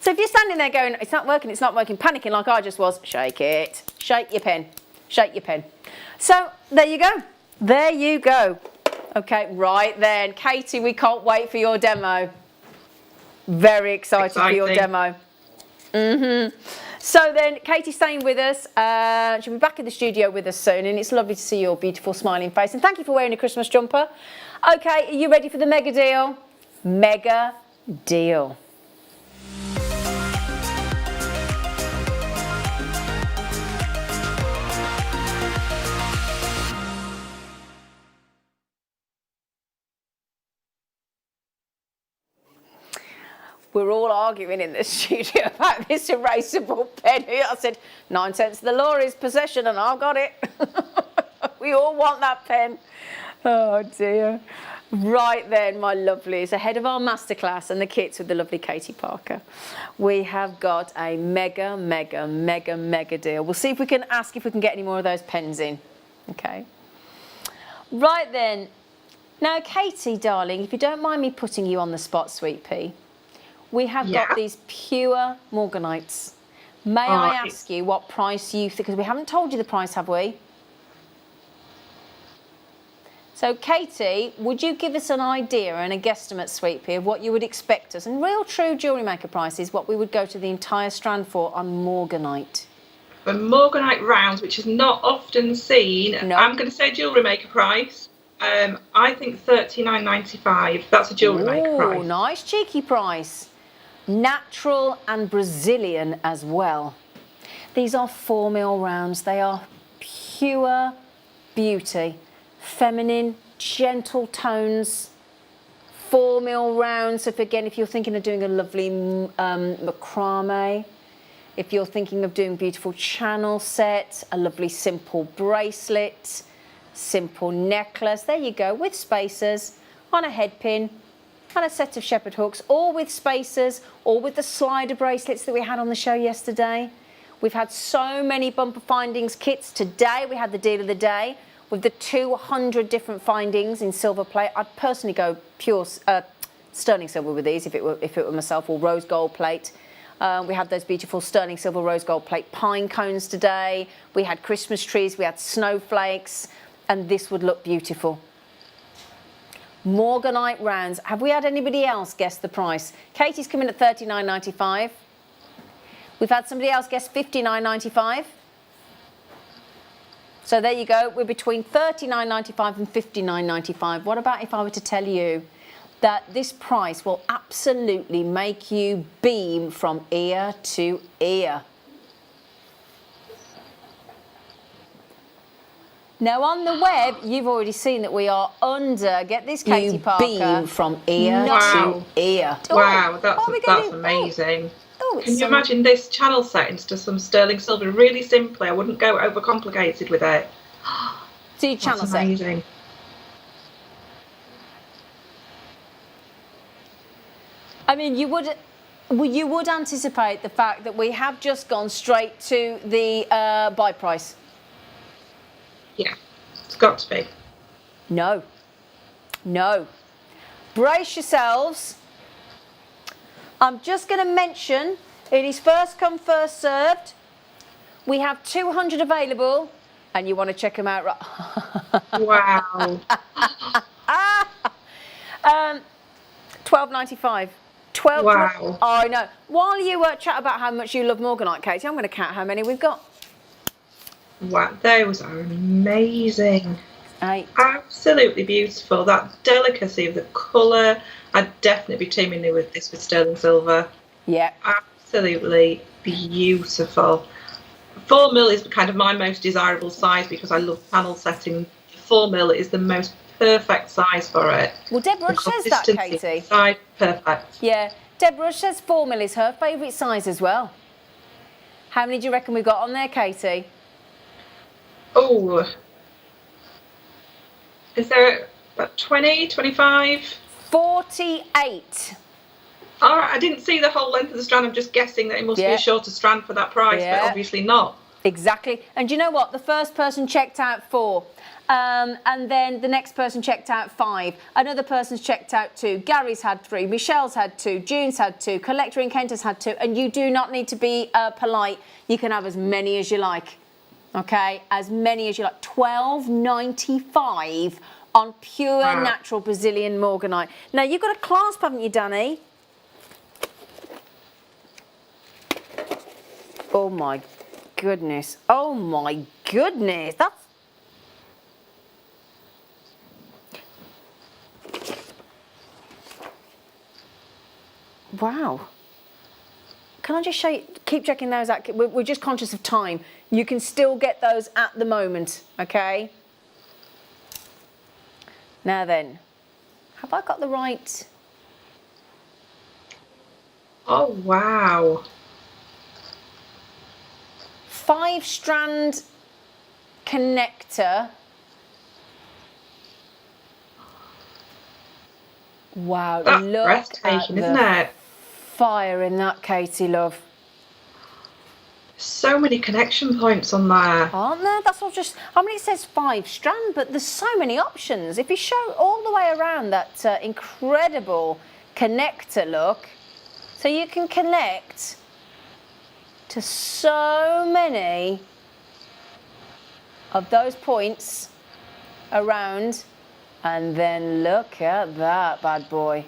So if you're standing there going, it's not working, panicking like I just was, shake it, shake your pen, shake your pen. So there you go, there you go. Okay, right then, Katie, we can't wait for your demo. Very excited for your demo. So then, Katie's staying with us. She'll be back in the studio with us soon, and it's lovely to see your beautiful smiling face. And thank you for wearing a Christmas jumper. Okay, are you ready for the mega deal? Mega deal. We're all arguing in the studio about this erasable pen. I said, 9 cents of the law is possession, and I've got it. We all want that pen. Oh dear. Right then, my lovelies, ahead of our masterclass and the kits with the lovely Katie Parker, we have got a mega, mega, mega, mega deal. We'll see if we can get any more of those pens in. Okay. Right then. Now, Katie, darling, if you don't mind me putting you on the spot, sweet pea, we have got these pure morganites. May I ask you what price you think, because we haven't told you the price, have we? So, Katie, would you give us an idea and a guesstimate, sweet pea, of what you would expect us, and real true jewellery maker prices, what we would go to the entire strand for on morganite? For morganite rounds, which is not often seen, I'm going to say jewellery maker price. I think $39.95. That's a jewellery maker price. Oh, nice cheeky price. Natural and Brazilian as well. These are 4mm rounds. They are pure beauty. Feminine, gentle tones, 4mm round. So if you're thinking of doing a lovely macrame, if you're thinking of doing beautiful channel set, a lovely simple bracelet, simple necklace, there you go, with spacers on a head pin and a set of shepherd hooks, or with spacers, or with the slider bracelets that we had on the show yesterday. We've had so many bumper findings kits. Today we had the deal of the day with the 200 different findings in silver plate. I'd personally go pure sterling silver with these if it were myself, or rose gold plate. We had those beautiful sterling silver rose gold plate pine cones today. We had Christmas trees, we had snowflakes, and this would look beautiful. Morganite rounds. Have we had anybody else guess the price? Katie's come in at $39.95. We've had somebody else guess $59.95. So there you go. We're between $39.95 and $59.95. What about if I were to tell you that this price will absolutely make you beam from ear to ear? Now on the web, you've already seen that we are under, get this, Katie Parker, beam from ear to ear. Wow, that's amazing. Can you imagine this channel settings to some sterling silver really simply? I wouldn't go overcomplicated with it. So your channel set. Amazing. I mean, you would anticipate the fact that we have just gone straight to the buy price. Yeah, it's got to be. No. No. Brace yourselves. I'm just going to mention it is first come, first served. We have 200 available, and you want to check them out, right? Wow. $12.95. Wow. Oh, I know. While you chat about how much you love Morganite, Katie, I'm going to count how many we've got. Wow, those are amazing. 8. Absolutely beautiful. That delicacy of the colour. I'd definitely be teaming in with this with sterling silver. Yeah. Absolutely beautiful. 4mm is kind of my most desirable size because I love panel setting. 4mm is the most perfect size for it. Well, Deborah says that, Katie. Size perfect. Yeah, Deborah says 4mm is her favourite size as well. How many do you reckon we got on there, Katie? Oh, is there about 20, 25? 48. All right, I didn't see the whole length of the strand. I'm just guessing that it must be a shorter strand for that price, but obviously not. Exactly. And do you know what? The first person checked out 4. And then the next person checked out 5. Another person's checked out 2. Gary's had 3. Michelle's had 2. June's had 2. Collector in Kent has had 2. And you do not need to be polite. You can have as many as you like. Okay, as many as you like. $12.95 on pure natural Brazilian Morganite. Now you've got a clasp, haven't you, Danny? Oh my goodness! Oh my goodness! That's wow. Can I just show you? Keep checking those out. We're just conscious of time. You can still get those at the moment, okay? Now then, have I got the right? Oh, wow. 5-strand connector. Wow, that's look breathtaking, at isn't it? Fire in that, Katie, love. So many connection points on there. Aren't there? That's not just, I mean, it says 5-strand, but there's so many options. If you show all the way around that incredible connector look, so you can connect to so many of those points around, and then look at that bad boy.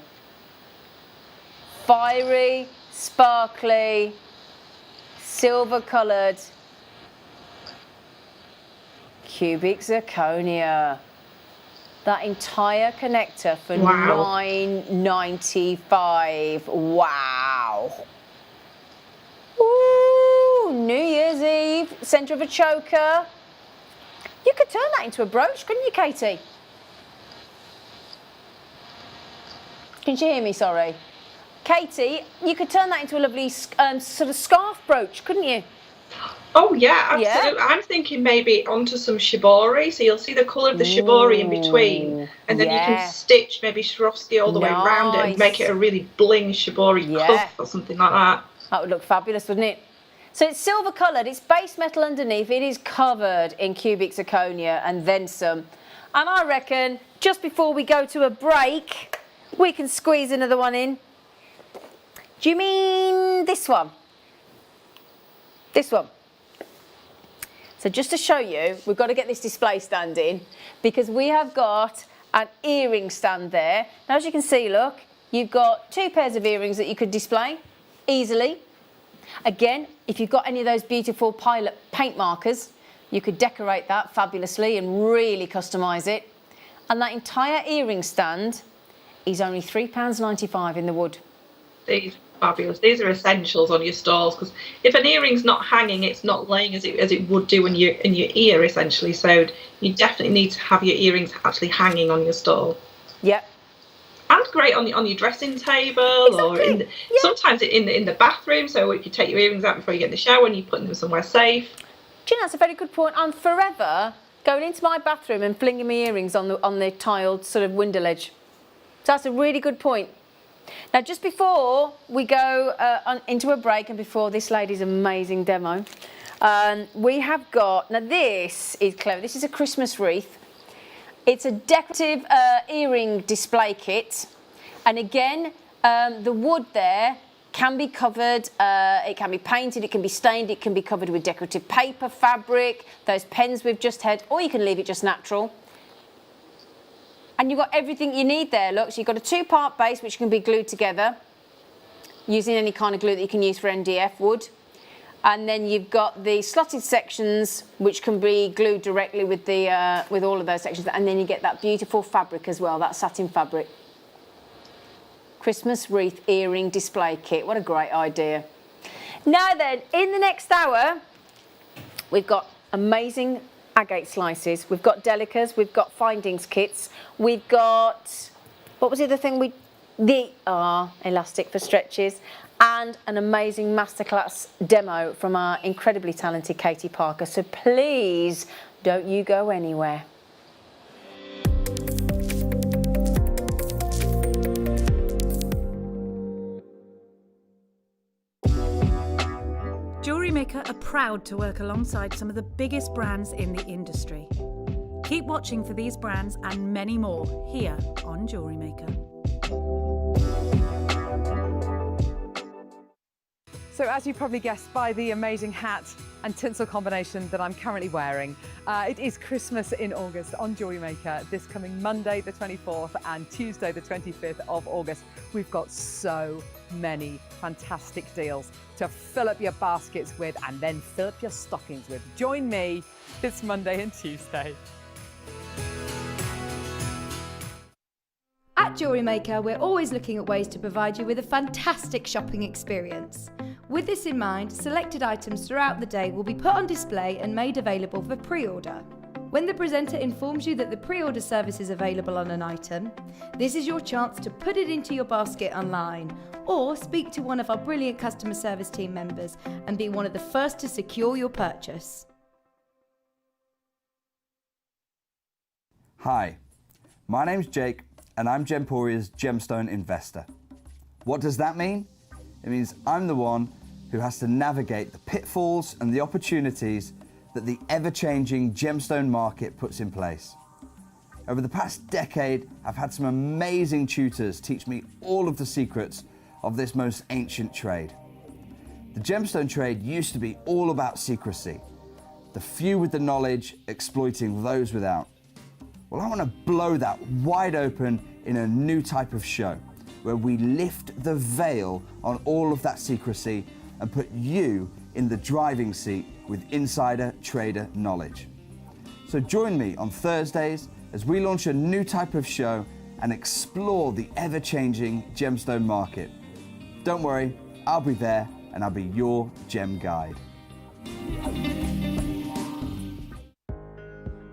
Fiery, sparkly, silver coloured cubic zirconia. That entire connector for $9.95. Wow. Ooh, New Year's Eve, centre of a choker. You could turn that into a brooch, couldn't you, Katie? Can you hear me, sorry? Katie, you could turn that into a lovely sort of scarf brooch, couldn't you? Oh yeah, absolutely. Yeah. I'm thinking maybe onto some shibori, so you'll see the colour of the shibori in between, and then you can stitch maybe Swarovski all the way around it and make it a really bling shibori cuff or something like that. That would look fabulous, wouldn't it? So it's silver coloured, it's base metal underneath, it is covered in cubic zirconia and then some. And I reckon just before we go to a break, we can squeeze another one in. Do you mean this one? This one. So just to show you, we've got to get this display stand in because we have got an earring stand there. Now, as you can see, look, you've got 2 pairs of earrings that you could display easily. Again, if you've got any of those beautiful Pilot paint markers, you could decorate that fabulously and really customise it. And that entire earring stand is only £3.95 in the wood. These are fabulous. These are essentials on your stalls because if an earring's not hanging, it's not laying as it would do in your ear essentially. So you definitely need to have your earrings actually hanging on your stall. Yep. And great on your dressing table or sometimes in the bathroom. So if you take your earrings out before you get in the shower and you put them somewhere safe. Do you know, that's a very good point. I'm forever going into my bathroom and flinging my earrings on the tiled sort of window ledge. So that's a really good point. Now, just before we go into a break and before this lady's amazing demo, we have got, now this is clever, this is a Christmas wreath. It's a decorative earring display kit. And again, the wood there can be covered, it can be painted, it can be stained, it can be covered with decorative paper, fabric, those pens we've just had, or you can leave it just natural. And you've got everything you need there, look. So you've got a 2-part base which can be glued together using any kind of glue that you can use for MDF wood. And then you've got the slotted sections which can be glued directly with all of those sections. And then you get that beautiful fabric as well, that satin fabric. Christmas wreath earring display kit. What a great idea. Now then, in the next hour, we've got amazing agate slices, we've got delicas, we've got findings kits, we've got, what was the other thing elastic for stretches, and an amazing masterclass demo from our incredibly talented Katie Parker. So please don't you go anywhere. JewelleryMaker are proud to work alongside some of the biggest brands in the industry. Keep watching for these brands and many more here on JewelleryMaker. So as you probably guessed by the amazing hat and tinsel combination that I'm currently wearing, it is Christmas in August on JewelleryMaker this coming Monday the 24th and Tuesday the 25th of August. We've got so many fantastic deals to fill up your baskets with and then fill up your stockings with. Join me this Monday and Tuesday. At JewelleryMaker, we're always looking at ways to provide you with a fantastic shopping experience. With this in mind, selected items throughout the day will be put on display and made available for pre-order. When the presenter informs you that the pre-order service is available on an item, this is your chance to put it into your basket online or speak to one of our brilliant customer service team members and be one of the first to secure your purchase. Hi, my name's Jake and I'm Gemporia's gemstone investor. What does that mean? It means I'm the one who has to navigate the pitfalls and the opportunities that the ever-changing gemstone market puts in place. Over the past decade, I've had some amazing tutors teach me all of the secrets of this most ancient trade. The gemstone trade used to be all about secrecy, the few with the knowledge exploiting those without. Well, I want to blow that wide open in a new type of show, where we lift the veil on all of that secrecy and put you in the driving seat with insider trader knowledge. So join me on Thursdays as we launch a new type of show and explore the ever-changing gemstone market. Don't worry, I'll be there and I'll be your gem guide.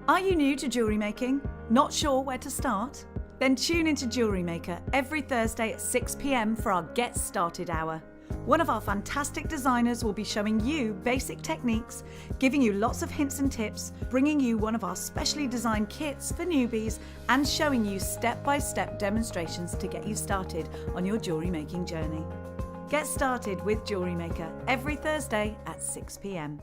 Are you new to jewellery making? Not sure where to start? Then tune into JewelleryMaker every Thursday at 6 p.m. for our Get Started Hour. One of our fantastic designers will be showing you basic techniques, giving you lots of hints and tips, bringing you one of our specially designed kits for newbies, and showing you step-by-step demonstrations to get you started on your jewellery making journey. Get started with JewelleryMaker every Thursday at 6 p.m.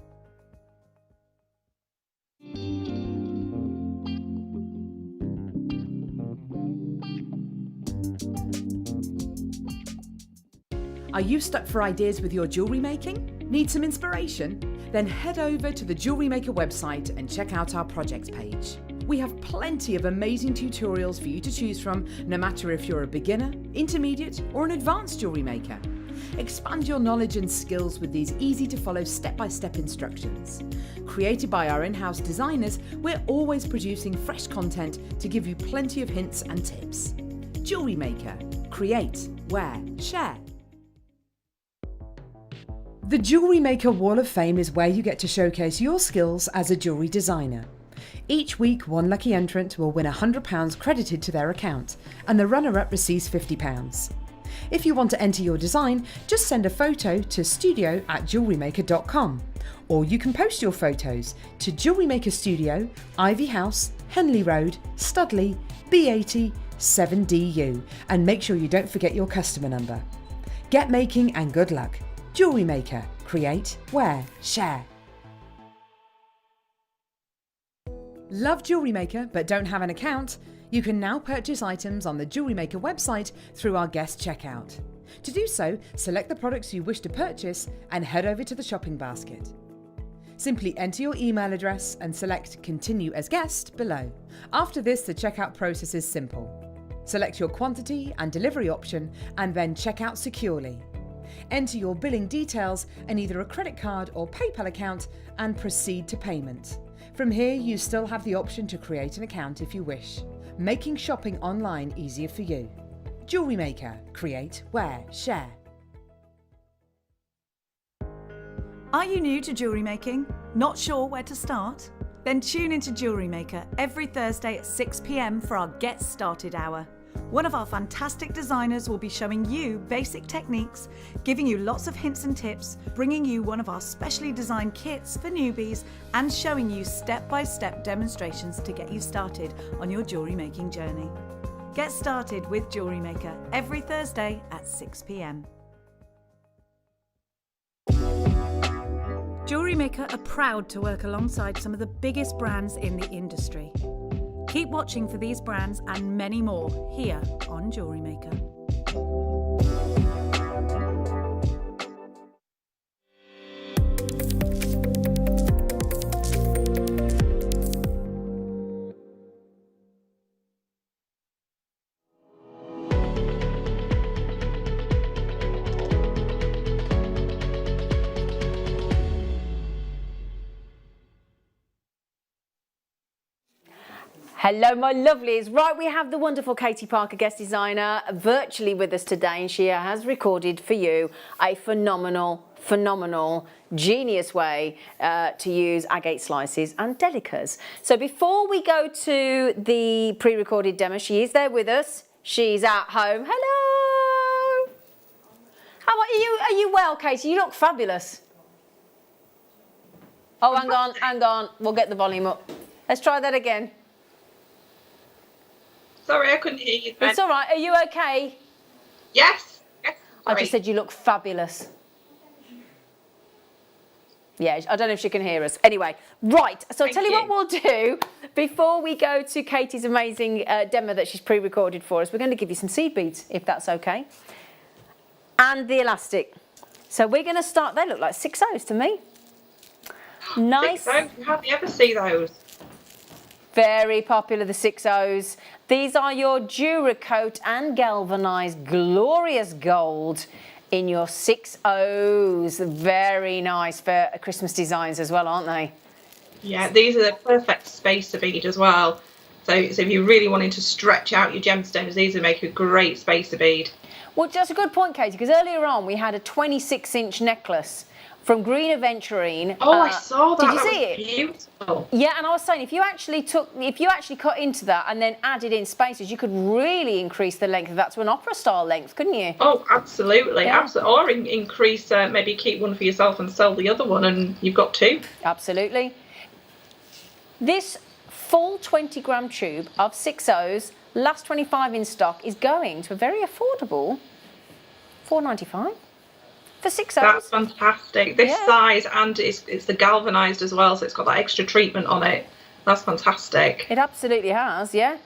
Are you stuck for ideas with your jewellery making? Need some inspiration? Then head over to the JewelleryMaker website and check out our projects page. We have plenty of amazing tutorials for you to choose from, no matter if you're a beginner, intermediate, or an advanced jewellery maker. Expand your knowledge and skills with these easy to follow step-by-step instructions. Created by our in-house designers, we're always producing fresh content to give you plenty of hints and tips. JewelleryMaker. Create, wear, share. The JewelleryMaker Wall of Fame is where you get to showcase your skills as a jewellery designer. Each week, one lucky entrant will win £100 credited to their account, and the runner-up receives £50. If you want to enter your design, just send a photo to studio@jewellerymaker.com, or you can post your photos to JewelleryMaker Studio, Ivy House, Henley Road, Studley, B80 7DU, and make sure you don't forget your customer number. Get making and good luck. JewelleryMaker. Create, wear, share. Love JewelleryMaker but don't have an account? You can now purchase items on the JewelleryMaker website through our guest checkout. To do so, select the products you wish to purchase and head over to the shopping basket. Simply enter your email address and select Continue as Guest below. After this, the checkout process is simple. Select your quantity and delivery option and then check out securely. Enter your billing details and either a credit card or PayPal account and proceed to payment. From here, you still have the option to create an account if you wish, making shopping online easier for you. JewelleryMaker. Create, wear, share. Are you new to jewellery making? Not sure where to start? Then tune into JewelleryMaker every Thursday at 6 p.m. for our Get Started Hour. One of our fantastic designers will be showing you basic techniques, giving you lots of hints and tips, bringing you one of our specially designed kits for newbies, and showing you step-by-step demonstrations to get you started on your jewellery making journey. Get started with JewelleryMaker every Thursday at 6 p.m. JewelleryMaker are proud to work alongside some of the biggest brands in the industry. Keep watching for these brands and many more here on JewelleryMaker. Hello, my lovelies. Right, we have the wonderful Katie Parker, guest designer, virtually with us today, and she has recorded for you a phenomenal, genius way to use agate slices and delicas. So before we go to the pre-recorded demo, she is there with us. She's at home. Hello. How are you? Are you well, Katie? You look fabulous. Oh, hang on. We'll get the volume up. Let's try that again. Sorry, I couldn't hear you then. It's all right. Are you okay? Yes. I just said you look fabulous. Yeah, I don't know if she can hear us. Anyway, right. So I'll tell you what we'll do before we go to Katie's amazing demo that she's pre-recorded for us. We're going to give you some seed beads, if that's okay, and the elastic. So we're going to start. They look like 6/0s to me. Nice. 6/0? You hardly ever see those. Very popular, the 6/0s. These are your Duracoat and galvanised glorious gold in your 6/0s. Very nice for Christmas designs as well, aren't they? Yeah, these are the perfect spacer bead as well. So if you're really wanting to stretch out your gemstones, these would make a great spacer bead. Well, that's a good point, Katie, because earlier on we had a 26-inch necklace from Green Aventurine. Oh, I saw that. Did you That see was it? Beautiful. Yeah, and I was saying, if you actually cut into that and then added in spaces, you could really increase the length of that to an opera-style length, couldn't you? Oh, absolutely, Yeah. absolutely. Or increase, maybe keep one for yourself and sell the other one, and you've got two. Absolutely. This full 20-gram tube of 6Os, last 25 in stock, is going to a very affordable $4.95 for 6Os. That's fantastic. This Yeah. size, and it's the galvanised as well, so it's got that extra treatment on it. That's fantastic. It absolutely has, yeah.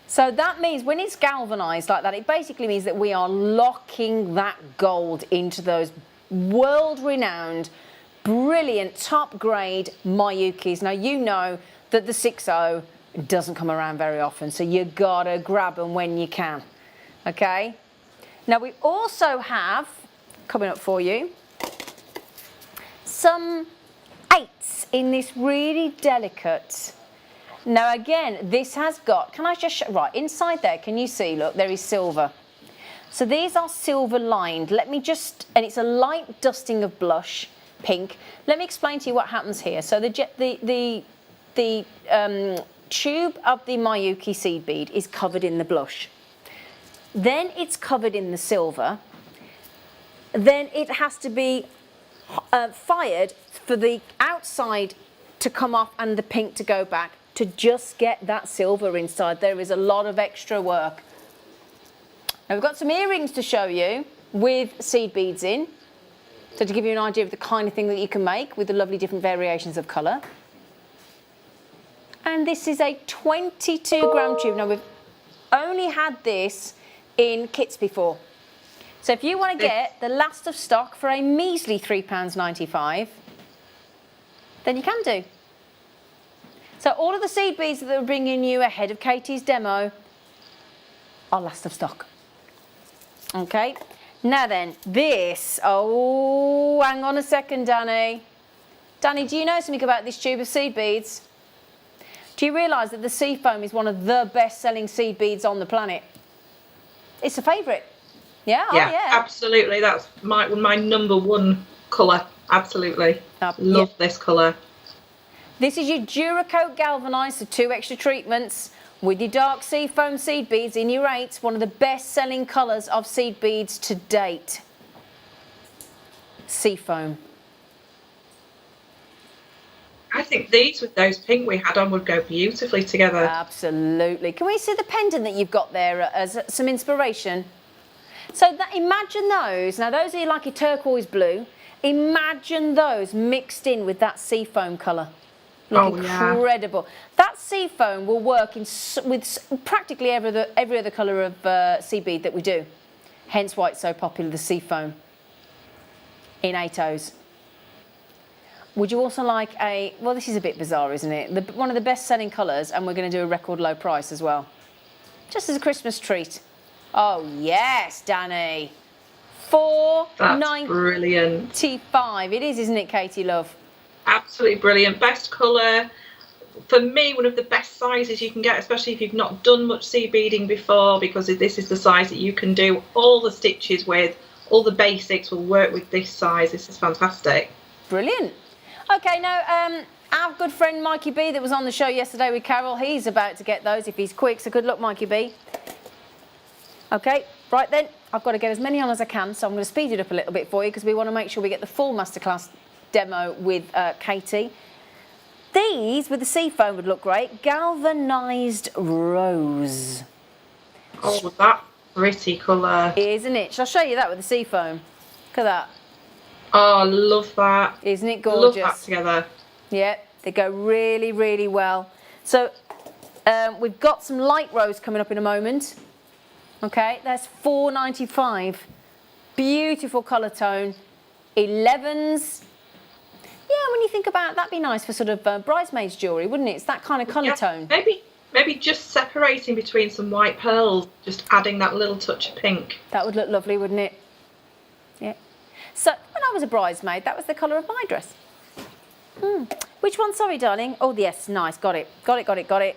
So that means when it's galvanised like that, it basically means that we are locking that gold into those world-renowned, brilliant, top-grade Mayukis. Now, you know that the 6O doesn't come around very often, so you gotta grab them when you can, okay? Now, we also have, coming up for you, some 8s in this really delicate. Now again, this has got, can I just show, right, inside there, can you see, look, there is silver. So these are silver lined. Let me just, and it's a light dusting of blush, pink. Let me explain to you what happens here. So the tube of the Mayuki seed bead is covered in the blush. Then it's covered in the silver. Then it has to be fired for the outside to come off and the pink to go back to just get that silver inside. There is a lot of extra work. Now we've got some earrings to show you with seed beads in. So to give you an idea of the kind of thing that you can make with the lovely different variations of colour. And this is a 22-gram tube. Now we've only had this in kits before. So if you want to get the last of stock for a measly £3.95, then you can do. So all of the seed beads that we're bringing you ahead of Katie's demo are last of stock. Okay, now then, this, oh, hang on a second, Danny. Danny, do you know something about this tube of seed beads? Do you realise that the sea foam is one of the best-selling seed beads on the planet? It's a favourite. Yeah, Yeah, oh, yeah. absolutely. That's my number one colour. Absolutely. Love this colour. This is your Duracoat galvanised, so 2 extra treatments with your dark sea foam seed beads in your 8s, one of the best-selling colours of seed beads to date. Sea foam. I think these with those pink we had on would go beautifully together. Absolutely. Can we see the pendant that you've got there as some inspiration? So imagine those. Now those are like a turquoise blue. Imagine those mixed in with that sea foam colour. Look incredible. Yeah. That sea foam will work with practically every other colour of sea bead that we do. Hence why it's so popular, the sea foam in 8Os. Would you also like a, well, this is a bit bizarre, isn't it? One of the best-selling colours, and we're going to do a record low price as well. Just as a Christmas treat. Oh, yes, Danny. That's brilliant. $4.95. It is, isn't it, Katie, love? Absolutely brilliant. Best colour. For me, one of the best sizes you can get, especially if you've not done much seed beading before, because this is the size that you can do all the stitches with. All the basics will work with this size. This is fantastic. Brilliant. Okay, now, our good friend Mikey B that was on the show yesterday with Carol, he's about to get those if he's quick, so good luck, Mikey B. Okay, right then, I've got to get as many on as I can, so I'm going to speed it up a little bit for you because we want to make sure we get the full masterclass demo with Katie. These, with the sea foam, would look great. Galvanised rose. Oh, that pretty colour. Isn't it? Shall I show you that with the sea foam? Look at that. Oh, I love that. Isn't it gorgeous? Love that together. Yeah, they go really, really well. So we've got some light rose coming up in a moment. Okay, that's $4.95. Beautiful colour tone. 11s. Yeah, when you think about it, that'd be nice for sort of bridesmaids jewellery, wouldn't it? It's that kind of colour tone. Maybe just separating between some white pearls, just adding that little touch of pink. That would look lovely, wouldn't it? Yeah. So when I was a bridesmaid, that was the colour of my dress. Which one? Sorry, darling. Oh, yes, nice. Got it. Got it.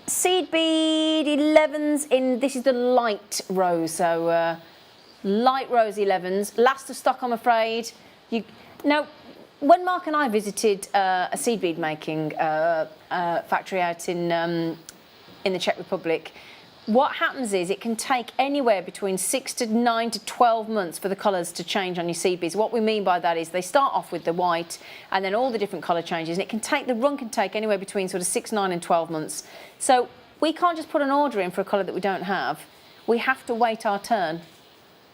seed bead 11s in, this is the light rose, so light rose 11s. Last of stock, I'm afraid. Now, when Mark and I visited a seed bead making factory out in the Czech Republic, what happens is it can take anywhere between 6 to 9 to 12 months for the colours to change on your seed beads. What we mean by that is they start off with the white and then all the different colour changes, and it can take, the run can take anywhere between sort of 6, 9 and 12 months. So we can't just put an order in for a colour that we don't have. We have to wait our turn.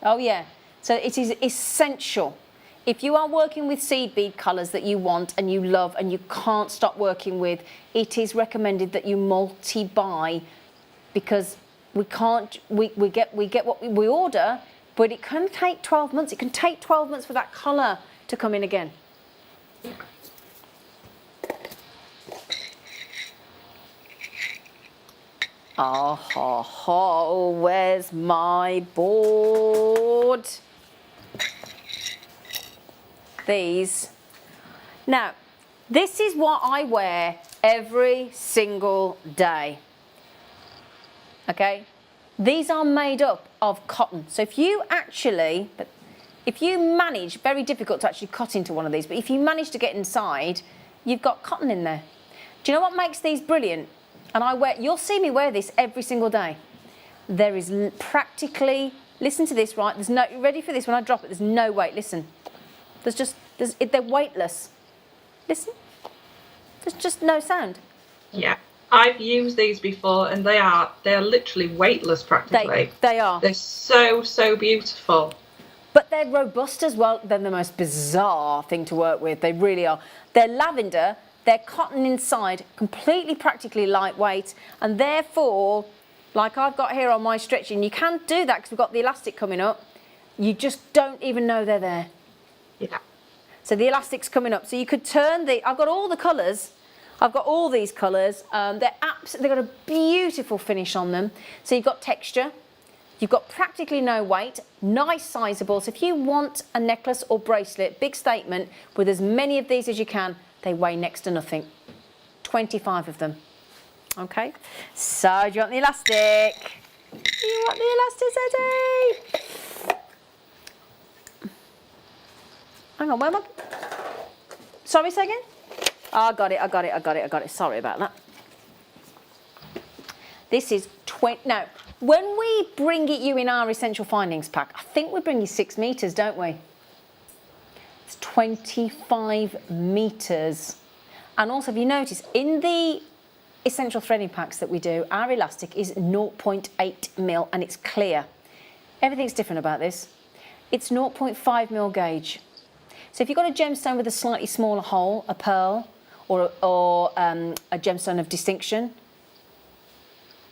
Oh yeah, so it is essential. If you are working with seed bead colours that you want and you love and you can't stop working with, it is recommended that you multi-buy, because we can't, we get what we order, but it can take 12 months. It can take 12 months for that colour to come in again. Oh, where's my board? These. Now, this is what I wear every single day. Okay, these are made up of cotton. So if you manage, very difficult to actually cut into one of these, but if you manage to get inside, you've got cotton in there. Do you know what makes these brilliant? And you'll see me wear this every single day. There is practically, listen to this, right? You ready for this? When I drop it, there's no weight. Listen, they're weightless. Listen, there's just no sound. Yeah. I've used these before, and they're literally weightless practically. They are. They're so beautiful. But they're robust as well. They're the most bizarre thing to work with. They really are. They're lavender. They're cotton inside, completely practically lightweight, and therefore, like I've got here on my stretching, you can't do that because we've got the elastic coming up. You just don't even know they're there. Yeah. So the elastic's coming up. So you could turn I've got all the colours. I've got all these colours. They've got a beautiful finish on them. So you've got texture. You've got practically no weight. Nice sizable. So if you want a necklace or bracelet, big statement, with as many of these as you can, they weigh next to nothing. 25 of them. Okay. So do you want the elastic? Do you want the elasticity? Hang on, where am I? Sorry, say again? Oh, I got it. Sorry about that. This is 20. Now, when we bring you in our essential findings pack, I think we bring you 6 meters, don't we? It's 25 meters. And also, if you notice, in the essential threading packs that we do, our elastic is 0.8 mil and it's clear. Everything's different about this. It's 0.5 mil gauge. So if you've got a gemstone with a slightly smaller hole, a pearl, or a gemstone of distinction,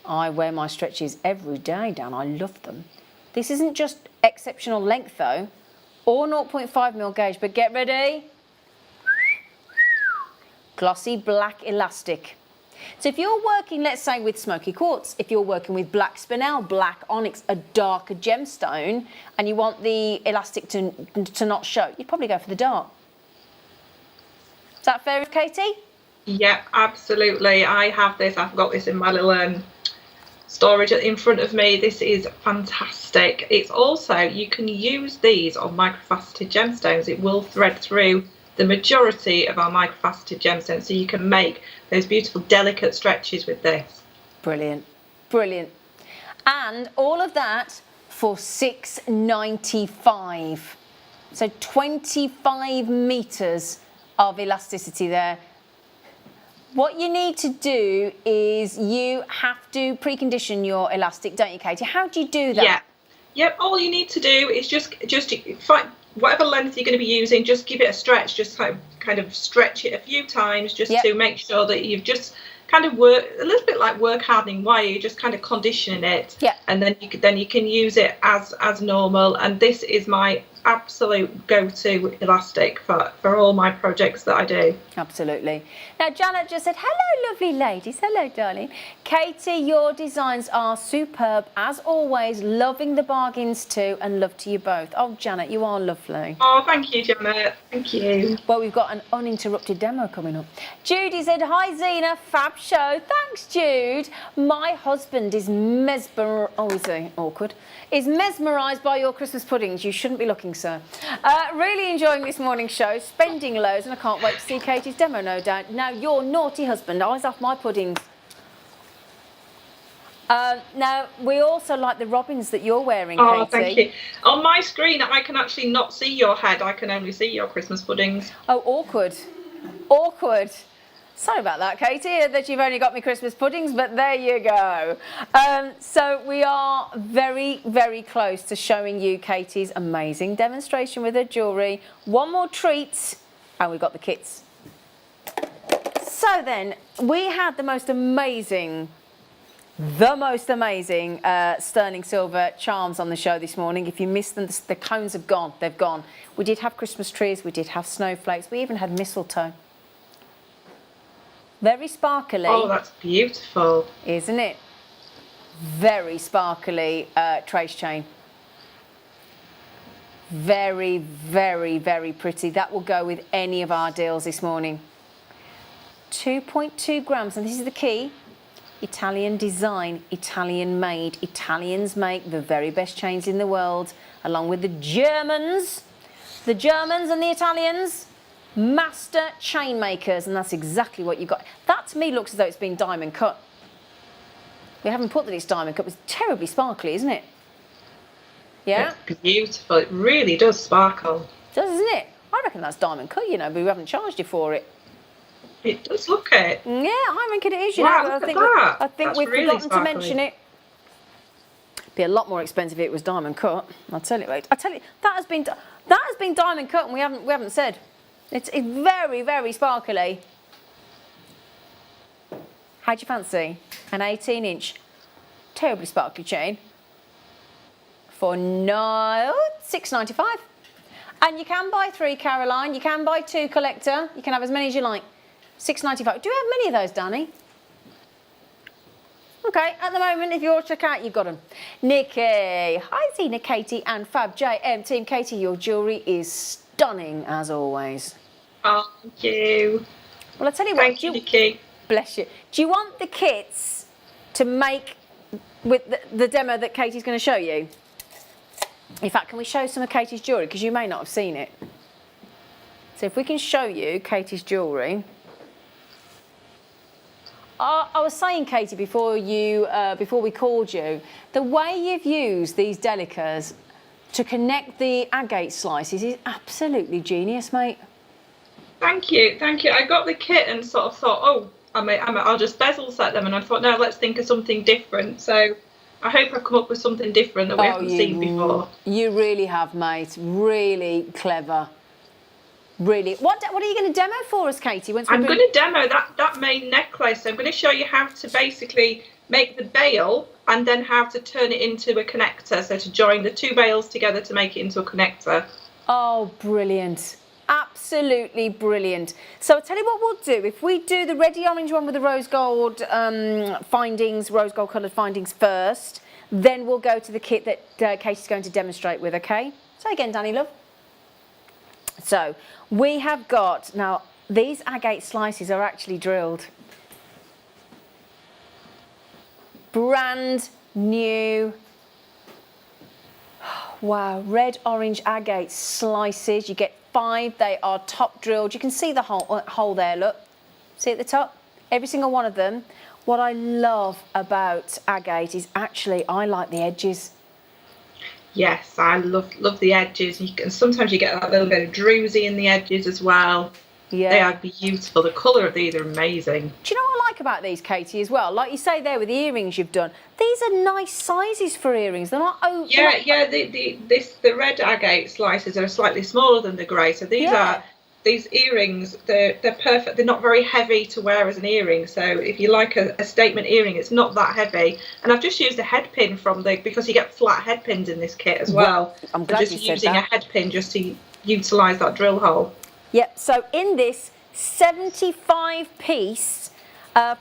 I wear my stretches every day, Dan. I love them. This isn't just exceptional length though, or 0.5 mil gauge, but get ready. Glossy black elastic. So if you're working, let's say, with smoky quartz, if you're working with black spinel, black onyx, a darker gemstone, and you want the elastic to not show, you'd probably go for the dark. Is that fair, Katie? Yeah, absolutely. I have this. I've got this in my little storage in front of me. This is fantastic. It's also, you can use these on microfaceted gemstones. It will thread through the majority of our microfaceted gemstones, so you can make those beautiful delicate stretches with this. Brilliant, brilliant. And all of that for $6.95. So 25 meters of elasticity there. What you need to do is you have to precondition your elastic, don't you, Katie? How do you do that? Yeah. Yep, all you need to do is just find whatever length you're going to be using, just give it a stretch, just kind of stretch it a few times just to make sure that you've just kind of worked, a little bit like work hardening wire, you're just kind of conditioning it, and then you can use it as normal. And this is my absolute go-to elastic for all my projects that I do. Absolutely. Now, Janet just said, hello, lovely ladies. Hello, darling. Katie, your designs are superb. As always, loving the bargains too, and love to you both. Oh, Janet, you are lovely. Oh, thank you, Janet. Thank you. Well, we've got an uninterrupted demo coming up. Judy said, hi, Zena. Fab show. Thanks, Jude. My husband is mesmerised by your Christmas puddings. You shouldn't be looking, sir. Really enjoying this morning's show, spending loads, and I can't wait to see Katie's demo, no doubt. Now, your naughty husband, eyes off my puddings. Now, we also like the robins that you're wearing, Katie. Oh, thank you. On my screen, I can actually not see your head. I can only see your Christmas puddings. Oh, awkward. Awkward. Sorry about that, Katie, that you've only got me Christmas puddings, but there you go. So we are very, very close to showing you Katie's amazing demonstration with her jewellery. One more treat, and we've got the kits. So then, we had the most amazing sterling silver charms on the show this morning. If you missed them, the cones have gone. They've gone. We did have Christmas trees. We did have snowflakes. We even had mistletoe. Very sparkly. Oh, that's beautiful. Isn't it? Very sparkly trace chain. Very, very, very pretty. That will go with any of our deals this morning. 2.2 grams, and this is the key. Italian design, Italian made. Italians make the very best chains in the world, along with the Germans. The Germans and the Italians. Master chain makers, and that's exactly what you got. That to me looks as though it's been diamond cut. We haven't put that it's diamond cut. It's terribly sparkly, isn't it? Yeah? It's beautiful. It really does sparkle. Doesn't it? I reckon that's diamond cut, you know, but we haven't charged you for it. It does look it. Yeah, I reckon it is, you Wow, know. look at that. I think That's we've really forgotten sparkly. to mention it. Be a lot more expensive if it was diamond cut. I'll tell you, that has been diamond cut, and we haven't said. It's very, very sparkly. How'd you fancy an 18-inch terribly sparkly chain for $6.95? And you can buy 3, Caroline. You can buy 2, collector. You can have as many as you like. $6.95. Do you have many of those, Danny? Okay, at the moment, if you're at checkout, you've got them. Nikki. Hi, Zena, Katie, and Fab JM. Team Katie, your jewellery is stunning, as always. Oh, thank you. Well, I'll tell you what. Thank you, Nikki. Bless you. Do you want the kits to make with the demo that Katie's going to show you? In fact, can we show some of Katie's jewellery? Because you may not have seen it. So if we can show you Katie's jewellery. I was saying, Katie, before we called you, the way you've used these delicas to connect the agate slices is absolutely genius, mate. Thank you, thank you. I got the kit and sort of thought, oh, I'll just bezel set them, and I thought, no, let's think of something different. So I hope I've come up with something different that we haven't seen before. You really have, mate. Really clever. Really. What are you going to demo for us, Katie? I'm going to demo that main necklace. I'm going to show you how to basically make the bail and then how to turn it into a connector. So to join the 2 bails together to make it into a connector. Oh, brilliant. Absolutely brilliant. So I'll tell you what we'll do. If we do the reddy orange one with the rose gold findings, rose gold coloured findings first, then we'll go to the kit that Katie's going to demonstrate with, okay? So again, Danny, love. So we have got, now these agate slices are actually drilled. Brand new. Wow, red orange agate slices. You get 5, they are top drilled. You can see the hole there, look. See at the top? Every single one of them. What I love about agate is actually I like the edges. Yes, I love the edges. And sometimes you get that little bit of druzy in the edges as well. Yeah. They are beautiful. The colour of these are amazing. Do you know what I like about these, Katie, as well? Like you say there with the earrings you've done. These are nice sizes for earrings. They're not... The red agate slices are slightly smaller than the grey. So these are these earrings, they're perfect. They're not very heavy to wear as an earring. So if you like a statement earring, it's not that heavy. And I've just used a head pin because you get flat head pins in this kit as well. I'm glad just you said using that. a head pin just to utilise that drill hole. Yep, so in this 75-piece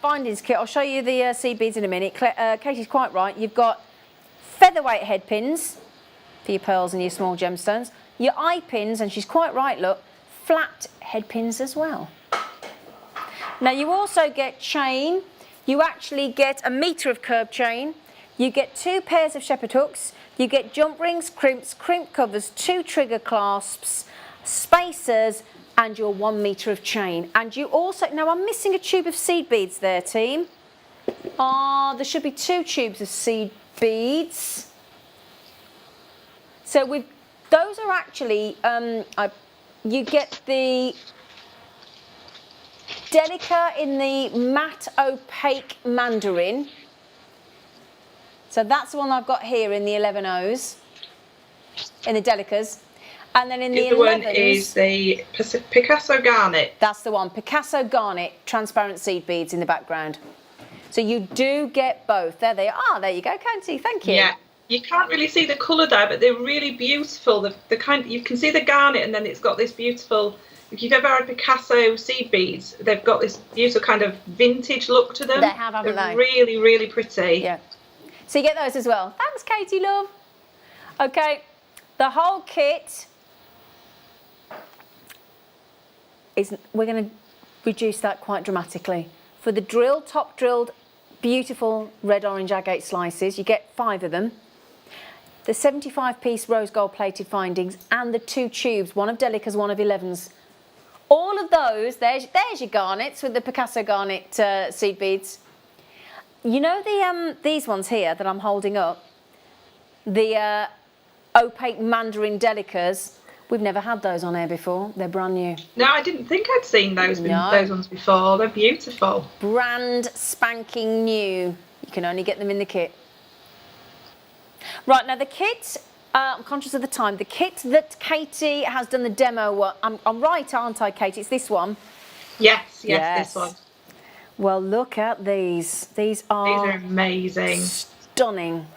findings kit, I'll show you the seed beads in a minute. Katie's quite right. You've got featherweight head pins for your pearls and your small gemstones, your eye pins, and she's quite right, look, flat head pins as well. Now you also get chain. You actually get 1 metre of curb chain. You get 2 pairs of shepherd hooks. You get jump rings, crimps, crimp covers, 2 trigger clasps, spacers, and your 1 metre of chain. And you also, now I'm missing a tube of seed beads there, team. There should be 2 tubes of seed beads. So those are actually, you get the Delica in the matte opaque mandarin. So that's the one I've got here in the 11Os, in the Delicas. And then in the 11s, one is the Picasso Garnet. That's the one, Picasso Garnet, transparent seed beads in the background. So you do get both. There they are. There you go, Katie. Thank you. Yeah. You can't really see the colour there, but they're really beautiful. The kind you can see the garnet, and then it's got this beautiful. If you've ever had Picasso seed beads, they've got this beautiful kind of vintage look to them. They have, haven't they? Really, really pretty. Yeah. So you get those as well. Thanks, Katie, love. Okay, the whole kit is. We're going to reduce that quite dramatically. For the top drilled, beautiful red orange agate slices, you get 5 of them. The 75-piece rose gold plated findings and the 2 tubes, one of Delicas, one of 11s. All of those, there's your garnets with the Picasso garnet seed beads. You know these ones here that I'm holding up, the opaque mandarin Delicas, we've never had those on air before. They're brand new. No, I didn't think I'd seen those ones before. They're beautiful. Brand spanking new. You can only get them in the kit. Right, now the kit, I'm conscious of the time, the kit that Katie has done the demo, I'm right, aren't I, Katie? It's this one? Yes, this one. Well, look at these. These are amazing. Stunning.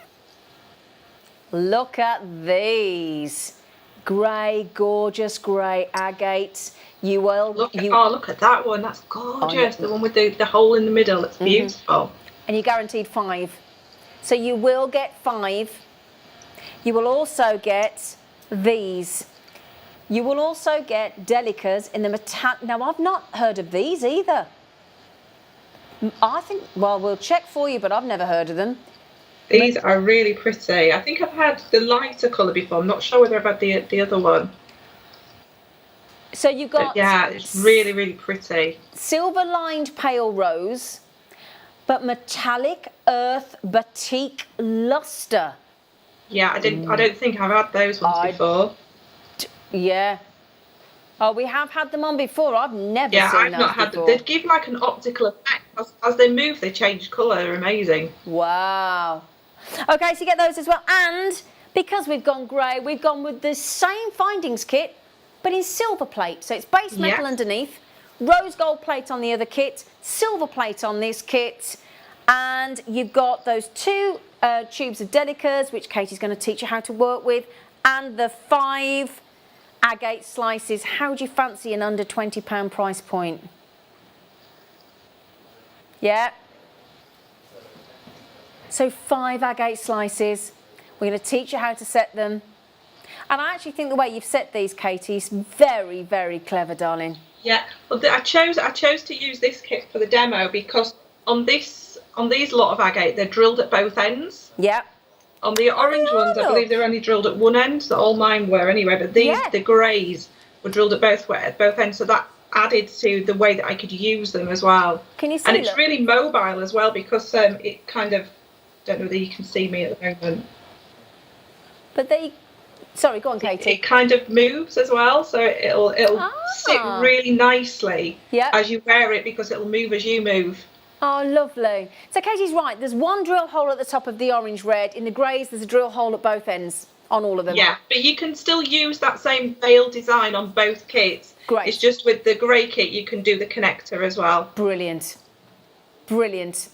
Look at these. Grey, gorgeous grey agates. Look at that one. That's gorgeous. The one with the hole in the middle. It's beautiful. And you're guaranteed 5. So you will get 5. You will also get these. You will also get Delicas in the metallic. Now, I've not heard of these either. I think, well, we'll check for you, but I've never heard of them. These are really pretty. I think I've had the lighter colour before. I'm not sure whether I've had the other one. So you got... But yeah, it's really, really pretty. Silver-lined pale rose, but metallic earth batik luster. Yeah, I don't think I've had those ones before. Yeah. Oh, we have had them on before. I've never seen those I've not had them. They give like an optical effect. As they move, they change colour. They're amazing. Wow. Okay, so you get those as well. And because we've gone grey, we've gone with the same findings kit, but in silver plate. So it's base metal underneath, rose gold plate on the other kit, silver plate on this kit, and you've got those 2 tubes of Delicas, which Katie's going to teach you how to work with, and the 5 agate slices. How do you fancy an under £20 price point? Yeah. So 5 agate slices. We're going to teach you how to set them. And I actually think the way you've set these, Katie, is very, very clever, darling. Yeah. Well, I chose to use this kit for the demo because on these lot of agate, they're drilled at both ends. Yeah. On the orange ones, I believe they're only drilled at one end. So all mine were anyway. But these, the greys, were drilled at both ends. So that added to the way that I could use them as well. Can you see? And it's really mobile as well because it kind of, don't know whether you can see me at the moment. But sorry, go on, Katie. It kind of moves as well, so it'll sit really nicely as you wear it because it'll move as you move. Oh, lovely. So Katie's right. There's one drill hole at the top of the orange red. In the greys, there's a drill hole at both ends on all of them? Yeah, but you can still use that same veil design on both kits. Great. It's just with the grey kit you can do the connector as well. Brilliant. Brilliant.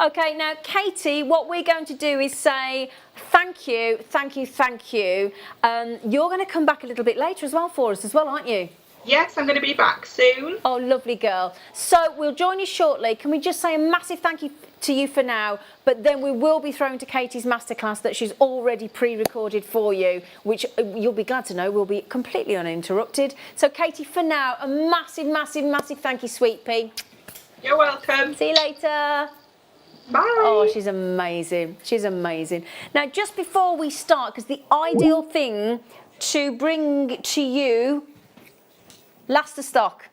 Okay, now Katie, what we're going to do is say thank you, thank you, thank you. You're going to come back a little bit later as well for us as well, aren't you? Yes, I'm going to be back soon. Oh, lovely girl. So we'll join you shortly. Can we just say a massive thank you to you for now, but then we will be throwing to Katie's masterclass that she's already pre-recorded for you, which you'll be glad to know will be completely uninterrupted. So Katie, for now, a massive, massive, massive thank you, sweet pea. You're welcome. See you later. Bye. Oh, she's amazing. She's amazing. Now, just before we start, because the ideal thing to bring to you, last of stock,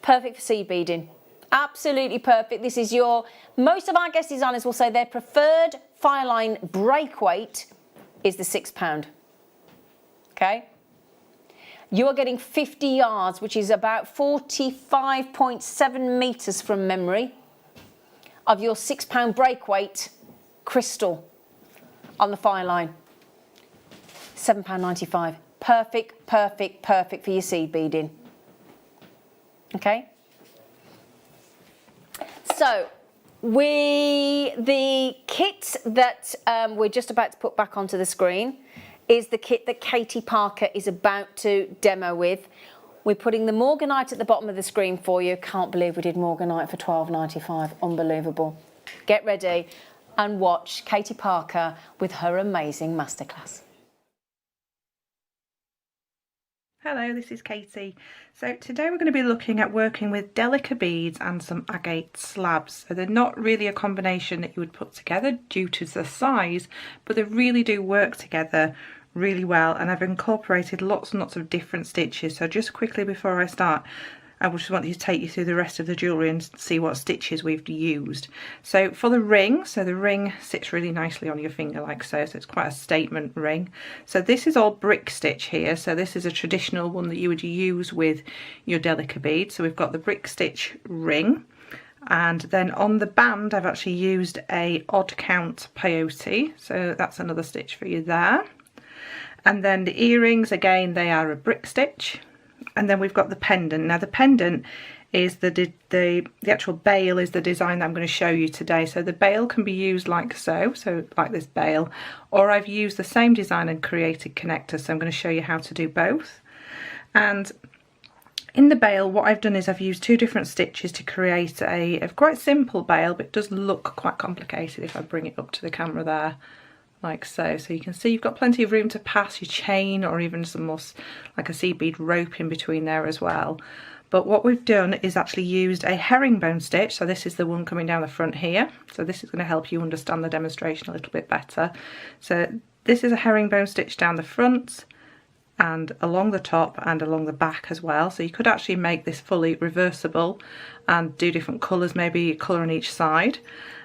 perfect for seed beading. Absolutely perfect. This is your, most of our guest designers will say their preferred fire line break weight is the £6. Okay? You are getting 50 yards, which is about 45.7 metres from memory, of your £6 break weight crystal on the fire line. £7.95. Perfect, perfect, perfect for your seed beading. Okay? So, the kit that we're just about to put back onto the screen is the kit that Katie Parker is about to demo with. We're putting the Morganite at the bottom of the screen for you. Can't believe we did Morganite for £12.95. Unbelievable. Get ready and watch Katie Parker with her amazing masterclass. Hello, this is Katie. So today we're going to be looking at working with Delica beads and some agate slabs. So they're not really a combination that you would put together due to the size, but they really do work together really well, and I've incorporated lots and lots of different stitches. So just quickly before I start, I just want to take you through the rest of the jewellery and see what stitches we've used. So for the ring, so the ring sits really nicely on your finger like so, so it's quite a statement ring. So this is all brick stitch here, so this is a traditional one that you would use with your Delica bead. So we've got the brick stitch ring, and then on the band I've actually used a odd count peyote, so that's another stitch for you there. And then the earrings, again, they are a brick stitch. And then we've got the pendant. Now the pendant is the actual bail is the design that I'm going to show you today. So the bail can be used like so like this bail, or I've used the same design and created connectors. So I'm going to show you how to do both. And in the bail, what I've done is I've used two different stitches to create a quite simple bail, but it does look quite complicated if I bring it up to the camera there. Like so. So you can see you've got plenty of room to pass your chain or even some more like a seed bead rope in between there as well. But what we've done is actually used a herringbone stitch. So this is the one coming down the front here. So this is going to help you understand the demonstration a little bit better. So this is a herringbone stitch down the front and along the top and along the back as well. So you could actually make this fully reversible and do different colours, maybe a colour on each side.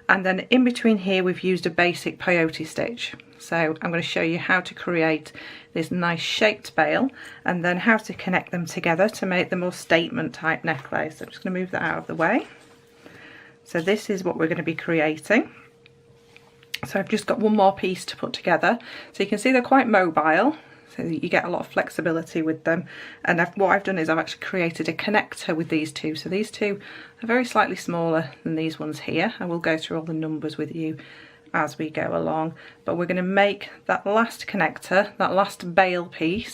And then in between here we've used a basic peyote stitch. So I'm going to show you how to create this nice shaped bail and then how to connect them together to make the more statement type necklace. So I'm just going to move that out of the way. So this is what we're going to be creating. So I've just got one more piece to put together. So you can see they're quite mobile, so you get a lot of flexibility with them. And what I've done is I've actually created a connector with these two. So these two are very slightly smaller than these ones here. I will go through all the numbers with you as we go along. But we're going to make that last connector, that last bail piece,